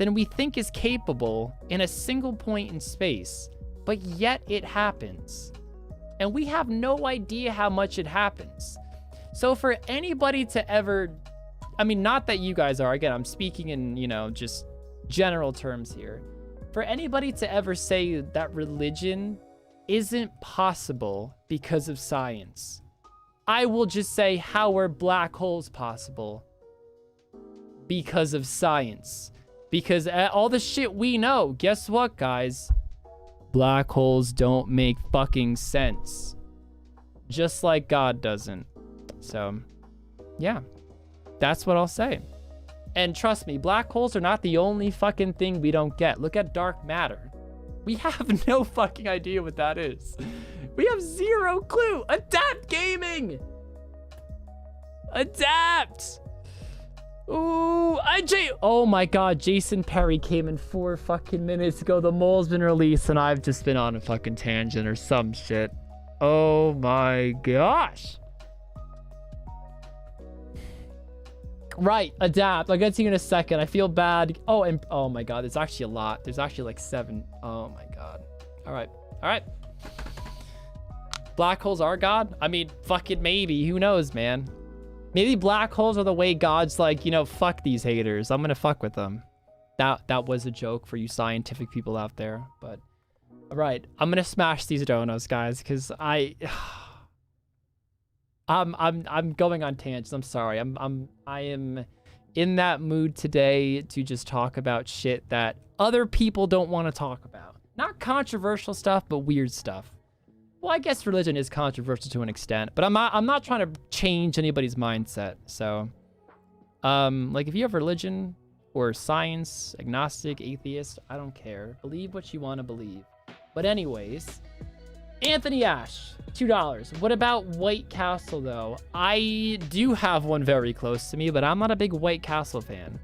than we think is capable in a single point in space, but yet it happens. And we have no idea how much it happens. So for anybody to ever, I mean, not that you guys are, again, I'm speaking in, you know, just general terms here. For anybody to ever say that religion isn't possible because of science, I will just say, how are black holes possible? because of science. Because all the shit we know, guess what, guys? Black holes don't make fucking sense. Just like God doesn't. So, yeah. That's what I'll say. And trust me, black holes are not the only fucking thing we don't get. Look at dark matter. We have no fucking idea what that is. We have zero clue. Adapt gaming. Adapt. Ooh, oh my god, Jason Perry came in 4 fucking minutes ago. The mole's been released and I've just been on a fucking tangent or some shit. Oh my gosh. Right, adapt. I'll get to you in a second. I feel bad. Oh, and oh my god, there's actually a lot. There's actually like 7. Oh my god. All right. Black holes are God? I mean, fucking maybe. Who knows, man? Maybe black holes are the way God's like, you know, fuck these haters. I'm gonna fuck with them. That was a joke for you scientific people out there. But all right, I'm gonna smash these donuts, guys, because I'm going on tangents. I'm sorry. I am in that mood today to just talk about shit that other people don't want to talk about. Not controversial stuff, but weird stuff. Well, I guess religion is controversial to an extent, but I'm not trying to change anybody's mindset. So, like if you have religion or science, agnostic, atheist, I don't care. Believe what you want to believe. But anyways, Anthony Ash, $2. What about White Castle, though? I do have one very close to me, but I'm not a big White Castle fan.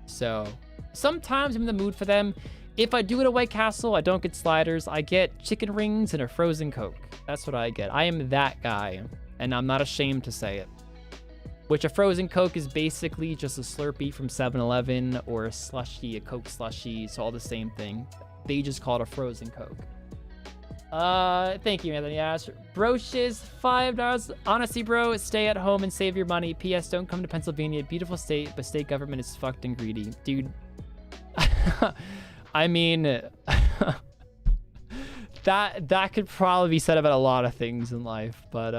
So, sometimes I'm in the mood for them. If I do it at White Castle, I don't get sliders. I get chicken rings and a frozen Coke. That's what I get. I am that guy, and I'm not ashamed to say it. Which a frozen Coke is basically just a Slurpee from 7-Eleven or a slushie, a Coke slushie. It's all the same thing. They just call it a frozen Coke. Thank you, Anthony Ash. Brocious, $5. Honestly, bro, stay at home and save your money. P.S. Don't come to Pennsylvania. Beautiful state, but state government is fucked and greedy. Dude, I mean, that could probably be said about a lot of things in life, but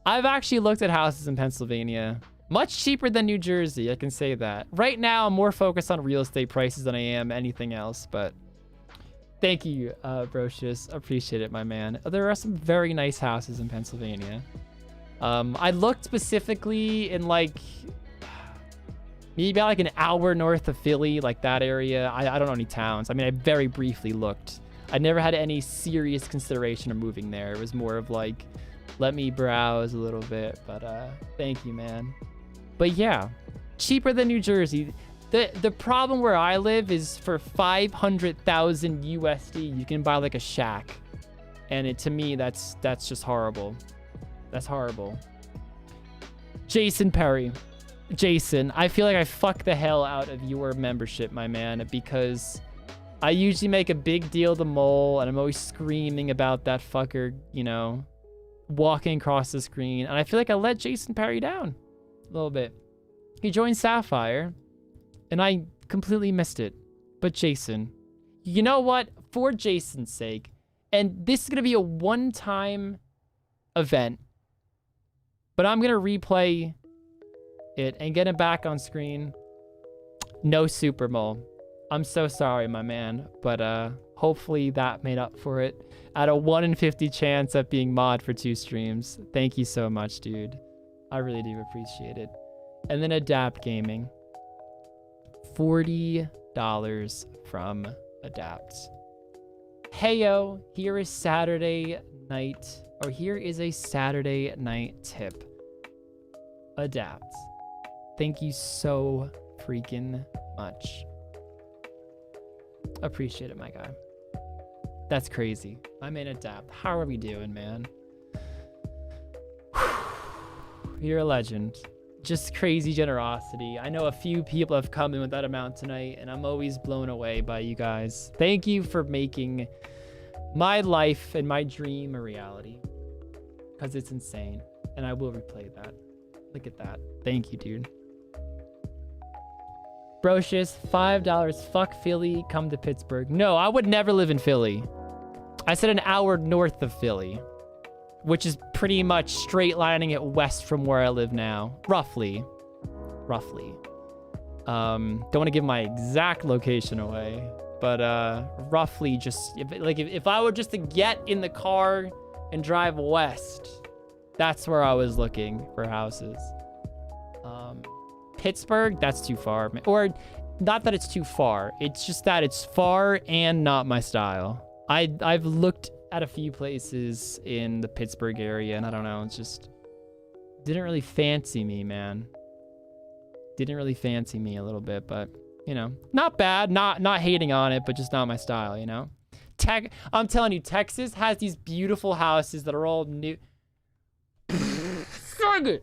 I've actually looked at houses in Pennsylvania. Much cheaper than New Jersey, I can say that. Right now, I'm more focused on real estate prices than I am anything else, but thank you, Brocious. Appreciate it, my man. There are some very nice houses in Pennsylvania. I looked specifically in like maybe about like an hour north of Philly, like that area. I don't know any towns. I mean, I very briefly looked. I never had any serious consideration of moving there. It was more of like, let me browse a little bit, but thank you, man. But yeah, cheaper than New Jersey. The problem where I live is for 500,000 USD, you can buy like a shack. And to me, that's just horrible. That's horrible. Jason Perry. Jason, I feel like I fucked the hell out of your membership, my man, because I usually make a big deal of the mole, and I'm always screaming about that fucker, you know, walking across the screen. And I feel like I let Jason Perry down a little bit. He joined Sapphire, and I completely missed it. But Jason, you know what? For Jason's sake, and this is going to be a one-time event, but I'm going to replay it and get him back on screen. No Super Mole. I'm so sorry, my man, but hopefully that made up for it. At a 1 in 50 chance at being mod for 2 streams. Thank you so much, dude. I really do appreciate it. And then Adapt Gaming. $40 from Adapt. Heyo, here is Saturday night, or here is a Saturday night tip. Adapt. Thank you so freaking much. Appreciate it, my guy. That's crazy. I'm in Adapt. How are we doing, man? You're a legend. Just crazy generosity. I know a few people have come in with that amount tonight, and I'm always blown away by you guys. Thank you for making my life and my dream a reality, because it's insane, and I will replay that. Look at that. Thank you, dude. Brocious, $5. Fuck Philly, come to Pittsburgh. No, I would never live in Philly. I said an hour north of Philly, which is pretty much straight lining it west from where I live now, roughly. roughly. Don't want to give my exact location away, but roughly just if I were just to get in the car and drive west, that's where I was looking for houses. Pittsburgh, that's too far. Or not that it's too far. It's just that it's far and not my style. I've looked at a few places in the Pittsburgh area, and I don't know, it's just didn't really fancy me, man. Didn't really fancy me a little bit, but you know, not bad. Not hating on it, but just not my style, you know. I'm telling you, Texas has these beautiful houses that are all new. So good.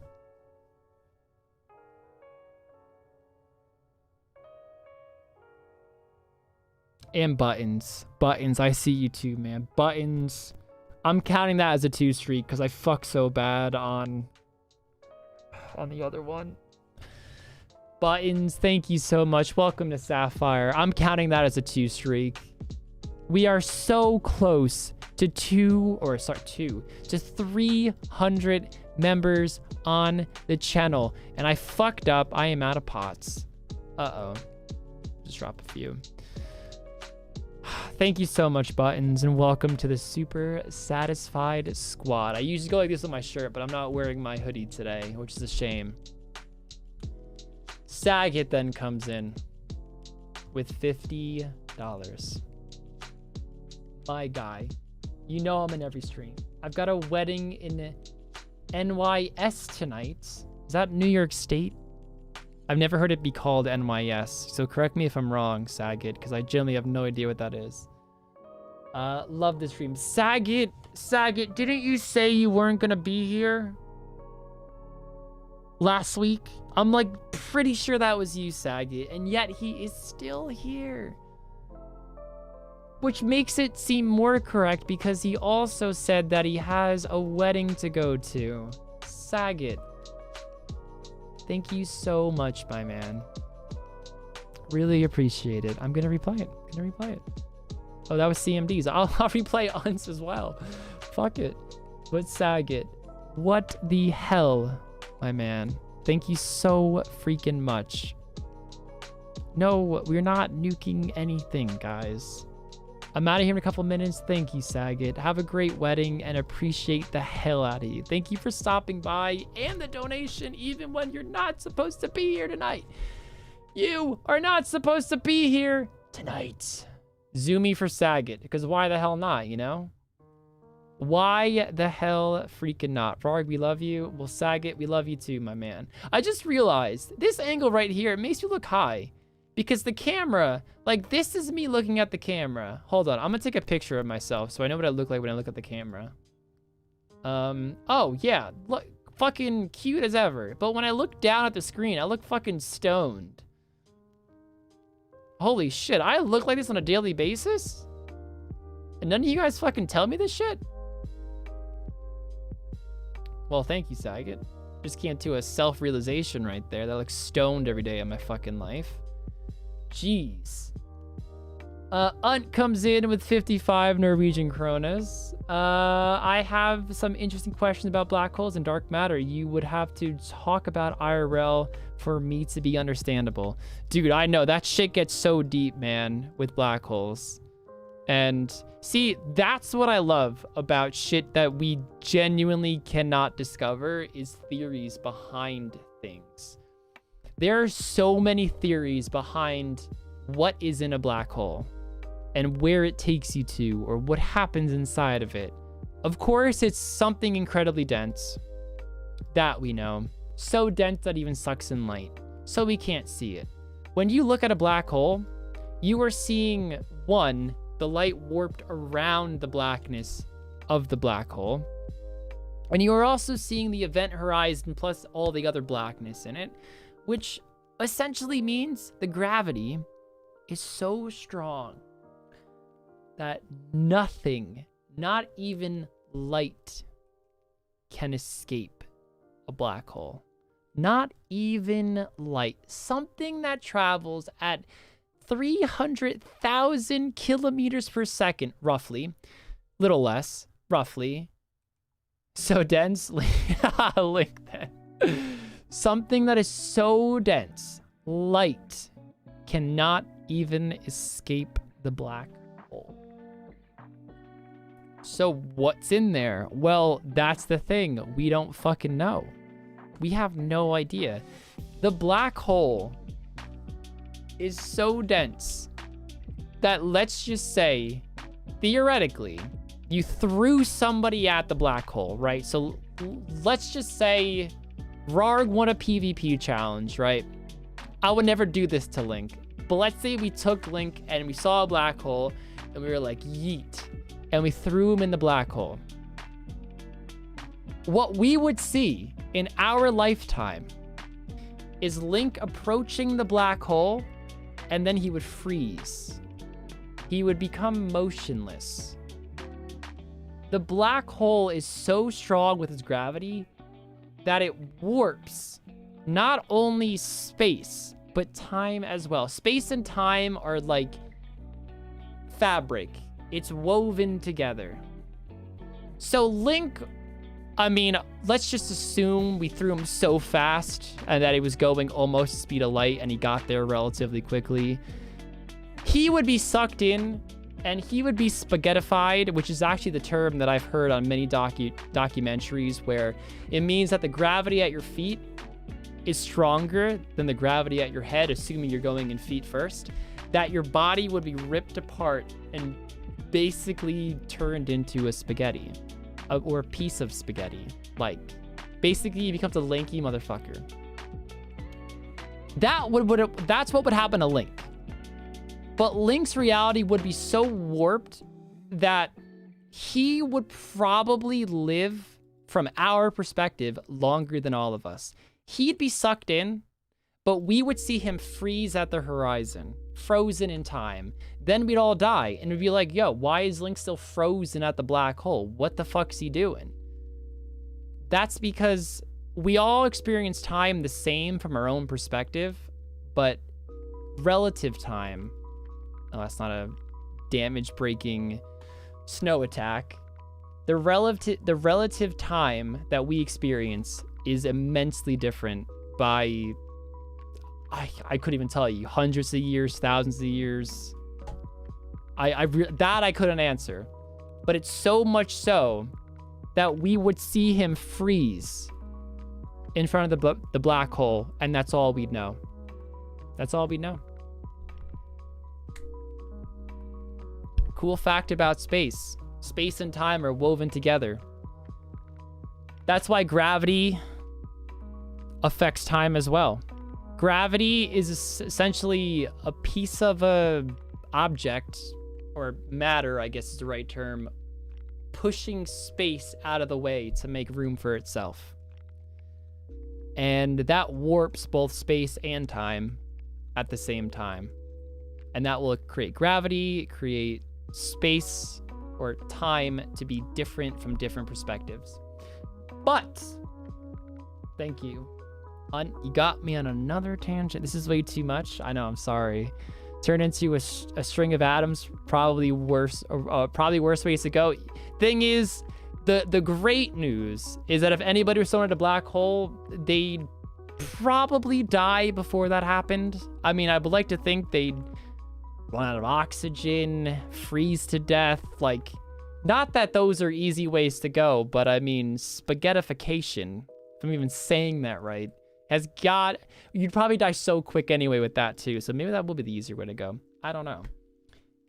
And buttons. Buttons. I see you too, man. Buttons. I'm counting that as a 2 streak because I fuck so bad on the other one. Buttons. Thank you so much. Welcome to Sapphire. I'm counting that as a 2 streak. We are so close to 300 members on the channel. And I fucked up. I am out of pots. Uh-oh. Just drop a few. Thank you so much, Buttons, and welcome to the Super Satisfied Squad. I usually go like this with my shirt, but I'm not wearing my hoodie today, which is a shame. Saget then comes in with $50. My guy, you know I'm in every stream. I've got a wedding in NYS tonight. Is that New York State? I've never heard it be called NYS, so correct me if I'm wrong, Saget, because I generally have no idea what that is. Love this stream. Saget, didn't you say you weren't gonna be here last week? I'm like pretty sure that was you, Saget, and yet he is still here. Which makes it seem more correct because he also said that he has a wedding to go to. Saget. Thank you so much, my man. Really appreciate it. I'm gonna replay it. Oh, that was CMD's. I'll replay Unce as well. Fuck it. But Saget, what the hell, my man? Thank you so freaking much. No, we're not nuking anything, guys. I'm out of here in a couple minutes. Thank you, Saget. Have a great wedding and appreciate the hell out of you. Thank you for stopping by and the donation, even when you're not supposed to be here tonight. You are not supposed to be here tonight. Zoomy for Saget, because why the hell not, you know? Why the hell freaking not? Rargh, we love you. Well, Saget, we love you too, my man. I just realized this angle right here, it makes you look high. Because the camera, like this is me looking at the camera. Hold on, I'm gonna take a picture of myself so I know what I look like when I look at the camera. Oh yeah, look, fucking cute as ever. But when I look down at the screen, I look fucking stoned. Holy shit, I look like this on a daily basis? And none of you guys fucking tell me this shit? Well, thank you, Saget. Just came to a self-realization right there that I look stoned every day of my fucking life. Jeez. Unt comes in with 55 Norwegian kronas. I have some interesting questions about black holes and dark matter. You would have to talk about IRL for me to be understandable. Dude, I know that shit gets so deep, man, with black holes. And see, that's what I love about shit that we genuinely cannot discover is theories behind things. There are so many theories behind what is in a black hole and where it takes you to or what happens inside of it. Of course, it's something incredibly dense. That we know. So dense that it even sucks in light. So we can't see it. When you look at a black hole, you are seeing, one, the light warped around the blackness of the black hole. And you are also seeing the event horizon plus all the other blackness in it. Which essentially means the gravity is so strong that nothing, not even light, can escape a black hole. Not even light. Something that travels at 300,000 kilometers per second, roughly. Little less, roughly. So dense. Link that. Something that is so dense, light, cannot even escape the black hole. So what's in there? Well, that's the thing. We don't fucking know. We have no idea. The black hole is so dense that, let's just say, theoretically, you threw somebody at the black hole, right? So let's just say Rargh won a PvP challenge, right? I would never do this to Link, but let's say we took Link and we saw a black hole and we were like, yeet, and we threw him in the black hole. What we would see in our lifetime is Link approaching the black hole, and then he would freeze. He would become motionless. The black hole is so strong with its gravity that it warps not only space, but time as well. Space and time are like fabric. It's woven together. So Link, I mean, let's just assume we threw him so fast and that he was going almost the speed of light and he got there relatively quickly. He would be sucked in and he would be spaghettified, which is actually the term that I've heard on many documentaries, where it means that the gravity at your feet is stronger than the gravity at your head, assuming you're going in feet first, that your body would be ripped apart and basically turned into a spaghetti, or a piece of spaghetti. Like, basically he becomes a lanky motherfucker. That's what would happen to Link. But Link's reality would be so warped that he would probably live, from our perspective, longer than all of us. He'd be sucked in, but we would see him freeze at the horizon, frozen in time. Then we'd all die, and we'd be like, yo, why is Link still frozen at the black hole? What the fuck's he doing? That's because we all experience time the same from our own perspective, but relative time... Oh, that's not a damage-breaking snow attack. The relative time that we experience is immensely different by, I couldn't even tell you, hundreds of years, thousands of years. That I couldn't answer. But it's so much so that we would see him freeze in front of the black hole, and that's all we'd know. That's all we'd know. Cool fact about space. Space and time are woven together. That's why gravity affects time as well. Gravity is essentially a piece of a object, or matter, I guess is the right term, pushing space out of the way to make room for itself. And that warps both space and time at the same time. And that will create gravity, create space or time to be different from different perspectives. But thank you. You got me on another tangent. This is way too much. I know, I'm sorry. Turned into a string of atoms. Probably worse ways to go. Thing is, the great news is that if anybody was thrown at a black hole, they'd probably die before that happened. I mean, I would like to think they'd run out of oxygen, freeze to death. Like, not that those are easy ways to go, but I mean, spaghettification, if I'm even saying that right, you'd probably die so quick anyway with that too. So maybe that will be the easier way to go. I don't know.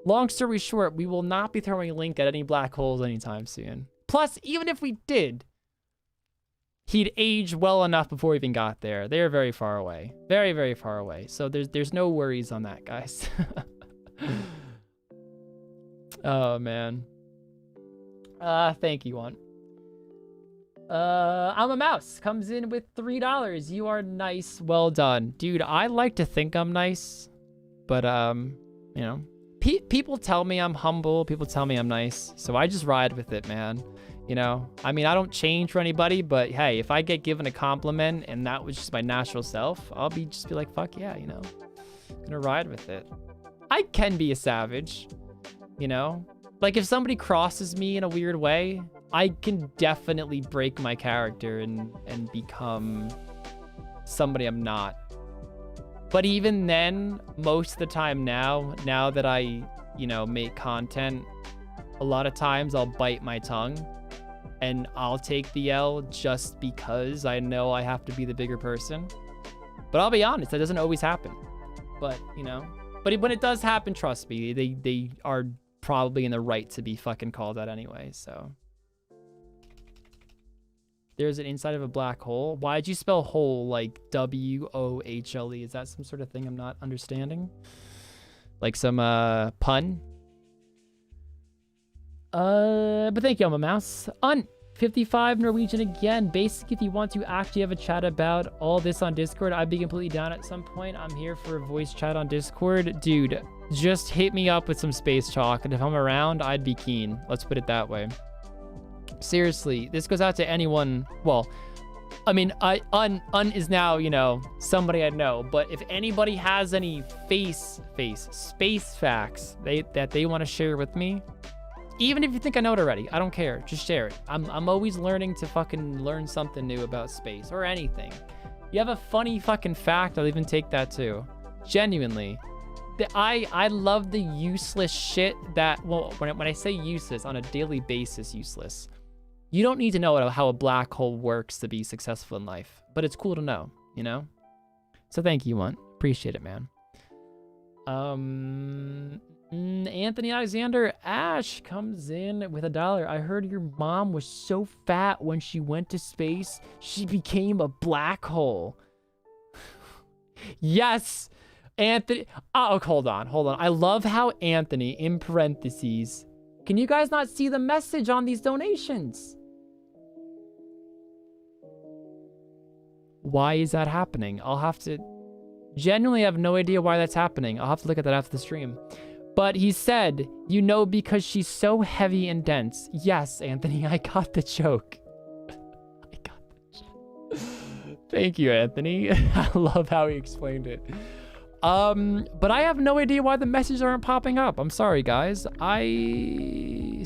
Long story short, we will not be throwing Link at any black holes anytime soon. Plus, even if we did, he'd age well enough before we even got there. They're very far away. Very, very far away. So there's no worries on that, guys. Oh, man. Thank you, one. I'm a mouse. Comes in with $3. You are nice. Well done. Dude, I like to think I'm nice. But, you know, people tell me I'm humble. People tell me I'm nice. So I just ride with it, man. You know, I mean, I don't change for anybody, but hey, if I get given a compliment and that was just my natural self, I'll just be like, fuck yeah, you know, gonna ride with it. I can be a savage, you know, like if somebody crosses me in a weird way, I can definitely break my character and become somebody I'm not. But even then, most of the time now that I, you know, make content, a lot of times I'll bite my tongue and I'll take the L just because I know I have to be the bigger person. But I'll be honest, that doesn't always happen. But, you know, but when it does happen, trust me, they are probably in the right to be fucking called out anyway, so. There's an inside of a black hole. Why'd you spell hole like W-O-H-L-E? Is that some sort of thing I'm not understanding? Like some pun? But thank you, I'm a mouse. 55 Norwegian again. Basically, if you want to actually have a chat about all this on Discord, I'd be completely down at some point. I'm here for a voice chat on Discord. Dude, just hit me up with some space talk, and if I'm around, I'd be keen. Let's put it that way. Seriously, this goes out to anyone. Well, I mean, Un is now, you know, somebody I know, but if anybody has any space facts that they want to share with me, even if you think I know it already, I don't care. Just share it. I'm always learning to fucking learn something new about space or anything. You have a funny fucking fact, I'll even take that too. Genuinely. I love the useless shit that, well, when I say useless, on a daily basis useless. You don't need to know how a black hole works to be successful in life, but it's cool to know, you know? So thank you, One. Appreciate it, man. Anthony Alexander Ash comes in with $1. I heard your mom was so fat when she went to space, she became a black hole. Yes, Anthony. Oh, hold on. I love how Anthony, in parentheses, can you guys not see the message on these donations? Why is that happening? I'll have to genuinely have no idea why that's happening. I'll have to look at that after the stream. But he said, you know, because she's so heavy and dense. Yes, Anthony, I got the joke. I got the joke. Thank you, Anthony. I love how he explained it. But I have no idea why the messages aren't popping up. I'm sorry, guys.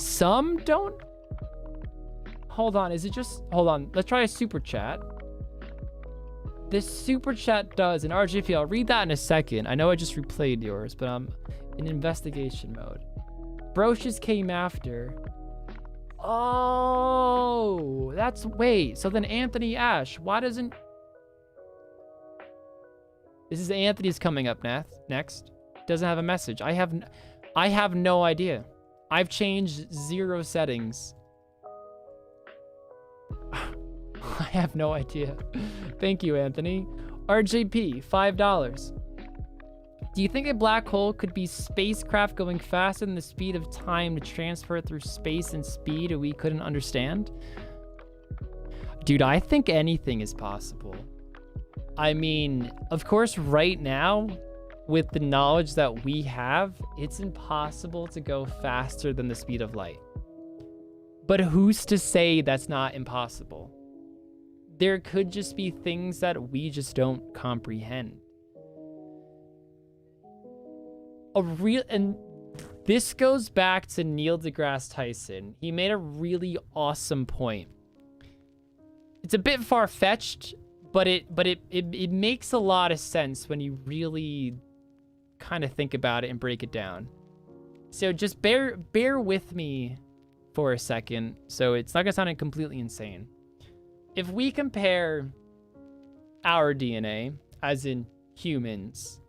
Some don't. Hold on, is it just, hold on. Let's try a super chat. This super chat does, and RGP, I'll read that in a second. I know I just replayed yours, but I'm in investigation mode. Broches came after. Oh, that's, wait, so then Anthony Ash, why doesn't, this is Anthony's coming up next. Doesn't have a message. I have no idea. I've changed 0 settings. I have no idea. Thank you, Anthony. RJP, $5. Do you think a black hole could be spacecraft going faster than the speed of time to transfer through space and speed we couldn't understand? Dude, I think anything is possible. I mean, of course, right now, with the knowledge that we have, it's impossible to go faster than the speed of light. But who's to say that's not impossible? There could just be things that we just don't comprehend. And this goes back to Neil deGrasse Tyson. He made a really awesome point. It's a bit far-fetched, but it makes a lot of sense when you really kind of think about it and break it down. So just bear with me for a second. So it's not gonna sound completely insane. If we compare our DNA, as in humans,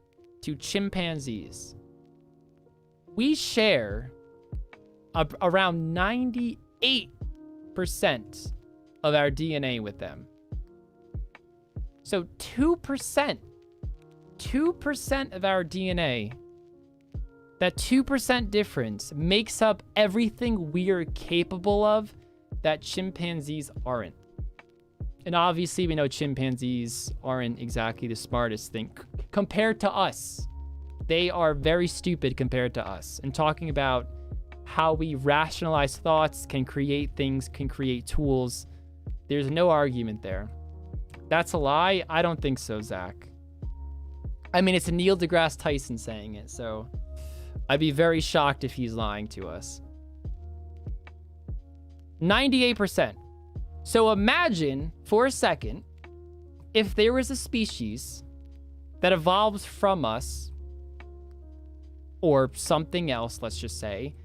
to chimpanzees, we share around 98% of our DNA with them. So 2% of our DNA, that 2% difference makes up everything we are capable of that chimpanzees aren't. And obviously we know chimpanzees aren't exactly the smartest thing compared to us. They are very stupid compared to us. And talking about how we rationalize thoughts, can create things, can create tools, there's no argument there. That's a lie? I don't think so, Zach. I mean, it's a Neil deGrasse Tyson saying it, so I'd be very shocked if he's lying to us. 98%. So imagine for a second, if there was a species that evolves from us, or something else, let's just say,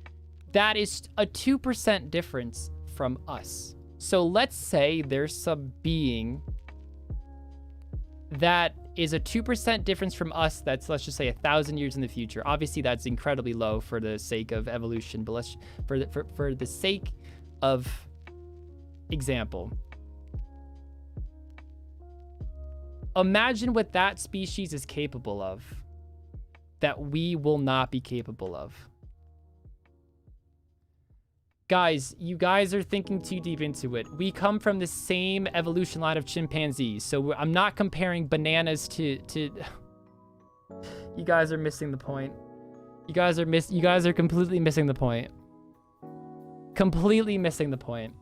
that is a 2% difference from us. So let's say there's some being that is a 2% difference from us that's, let's just say, 1,000 years in the future. Obviously, that's incredibly low for the sake of evolution, but let's, for the sake of example, imagine what that species is capable of that we will not be capable of. Guys, you guys are thinking too deep into it. We come from the same evolution line of chimpanzees, so I'm not comparing bananas to... You guys are missing the point. You guys are completely missing the point. Completely missing the point.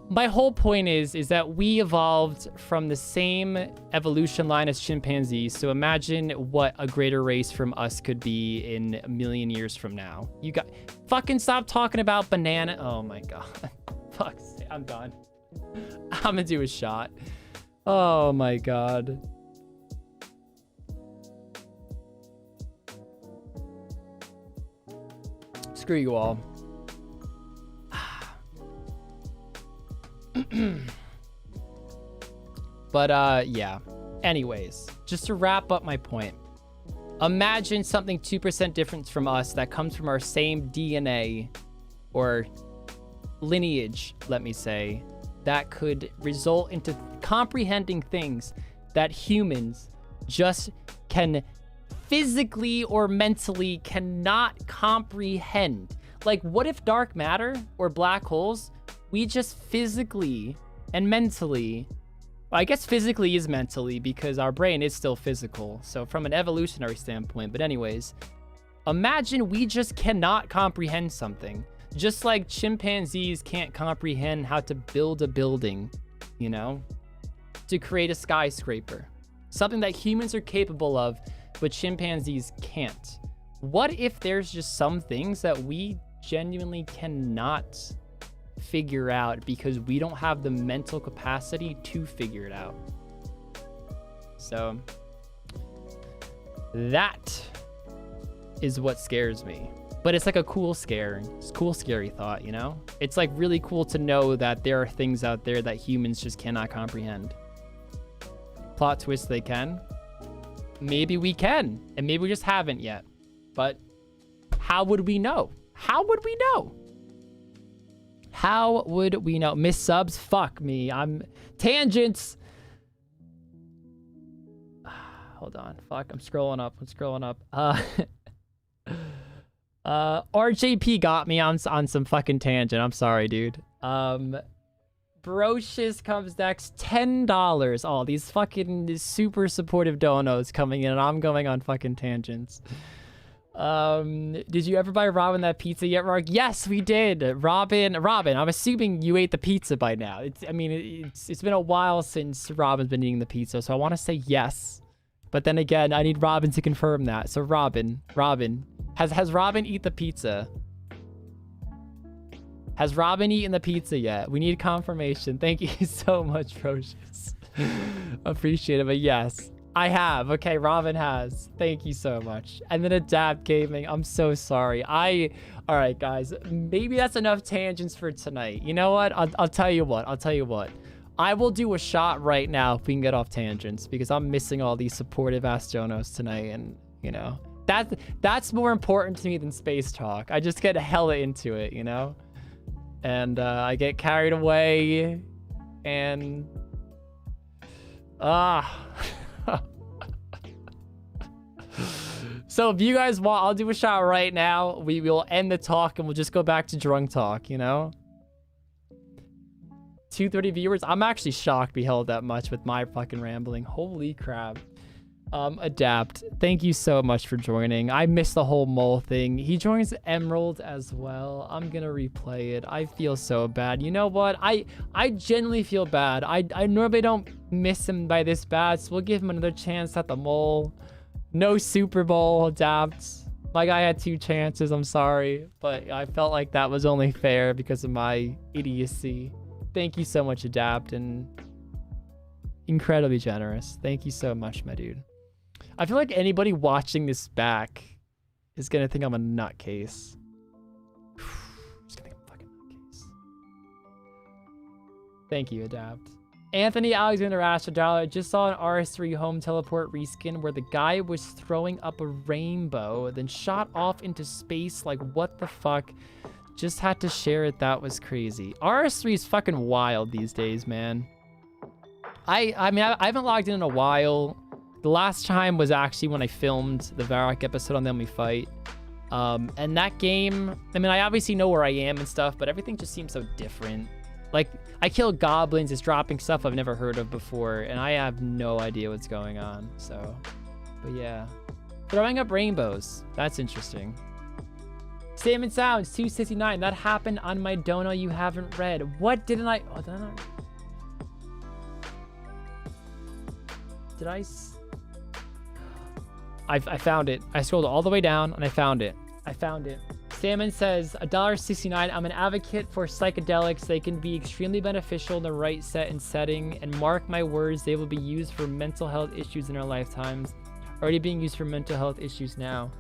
My whole point is that we evolved from the same evolution line as chimpanzees. So imagine what a greater race from us could be in a million years from now. You got fucking stop talking about banana. Oh my god. Fuck. I'm done. I'm gonna do a shot. Oh my god. Screw you all. But yeah, anyways, just to wrap up my point, imagine something 2% different from us that comes from our same DNA or lineage, let me say, that could result into comprehending things that humans just can physically or mentally cannot comprehend. Like, what if dark matter or black holes, we just physically and mentally, well, I guess physically is mentally because our brain is still physical. So from an evolutionary standpoint, but anyways, imagine we just cannot comprehend something. Just like chimpanzees can't comprehend how to build a building, you know, to create a skyscraper. Something that humans are capable of, but chimpanzees can't. What if there's just some things that we genuinely cannot figure out because we don't have the mental capacity to figure it out? So that is what scares me. But it's like a cool scare. It's a cool, scary thought, you know? It's like really cool to know that there are things out there that humans just cannot comprehend. Plot twist, they can. Maybe we can, and maybe we just haven't yet. But how would we know? How would we know? How would we know? Miss subs? Fuck me. I'm... Tangents! Hold on. Fuck, I'm scrolling up. RJP got me on some fucking tangent. I'm sorry, dude. Brocious comes next. $10. Oh, these fucking super supportive donos coming in, and I'm going on fucking tangents. Did you ever buy Robin that pizza yet, Rargh? Yes, we did. Robin, I'm assuming you ate the pizza by now. It's been a while since Robin's been eating the pizza, so I want to say yes. But then again, I need Robin to confirm that. So Robin, has Robin eat the pizza? Has Robin eaten the pizza yet? We need confirmation. Thank you so much, Procious. Appreciate it, but yes, I have. Okay, Robin has. Thank you so much. And then Adapt Gaming, I'm so sorry. All right, guys, maybe that's enough tangents for tonight. You know what? I'll tell you what. I will do a shot right now if we can get off tangents, because I'm missing all these supportive Astronos tonight, and you know, that's more important to me than space talk. I just get hella into it, you know? And I get carried away, and so if you guys want, I'll do a shot right now. We will end the talk and we'll just go back to drunk talk, you know? 230 viewers. I'm actually shocked we held that much with my fucking rambling. Holy crap. Adapt, thank you so much for joining. I missed the whole mole thing. He joins Emerald as well. I'm gonna replay it. I feel so bad. You know what? I genuinely feel bad. I normally don't miss him by this bad, so we'll give him another chance at the mole. No Super Bowl, Adapt. My guy had 2 chances. I'm sorry, but I felt like that was only fair because of my idiocy. Thank you so much, Adapt, and Incredibly generous. Thank you so much, my dude. I feel like anybody watching this back is gonna think I'm a nutcase. Just gonna think I'm a fucking nutcase. Thank you, Adapt. Anthony Alexander Astrodollar just saw an RS3 home teleport reskin where the guy was throwing up a rainbow, then shot off into space. Like, what the fuck? Just had to share it. That was crazy. RS3 is fucking wild these days, man. I mean, I haven't logged in a while. The last time was actually when I filmed the Rargh episode on Then We Fight. And that game, I mean, I obviously know where I am and stuff, but everything just seems so different. Like, I kill goblins, it's dropping stuff I've never heard of before, and I have no idea what's going on, so. But yeah. Throwing up rainbows. That's interesting. Statement Sounds, 269. That happened on my dono you haven't read. What didn't I? Oh, did I not? Did I found it. I scrolled all the way down and I found it. I found it. Salmon says, $1.69. I'm an advocate for psychedelics. They can be extremely beneficial in the right set and setting. And mark my words, they will be used for mental health issues in our lifetimes. Already being used for mental health issues now.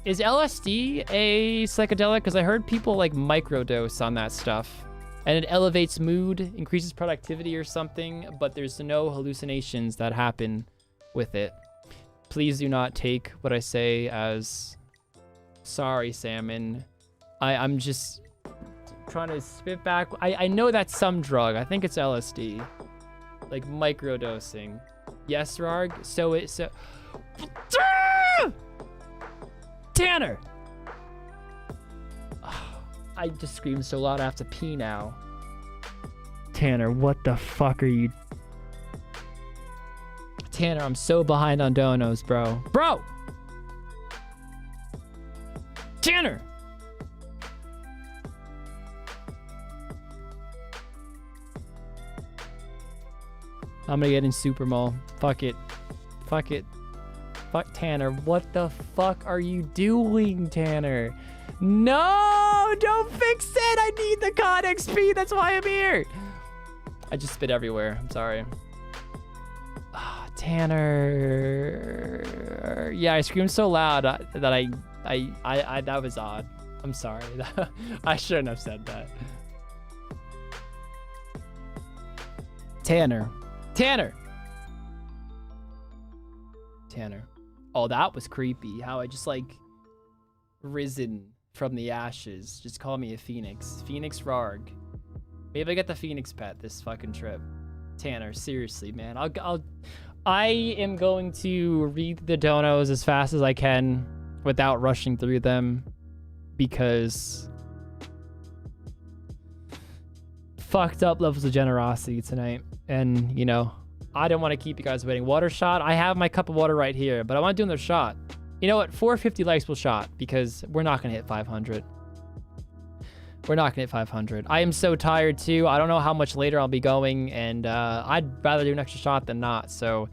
Is LSD a psychedelic? Because I heard people like microdose on that stuff. And it elevates mood, increases productivity or something. But there's no hallucinations that happen with it. Please do not take what I say as... Sorry, Salmon. I'm just trying to spit back. I know that's some drug. I think it's LSD. Like microdosing. Yes, Rargh? So Tanner! I just screamed so loud I have to pee now. Tanner, what the fuck are you... Tanner, I'm so behind on donos, bro. Bro! Tanner! I'm gonna get in Super Mall. Fuck it. Fuck it. Fuck Tanner. What the fuck are you doing, Tanner? No! Don't fix it! I need the COD XP! That's why I'm here! I just spit everywhere. I'm sorry. Tanner. Yeah, I screamed so loud that I that was odd. I'm sorry. I shouldn't have said that. Tanner. Oh, that was creepy. How I just like risen from the ashes. Just call me a phoenix. Phoenix Rargh. Maybe I get the phoenix pet this fucking trip. Tanner, seriously, man. I am going to read the donos as fast as I can without rushing through them because fucked up levels of generosity tonight. And, you know, I don't want to keep you guys waiting. Water shot. I have my cup of water right here, but I want to do another shot. You know what? 450 likes will shot because we're not going to hit 500. We're not gonna hit 500. I am so tired too. I don't know how much later I'll be going, and I'd rather do an extra shot than not. So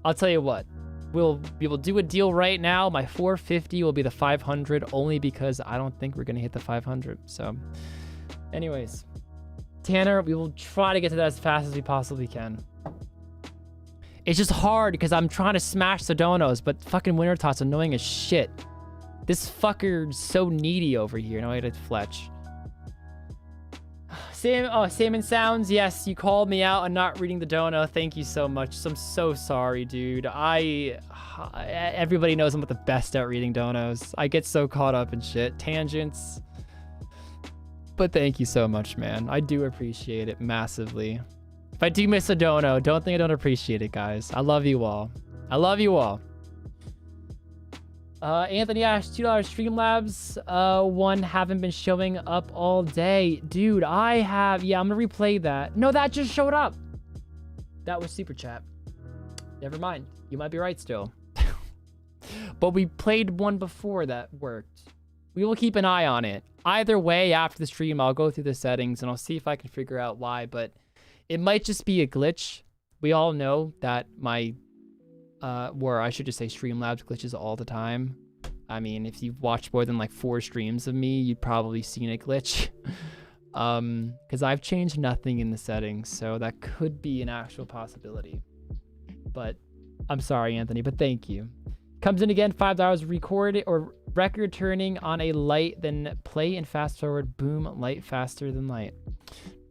I'll tell you what, we will do a deal right now. My 450 will be the 500 only because I don't think we're gonna hit the 500. So anyways, Tanner, we will try to get to that as fast as we possibly can. It's just hard because I'm trying to smash the donos, but fucking Wintertot's annoying as shit. This fucker's so needy over here. No, I gotta Fletch. Salmon Sounds, yes, you called me out on not reading the dono. Thank you so much. I'm so sorry, dude. Everybody knows I'm not the best at reading donos. I get so caught up in shit. Tangents. But thank you so much, man. I do appreciate it massively. If I do miss a dono, don't think I don't appreciate it, guys. I love you all. I love you all. Anthony Ash, $2 Streamlabs. One haven't been showing up all day. Dude, I have... Yeah, I'm gonna replay that. No, that just showed up. That was Super Chat. Never mind. You might be right still. But we played one before that worked. We will keep an eye on it. Either way, after the stream, I'll go through the settings and I'll see if I can figure out why. But it might just be a glitch. We all know that my... or I should just say Streamlabs glitches all the time. I mean, if you've watched more than like 4 streams of me, you've probably seen a glitch. Because I've changed nothing in the settings, so that could be an actual possibility. But I'm sorry, Anthony, but thank you. Comes in again, $5 record turning on a light, then play and fast forward, boom, light faster than light.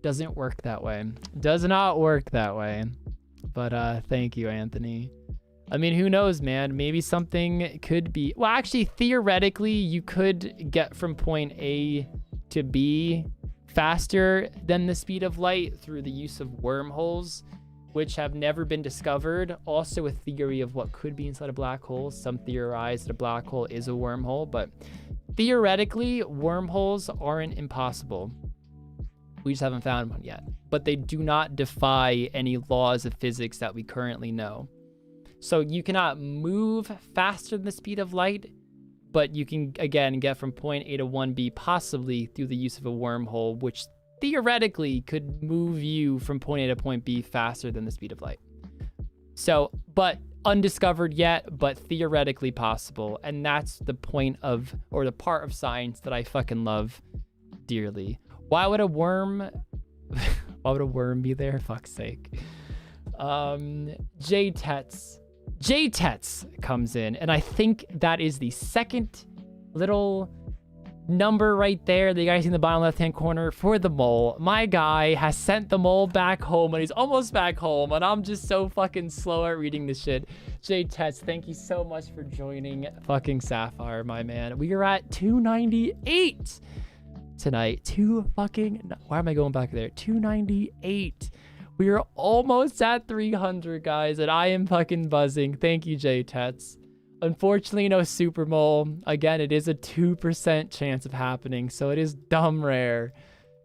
Doesn't work that way. Does not work that way. But thank you, Anthony. I mean, who knows, man? Maybe something could be... Well, actually, theoretically, you could get from point A to B faster than the speed of light through the use of wormholes, which have never been discovered. Also a theory of what could be inside a black hole. Some theorize that a black hole is a wormhole, but theoretically, wormholes aren't impossible. We just haven't found one yet. But they do not defy any laws of physics that we currently know. So you cannot move faster than the speed of light, but you can, again, get from point A to 1B possibly through the use of a wormhole, which theoretically could move you from point A to point B faster than the speed of light. So, but undiscovered yet, but theoretically possible. And that's the point of, or the part of science that I fucking love dearly. Why would a worm be there? Fuck's sake. J-Tets comes in, and I think that is the second little number right there that you guys see in the bottom left-hand corner for the mole. My guy has sent the mole back home, and he's almost back home, and I'm just so fucking slow at reading this shit. J-Tets, thank you so much for joining fucking Sapphire, my man. We are at 298 tonight. Why am I going back there? 298. We are almost at 300, guys, and I am fucking buzzing. Thank you, J-Tets. Unfortunately, no super mole. Again, it is a 2% chance of happening, so it is dumb rare.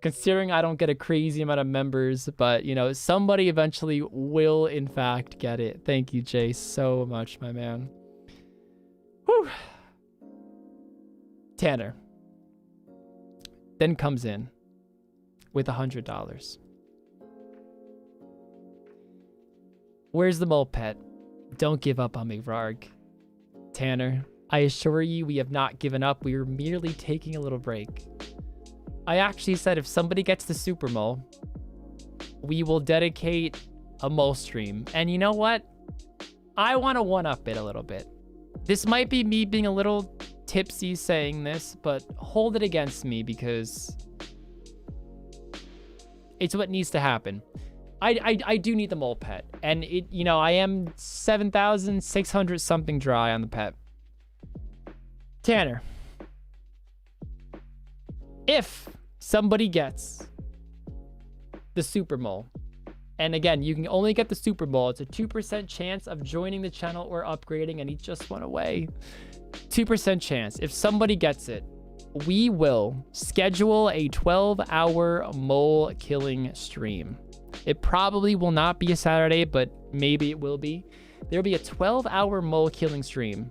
Considering I don't get a crazy amount of members, but, you know, somebody eventually will, in fact, get it. Thank you, Jay, so much, my man. Whew. Tanner then comes in with $100. Where's the mole pet? Don't give up on me, Rargh. Tanner, I assure you we have not given up. We are merely taking a little break. I actually said if somebody gets the super mole, we will dedicate a mole stream. And you know what? I want to one-up it a little bit. This might be me being a little tipsy saying this, but hold it against me because it's what needs to happen. I do need the mole pet, and it, you know, I am 7,600 something dry on the pet. Tanner, if somebody gets the super mole, and again, you can only get the super mole, it's a 2% chance of joining the channel or upgrading, and he just went away. 2% chance. If somebody gets it, we will schedule a 12-hour mole killing stream. It probably will not be a Saturday, but maybe it will be. There'll be a 12-hour mole killing stream.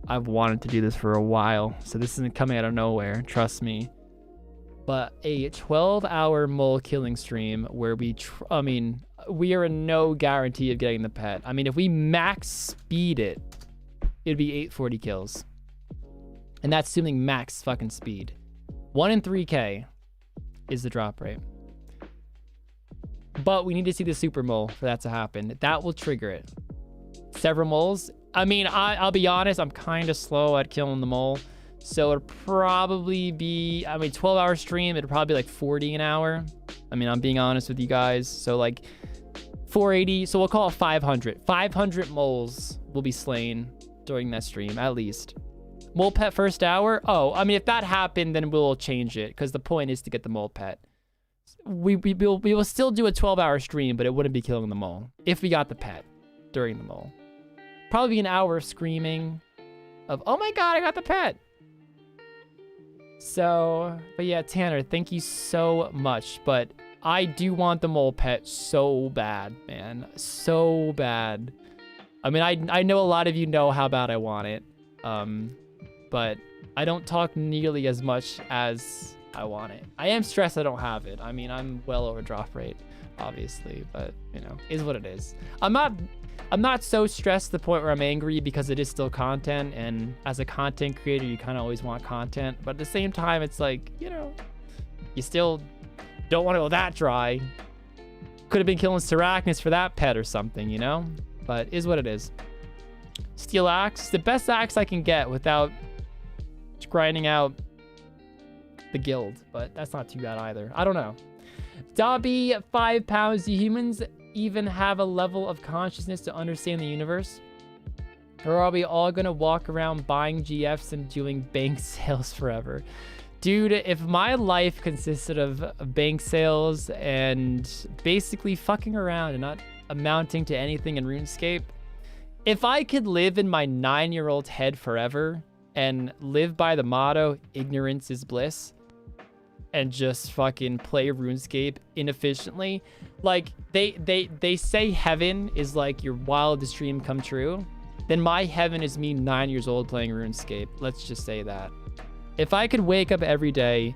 I've wanted to do this for a while, so this isn't coming out of nowhere, trust me. But a 12-hour mole killing stream where we are in no guarantee of getting the pet. I mean, if we max speed it, it'd be 840 kills. And that's assuming max fucking speed. 1 in 3K is the drop rate. But we need to see the super mole for that to happen. That will trigger it. Several moles. I mean, I'll be honest, I'm kind of slow at killing the mole. So it'll probably be, 12-hour stream, it'll probably be like 40 an hour. I mean, I'm being honest with you guys. So like 480, so we'll call it 500. 500 moles will be slain during that stream, at least. Mole pet first hour? Oh, I mean, if that happened, then we'll change it because the point is to get the mole pet. We will still do a 12-hour stream, but it wouldn't be killing the mole if we got the pet during the mole. Probably be an hour of screaming of, oh my God, I got the pet. So, but yeah, Tanner, thank you so much. But I do want the mole pet so bad, man. So bad. I mean, I know a lot of you know how bad I want it. But I don't talk nearly as much as I want it. I am stressed I don't have it. I mean, I'm well over drop rate, obviously, but you know, is what it is. I'm not so stressed to the point where I'm angry because it is still content, and as a content creator, you kind of always want content, but at the same time, it's like, you You still don't want to go that dry. Could have been killing Sarachnis for that pet or something, you know? But is what it is. Steel axe, the best axe I can get without grinding out the guild, but that's not too bad either. I don't know. Dobby, 5 pounds. Do humans even have a level of consciousness to understand the universe? Or are we all gonna walk around buying GFs and doing bank sales forever? Dude, if my life consisted of bank sales and basically fucking around and not amounting to anything in RuneScape, if I could live in my 9-year-old head forever and live by the motto, ignorance is bliss, and just fucking play RuneScape inefficiently, like they say heaven is like your wildest dream come true, then my heaven is me 9 years old playing RuneScape. Let's just say that. If I could wake up every day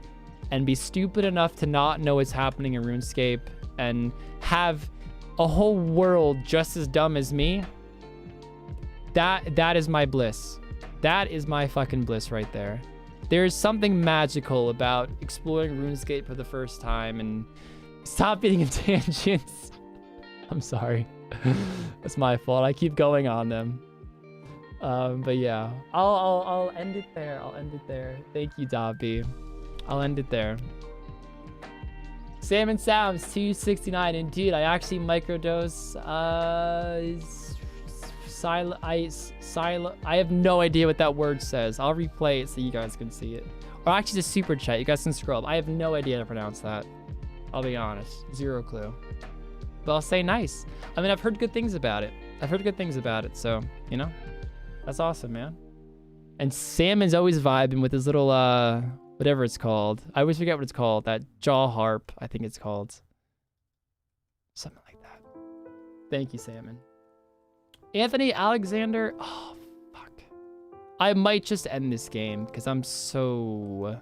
and be stupid enough to not know what's happening in RuneScape and have a whole world just as dumb as me, that is my bliss. That is my fucking bliss right there. There's something magical about exploring RuneScape for the first time and stop getting in tangents. I'm sorry. That's my fault. I keep going on them. But yeah, I'll end it there. I'll end it there. Thank you, Dobby. I'll end it there. Salmon Sounds 269. Indeed, I actually microdose. I have no idea what that word says. I'll replay it so you guys can see it. Or actually, just super chat. You guys can scroll up. I have no idea how to pronounce that. I'll be honest. Zero clue. But I'll say nice. I mean, I've heard good things about it. So, you know. That's awesome, man. And Salmon's always vibing with his little, whatever it's called. I always forget what it's called. That jaw harp, I think it's called. Something like that. Thank you, Salmon. Anthony Alexander. Oh, fuck. I might just end this game because I'm so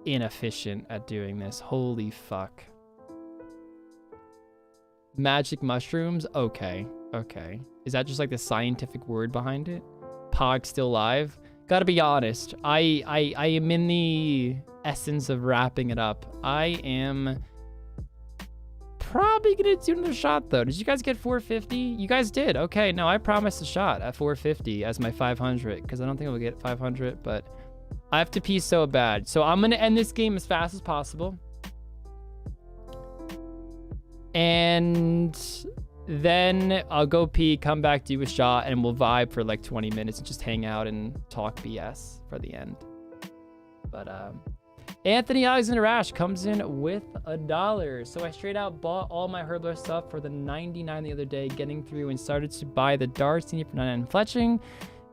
inefficient at doing this. Holy fuck. Magic mushrooms? Okay. Okay. Is that just like the scientific word behind it? Pog still live? Gotta be honest. I am in the essence of wrapping it up. I am probably gonna do another shot though. Did you guys get 450? You guys did. Okay, no, I promised a shot at 450 as my 500 because I don't think I'll get 500, but I have to pee so bad. So I'm gonna end this game as fast as possible. And then I'll go pee, come back, do a shot, and we'll vibe for like 20 minutes and just hang out and talk BS for the end. But Anthony Alexander Ash comes in with $1. So I straight out bought all my Herbler stuff for the 99 the other day, getting through and started to buy the Dark Senior for 99 fletching.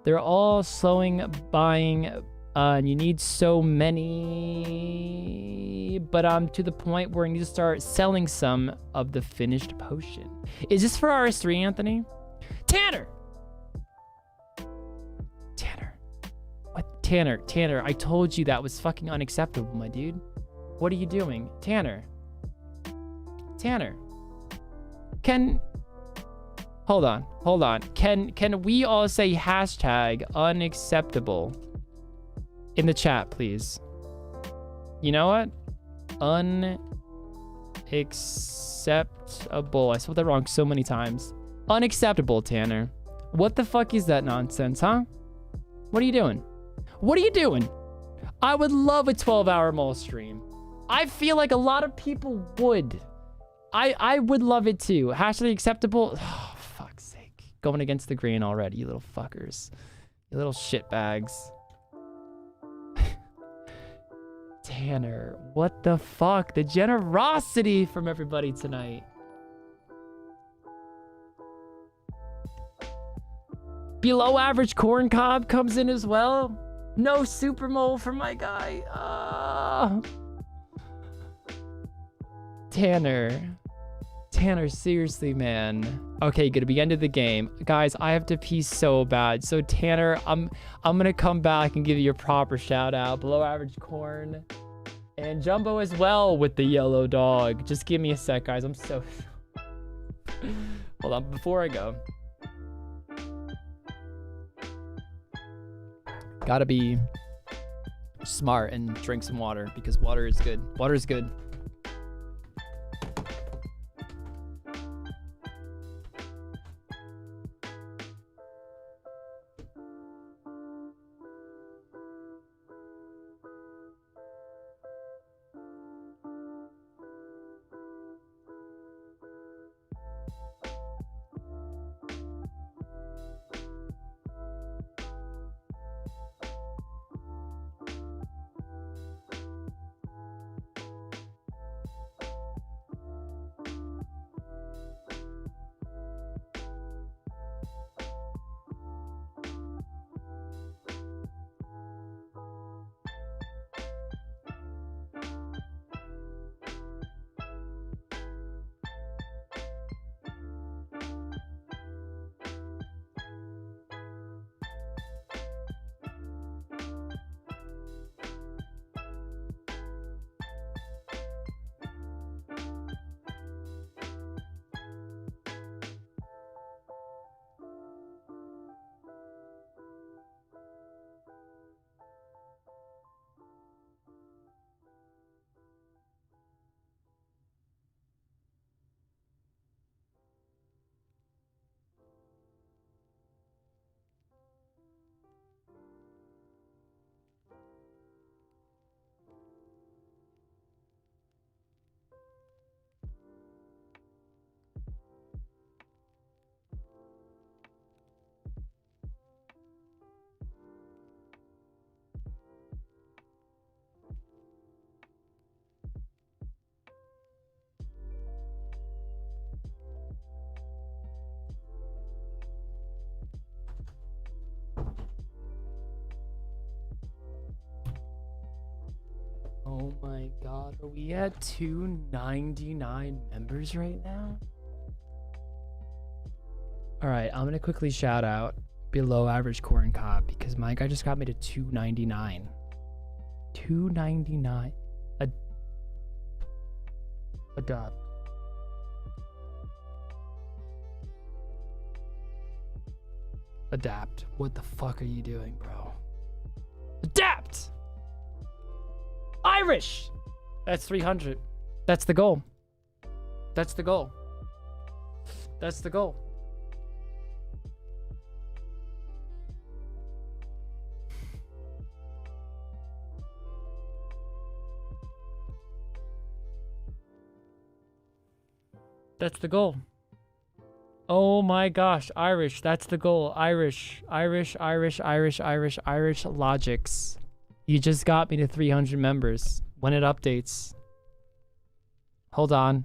They're all slowing buying, and you need so many, but I'm to the point where I need to start selling some of the finished potion. Is this for RS3, Anthony? Tanner! What? Tanner, I told you that was fucking unacceptable, my dude. What are you doing? Tanner. Hold on. Can we all say hashtag unacceptable in the chat, please? You know what? Unacceptable. I spelled that wrong so many times. Unacceptable, Tanner. What the fuck is that nonsense, huh? What are you doing? I would love a 12-hour mole stream. I feel like a lot of people would. I would love it too. Hashtag acceptable. Oh, fuck's sake. Going against the grain already, you little fuckers. You little shitbags. Tanner, what the fuck? The generosity from everybody tonight. Below average corn cob comes in as well. No super mole for my guy. Tanner, seriously, man. Okay, gonna be end of the game. Guys, I have to pee so bad. So Tanner, I'm gonna come back and give you a proper shout out. Below average corn. And Jumbo as well with the yellow dog. Just give me a sec, guys. I'm so... Hold on, before I go. Gotta be smart and drink some water because water is good. Water is good. Oh my god, are we at 299 members right now? Alright, I'm gonna quickly shout out below average corn cob because my guy just got me to 299. 299. Adopt. Adapt. What the fuck are you doing, bro? Adapt! Irish! That's 300. That's the goal. That's the goal. That's the goal. That's the goal. Oh my gosh, Irish, that's the goal. Irish, Irish, Irish, Irish, Irish, Irish logics. You just got me to 300 members. When it updates. Hold on.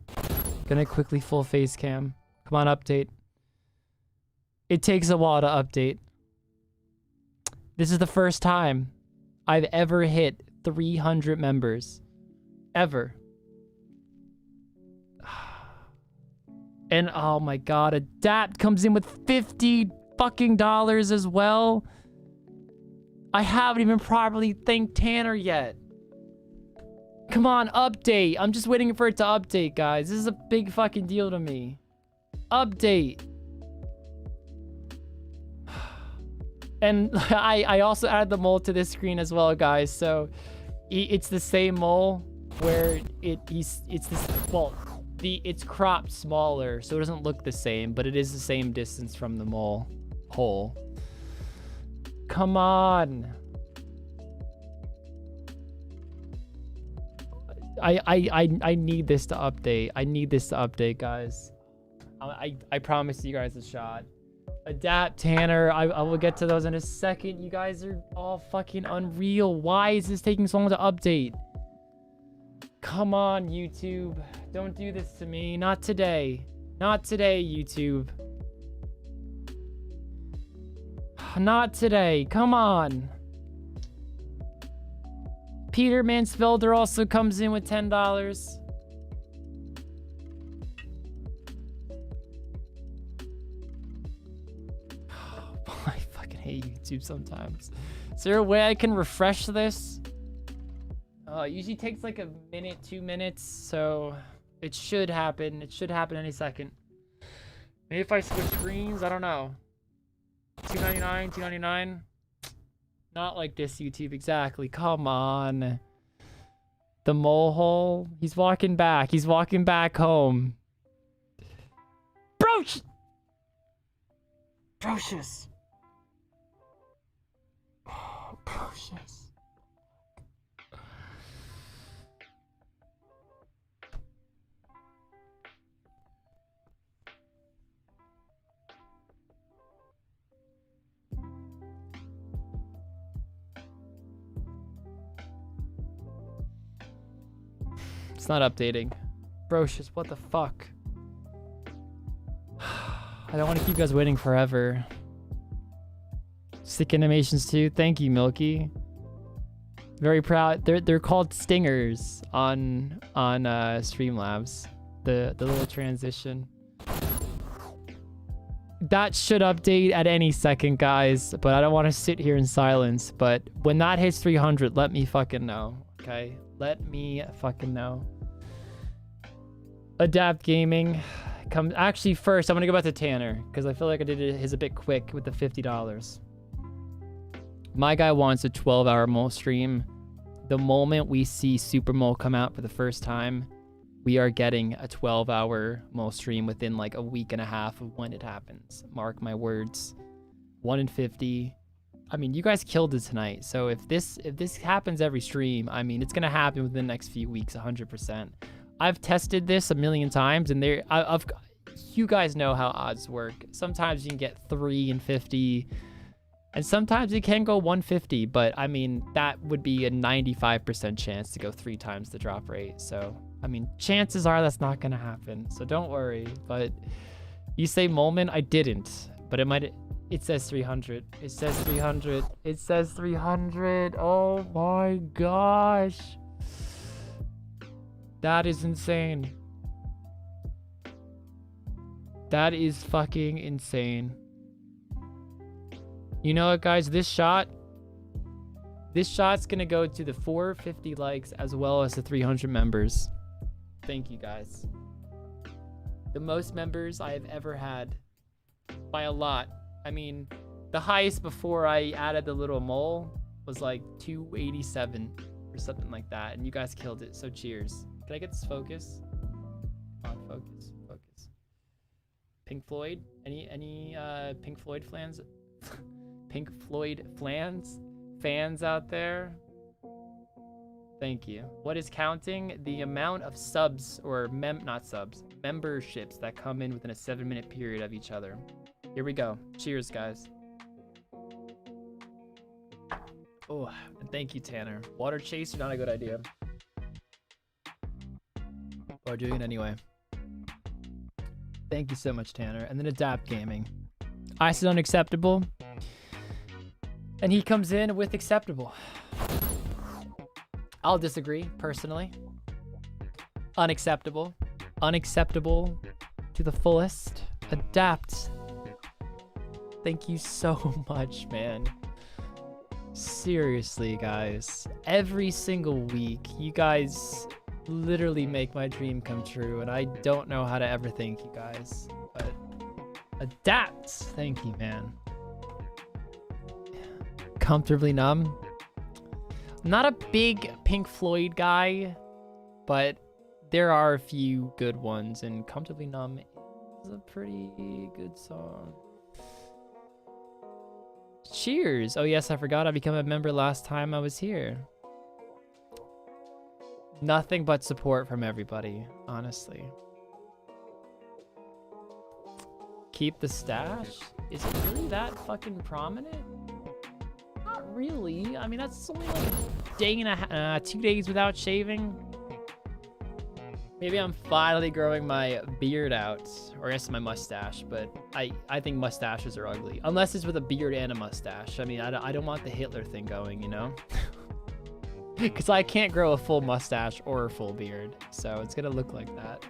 Gonna quickly full face cam. Come on, update. It takes a while to update. This is the first time I've ever hit 300 members. Ever. And oh my god, Adapt comes in with $50 fucking as well. I haven't even properly thanked Tanner yet. Come on, update. I'm just waiting for it to update, guys. This is a big fucking deal to me. Update. And I also added the mole to this screen as well, guys. So it's the same mole where it's this, well, it's cropped smaller, so it doesn't look the same, but it is the same distance from the mole hole. Come on. I need this to update. I need this to update, guys. I promise you guys a shot. Adapt, Tanner. I will get to those in a second. You guys are all fucking unreal. Why is this taking so long to update? Come on, YouTube. Don't do this to me. Not today. Not today, YouTube. Not today. Come on. Peter Mansfelder also comes in with $10. I fucking hate YouTube sometimes. Is there a way I can refresh this? It usually takes like a minute, 2 minutes, so it should happen. It should happen any second. Maybe if I switch screens, I don't know. $2.99, $2.99. Not like this, YouTube. Exactly. Come on. The mole hole. He's walking back. He's walking back home. Broach! Brocious. Oh, Brocious. It's not updating. Brocious, what the fuck? I don't want to keep you guys waiting forever. Sick animations too. Thank you, Milky. Very proud. They're called stingers on Streamlabs. The little transition. That should update at any second, guys. But I don't want to sit here in silence. But when that hits 300, let me fucking know. Okay? Let me fucking know. Adapt Gaming. Actually, first, I'm going to go back to Tanner. Because I feel like I did his a bit quick with the $50. My guy wants a 12-hour mole stream. The moment we see Super Mole come out for the first time, we are getting a 12-hour mole stream within like a week and a half of when it happens. Mark my words. 1 in 50. I mean, you guys killed it tonight. So if this happens every stream, I mean, it's going to happen within the next few weeks, 100%. I've tested this a million times, and you guys know how odds work. Sometimes you can get 3 in 50, and sometimes you can go 150, but I mean, that would be a 95% chance to go 3 times the drop rate. So, I mean, chances are that's not going to happen. So don't worry. But you say moment, I didn't, but it says 300. It says 300. It says 300. Oh my gosh. That is insane. That is fucking insane. You know what, guys? This shot's gonna go to the 450 likes as well as the 300 members. Thank you, guys. The most members I have ever had by a lot. I mean, the highest before I added the little mole was like 287 or something like that, and you guys killed it. So cheers. Can I get this focus? Come on, focus. Pink Floyd? Any Pink Floyd fans? Pink Floyd fans out there? Thank you. What is counting? The amount of subs or memberships that come in within a 7-minute period of each other. Here we go. Cheers, guys. Oh, and thank you, Tanner. Water chaser, not a good idea. Or doing it anyway. Thank you so much, Tanner. And then Adapt Gaming. I said unacceptable. And he comes in with acceptable. I'll disagree, personally. Unacceptable. Unacceptable to the fullest. Adapt. Thank you so much, man. Seriously, guys. Every single week, you guys literally make my dream come true, and I don't know how to ever thank you guys, but adapt. Thank you, man. Comfortably numb. I'm not a big Pink Floyd guy, but there are a few good ones, and Comfortably Numb is a pretty good song. Cheers. Oh yes, I forgot I became a member last time I was here. Nothing but support from everybody, honestly. Keep the stash? Is it really that fucking prominent? Not really. I mean, that's only like a day and a 2 days without shaving. Maybe I'm finally growing my beard out, or I guess my mustache, but I think mustaches are ugly. Unless it's with a beard and a mustache. I mean, I don't want the Hitler thing going, you know? Because I can't grow a full mustache or a full beard, so it's gonna look like that.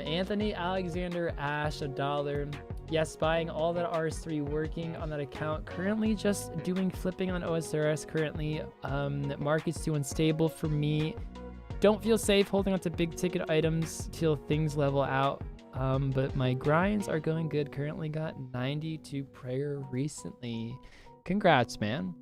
Anthony Alexander Ash, $1. Yes, buying all that RS3, working on that account. Currently just doing flipping on OSRS currently. Market's too unstable for me. Don't feel safe holding on to big ticket items till things level out. But my grinds are going good. Currently got 92 prayer recently. Congrats, man.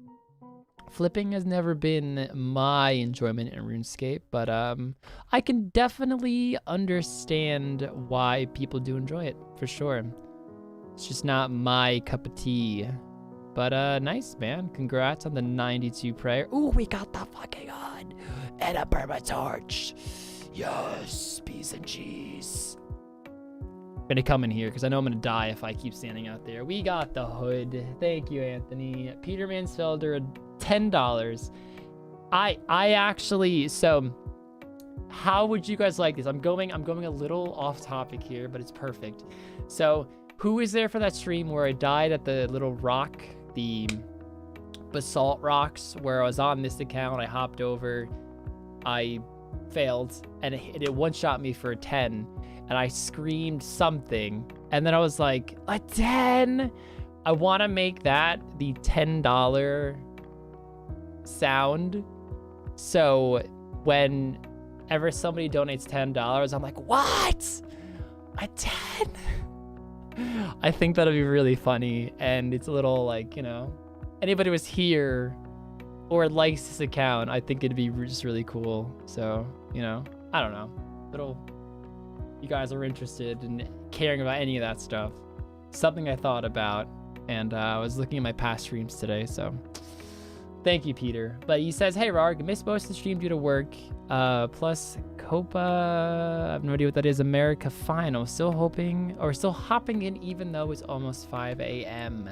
Flipping has never been my enjoyment in RuneScape, but I can definitely understand why people do enjoy it, for sure. It's just not my cup of tea. But nice, man. Congrats on the 92 prayer. Ooh, we got the fucking hood and a perma torch. Yes, peas and cheese. I'm gonna come in here because I know I'm gonna die if I keep standing out there. We got the hood. Thank you, Anthony. Peter Mansfelder, $10. I actually, so how would you guys like this? I'm going a little off topic here, but it's perfect. So who was there for that stream where I died at the little rock, the basalt rocks, where I was on this account, I hopped over, I failed, and it one-shot me for a 10, and I screamed something, and then I was like, a 10? I want to make that the $10 sound, so whenever somebody donates $10, I'm like, what? A 10? I think that'll be really funny, and it's a little like, you know, anybody was here or likes this account, I think it'd be just really cool. So, you know, I don't know, you guys are interested in caring about any of that stuff. Something I thought about, and I was looking at my past streams today, so thank you, Peter. But he says, hey, Rargh, missed most of the stream due to work. Plus Copa, I have no idea what that is. America final. Still hopping in even though it's almost 5 a.m.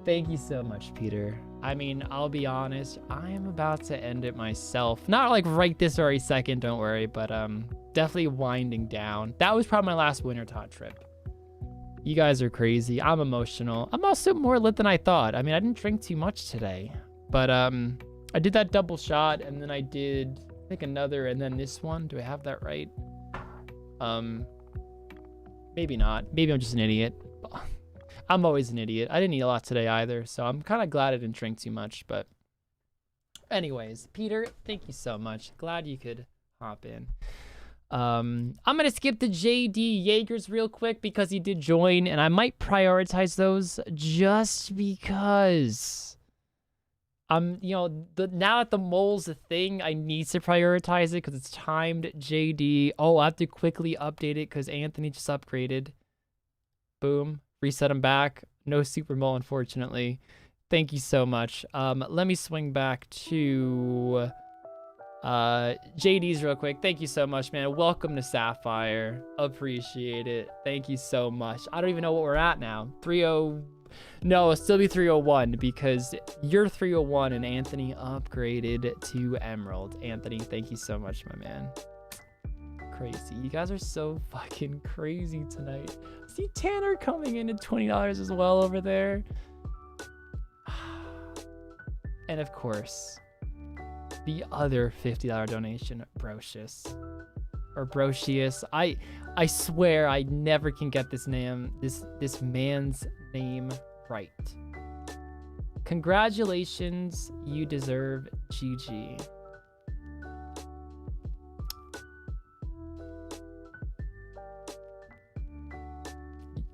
Thank you so much, Peter. I mean, I'll be honest, I am about to end it myself. Not like right this very second, don't worry, but definitely winding down. That was probably my last Wintertot trip. You guys are crazy. I'm emotional. I'm also more lit than I thought. I mean, I didn't drink too much today, but I did that double shot, and then I did, I think, another, and then this one. Do I have that right? Maybe not. Maybe I'm just an idiot. I'm always an idiot. I didn't eat a lot today either, so I'm kind of glad I didn't drink too much. But anyways, Peter, thank you so much. Glad you could hop in. I'm gonna skip the JD Jaegers real quick because he did join, and I might prioritize those just because you know, now that the mole's a thing, I need to prioritize it because it's timed JD. Oh, I have to quickly update it because Anthony just upgraded. Boom. Reset him back. No super mole, unfortunately. Thank you so much. Let me swing back to JD's real quick. Thank you so much, man. Welcome to Sapphire. Appreciate it. Thank you so much. I don't even know what we're at now. 30. No, it'll still be 301 because you're 301 and Anthony upgraded to Emerald. Anthony, thank you so much, my man. Crazy. You guys are so fucking crazy tonight. See Tanner coming in at $20 as well over there. And of course, the other $50 donation, Brocious. Or Brocious. I swear I never can get this name, this man's name right. Congratulations, you deserve GG.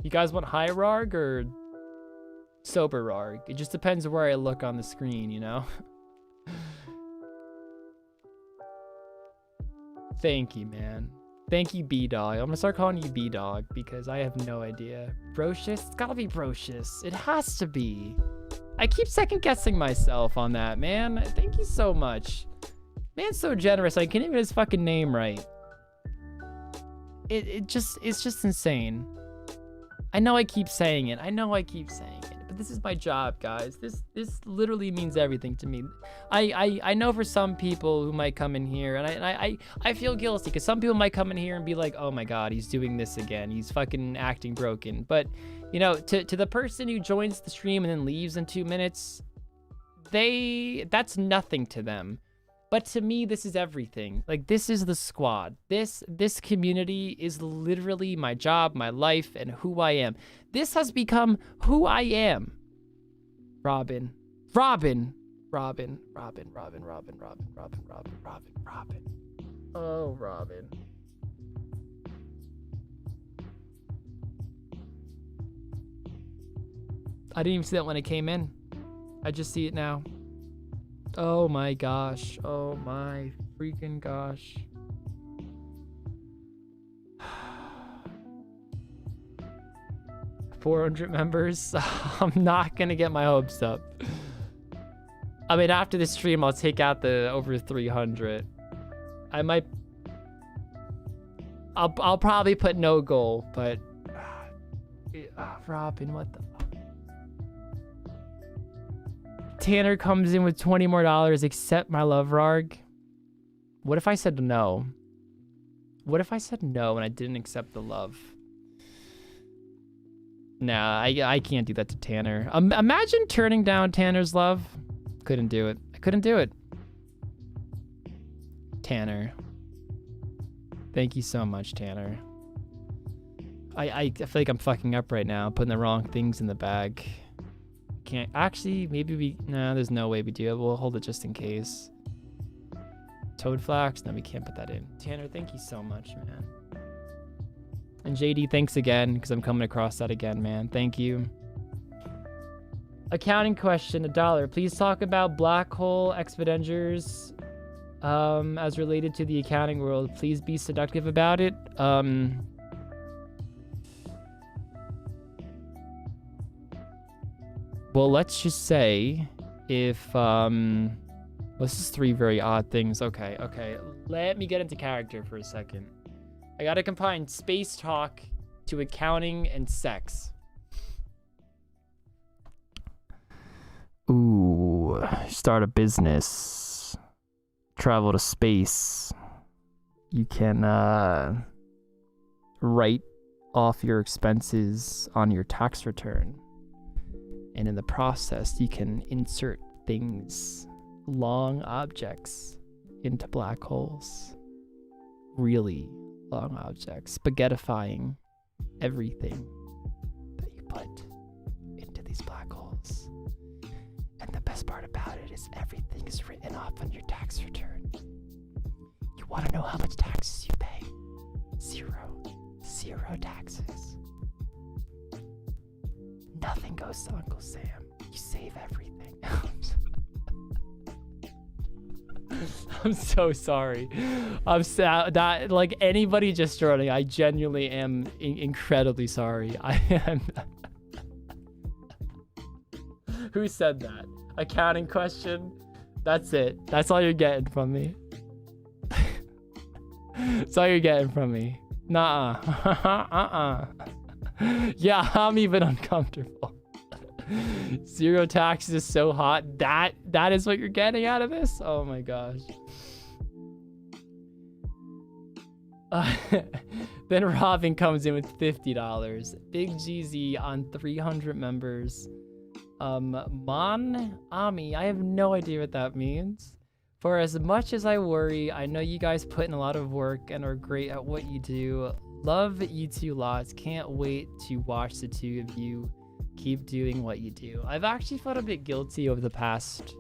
You guys want high Rargh or sober Rargh? It just depends where I look on the screen, you know? Thank you, man. Thank you, B-Dog. I'm gonna start calling you B-Dog because I have no idea. Brocious? It's gotta be Brocious. It has to be. I keep second-guessing myself on that, man. Thank you so much. Man's so generous, I can't even get his fucking name right. It's just insane. I know I keep saying it. But this is my job, guys. This literally means everything to me. I know for some people who might come in here, and I feel guilty because some people might come in here and be like, oh my god, he's doing this again. He's fucking acting broken. But, you know, to the person who joins the stream and then leaves in 2 minutes, that's nothing to them. But to me, this is everything. Like, this is the squad. This community is literally my job, my life, and who I am. This has become who I am. Robin. Oh, Robin. I didn't even see that when it came in. I just see it now. Oh my gosh. Oh my freaking gosh. $400 members. I'm not gonna get my hopes up. I mean, after this stream, I'll take out the over 300. I might. I'll probably put no goal, but Robin, what the fuck? Tanner comes in with $20 more. Accept my love, Rargh. What if I said no? What if I said no and I didn't accept the love? Nah, I can't do that to Tanner. Imagine turning down Tanner's love. Couldn't do it. I couldn't do it. Tanner. Thank you so much, Tanner. I feel like I'm fucking up right now, putting the wrong things in the bag. Can't actually, maybe we, nah, there's no way we do it. We'll hold it just in case. Toad flax, no, we can't put that in. Tanner, thank you so much, man. And JD, thanks again, because I'm coming across that again, man. Thank you. Accounting question, $1. Please talk about black hole expenditures as related to the accounting world. Please be seductive about it. Well, let's just say if this is 3 very odd things. Okay. Let me get into character for a second. I gotta combine space talk to accounting and sex. Ooh, start a business. Travel to space. You can write off your expenses on your tax return. And in the process, you can insert things, long objects, into black holes. Really long objects, spaghettifying everything that you put into these black holes. And the best part about it is everything is written off on your tax return. You want to know how much taxes you pay? Zero taxes. Nothing goes to Uncle Sam. You save everything. I'm so sorry. I'm sad that, like, anybody just joining, I genuinely am incredibly sorry. I am. Who said that? Accounting question? That's it. That's all you're getting from me. That's all you're getting from me. Nuh-uh. Yeah, I'm even uncomfortable. Zero taxes is so hot. That is what you're getting out of this? Oh my gosh. Then Robin comes in with $50. Big GZ on 300 members. Mon Ami, I have no idea what that means. For as much as I worry, I know you guys put in a lot of work and are great at what you do. Love you two lots. Can't wait to watch the two of you keep doing what you do. I've actually felt a bit guilty over the past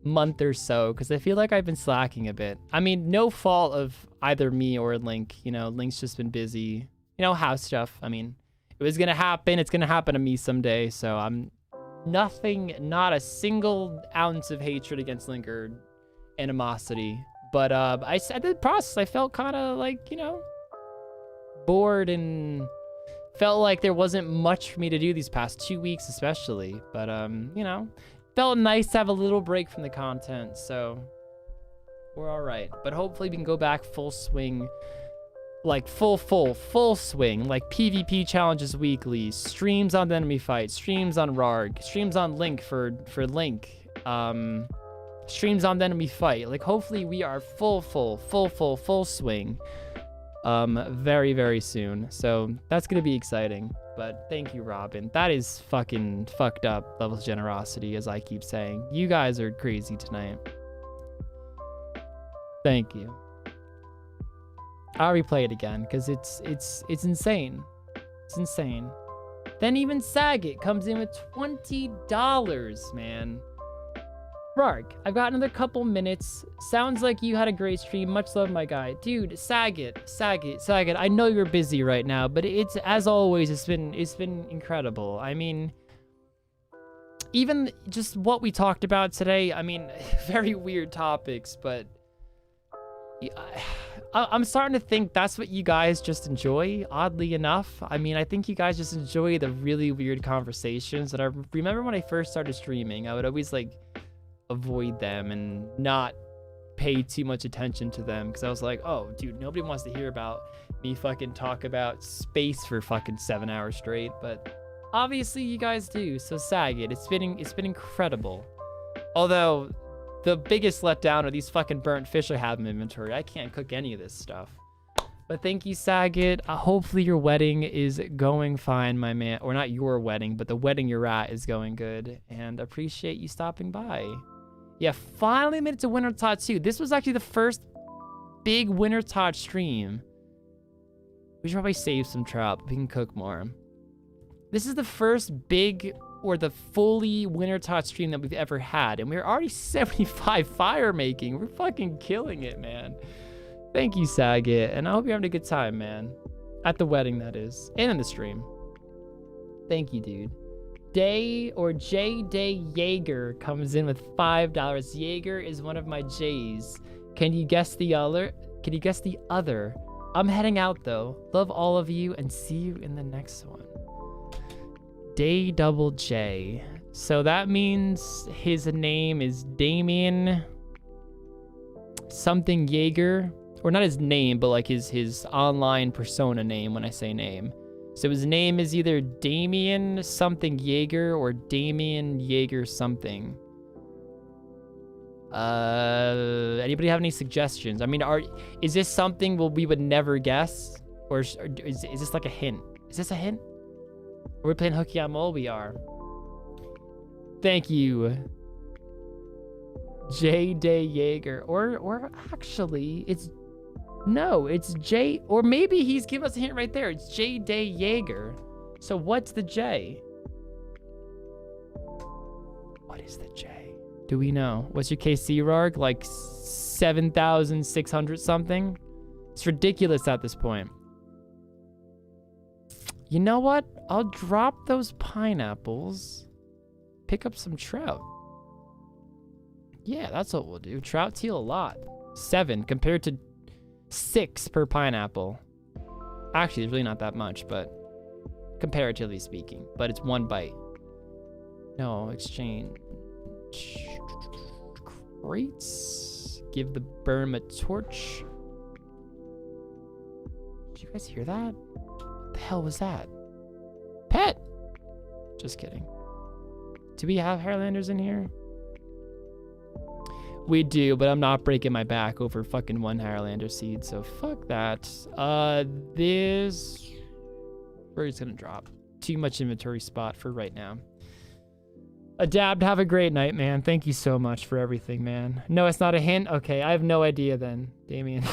month or so because I feel like I've been slacking a bit. I mean, no fault of either me or Link. You know, Link's just been busy. You know, house stuff. I mean, it was gonna happen. It's gonna happen to me someday. So I'm not a single ounce of hatred against Link or animosity. But I said the process. I felt kind of like, you know, bored and felt like there wasn't much for me to do these past 2 weeks especially, but you know, felt nice to have a little break from the content, so we're all right. But hopefully we can go back full swing, like full swing, like PvP challenges weekly, streams on the enemy fight, streams on Rargh, streams on Link for Link, streams on the enemy fight. Like hopefully we are full swing very, very soon. So that's gonna be exciting. But thank you, Robin. That is fucking fucked up levels of generosity, as I keep saying. You guys are crazy tonight. Thank you. I'll replay it again because it's insane. It's insane. Then even Saget comes in with $20, man. Rargh, I've got another couple minutes. Sounds like you had a great stream. Much love, my guy. Dude, Saget. I know you're busy right now, but it's, as always, it's been incredible. I mean, even just what we talked about today, I mean, very weird topics, but I'm starting to think that's what you guys just enjoy, oddly enough. I mean, I think you guys just enjoy the really weird conversations. And I remember when I first started streaming, I would always like avoid them and not pay too much attention to them because I was like, oh, dude, nobody wants to hear about me fucking talk about space for fucking 7 hours straight. But obviously you guys do, so Saget, it's been incredible. Although the biggest letdown are these fucking burnt fish I have in inventory. I can't cook any of this stuff. But thank you, Saget. Hopefully your wedding is going fine, my man. Or not your wedding, but the wedding you're at is going good. And appreciate you stopping by. Yeah, finally made it to Wintertot 2. This was actually the first big Wintertot stream. We should probably save some trout, but we can cook more. This is the first big or the fully Wintertot stream that we've ever had. And we're already 75 fire making. We're fucking killing it, man. Thank you, Saget. And I hope you're having a good time, man. At the wedding, that is. And in the stream. Thank you, dude. J Day Jaeger comes in with $5. Jaeger is one of my J's. Can you guess the other? I'm heading out though. Love all of you and see you in the next one. Day Double J. So that means his name is Damien something Jaeger, or not his name, but like his online persona name when I say name. So his name is either Damien something Jaeger or Damien Jaeger something. Anybody have any suggestions? I mean, is this something we would never guess? Or is this like a hint? Is this a hint? Are we playing Hooky on Mole? We are. Thank you. J Day Jaeger. Or actually, it's J, or maybe he's giving us a hint right there. It's J Day Jaeger. So what's the J? What is the J? Do we know? What's your KC, Rargh? Like 7,600 something? It's ridiculous at this point. You know what? I'll drop those pineapples. Pick up some trout. Yeah, that's what we'll do. Trout teal a lot. 7 compared to 6 per pineapple. Actually, it's really not that much, but comparatively speaking. But it's 1 bite. No, exchange. Crates. Give the berm a torch. Did you guys hear that? What the hell was that? Pet! Just kidding. Do we have Hairlanders in here? We do, but I'm not breaking my back over fucking 1 Harlander seed, so fuck that. This... We're just gonna drop. Too much inventory spot for right now. Adapt, have a great night, man. Thank you so much for everything, man. No, it's not a hint? Okay, I have no idea then, Damien.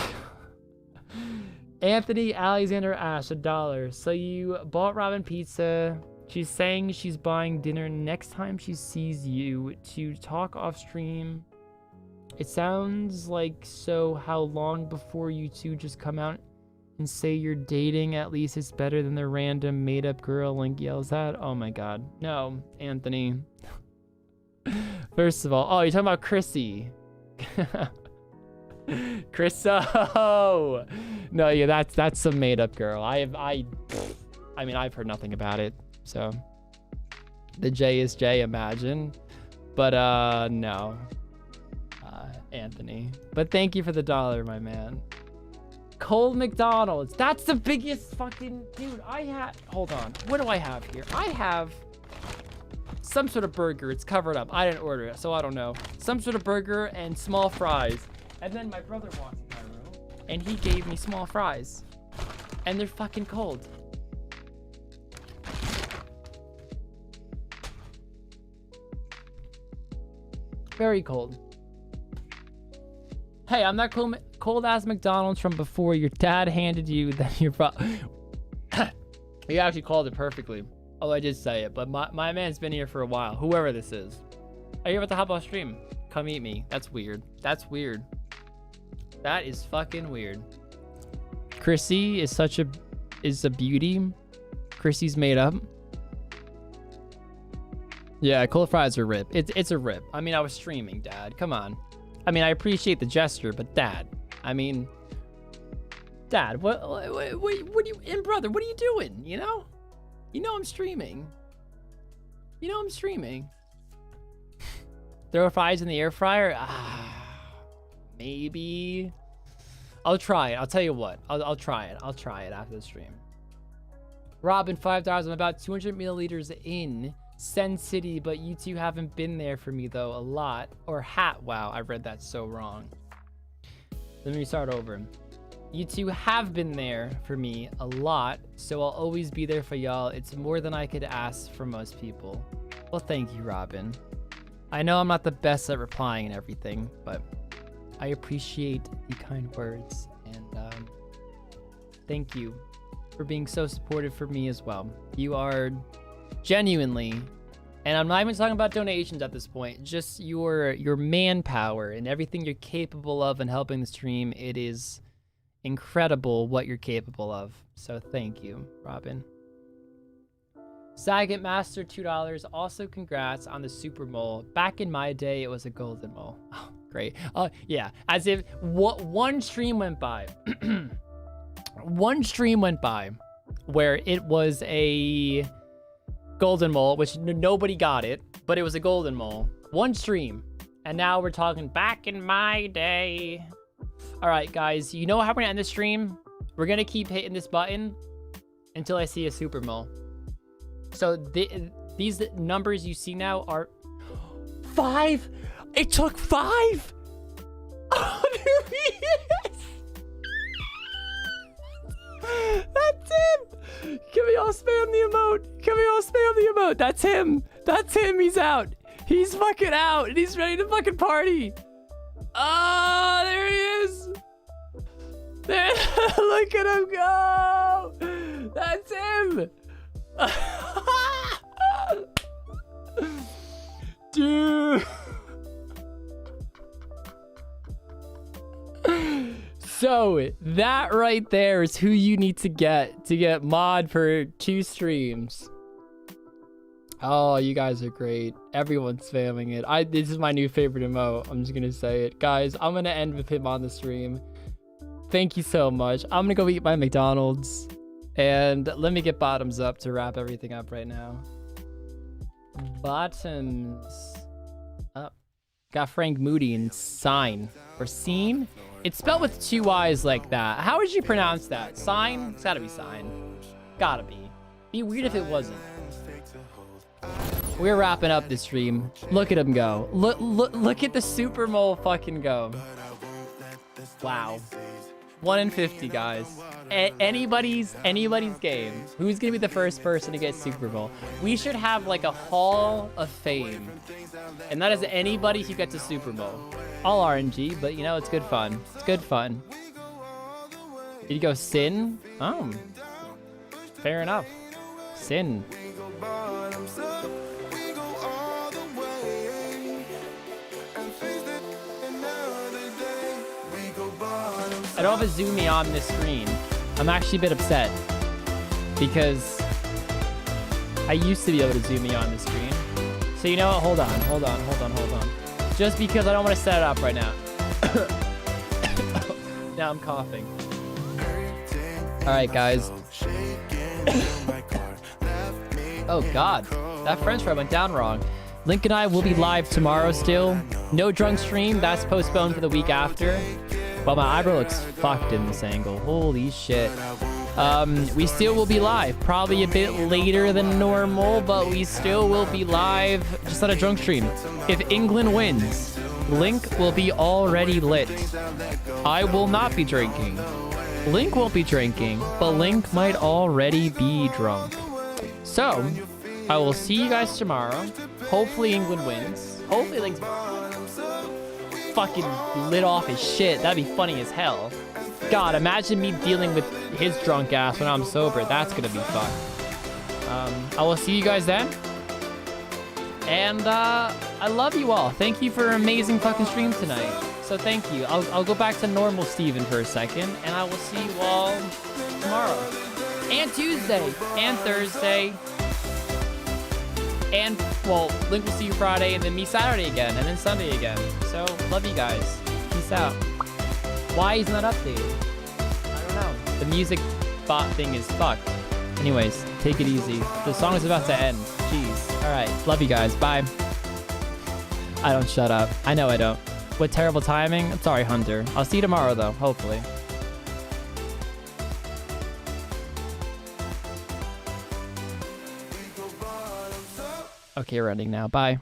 Anthony Alexander Ash, $1. So you bought Robin pizza. She's saying she's buying dinner next time she sees you to talk off stream. It sounds like, so how long before you two just come out and say you're dating? At least it's better than the random made-up girl Link yells at. Oh my god. No, Anthony. First of all, oh, you're talking about Chrissy. Chriso! No, yeah, that's some made-up girl. I mean, I've heard nothing about it, so. The J is J, imagine. But, no. Anthony. But thank you for the $1, my man. Cole McDonald's. That's the biggest fucking... Dude, hold on. What do I have here? I have some sort of burger. It's covered up. I didn't order it, so I don't know. Some sort of burger and small fries. And then my brother walked in my room, and he gave me small fries. And they're fucking cold. Very cold. Hey, I'm that cold ass McDonald's from before your dad handed you that your He actually called it perfectly. Oh, I did say it, but my man's been here for a while. Whoever this is. Are you about to hop off stream? Come eat me. That's weird. That's weird. That is fucking weird. Chrissy is a beauty. Chrissy's made up. Yeah, cold fries are rip. It's a rip. I mean, I was streaming, Dad. Come on. I mean, I appreciate the gesture, but Dad, I mean, Dad, what do you, and brother, what are you doing? You know I'm streaming. You know I'm streaming. Throw fries in the air fryer? Maybe. I'll try it. I'll tell you what. I'll try it. I'll try it after the stream. Robin, 5,000. I'm about 200 milliliters in Sen City, but you two haven't been there for me, though. A lot. Or hat. Wow, I read that so wrong. Let me start over. You two have been there for me a lot, so I'll always be there for y'all. It's more than I could ask for most people. Well, thank you, Robin. I know I'm not the best at replying and everything, but I appreciate the kind words, and thank you for being so supportive for me as well. You are genuinely, and I'm not even talking about donations at this point, just your manpower and everything you're capable of in helping the stream. It is incredible what you're capable of. So thank you, Robin. Saget Master, $2. Also, congrats on the Super Mole. Back in my day, it was a golden mole. Oh, great. Yeah, as if one stream went by. One stream went by where it was a golden mole, which nobody got it, but it was a golden mole. One stream. And now we're talking back in my day. All right, guys, you know how we're gonna end the stream? We're gonna keep hitting this button until I see a super mole. So these numbers you see now are 5. It took 5. Oh, there he is. That's him. Can we all spam the emote? Can we all spam the emote? That's him. That's him. He's out. He's fucking out, and he's ready to fucking party. Oh, there he is. There, look at him go. That's him. Dude. So that right there is who you need to get mod for 2 streams. Oh, you guys are great. Everyone's spamming it. This is my new favorite emote. I'm just gonna say it. Guys, I'm gonna end with him on the stream. Thank you so much. I'm gonna go eat my McDonald's. And let me get bottoms up to wrap everything up right now. Bottoms up. Got Frank Moody and sign. Or scene? It's spelled with 2 I's like that. How would you pronounce that? Sign? It's gotta be sign. Gotta be. Be weird if it wasn't. We're wrapping up this stream. Look at him go. Look at the super mole fucking go. Wow. 1 in 50, guys. Anybody's game. Who's gonna be the first person to get Super Bowl? We should have like a Hall of Fame, and that is anybody who gets a Super Bowl. All RNG, but you know, it's good fun. It's good fun. Did you go Sin? Oh, fair enough. Sin. I don't have a zoom me on this screen. I'm actually a bit upset because I used to be able to zoom me on the screen. So you know what? Hold on. Just because I don't want to set it up right now. Now I'm coughing. All right, guys. Oh God, that French fry went down wrong. Link and I will be live tomorrow still. No drunk stream. That's postponed for the week after. Well, my eyebrow looks fucked in this angle. Holy shit. We still will be live. Probably a bit later than normal, but we still will be live just on a drunk stream. If England wins, Link will be already lit. I will not be drinking. Link won't be drinking, but Link might already be drunk. So, I will see you guys tomorrow. Hopefully England wins. Hopefully Link's fucking lit off his shit. That'd be funny as hell. God, imagine me dealing with his drunk ass when I'm sober. That's gonna be fun. I will see you guys then. And I love you all. Thank you for an amazing fucking stream tonight. So thank you. I'll go back to normal Steven for a second, and I will see you all tomorrow. And Tuesday. And Thursday. And, well, Link will see you Friday, and then me Saturday again, and then Sunday again. So, love you guys. Peace out. Why isn't that updated? I don't know. The music bot thing is fucked. Anyways, take it easy. The song is about to end. Jeez. All right. Love you guys. Bye. I don't shut up. I know I don't. What terrible timing. I'm sorry, Hunter. I'll see you tomorrow, though. Hopefully. Okay, we're ending now. Bye.